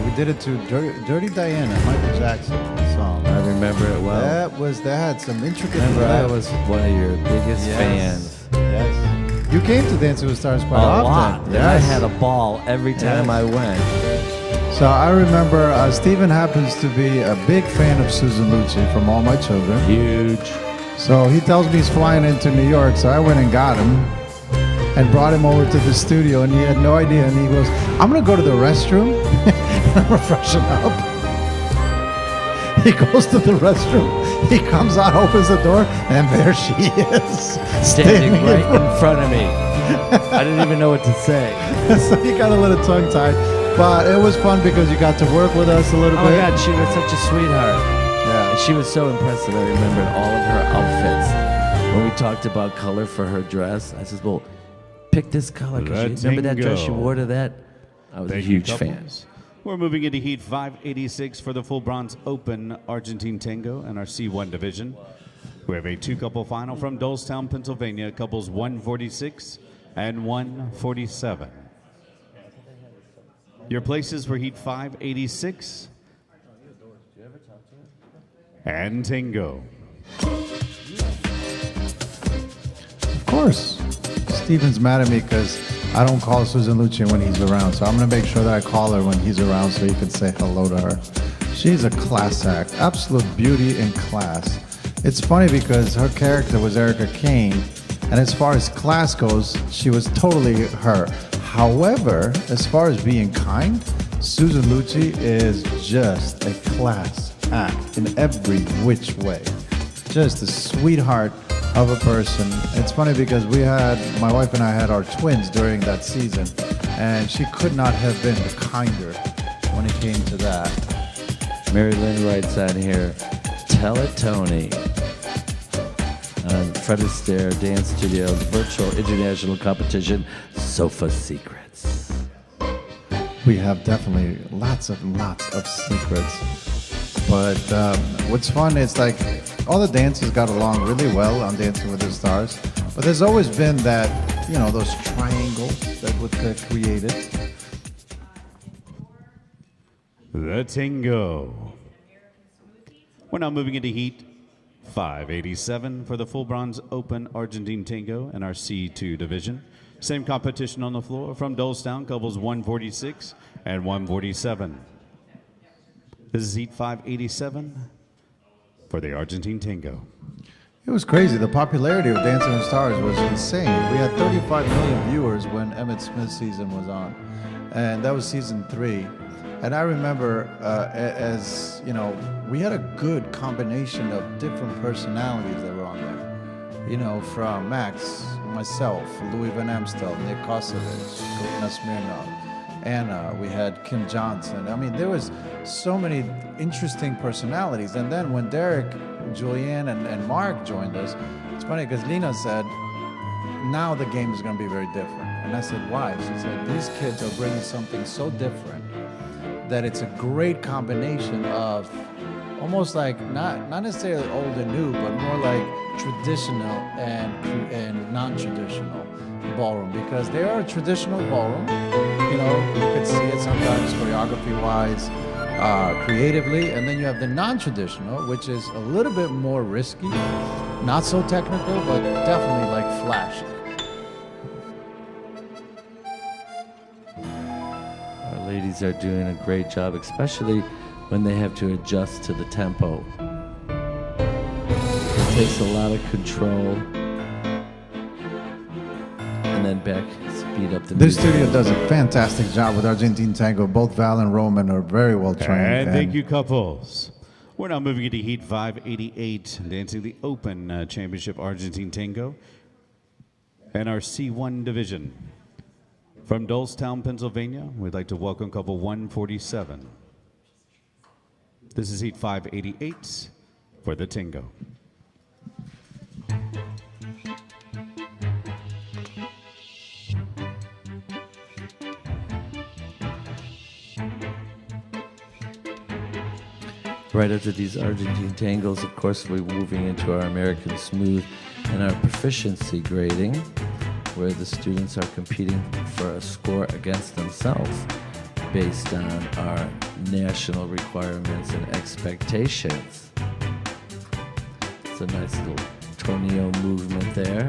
We did it to Dirty Diana, Michael Jackson song. I remember it well. That had some intricate. Remember, I was one of your biggest fans. Yes. You came to Dancing with Stars quite A often. lot. Yes. I had a ball every time I went. So I remember Steven happens to be a big fan of Susan Lucci from All My Children. Huge. So he tells me he's flying into New York, so I went and got him and brought him over to the studio, and he had no idea. And he goes, I'm going to go to the restroom and freshen up. He goes to the restroom. He comes out, opens the door, and there she is. Standing right in front of me. I didn't even know what to say. So he got a little tongue-tied. But it was fun because you got to work with us a little bit. Oh my God, she was such a sweetheart. Yeah. And she was so impressive. I remembered all of her outfits. When we talked about color for her dress, I said, well, pick this color. Remember that dress you wore to that? I was a huge fan. We're moving into Heat 586 for the full bronze open Argentine Tango and our C1 division. We have a 2-couple final from Dolestown, Pennsylvania, couples 146 and 147. Your places for Heat 586 and Tango. Of course. Steven's mad at me because I don't call Susan Lucci when he's around. So I'm going to make sure that I call her when he's around so you can say hello to her. She's a class act. Absolute beauty and class. It's funny because her character was Erica Kane. And as far as class goes, she was totally her. However, as far as being kind, Susan Lucci is just a class act in every which way. Just a sweetheart of a person. It's funny because my wife and I had our twins during that season, and she could not have been kinder when it came to that. Mary Lynn writes on here, tell it Tony. Fred Astaire Dance Studios Virtual International Competition, Sofa Secrets. We have definitely lots of secrets. But what's fun is like all the dancers got along really well on Dancing with the Stars. But there's always been that, those triangles that would get created. The Tango. We're now moving into Heat 587 for the full bronze open Argentine Tango and our C2 division. Same competition on the floor from Dolestown, couples 146 and 147. This is Heat 587 for the Argentine Tango. It was crazy. The popularity of Dancing with the Stars was insane. We had 35 million viewers when Emmett Smith's season was on. And that was season 3. And I remember, we had a good combination of different personalities that were on there. From Max, myself, Louis Van Amstel, Nick Kosovich, Galina Smirnov, Anna, we had Kim Johnson. I mean, there was so many interesting personalities. And then when Derek, Julianne, and Mark joined us, it's funny because Lena said, now the game is going to be very different. And I said, why? She said, these kids are bringing something so different that it's a great combination of almost like not necessarily old and new, but more like traditional and non-traditional ballroom, because they are a traditional ballroom. You could see it sometimes choreography-wise, creatively, and then you have the non-traditional, which is a little bit more risky, not so technical, but definitely like flashy. ladies are doing a great job, especially when they have to adjust to the tempo. It takes a lot of control. And then back, speed up the This music. studio does a fantastic job with Argentine Tango. Both Val and Roman are very well trained. And thank you, couples. We're now moving into Heat 588, dancing the Open Championship Argentine Tango and our C1 division. From Dolestown, Pennsylvania, we'd like to welcome couple 147. This is Heat 588 for the Tango. Right after these Argentine tangos, of course, we're moving into our American Smooth and our proficiency grading, where the students are competing for a score against themselves based on our national requirements and expectations. It's a nice little tornado movement there.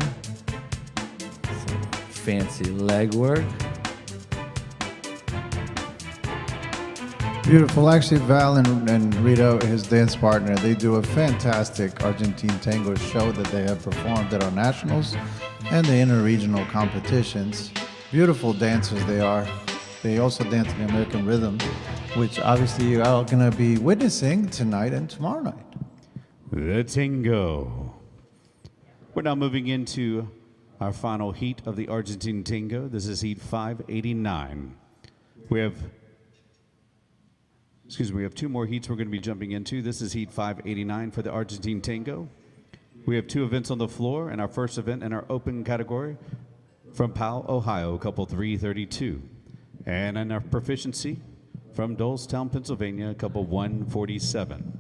Some fancy leg work. Beautiful. Actually, Val and Rita, his dance partner, they do a fantastic Argentine tango show that they have performed at our nationals and the interregional competitions. Beautiful dancers they are. They also dance the American rhythm, which obviously you are going to be witnessing tonight and tomorrow night. The Tango. We're now moving into our final heat of the Argentine Tango. This is Heat 589. We have two more heats we're going to be jumping into. This is Heat 589 for the Argentine Tango. We have 2 events on the floor, and our first event in our open category from Powell, Ohio, couple 332. And in our proficiency from Dolestown, Pennsylvania, couple 147.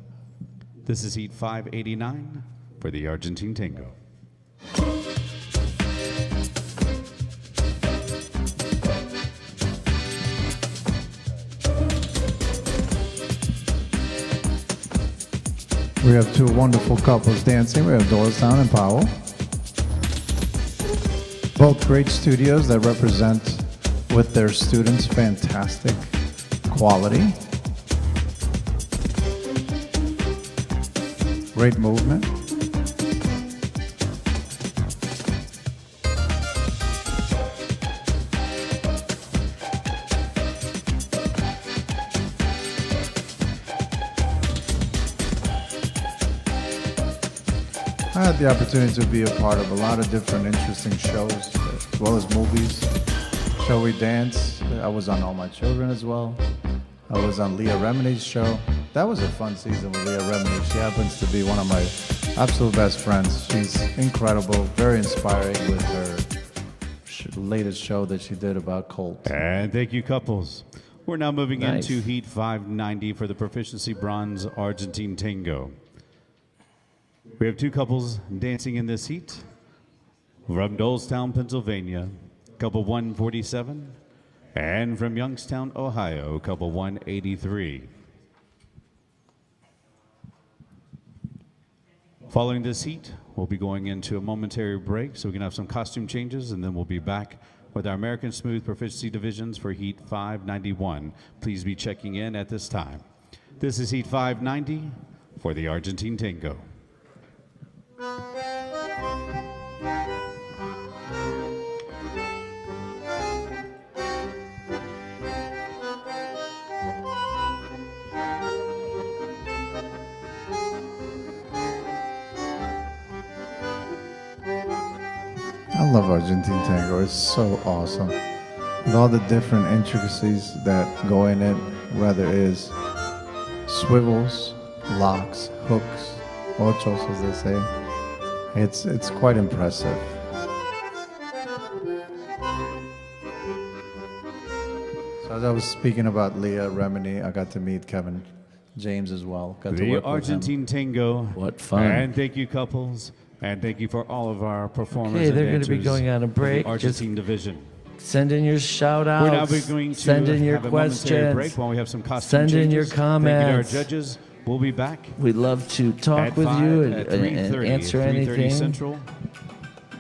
This is Heat 589 for the Argentine Tango. We have 2 wonderful couples dancing. We have Dolestown and Powell. Both great studios that represent with their students fantastic quality. Great movement. I had the opportunity to be a part of a lot of different interesting shows, as well as movies. Shall We Dance? I was on All My Children as well. I was on Leah Remini's show. That was a fun season with Leah Remini. She happens to be one of my absolute best friends. She's incredible, very inspiring with her latest show that she did about Colt. And thank you, couples. We're now moving Nice. into Heat 590 for the Proficiency Bronze Argentine Tango. We have 2 couples dancing in this heat. From Dolestown, Pennsylvania, couple 147. And from Youngstown, Ohio, couple 183. Following this heat, we'll be going into a momentary break so we can have some costume changes, and then we'll be back with our American Smooth Proficiency Divisions for Heat 591. Please be checking in at this time. This is Heat 590 for the Argentine Tango. I love Argentine Tango. It's so awesome. With all the different intricacies that go in it, whether it is swivels, locks, hooks, ochos as they say. It's quite impressive. So as I was speaking about Leah Remini, I got to meet Kevin James as well. Got to The work with him. Argentine Tango. What fun. And thank you, couples. And thank you for all of our performers. Okay, and they're going to be dancers going on a for the break. Argentine division. Send in your shout We're now outs. going to Send in your have a momentary break questions. while we have some costume Send in your changes. comments. Thank you to our judges. We'll be back. We'd love to talk at with 5, you and, at and 3:30, answer 3:30 anything. Central.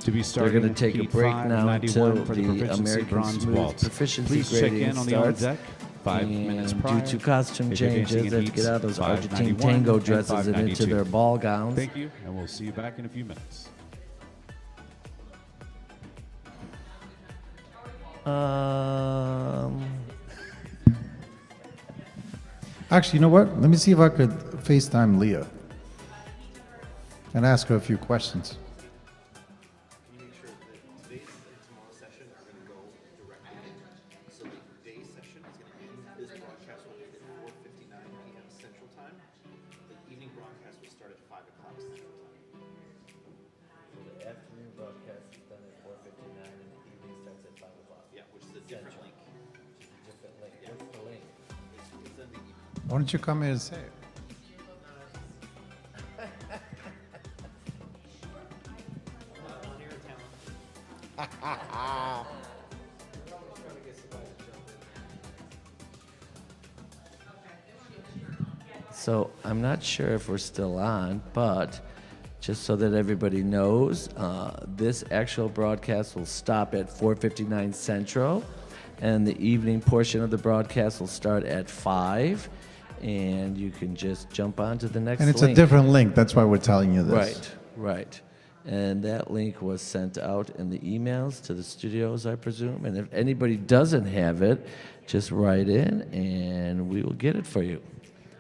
To be They're starting going to take a Heat break now 591 until for the Proficiency American Bronze Smooth Waltz. proficiency Please check grading in on the on starts. deck. 5 minutes prior. Due to costume If you're dancing changes, in they have to heats, get out those Argentine 591 tango and dresses and into 592. their ball gowns. Thank you, and we'll see you back in a few minutes. Actually, you know what? Let me see if I could FaceTime Leah and ask her a few questions. Why don't you come here and say it? So I'm not sure if we're still on, but just so that everybody knows, this actual broadcast will stop at 4:59 Central, and the evening portion of the broadcast will start at 5, and you can just jump on to the next And it's link. a different link. That's why we're telling you this. Right, right. And that link was sent out in the emails to the studios, I presume. And if anybody doesn't have it, just write in and we will get it for you.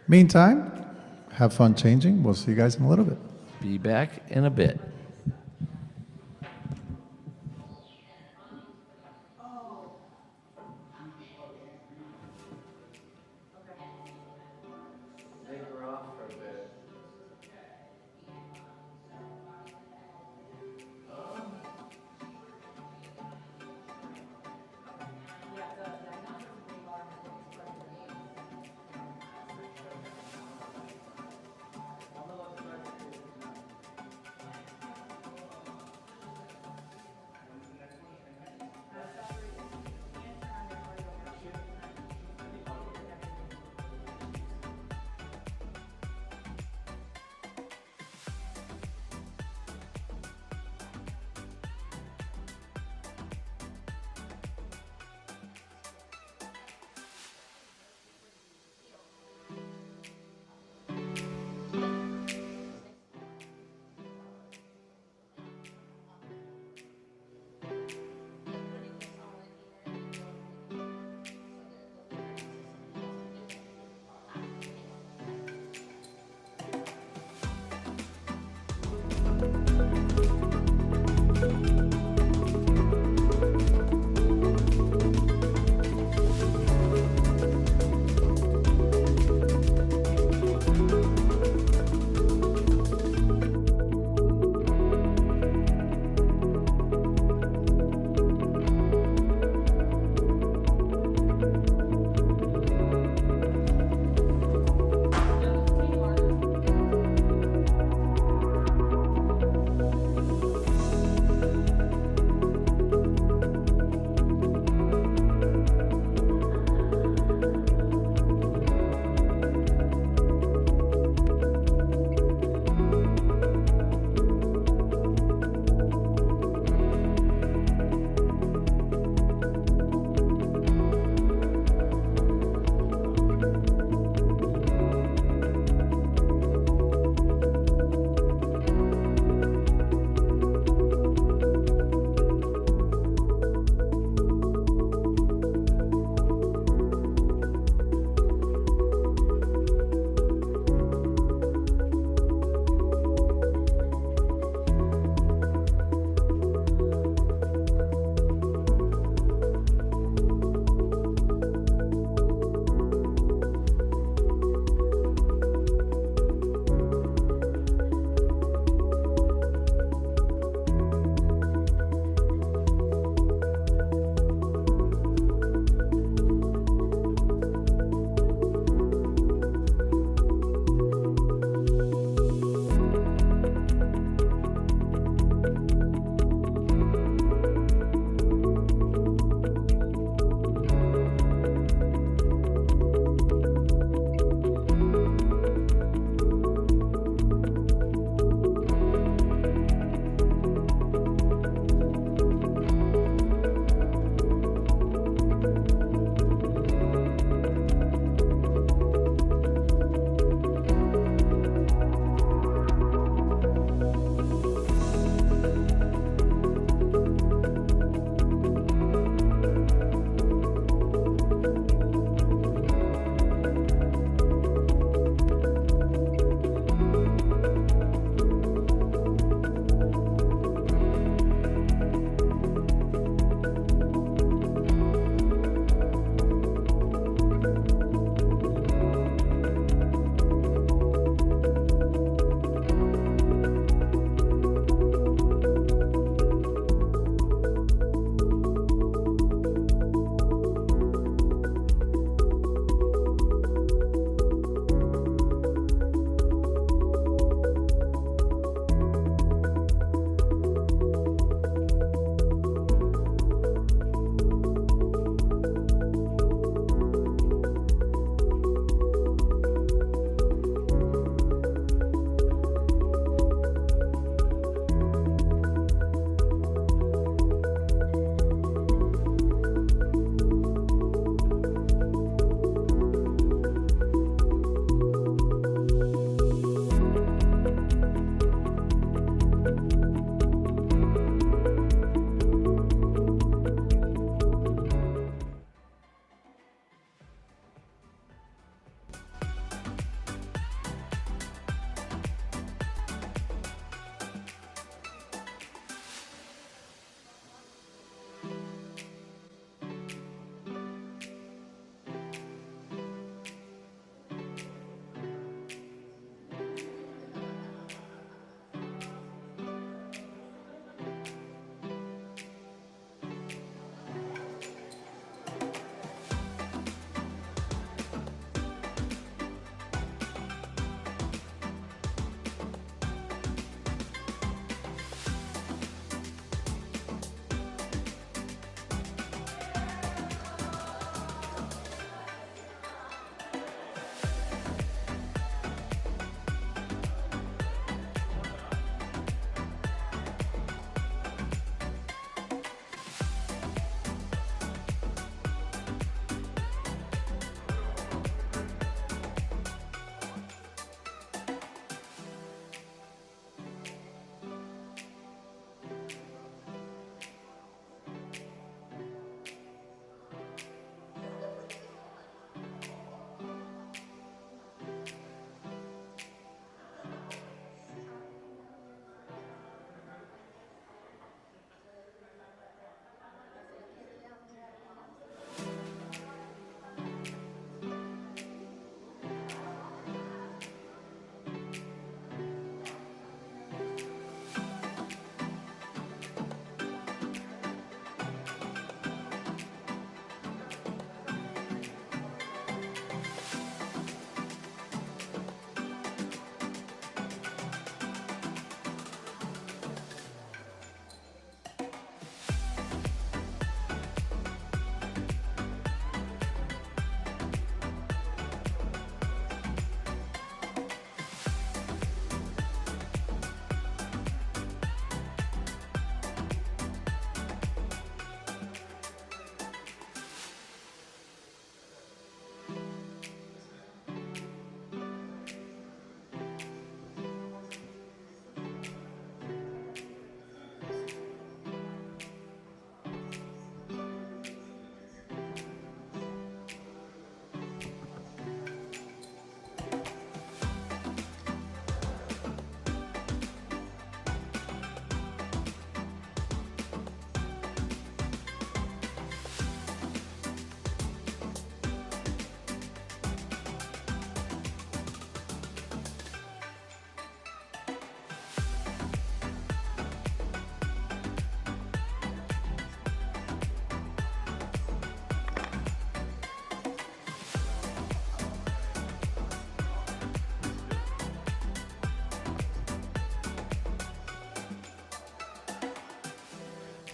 Meantime, have fun changing. We'll see you guys in a little bit. Be back in a bit.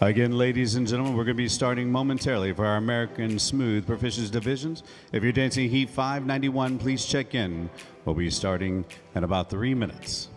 Again, ladies and gentlemen, we're going to be starting momentarily for our American Smooth Proficiency Divisions. If you're dancing Heat 591, please check in. We'll be starting in about 3 minutes.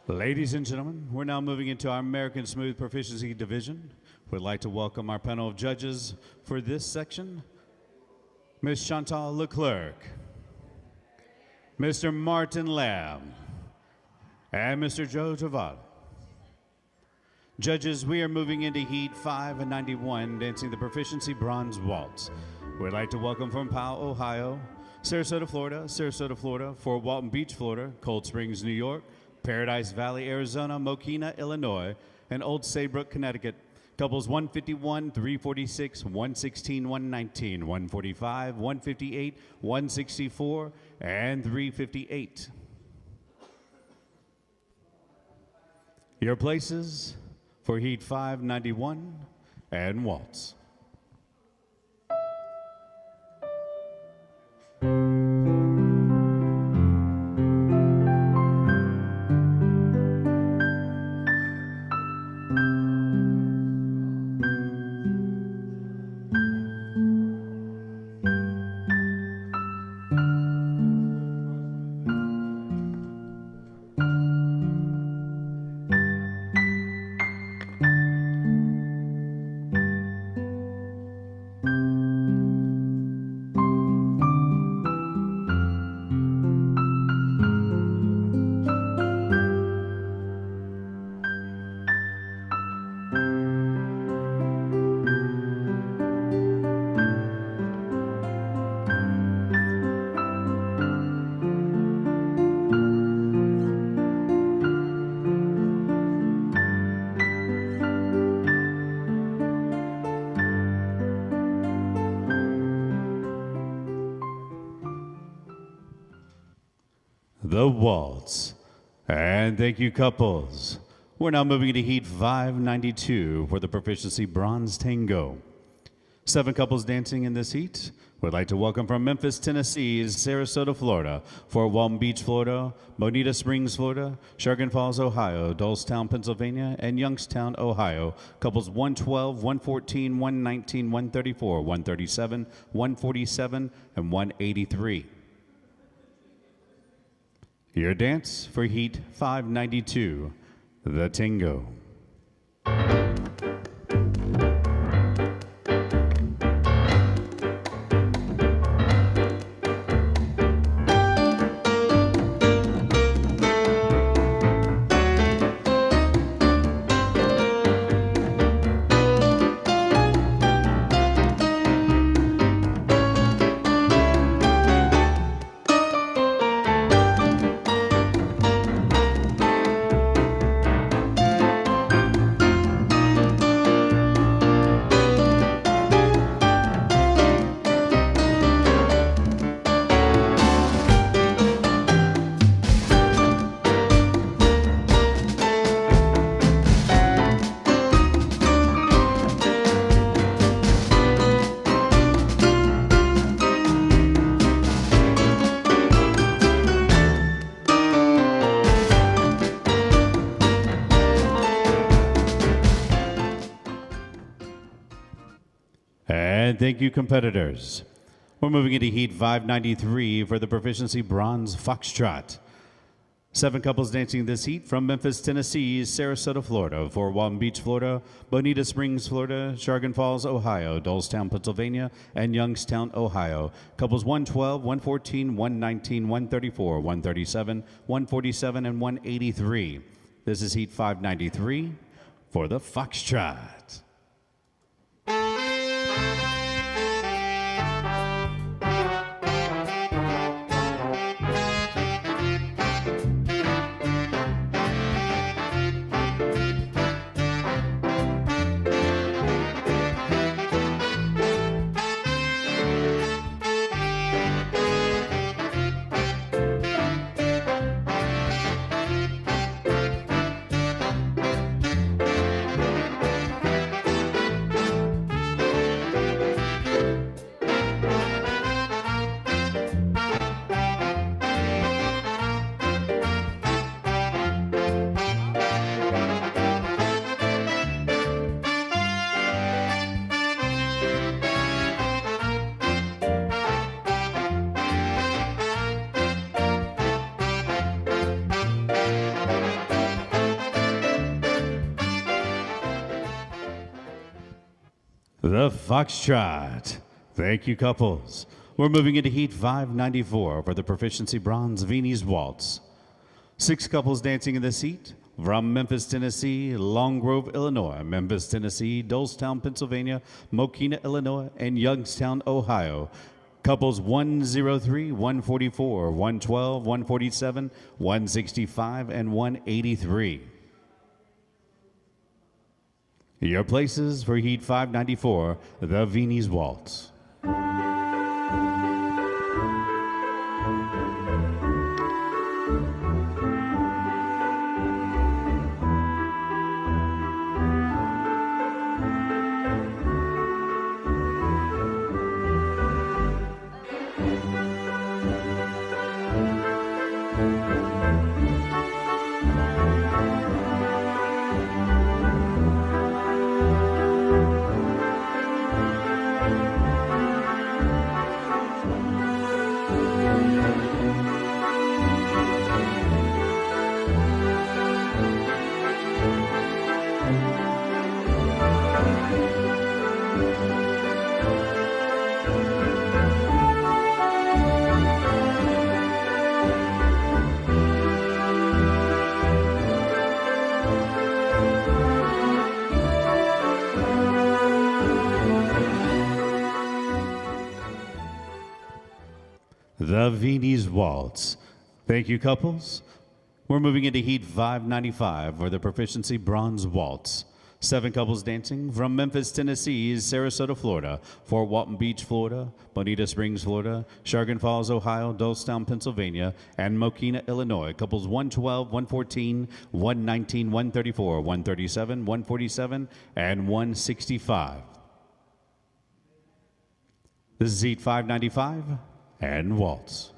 Ladies and gentlemen, we're now moving into our American Smooth Proficiency Division. We'd like to welcome our panel of judges for this section. Ms. Chantal Leclerc, Mr. Martin Lamb, and Mr. Joe Travada. Judges, we are moving into Heat 5 and 91, dancing the Proficiency Bronze Waltz. We'd like to welcome from Powell, Ohio, Sarasota, Florida, Fort Walton Beach, Florida, Cold Springs, New York, Paradise Valley, Arizona, Mokina, Illinois, and Old Saybrook, Connecticut. Couples 151, 346, 116, 119, 145, 158, 164, and 358. Your places for Heat 591 and Waltz. The Waltz. And thank you, couples. We're now moving into Heat 592 for the Proficiency Bronze Tango. 7 couples dancing in this heat. We'd like to welcome from Memphis, Tennessee, Sarasota, Florida, Fort Walton Beach, Florida, Bonita Springs, Florida, Shergan Falls, Ohio, Dolestown, Pennsylvania, and Youngstown, Ohio. Couples 112, 114, 119, 134, 137, 147, and 183. Your dance for Heat 592, the Tango. And thank you, competitors. We're moving into Heat 593 for the Proficiency Bronze Foxtrot. 7 couples dancing this heat from Memphis, Tennessee, Sarasota, Florida, Fort Walton Beach, Florida, Bonita Springs, Florida, Shargan Falls, Ohio, Dolestown, Pennsylvania, and Youngstown, Ohio. Couples 112, 114, 119, 134, 137, 147, and 183. This is Heat 593 for the Foxtrot. The Foxtrot. Thank you, couples. We're moving into Heat 594 for the Proficiency Bronze Viennese Waltz. 6 couples dancing in this heat from Memphis, Tennessee, Long Grove, Illinois, Memphis, Tennessee, Dolestown, Pennsylvania, Mokina, Illinois, and Youngstown, Ohio. Couples 103, 144, 112, 147, 165, and 183. Your places for Heat 594, the Viennese Waltz. The Viennese Waltz. Thank you, couples. We're moving into Heat 595 for the Proficiency Bronze Waltz. 7 couples dancing from Memphis, Tennessee, Sarasota, Florida, Fort Walton Beach, Florida, Bonita Springs, Florida, Shargan Falls, Ohio, Dolestown, Pennsylvania, and Mokina, Illinois. Couples 112, 114, 119, 134, 137, 147, and 165. This is Heat 595 and Waltz.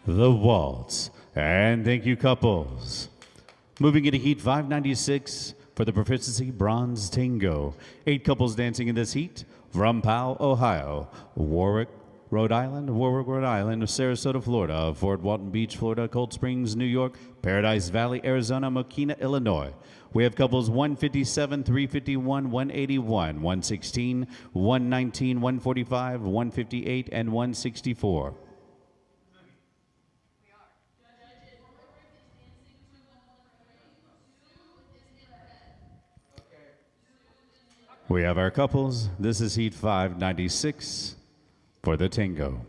The Waltz. And thank you, couples. Moving into Heat 596 for the Proficiency Bronze Tango. 8 couples dancing in this heat from Powell, Ohio, Warwick, Rhode Island, Warwick, Rhode Island, Sarasota, Florida, Fort Walton Beach, Florida, Cold Springs, New York, Paradise Valley, Arizona, Matinee, Illinois. We have couples 157, 351, 181, 116, 119, 145, 158, and 164. We have our couples. This is Heat 596 for the Tango.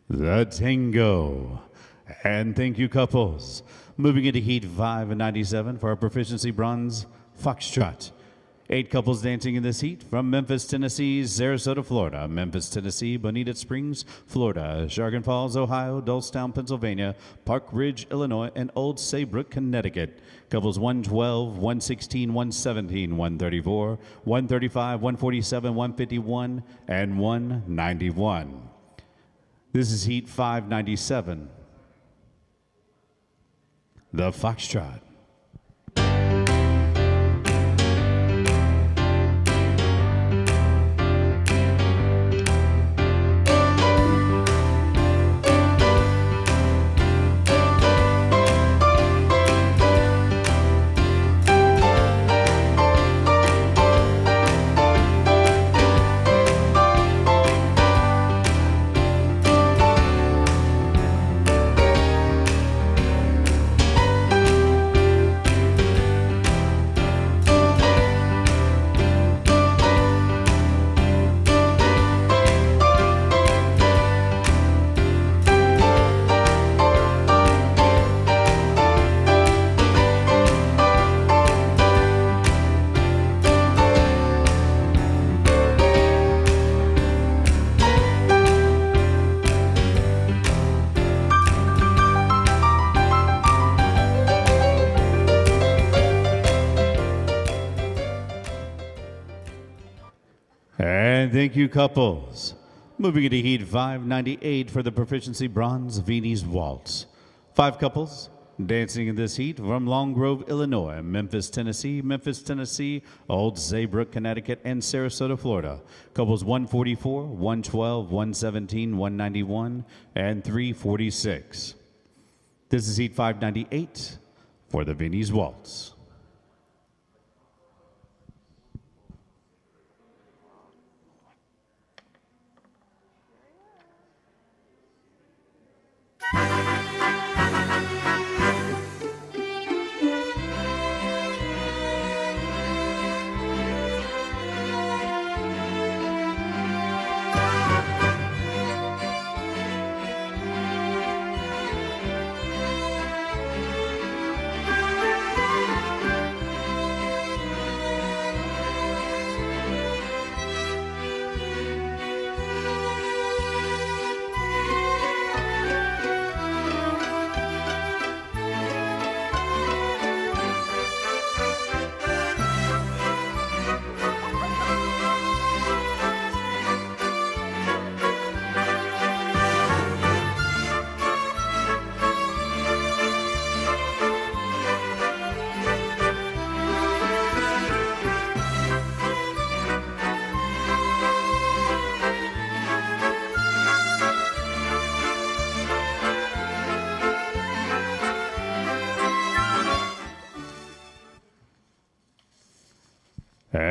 The Tango. And thank you, couples. Moving into Heat 597 for our Proficiency Bronze Foxtrot. 8 couples dancing in this heat from Memphis, Tennessee, Sarasota, Florida, Memphis, Tennessee, Bonita Springs, Florida, Jargon Falls, Ohio, Dolestown, Pennsylvania, Park Ridge, Illinois, and Old Saybrook, Connecticut. Couples 112, 116, 117, 134, 135, 147, 151, and 191. This is Heat 597, the Foxtrot. And thank you, couples. Moving into Heat 598 for the Proficiency Bronze Viennese Waltz. 5 couples dancing in this heat from Long Grove, Illinois, Memphis, Tennessee, Old Saybrook, Connecticut, and Sarasota, Florida. Couples 144, 112, 117, 191, and 346. This is Heat 598 for the Viennese Waltz.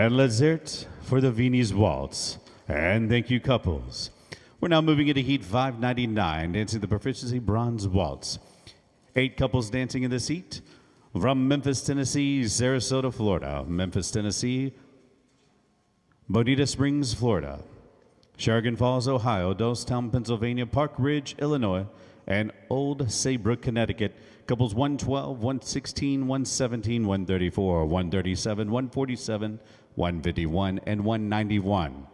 And let's hear it for the Viennese Waltz. And thank you, couples. We're now moving into Heat 599, dancing the Proficiency Bronze Waltz. 8 couples dancing in this heat. From Memphis, Tennessee, Sarasota, Florida. Memphis, Tennessee, Bonita Springs, Florida. Shargan Falls, Ohio. Doylestown, Pennsylvania. Park Ridge, Illinois. And Old Saybrook, Connecticut. Couples 112, 116, 117, 134, 137, 147, 151, and 191.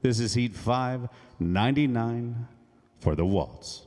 This is Heat 599 for the waltz.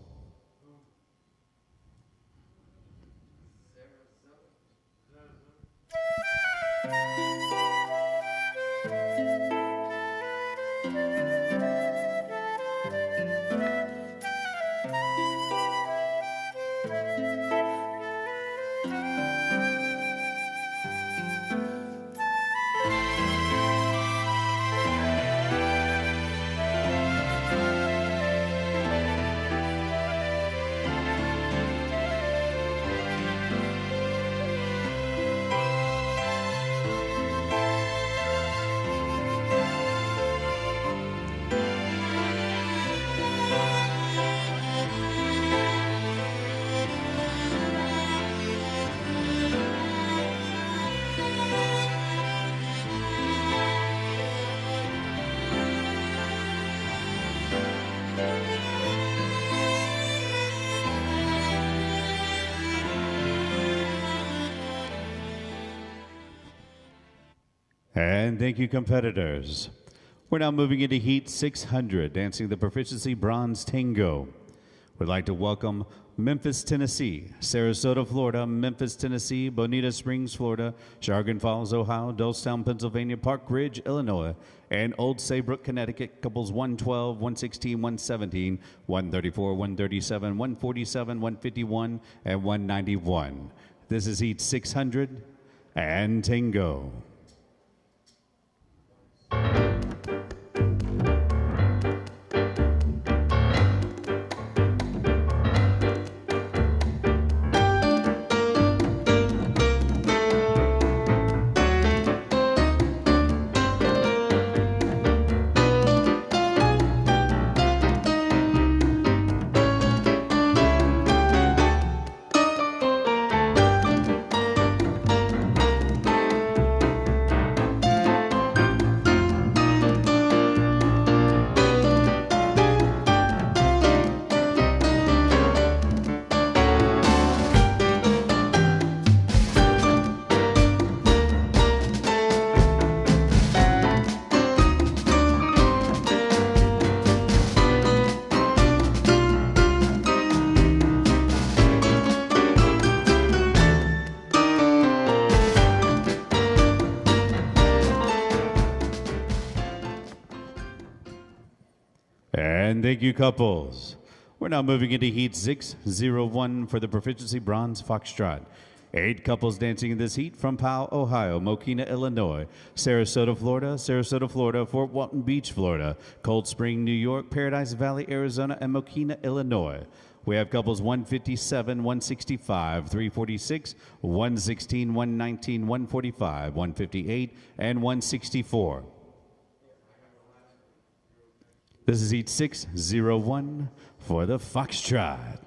And thank you, competitors. We're now moving into Heat 600, dancing the Proficiency Bronze Tango. We'd like to welcome Memphis, Tennessee, Sarasota, Florida, Memphis, Tennessee, Bonita Springs, Florida, Shargan Falls, Ohio, Doylestown, Pennsylvania, Park Ridge, Illinois, and Old Saybrook, Connecticut, couples 112, 116, 117, 134, 137, 147, 151, and 191. This is Heat 600 and Tango. And thank you, couples. We're now moving into Heat 601 for the Proficiency Bronze Foxtrot. 8 couples dancing in this heat from Powell, Ohio, Mokina, Illinois, Sarasota, Florida, Fort Walton Beach, Florida, Cold Spring, New York, Paradise Valley, Arizona, and Mokina, Illinois. We have couples 157, 165, 346, 116, 119, 145, 158, and 164. This is Heat 601 for the Foxtrot.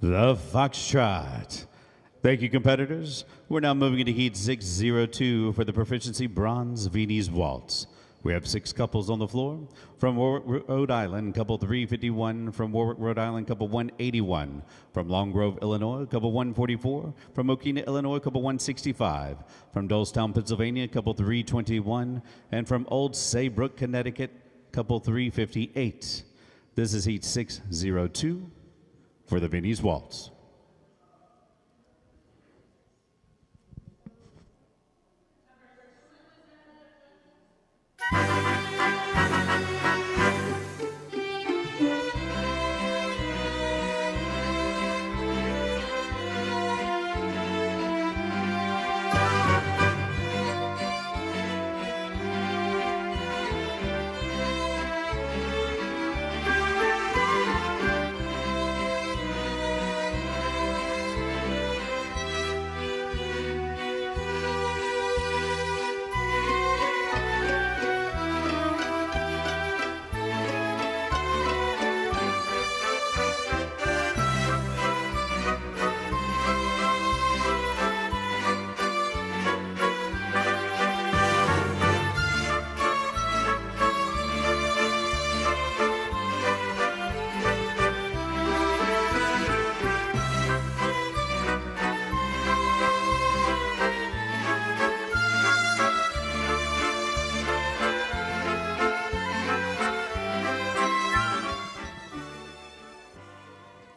The Foxtrot. Thank you, competitors. We're now moving into Heat 602 for the Proficiency Bronze Viennese Waltz. We have 6 couples on the floor. From Warwick, Rhode Island, couple 351. From Warwick, Rhode Island, couple 181. From Long Grove, Illinois, couple 144. From Matinee, Illinois, couple 165. From Dolestown, Pennsylvania, couple 321. And from Old Saybrook, Connecticut, couple 358. This is Heat 602 for the Viennese Waltz.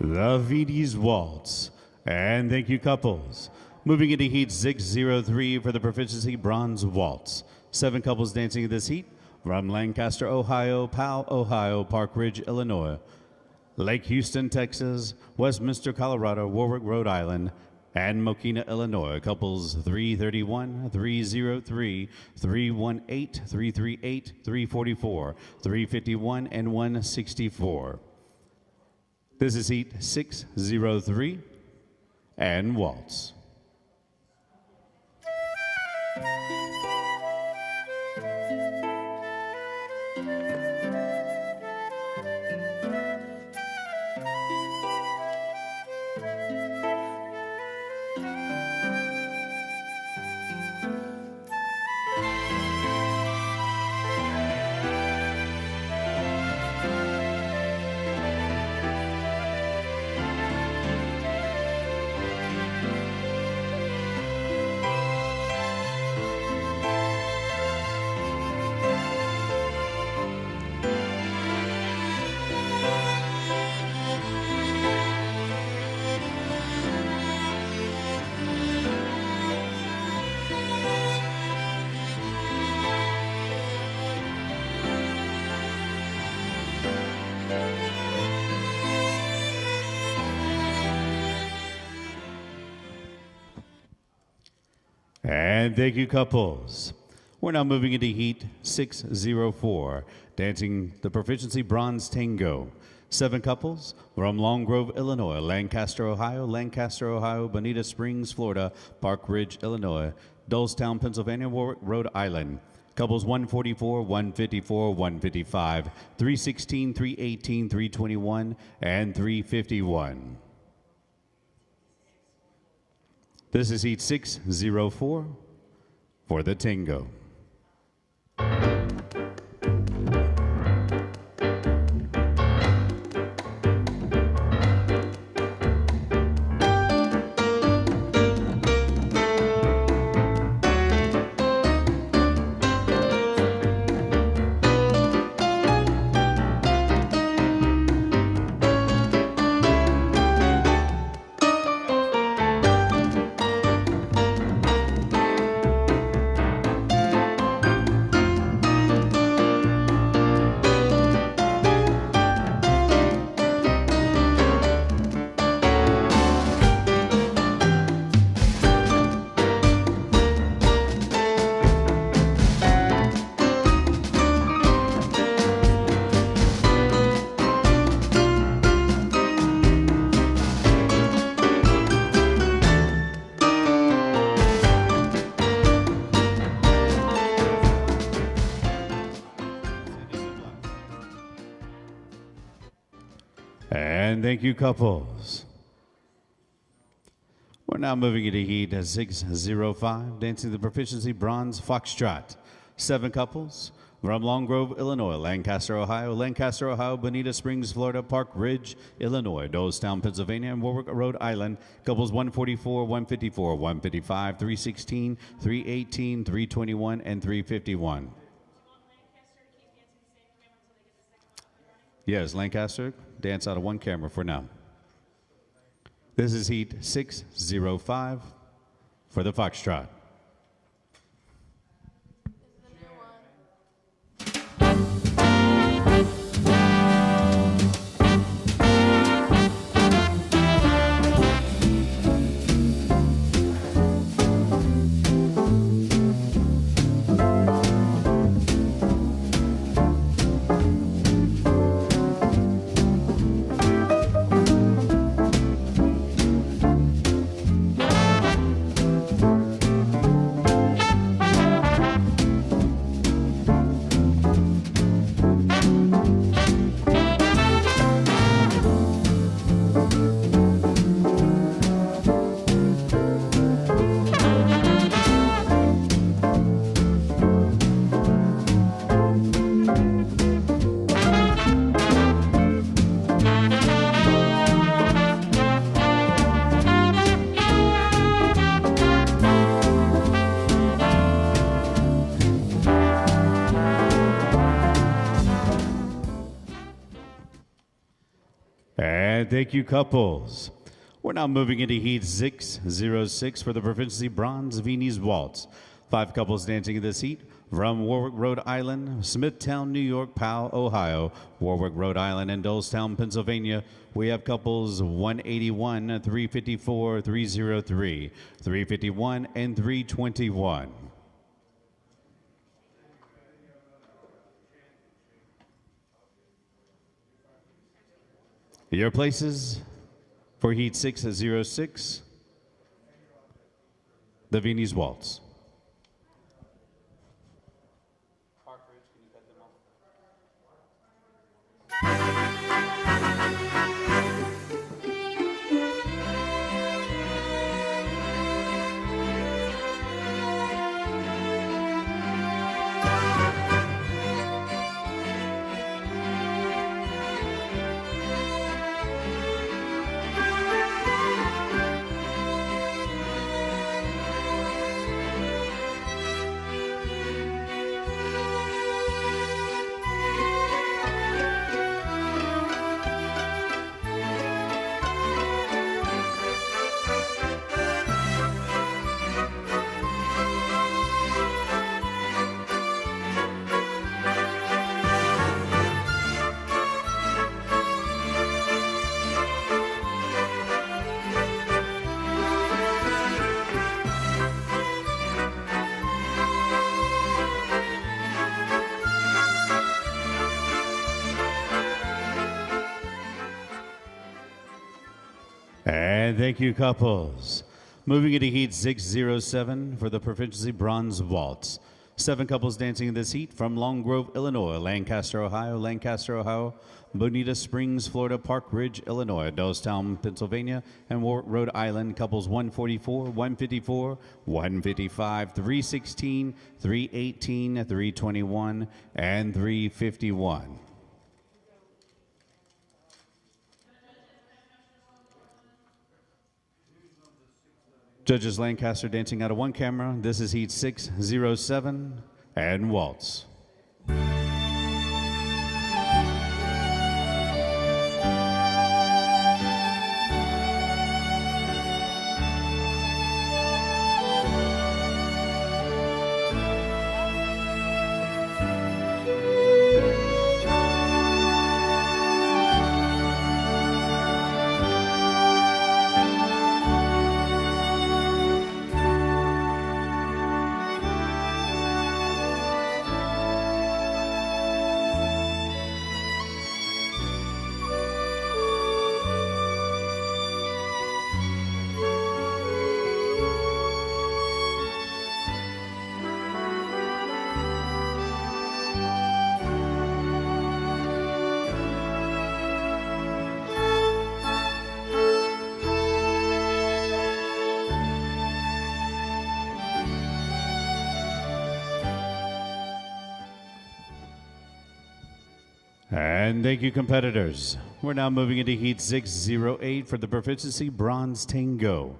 The Viennese Waltz. And thank you, couples. Moving into Heat 603 for the Proficiency Bronze Waltz. 7 couples dancing in this heat from Lancaster, Ohio, Powell, Ohio, Park Ridge, Illinois, Lake Houston, Texas, Westminster, Colorado, Warwick, Rhode Island, and Mokina, Illinois. Couples 331, 303, 318, 338, 344, 351, and 164. This is Heat 603 and Waltz. And thank you, couples. We're now moving into Heat 604, dancing the Proficiency Bronze Tango. 7 couples from Long Grove, Illinois, Lancaster, Ohio, Bonita Springs, Florida, Park Ridge, Illinois, Dolestown, Pennsylvania, Warwick, Rhode Island. Couples 144, 154, 155, 316, 318, 321, and 351. This is Heat 604 for the Tango. And thank you, couples. We're now moving into heat 605, dancing the proficiency bronze foxtrot. 7 couples from Long Grove, Illinois, Lancaster, Ohio, Bonita Springs, Florida, Park Ridge, Illinois, Dolestown, Pennsylvania, and Warwick, Rhode Island. Couples 144, 154, 155, 316, 318, 321, and 351. Yes, Lancaster, dance out of one camera for now. This is heat 605 for the foxtrot. And thank you, couples. We're now moving into heat 606 for the proficiency bronze Viennese waltz. 5 couples dancing in this heat from Warwick, Rhode Island, Smithtown, New York, Powell, Ohio, Warwick, Rhode Island, and Dolestown, Pennsylvania. We have couples 181, 354, 303, 351, and 321. Your places for heat 606, the Viennese waltz. And thank you, couples. Moving into heat 607 for the proficiency bronze waltz. 7 couples dancing in this heat from Long Grove, Illinois, Lancaster, Ohio, Bonita Springs, Florida, Park Ridge, Illinois, Dolestown, Pennsylvania, and Warwick, Rhode Island. Couples 144, 154, 155, 316, 318, 321, and 351. Judges Lancaster dancing out of one camera. This is heat 607 and waltz. And thank you, competitors. We're now moving into Heat 608 for the Proficiency Bronze Tango.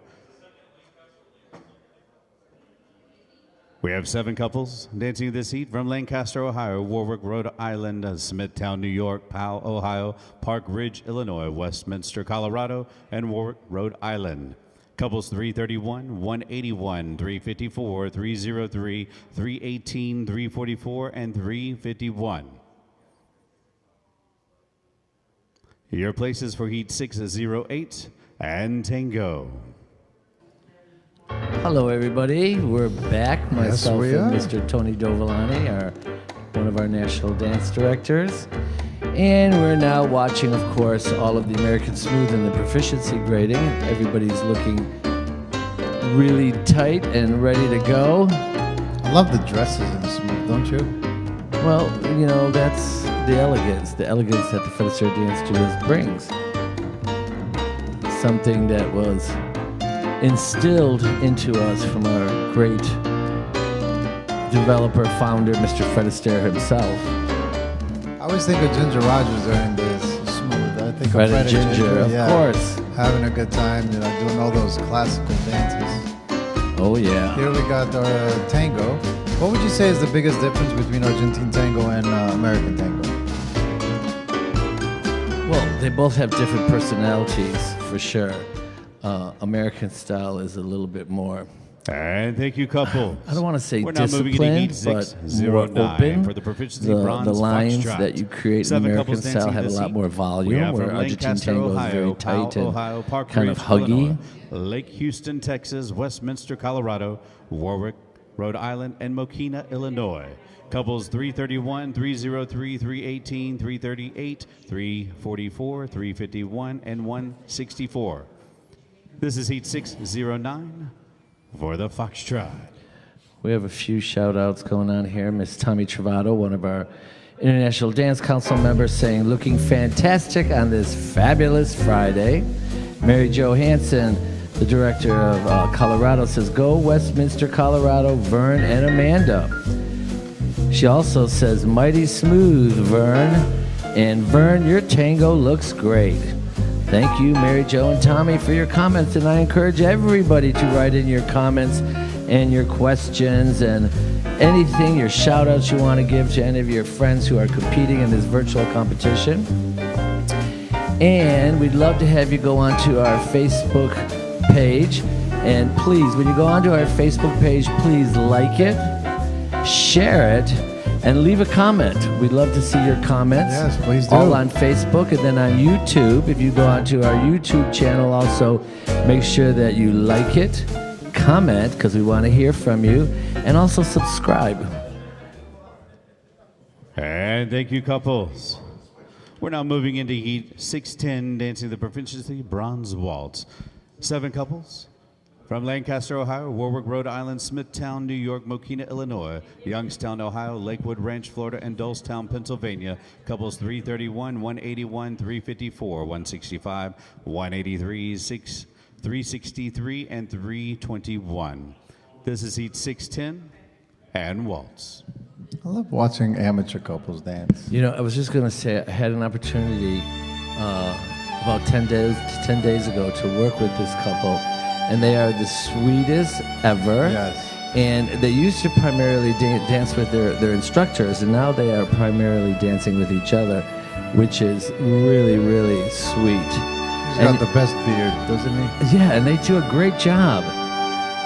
We have 7 couples dancing this heat from Lancaster, Ohio, Warwick, Rhode Island, Smithtown, New York, Powell, Ohio, Park Ridge, Illinois, Westminster, Colorado, and Warwick, Rhode Island. Couples 331, 181, 354, 303, 318, 344, and 351. Your places for Heat 608 and Tango. Hello, everybody. We're back. Myself we and are. Mr. Tony Dovolani, one of our national dance directors. And we're now watching, of course, all of the American Smooth and the proficiency grading. Everybody's looking really tight and ready to go. I love the dresses in Smooth, don't you? Well, you know, that's the elegance that the Fred Astaire Dance Studios brings. Something that was instilled into us from our great developer, founder, Mr. Fred Astaire himself. I always think of Ginger Rogers during this Smooth. I think Fred of and Ginger, of course. Having a good time, doing all those classical dances. Oh, yeah. Here we got our tango. What would you say is the biggest difference between Argentine tango and American tango? Well, they both have different personalities, for sure. American style is a little bit more... And thank you, couple. I don't want to say We're now moving into disciplined, Heat but more 609 open. for the Proficiency Bronze The lines Foxtrot. that you create in 7 American couples style dancing have a this lot heat. more We volume, have where from Argentine Lancaster, tango is Ohio, very Powell, tight and Ohio, Park kind Ridge, of huggy. Illinois, Lake Houston, Texas, Westminster, Colorado, Warwick, Rhode Island, and Mokina, Illinois. Couples 331, 303, 318, 338, 344, 351, and 164. This is Heat 609 for the Foxtrot. We have a few shout-outs going on here. Miss Tommy Travato, one of our International Dance Council members, saying, looking fantastic on this fabulous Friday. Mary Jo Hansen, the director of Colorado, says, go Westminster, Colorado, Vern and Amanda. She also says, mighty smooth, Vern. And Vern, your tango looks great. Thank you, Mary Jo and Tommy, for your comments, and I encourage everybody to write in your comments and your questions and anything, your shout outs you want to give to any of your friends who are competing in this virtual competition. And we'd love to have you go onto our Facebook page. And please, when you go onto our Facebook page, please like it, share it, and leave a comment. We'd love to see your comments. Yes, please do. All on Facebook and then on YouTube. If you go onto our YouTube channel, also make sure that you like it, comment, because we want to hear from you, and also subscribe. And thank you, couples. We're now moving into Heat 610, dancing the Proficiency Bronze Waltz. 7 couples from Lancaster, Ohio, Warwick, Rhode Island, Smithtown, New York, Mokina, Illinois, Youngstown, Ohio, Lakewood Ranch, Florida, and Dolestown, Pennsylvania. Couples 331, 181, 354, 165, 183, 363, and 321. This is Heat 610 and Waltz. I love watching amateur couples dance. You know, I was just going to say, I had an opportunity about 10 days ago to work with this couple, and they are the sweetest ever. Yes. And they used to primarily dance with their instructors, and now they are primarily dancing with each other, which is really, really sweet. He's got the best beard, doesn't he? Yeah, and they do a great job.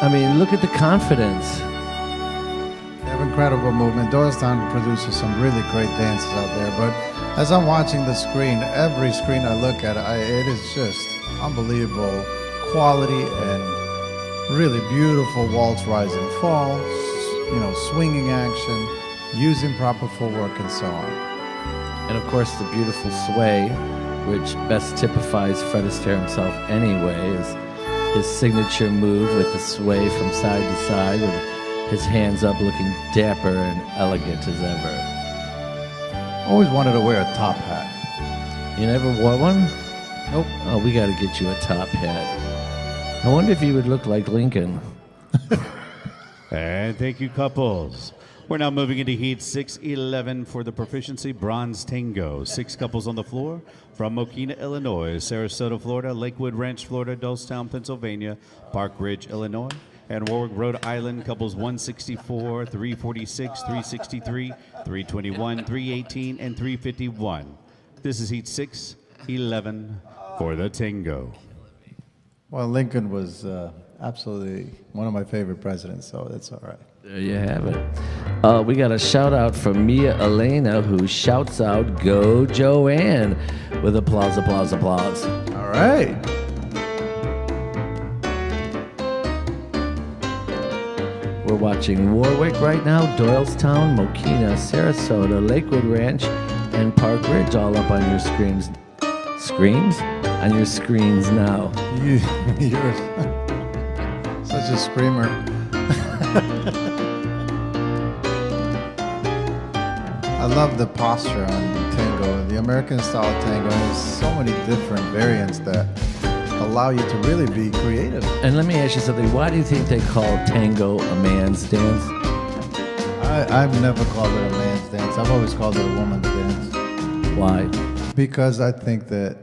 I mean, look at the confidence. They have incredible movement. Doylestown produces some really great dances out there, but as I'm watching the screen, every screen I look at, it is just unbelievable quality and really beautiful waltz, rise and fall, swinging action, using proper footwork, and so on. And of course, the beautiful sway, which best typifies Fred Astaire himself anyway, is his signature move with the sway from side to side with his hands up looking dapper and elegant as ever. Always wanted to wear a top hat. You never wore one? Nope. Oh, we got to get you a top hat. I wonder if you would look like Lincoln. And thank you, couples. We're now moving into Heat 6-11 for the Proficiency Bronze Tango. 6 couples on the floor from Matinee, Illinois, Sarasota, Florida, Lakewood Ranch, Florida, Dolestown, Pennsylvania, Park Ridge, Illinois, and Warwick, Rhode Island, couples 164, 346, 363, 321, 318, and 351. This is Heat 6-11 for the Tango. Well, Lincoln was absolutely one of my favorite presidents, so that's all right. There you have it. We got a shout out from Mia Elena, who shouts out, "Go Joanne," with applause, applause, applause. All right. We're watching Warwick right now, Doylestown, Mokina, Sarasota, Lakewood Ranch, and Park Ridge all up on your screens. Screens? On your screens now. You're such a screamer. I love the posture on tango. The American style tango has so many different variants that allow you to really be creative. And let me ask you something. Why do you think they call tango a man's dance? I've never called it a man's dance. I've always called it a woman's dance. Why? Because I think that,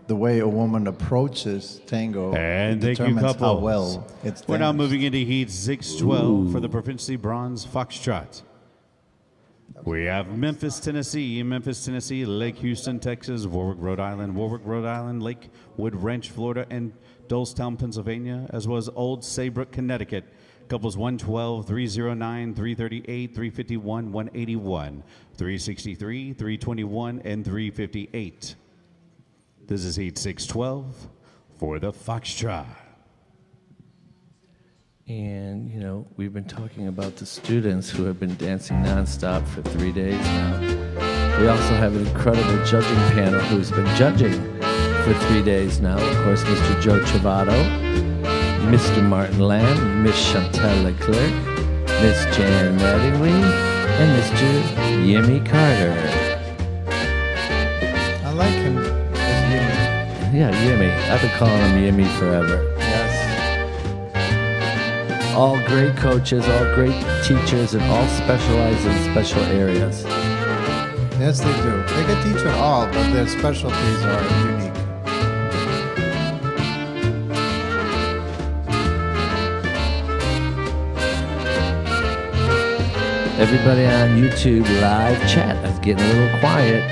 the way a woman approaches tango And thank you, determines how couples. well it's We're now danced. moving into Heat 6-12 for the Proficiency Bronze Foxtrot. We have Memphis, Tennessee, Lake Houston, Texas, Warwick, Rhode Island, Lakewood Ranch, Florida, and Dolestown, Pennsylvania, as well as Old Saybrook, Connecticut. Couples 112, 309, 338, 351, 181, 363, 321, and 358. This is Heat 6-12 for the Foxtrot. And, we've been talking about the students who have been dancing nonstop for 3 days now. We also have an incredible judging panel who's been judging for 3 days now. Of course, Mr. Joe Travato, Mr. Martin Lamb, Miss Chantal Leclerc, Miss Jan Mattingly, and Mr. Yimmy Carter. I like him as Yimmy. Yeah, Yimmy. I've been calling him Yimmy forever. All great coaches, all great teachers, and all specialize in special areas. Yes, they do. They can teach it all, but their specialties are unique. Everybody on YouTube live chat is getting a little quiet.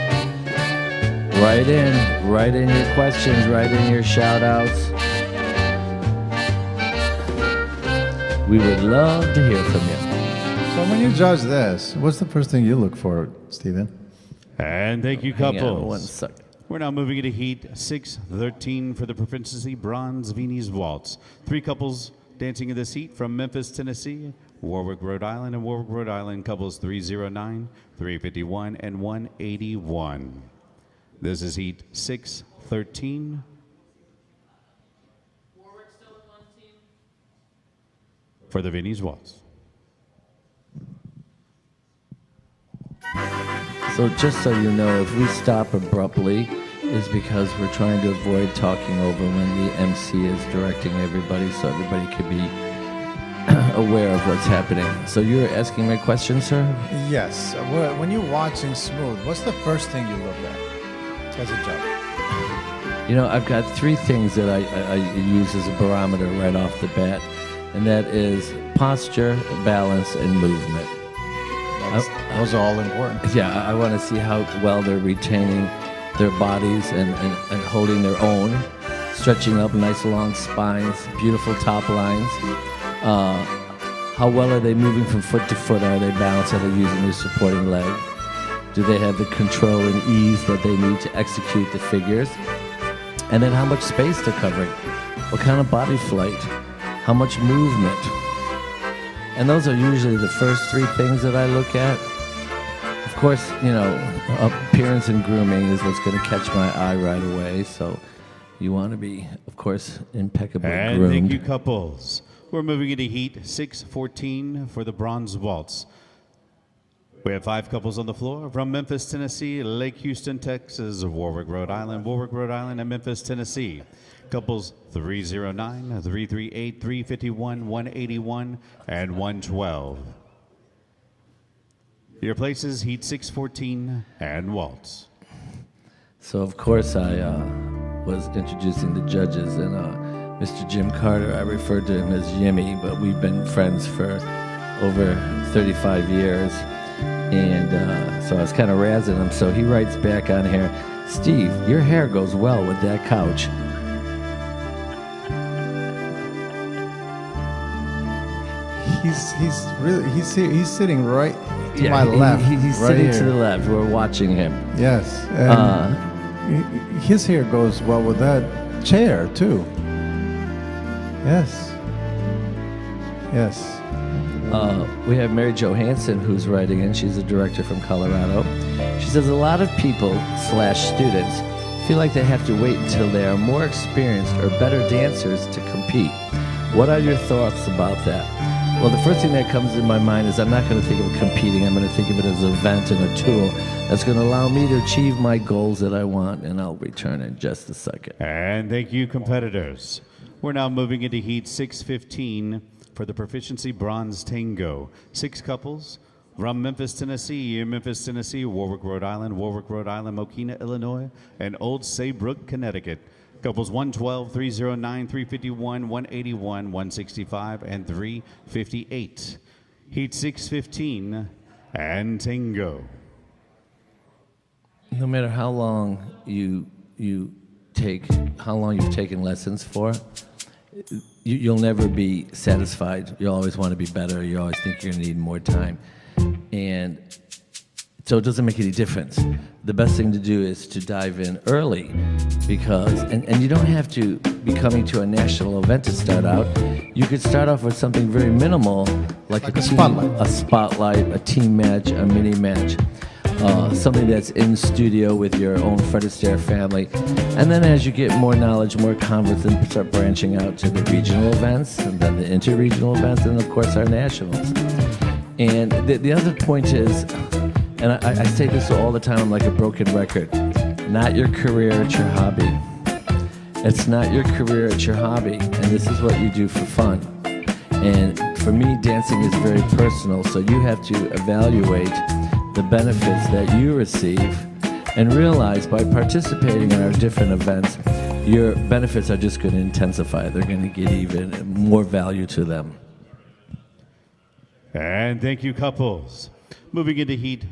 Write in your questions, write in your shout outs. We would love to hear from you. So when you judge this, what's the first thing you look for, Stephen? And thank you, Hang on couples. 1 second. We're now moving into Heat 6-13 for the Proficiency Bronze Viennese Waltz. 3 couples dancing in this heat from Memphis, Tennessee, Warwick, Rhode Island, and Warwick, Rhode Island, couples 309, 351, and 181. This is Heat 6-13. For the Viennese Waltz. So just so you know, if we stop abruptly, is because we're trying to avoid talking over when the MC is directing everybody, so everybody can be aware of what's happening. So you're asking me a question, sir? Yes. When you're watching Smooth, what's the first thing you look at as a judge? I've got 3 things that I use as a barometer right off the bat, and that is posture, balance, and movement. Those are all important. Yeah, I want to see how well they're retaining their bodies and holding their own, stretching up nice long spines, beautiful top lines. How well are they moving from foot to foot? Are they balanced? Are they using their supporting leg? Do they have the control and ease that they need to execute the figures? And then how much space they're covering? What kind of body flight? How much movement? And those are usually the first 3 things that I look at. Of course, appearance and grooming is what's going to catch my eye right away. So you want to be, of course, impeccably And groomed. thank you, couples. We're moving into Heat 6-14 for the Bronze Waltz. We have 5 couples on the floor from Memphis, Tennessee, Lake Houston, Texas, Warwick, Rhode Island, and Memphis, Tennessee. Couples 309, 338, 351, 181, and 112. Your places, Heat 614 and Waltz. So, of course, I was introducing the judges, and Mr. Jim Carter, I referred to him as Jimmy, but we've been friends for over 35 years. And so I was kind of razzing him. So he writes back on here, Steve, your hair goes well with that couch. He's sitting right to my left. He's right sitting here. to the left. We're watching him. Yes. And his hair goes well with that chair too. Yes. Yes. We have Mary Johansson who's writing in. She's a director from Colorado. She says a lot of people / students feel like they have to wait until they are more experienced or better dancers to compete. What are your thoughts about that? Well, the first thing that comes in my mind is I'm not going to think of competing. I'm going to think of it as an event and a tool that's going to allow me to achieve my goals that I want, and I'll return in just a second. And thank you, competitors. We're now moving into Heat 615 for the Proficiency Bronze Tango. 6 couples from Memphis, Tennessee, Warwick, Rhode Island, Mokina, Illinois, and Old Saybrook, Connecticut. Couples 112, 309, 351, 181, 165, and 358. Heat 615 and Tango. No matter how long you've taken lessons for, you'll never be satisfied. You'll always want to be better. You always think you're going to need more time. And so it doesn't make any difference. The best thing to do is to dive in early because, and you don't have to be coming to a national event to start out. You could start off with something very minimal, like a spotlight, a team match, a mini match. Something that's in studio with your own Fred Astaire family. And then as you get more knowledge, more confidence, and start branching out to the regional events, and then the interregional events, and of course our nationals. And the other point is, and I say this all the time like a broken record, not your career, it's your hobby. It's not your career, it's your hobby. And this is what you do for fun. And for me, dancing is very personal, so you have to evaluate the benefits that you receive and realize by participating in our different events, your benefits are just going to intensify. They're going to get even more value to them. And thank you, couples. Moving into Heat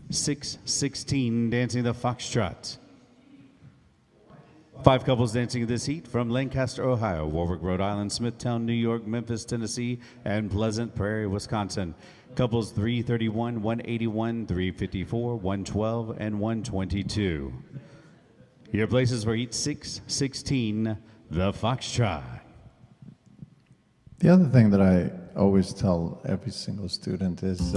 616, dancing the Foxtrot. 5 couples dancing in this heat from Lancaster, Ohio, Warwick, Rhode Island, Smithtown, New York, Memphis, Tennessee, and Pleasant Prairie, Wisconsin. Couples 331, 181, 354, 112, and 122. Your places for Heat 616, the Foxtrot. The other thing that I always tell every single student is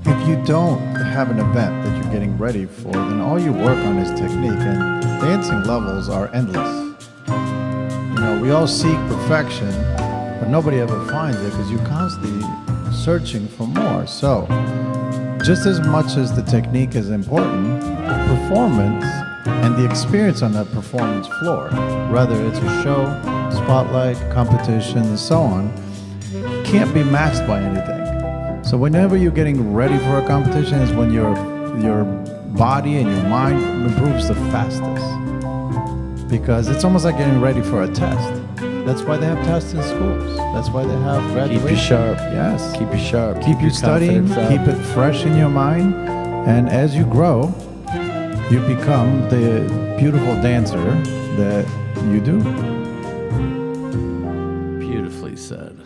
if you don't have an event that you're getting ready for, then all you work on is technique, and dancing levels are endless. You know, we all seek perfection, but nobody ever finds it because you're constantly searching for more. So, just as much as the technique is important, performance and the experience on that performance floor, whether it's a show, spotlight, competition, and so on, can't be matched by anything. So whenever you're getting ready for a competition is when your body and your mind improves the fastest. Because it's almost like getting ready for a test. That's why they have tests in schools. That's why they have graduation. Keep you sharp. Yes. Keep you sharp. Keep you studying. Keep it fresh in your mind. And as you grow, you become the beautiful dancer that you do. Beautifully said.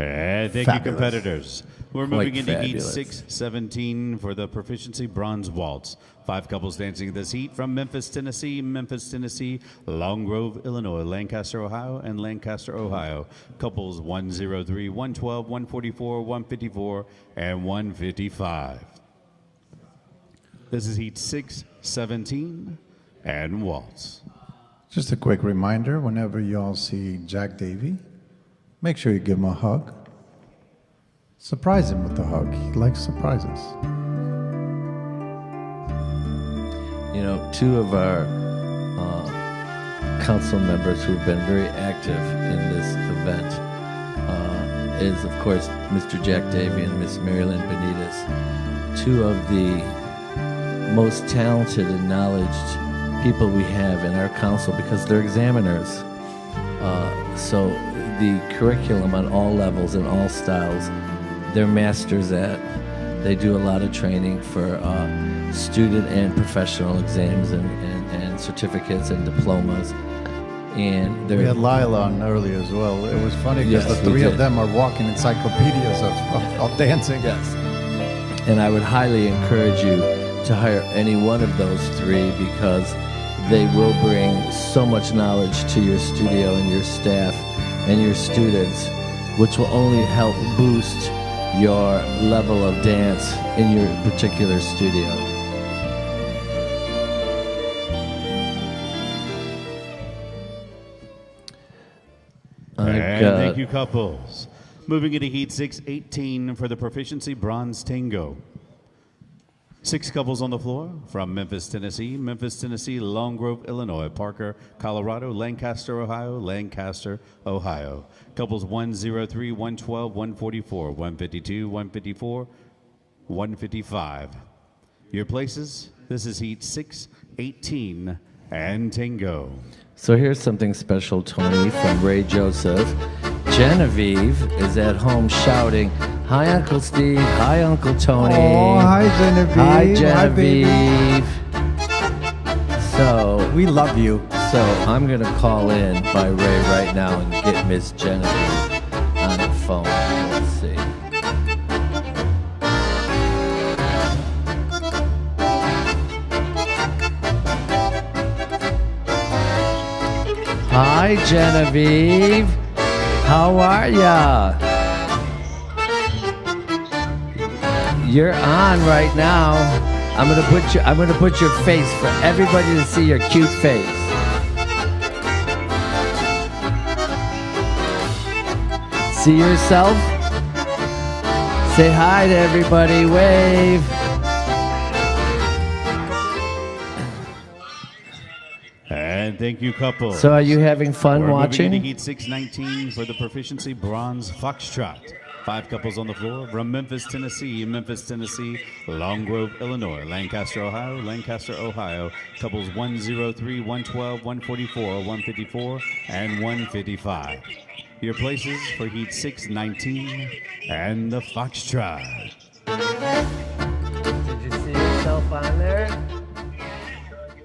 And thank you, competitors. We're moving into Heat 617 for the Proficiency Bronze Waltz. 5 couples dancing this heat from Memphis, Tennessee, Long Grove, Illinois, Lancaster, Ohio, and Lancaster, Ohio. Couples 103, 112, 144, 154, and 155. This is Heat 617 and Waltz. Just a quick reminder, whenever y'all see Jack Davey, make sure you give him a hug. Surprise him with a hug. He likes surprises. You know, 2 of our council members who have been very active in this event is, of course, Mr. Jack Davey and Miss Marilyn Benitez, two of the most talented and knowledgeable people we have in our council because they're examiners. So the curriculum on all levels and all styles, they're masters at. They do a lot of training for student and professional exams and certificates and diplomas. And we had Lila on earlier as well. It was funny because Yes, the we three of did. them are walking encyclopedias of dancing. Yes. And I would highly encourage you to hire any one of those three because they will bring so much knowledge to your studio and your staff and your students, which will only help boost your level of dance in your particular studio. And thank you, couples. Moving into Heat 6-18 for the Proficiency Bronze Tango. 6 couples on the floor from Memphis, Tennessee, Long Grove, Illinois, Parker, Colorado, Lancaster, Ohio. Couples 103, 112, 144, 152, 154, 155. Your places, this is Heat 6-18 and Tango. So here's something special, Tony, from Ray Joseph. Genevieve is at home shouting, "Hi, Uncle Steve. Hi, Uncle Tony." Oh, hi, Genevieve. Hi, Hi, baby. Genevieve. So we love you. So I'm gonna call in by Ray right now and get Miss Genevieve on the phone. Let's see. Hi, Genevieve. How are ya? You're on right now. I'm gonna put your face for everybody to see your cute face. See yourself? Say hi to everybody. Wave. And thank you, couple. So are you having fun We're watching? moving into Heat 6-19 for the Proficiency Bronze Foxtrot. 5 couples on the floor from Memphis, Tennessee, Long Grove, Illinois, Lancaster, Ohio. Couples 103, 112, 144, 154, and 155. Your places for Heat 6-19 and the Foxtrot. Did you see yourself on there?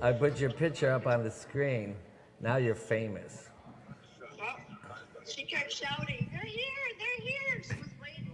I put your picture up on the screen. Now you're famous. She kept shouting, "They're here! They're here!" She was waiting.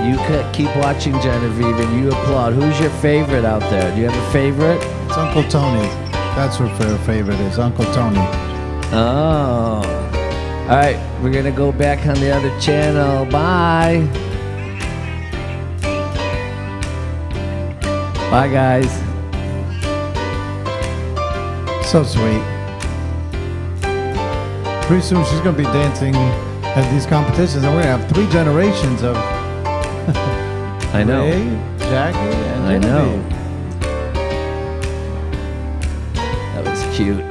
You keep watching, Genevieve, and you applaud. Who's your favorite out there? Do you have a favorite? It's Uncle Tony. That's what her favorite is, Uncle Tony. Oh. All right, we're going to go back on the other channel. Bye. Bye, guys. So sweet. Pretty soon she's going to be dancing at these competitions, and we're going to have 3 generations of I know. Ray, Jackie, and I know. Genevieve. That was cute.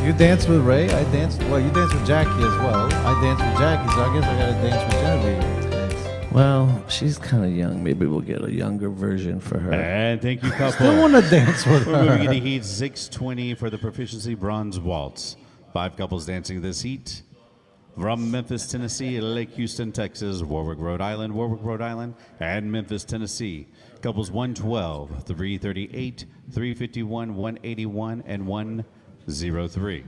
You danced with Ray. You danced with Jackie as well. I danced with Jackie, so I guess I got to dance with Genevieve. Well, she's kind of young. Maybe we'll get a younger version for her. And thank you, couple. Still want to dance with We're moving her. into Heat 6-20 for the Proficiency Bronze Waltz. 5 couples dancing this heat. From Memphis, Tennessee, Lake Houston, Texas, Warwick, Rhode Island, and Memphis, Tennessee. Couples 112, 338, 351, 181, and 103.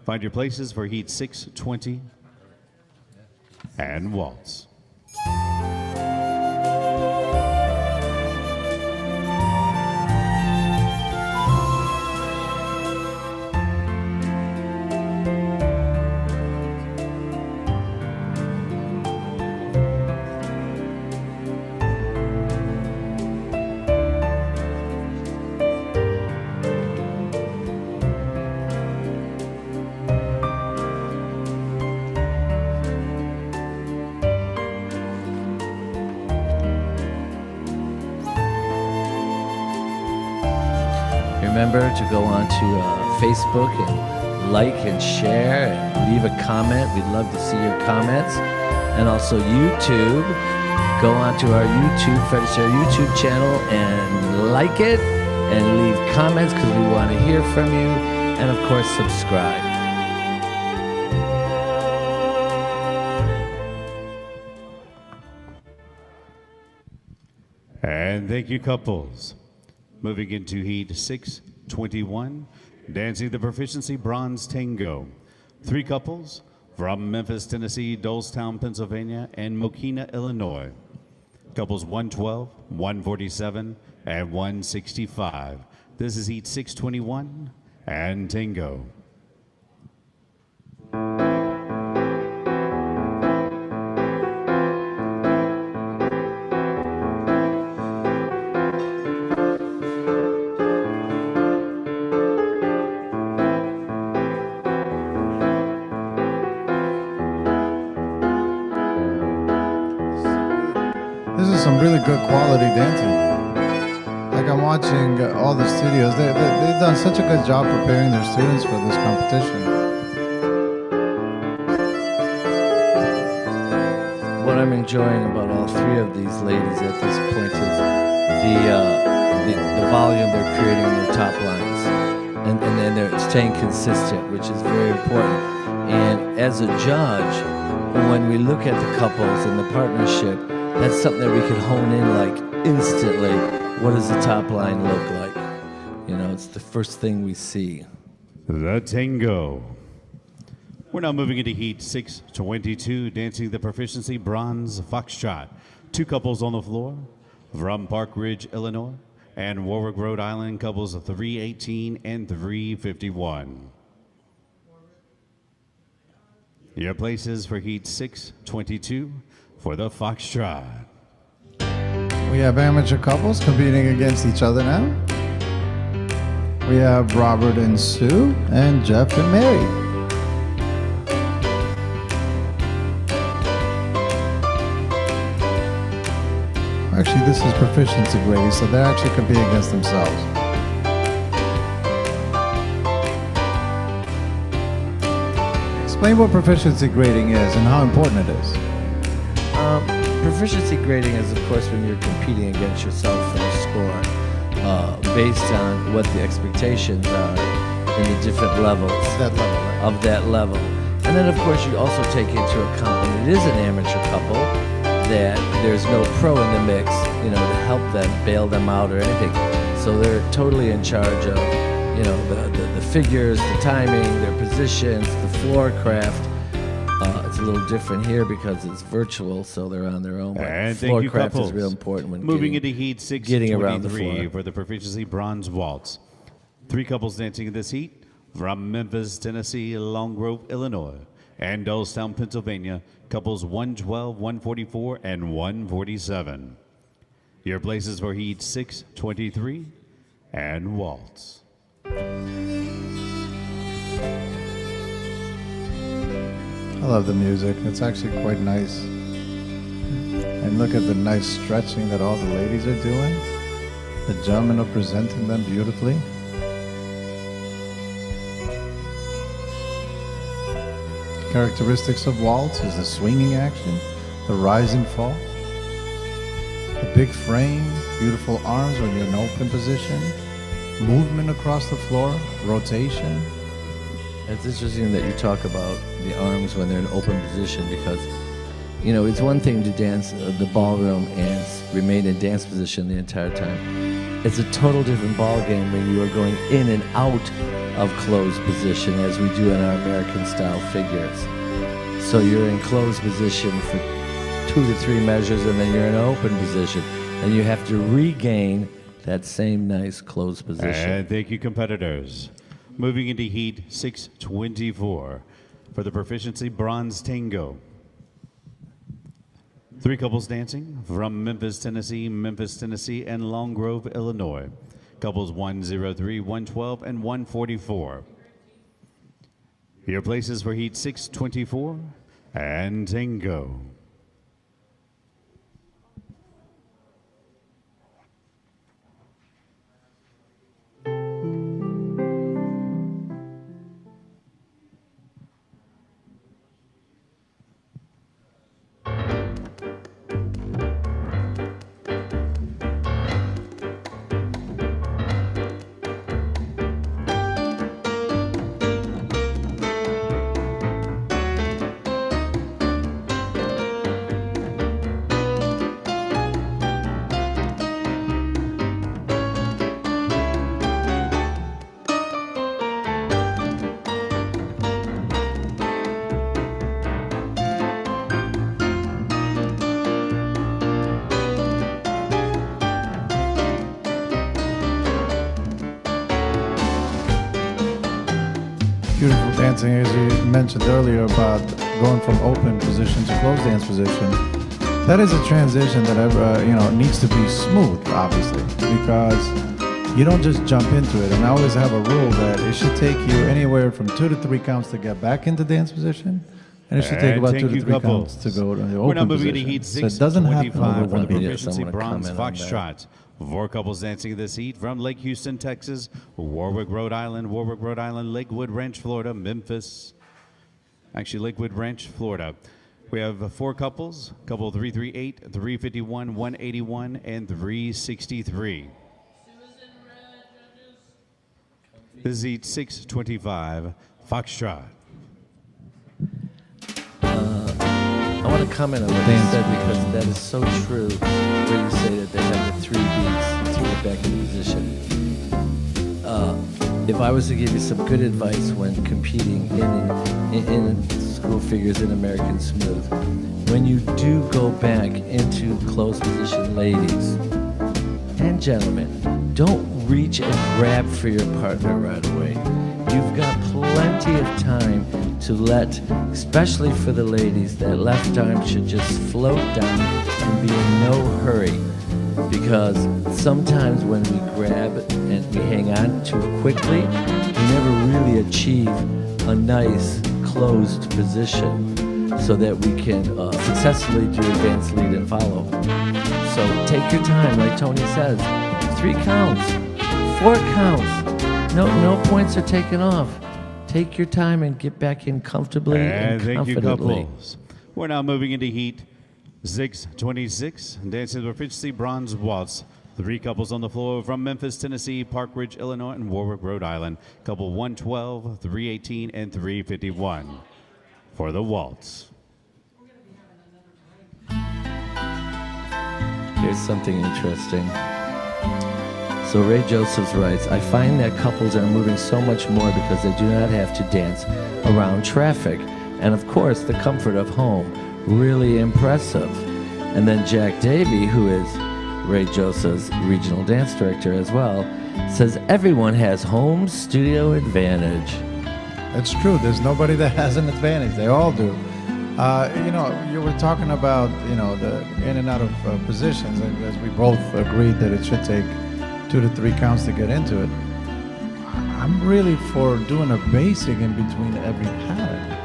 Find your places for Heat 6-20 and Waltz. remember to go on to Facebook and like and share and leave a comment. We'd love to see your comments. And also YouTube. Go on to our YouTube, Fred Astaire YouTube channel and like it and leave comments because we want to hear from you. And of course, subscribe. And thank you, couples. Moving into Heat 621, dancing the Proficiency Bronze Tango. 3 couples from Memphis, Tennessee, Dolestown, Pennsylvania, and Mokina, Illinois. Couples 112, 147, and 165. This is Heat 621 and Tango. This is some really good quality dancing. Like I'm watching all the studios. They've done such a good job preparing their students for this competition. What I'm enjoying about all 3 of these ladies at this point is the volume they're creating in their top lines. And then they're staying consistent, which is very important. And as a judge, when we look at the couples and the partnership, that's something that we can hone in like instantly. What does the top line look like? You know, it's the first thing we see. The Tango. We're now moving into Heat 622, dancing the Proficiency Bronze Foxtrot. 2 couples on the floor from Park Ridge, Illinois, and Warwick, Rhode Island, couples of 318 and 351. Your places for Heat 622 for the Foxtrot. We have amateur couples competing against each other now. We have Robert and Sue and Jeff and Mary. Actually, this is proficiency grading, so they're actually competing against themselves. Explain what proficiency grading is and how important it is. Proficiency grading is, of course, when you're competing against yourself for a score based on what the expectations are in the different levels of that level. And then, of course, you also take into account when it is an amateur couple that there's no pro in the mix, you know, to help them, bail them out or anything. So they're totally in charge of, you know, the figures, the timing, their positions, the floor craft. It's a little different here because it's virtual, so they're on their own. But And floor thank you, craft couples. is real important when moving getting, into Heat getting around the 623 floor. for the Proficiency Bronze Waltz. 3 couples dancing in this heat from Memphis, Tennessee, Long Grove, Illinois, and Dolestown, Pennsylvania, couples 112, 144, and 147. Your places for Heat 623 and Waltz. I love the music. It's actually quite nice. And look at the nice stretching that all the ladies are doing. The gentlemen are presenting them beautifully. Characteristics of waltz is the swinging action, the rise and fall, the big frame, beautiful arms when you're in open position, movement across the floor, rotation. It's interesting that you talk about the arms when they're in open position because, you know, it's one thing to dance the ballroom and remain in dance position the entire time. It's a total different ball game when you are going in and out of closed position as we do in our American style figures. So you're in closed position for 2 to 3 measures and then you're in open position and you have to regain that same nice closed position. And thank you, competitors. Moving into Heat 624 for the Proficiency Bronze Tango. 3 couples dancing from Memphis, Tennessee, and Long Grove, Illinois. Couples 103, 112, and 144. Your places for Heat 624 and Tango. dancing, as you mentioned earlier, about going from open position to closed dance position, that is a transition that needs to be smooth, obviously, because you don't just jump into it. And I always have a rule that it should take you anywhere from 2 to 3 counts to get back into dance position, and it should take about 2 to 3 counts to go to the We're now open moving position. to heat So it doesn't happen 625 over for the one beat. proficiency bronze comment on that. foxtrot. 4 couples dancing this heat from Lake Houston, Texas, Warwick, Rhode Island, Lakewood Ranch, Florida, Memphis. Actually, Lakewood Ranch, Florida. We have 4 couples, couple 338, 351, 181, and 363. This is heat 625, foxtrot. I want to comment on what you said because that is so true. Where you say that they have the 3 beats to get back in position. If I was to give you some good advice when competing in school figures in American Smooth, when you do go back into closed position, ladies and gentlemen, don't reach and grab for your partner right away. You've got plenty of time to let, especially for the ladies, that left arm should just float down and be in no hurry. Because sometimes when we grab and we hang on too quickly, we never really achieve a nice closed position so that we can successfully do advanced lead and follow. So take your time, like Tony says, 3 counts, 4 counts. No points are taken off. Take your time and get back in comfortably and thank you, confidently. couples. We're now moving into heat 626, dancing the proficiency bronze waltz. 3 couples on the floor from Memphis, Tennessee, Park Ridge, Illinois, and Warwick, Rhode Island. Couple 112, 318, and 351 for the waltz. Here's something interesting. So Ray Josephs writes, I find that couples are moving so much more because they do not have to dance around traffic. And of course, the comfort of home. Really impressive. And then Jack Davey, who is Ray Joseph's regional dance director as well, says everyone has home studio advantage. It's true. There's nobody that has an advantage. They all do. You were talking about, the in and out of positions, and as we both agreed that it should take 2 to 3 counts to get into it. I'm really for doing a basic in between every pattern.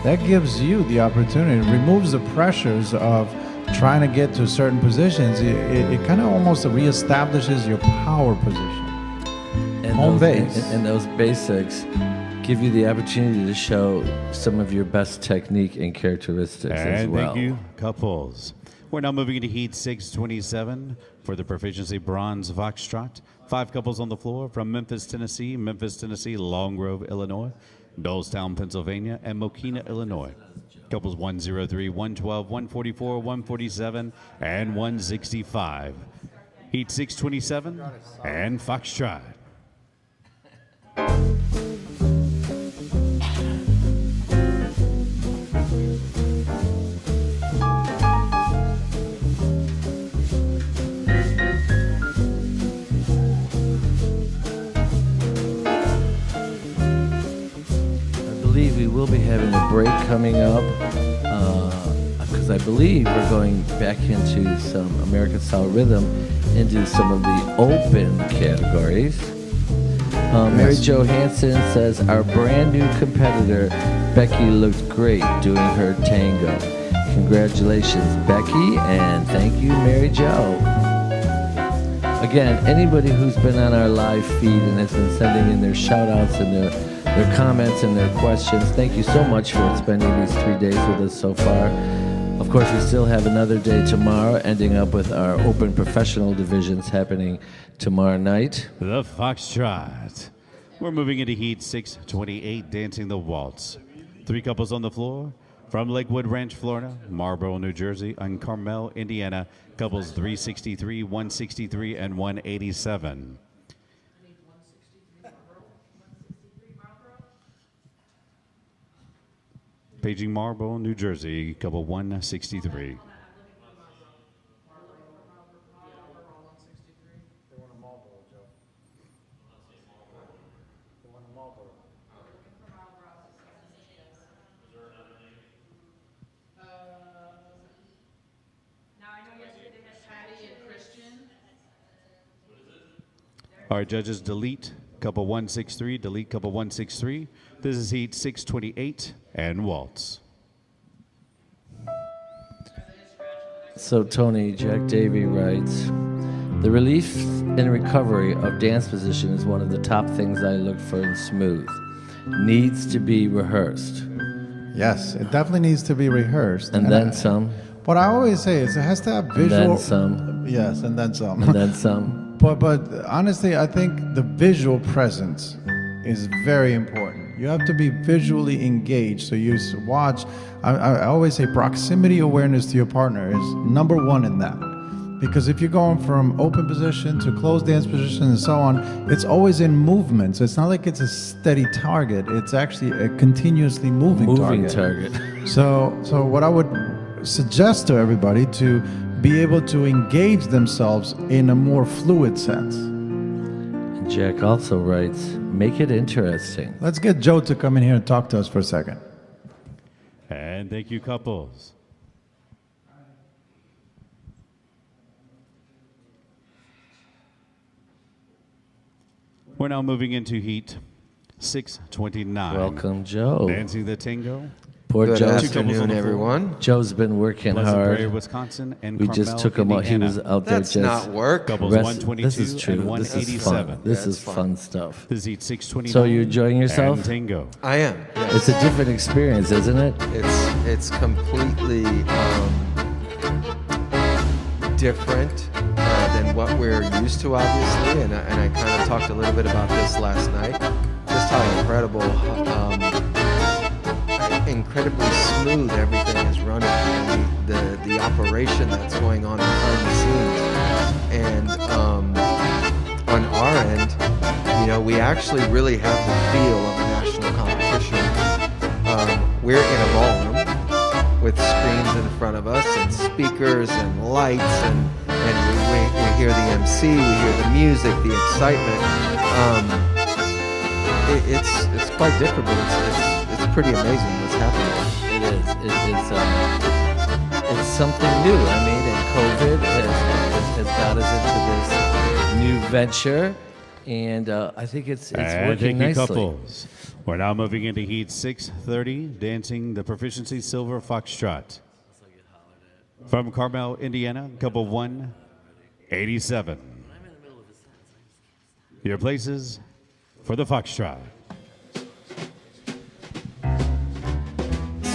That gives you the opportunity, it removes the pressures of trying to get to certain positions. It kind of almost reestablishes your power position. And Home base. And those basics give you the opportunity to show some of your best technique and characteristics as well. Thank you, couples. We're now moving into heat 627 for the proficiency bronze foxtrot. 5 couples on the floor from Memphis, Tennessee, Long Grove, Illinois, Dolestown, Pennsylvania, and Mokina, Illinois. Couples 103, 112, 144, 147, and 165. Heat 627 and foxtrot. We will be having a break coming up because I believe we're going back into some American style rhythm into some of the open categories. Mary Jo Hansen says our brand new competitor Becky looked great doing her tango. Congratulations, Becky, and thank you, Mary Jo. Again, anybody who's been on our live feed and has been sending in their shout outs and their comments and their questions, thank you so much for spending these 3 days with us so far. Of course, we still have another day tomorrow, ending up with our open professional divisions happening tomorrow night. The foxtrot. We're moving into heat 628, dancing the waltz. 3 couples on the floor from Lakewood Ranch, Florida, Marlboro, New Jersey, and Carmel, Indiana. Couples 363, 163, and 187. Paging Marlboro, New Jersey, couple 163. Our judges delete couple 163, delete couple 163. This is heat 628 and waltz. So Tony, Jack Davey writes, the relief and recovery of dance position is one of the top things I look for in smooth. Needs to be rehearsed. Yes, it definitely needs to be rehearsed. And then some. What I always say is it has to have visual. And then some. Yes, and then some. And then some. But honestly, I think the visual presence is very important. You have to be visually engaged. So you watch. I always say proximity awareness to your partner is number one in that. Because if you're going from open position to closed dance position and so on, it's always in movement. So it's not like it's a steady target. It's actually a continuously moving target. So what I would suggest to everybody to be able to engage themselves in a more fluid sense. And Jack also writes, make it interesting. Let's get Joe to come in here and talk to us for a second. And thank you, couples. We're now moving into heat 629. Welcome, Joe. Dancing the tango. Poor Good Joe. afternoon, everyone. Joe's been working Pleasant hard. Prairie, Wisconsin, and we just Carmel, took him out. He Indiana. was out there That's just not work. Couples rest- 122 This is true. and This is 187. fun. This Yeah, is it's fun stuff. This is heat 629. So you enjoying yourself? And tango. I am. Yes. It's a different experience, isn't it? It's completely different than what we're used to, obviously, and I kind of talked a little bit about this last night. Just how incredibly smooth everything is running, and the operation that's going on behind the scenes, and on our end, we actually really have the feel of a national competition. We're in a ballroom with screens in front of us and speakers and lights, and we hear the MC, we hear the music, the excitement. It's quite different, but it's pretty amazing what's happening. It is. It's something new. I mean, and COVID has got us into this new venture, and I think it's And working thank you, nicely. couples. We're now moving into heat 630, dancing the Proficiency Silver Foxtrot. From Carmel, Indiana, couple 187. Your places for the Foxtrot.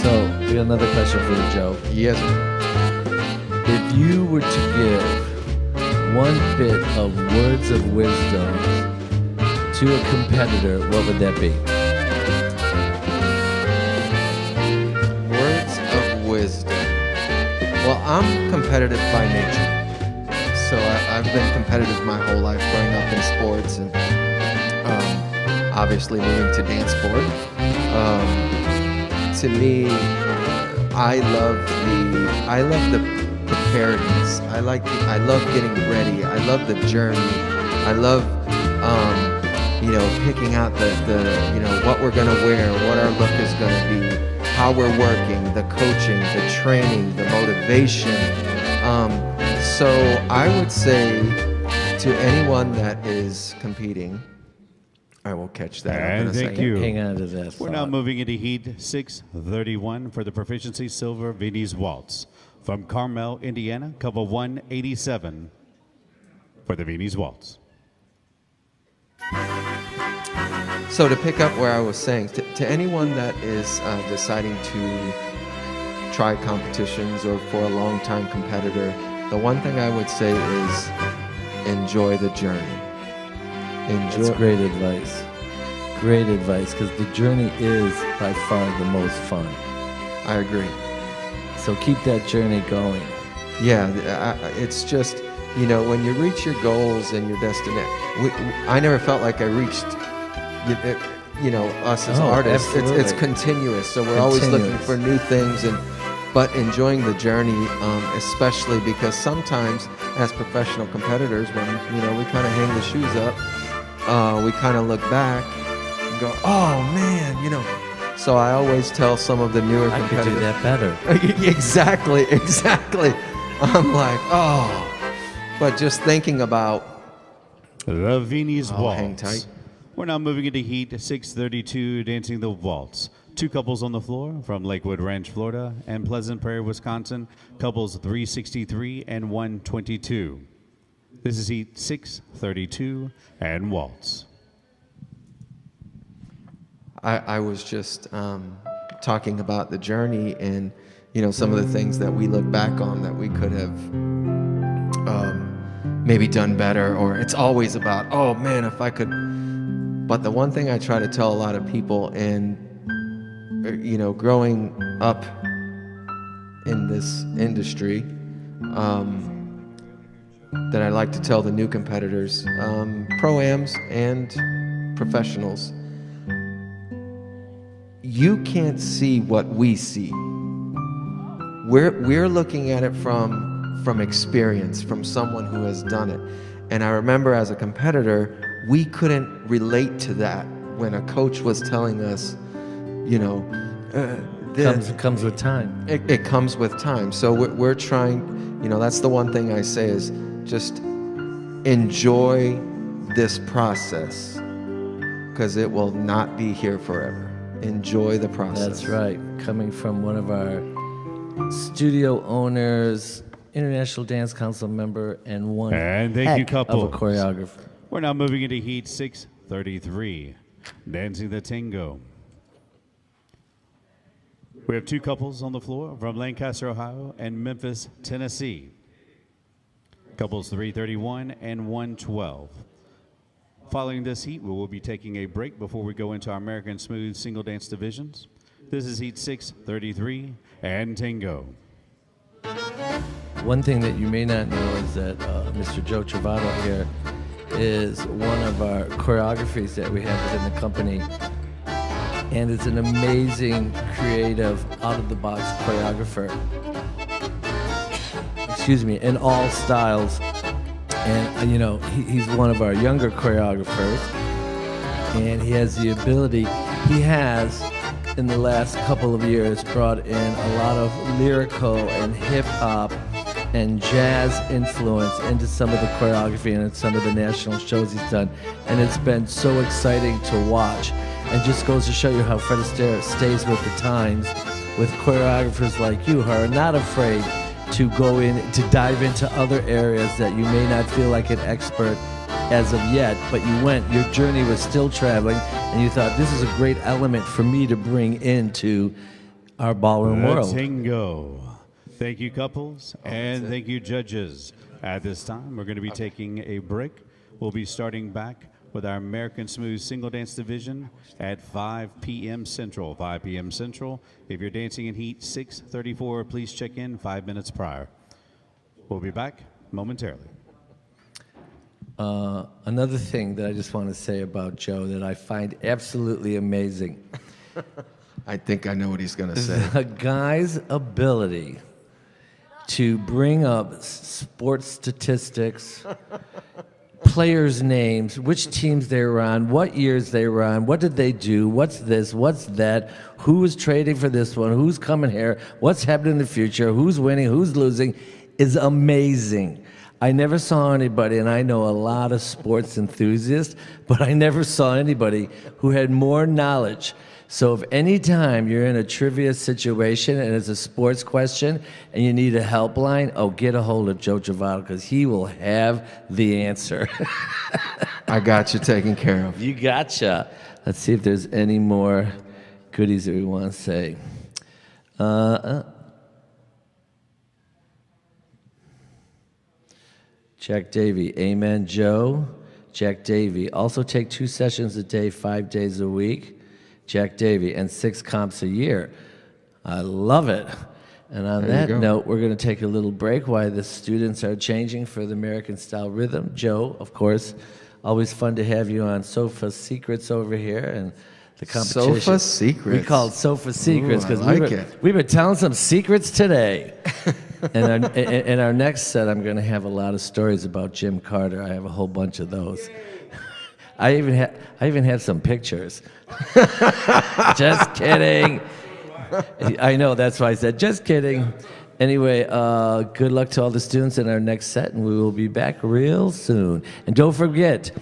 So, we got another question for you, Joe. Yes, sir. If you were to give one bit of words of wisdom to a competitor, what would that be? Words of wisdom. Well, I'm competitive by nature. So I've been competitive my whole life, growing up in sports, and obviously moving to dance sport. To me, I love the preparedness. I love getting ready. I love the journey. I love picking out the what we're gonna wear, what our look is gonna be, how we're working, the coaching, the training, the motivation. So I would say to anyone that is competing, I will catch that up in And a thank second. you. Hang on to that We're now moving into heat 631 for the Proficiency Silver Viennese Waltz. From Carmel, Indiana, couple 187 for the Viennese Waltz. So to pick up where I was saying, to anyone that is deciding to try competitions or for a long-time competitor, the one thing I would say is enjoy the journey. That's great advice. Great advice, because the journey is by far the most fun. I agree. So keep that journey going. Yeah, it's just, when you reach your goals and your destination, I never felt like I reached, us as artists. It's continuous, so we're always looking for new things, but enjoying the journey, especially because sometimes as professional competitors, when, we kind of hang the shoes up, we kind of look back and go, oh man, So I always tell some of the newer competitors. I could do that better. Exactly. I'm like, oh. But just thinking about The Viennese I'll Waltz. hang tight. We're now moving into heat 632, dancing the waltz. 2 couples on the floor from Lakewood Ranch, Florida, and Pleasant Prairie, Wisconsin. Couples 363 and 122. This is heat 632 and waltz. I was just talking about the journey and, some of the things that we look back on that we could have maybe done better, or it's always about, oh man, if I could. But the one thing I try to tell a lot of people, and growing up in this industry, that I like to tell the new competitors, pro-ams and professionals, you can't see what we see. We're looking at it from experience, from someone who has done it. And I remember as a competitor, we couldn't relate to that when a coach was telling us, comes with time. It comes with time. So we're trying, that's the one thing I say is just enjoy this process, because it will not be here forever. Enjoy the process. That's right. Coming from one of our studio owners, International Dance Council member, and one And thank you, couple. of a choreographer. We're now moving into heat 633, dancing the tango. We have 2 couples on the floor from Lancaster, Ohio, and Memphis, Tennessee. Couples 331 and 112. Following this heat, we will be taking a break before we go into our American Smooth single dance divisions. This is heat 633 and tango. One thing that you may not know is that Mr. Joe Travato here is one of our choreographies that we have within the company, and is an amazing, creative, out-of-the-box choreographer. Excuse me, in all styles. And he's one of our younger choreographers, and he has the ability. He has, in the last couple of years, brought in a lot of lyrical and hip-hop and jazz influence into some of the choreography and some of the national shows he's done. And it's been so exciting to watch. And just goes to show you how Fred Astaire stays with the times with choreographers like you, who are not afraid to go in, to dive into other areas that you may not feel like an expert as of yet, but you went, your journey was still traveling, and you thought, this is a great element for me to bring into our ballroom world. Tango. Thank you, couples, and thank you, judges. At this time, we're going to be taking a break. We'll be starting back with our American Smooth single dance division at 5 p.m. Central. 5 p.m. Central. If you're dancing in heat 634, please check in 5 minutes prior. We'll be back momentarily. Another thing that I just want to say about Joe that I find absolutely amazing. I think I know what he's going to say. The guy's ability to bring up sports statistics, players' names, which teams they were on, what years they were on, what did they do, what's this, what's that, who's trading for this one, who's coming here, what's happening in the future, who's winning, who's losing, is amazing. I never saw anybody, and I know a lot of sports enthusiasts, but I never saw anybody who had more knowledge. So if any time you're in a trivia situation and it's a sports question and you need a helpline, get a hold of Joe Travato, because he will have the answer. I got you taken care of. You gotcha. Let's see if there's any more goodies that we want to say. Jack Davey, amen, Joe. Jack Davey, also take 2 sessions a day, 5 days a week. Jack Davey, and 6 comps a year. I love it. And on that note, we're going to take a little break while the students are changing for the American style rhythm. Joe, of course, always fun to have you on Sofa Secrets over here, and the competition. Sofa Secrets. We call it Sofa Secrets because like we've been telling some secrets today. And in our next set, I'm going to have a lot of stories about Jim Carter. I have a whole bunch of those. I even have some pictures. Just kidding. I know, that's why I said just kidding. Anyway, good luck to all the students in our next set, and we will be back real soon. And don't forget,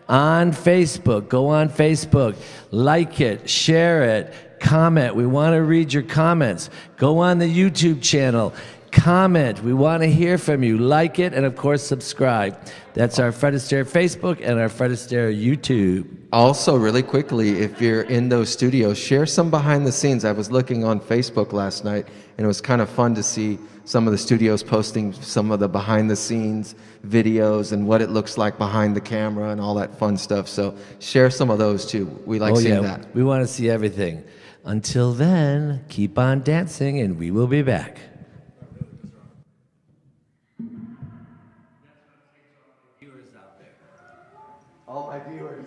on Facebook, go on Facebook, like it, share it, comment. We want to read your comments. Go on the YouTube channel, comment. We want to hear from you. Like it, and of course, subscribe. That's our Fred Astaire Facebook and our Fred Astaire YouTube. Also, really quickly, if you're in those studios, share some behind the scenes. I was looking on Facebook last night, and it was kind of fun to see some of the studios posting some of the behind the scenes videos and what it looks like behind the camera and all that fun stuff. So share some of those too. We like seeing that. We want to see everything. Until then, keep on dancing, and we will be back. All my viewers.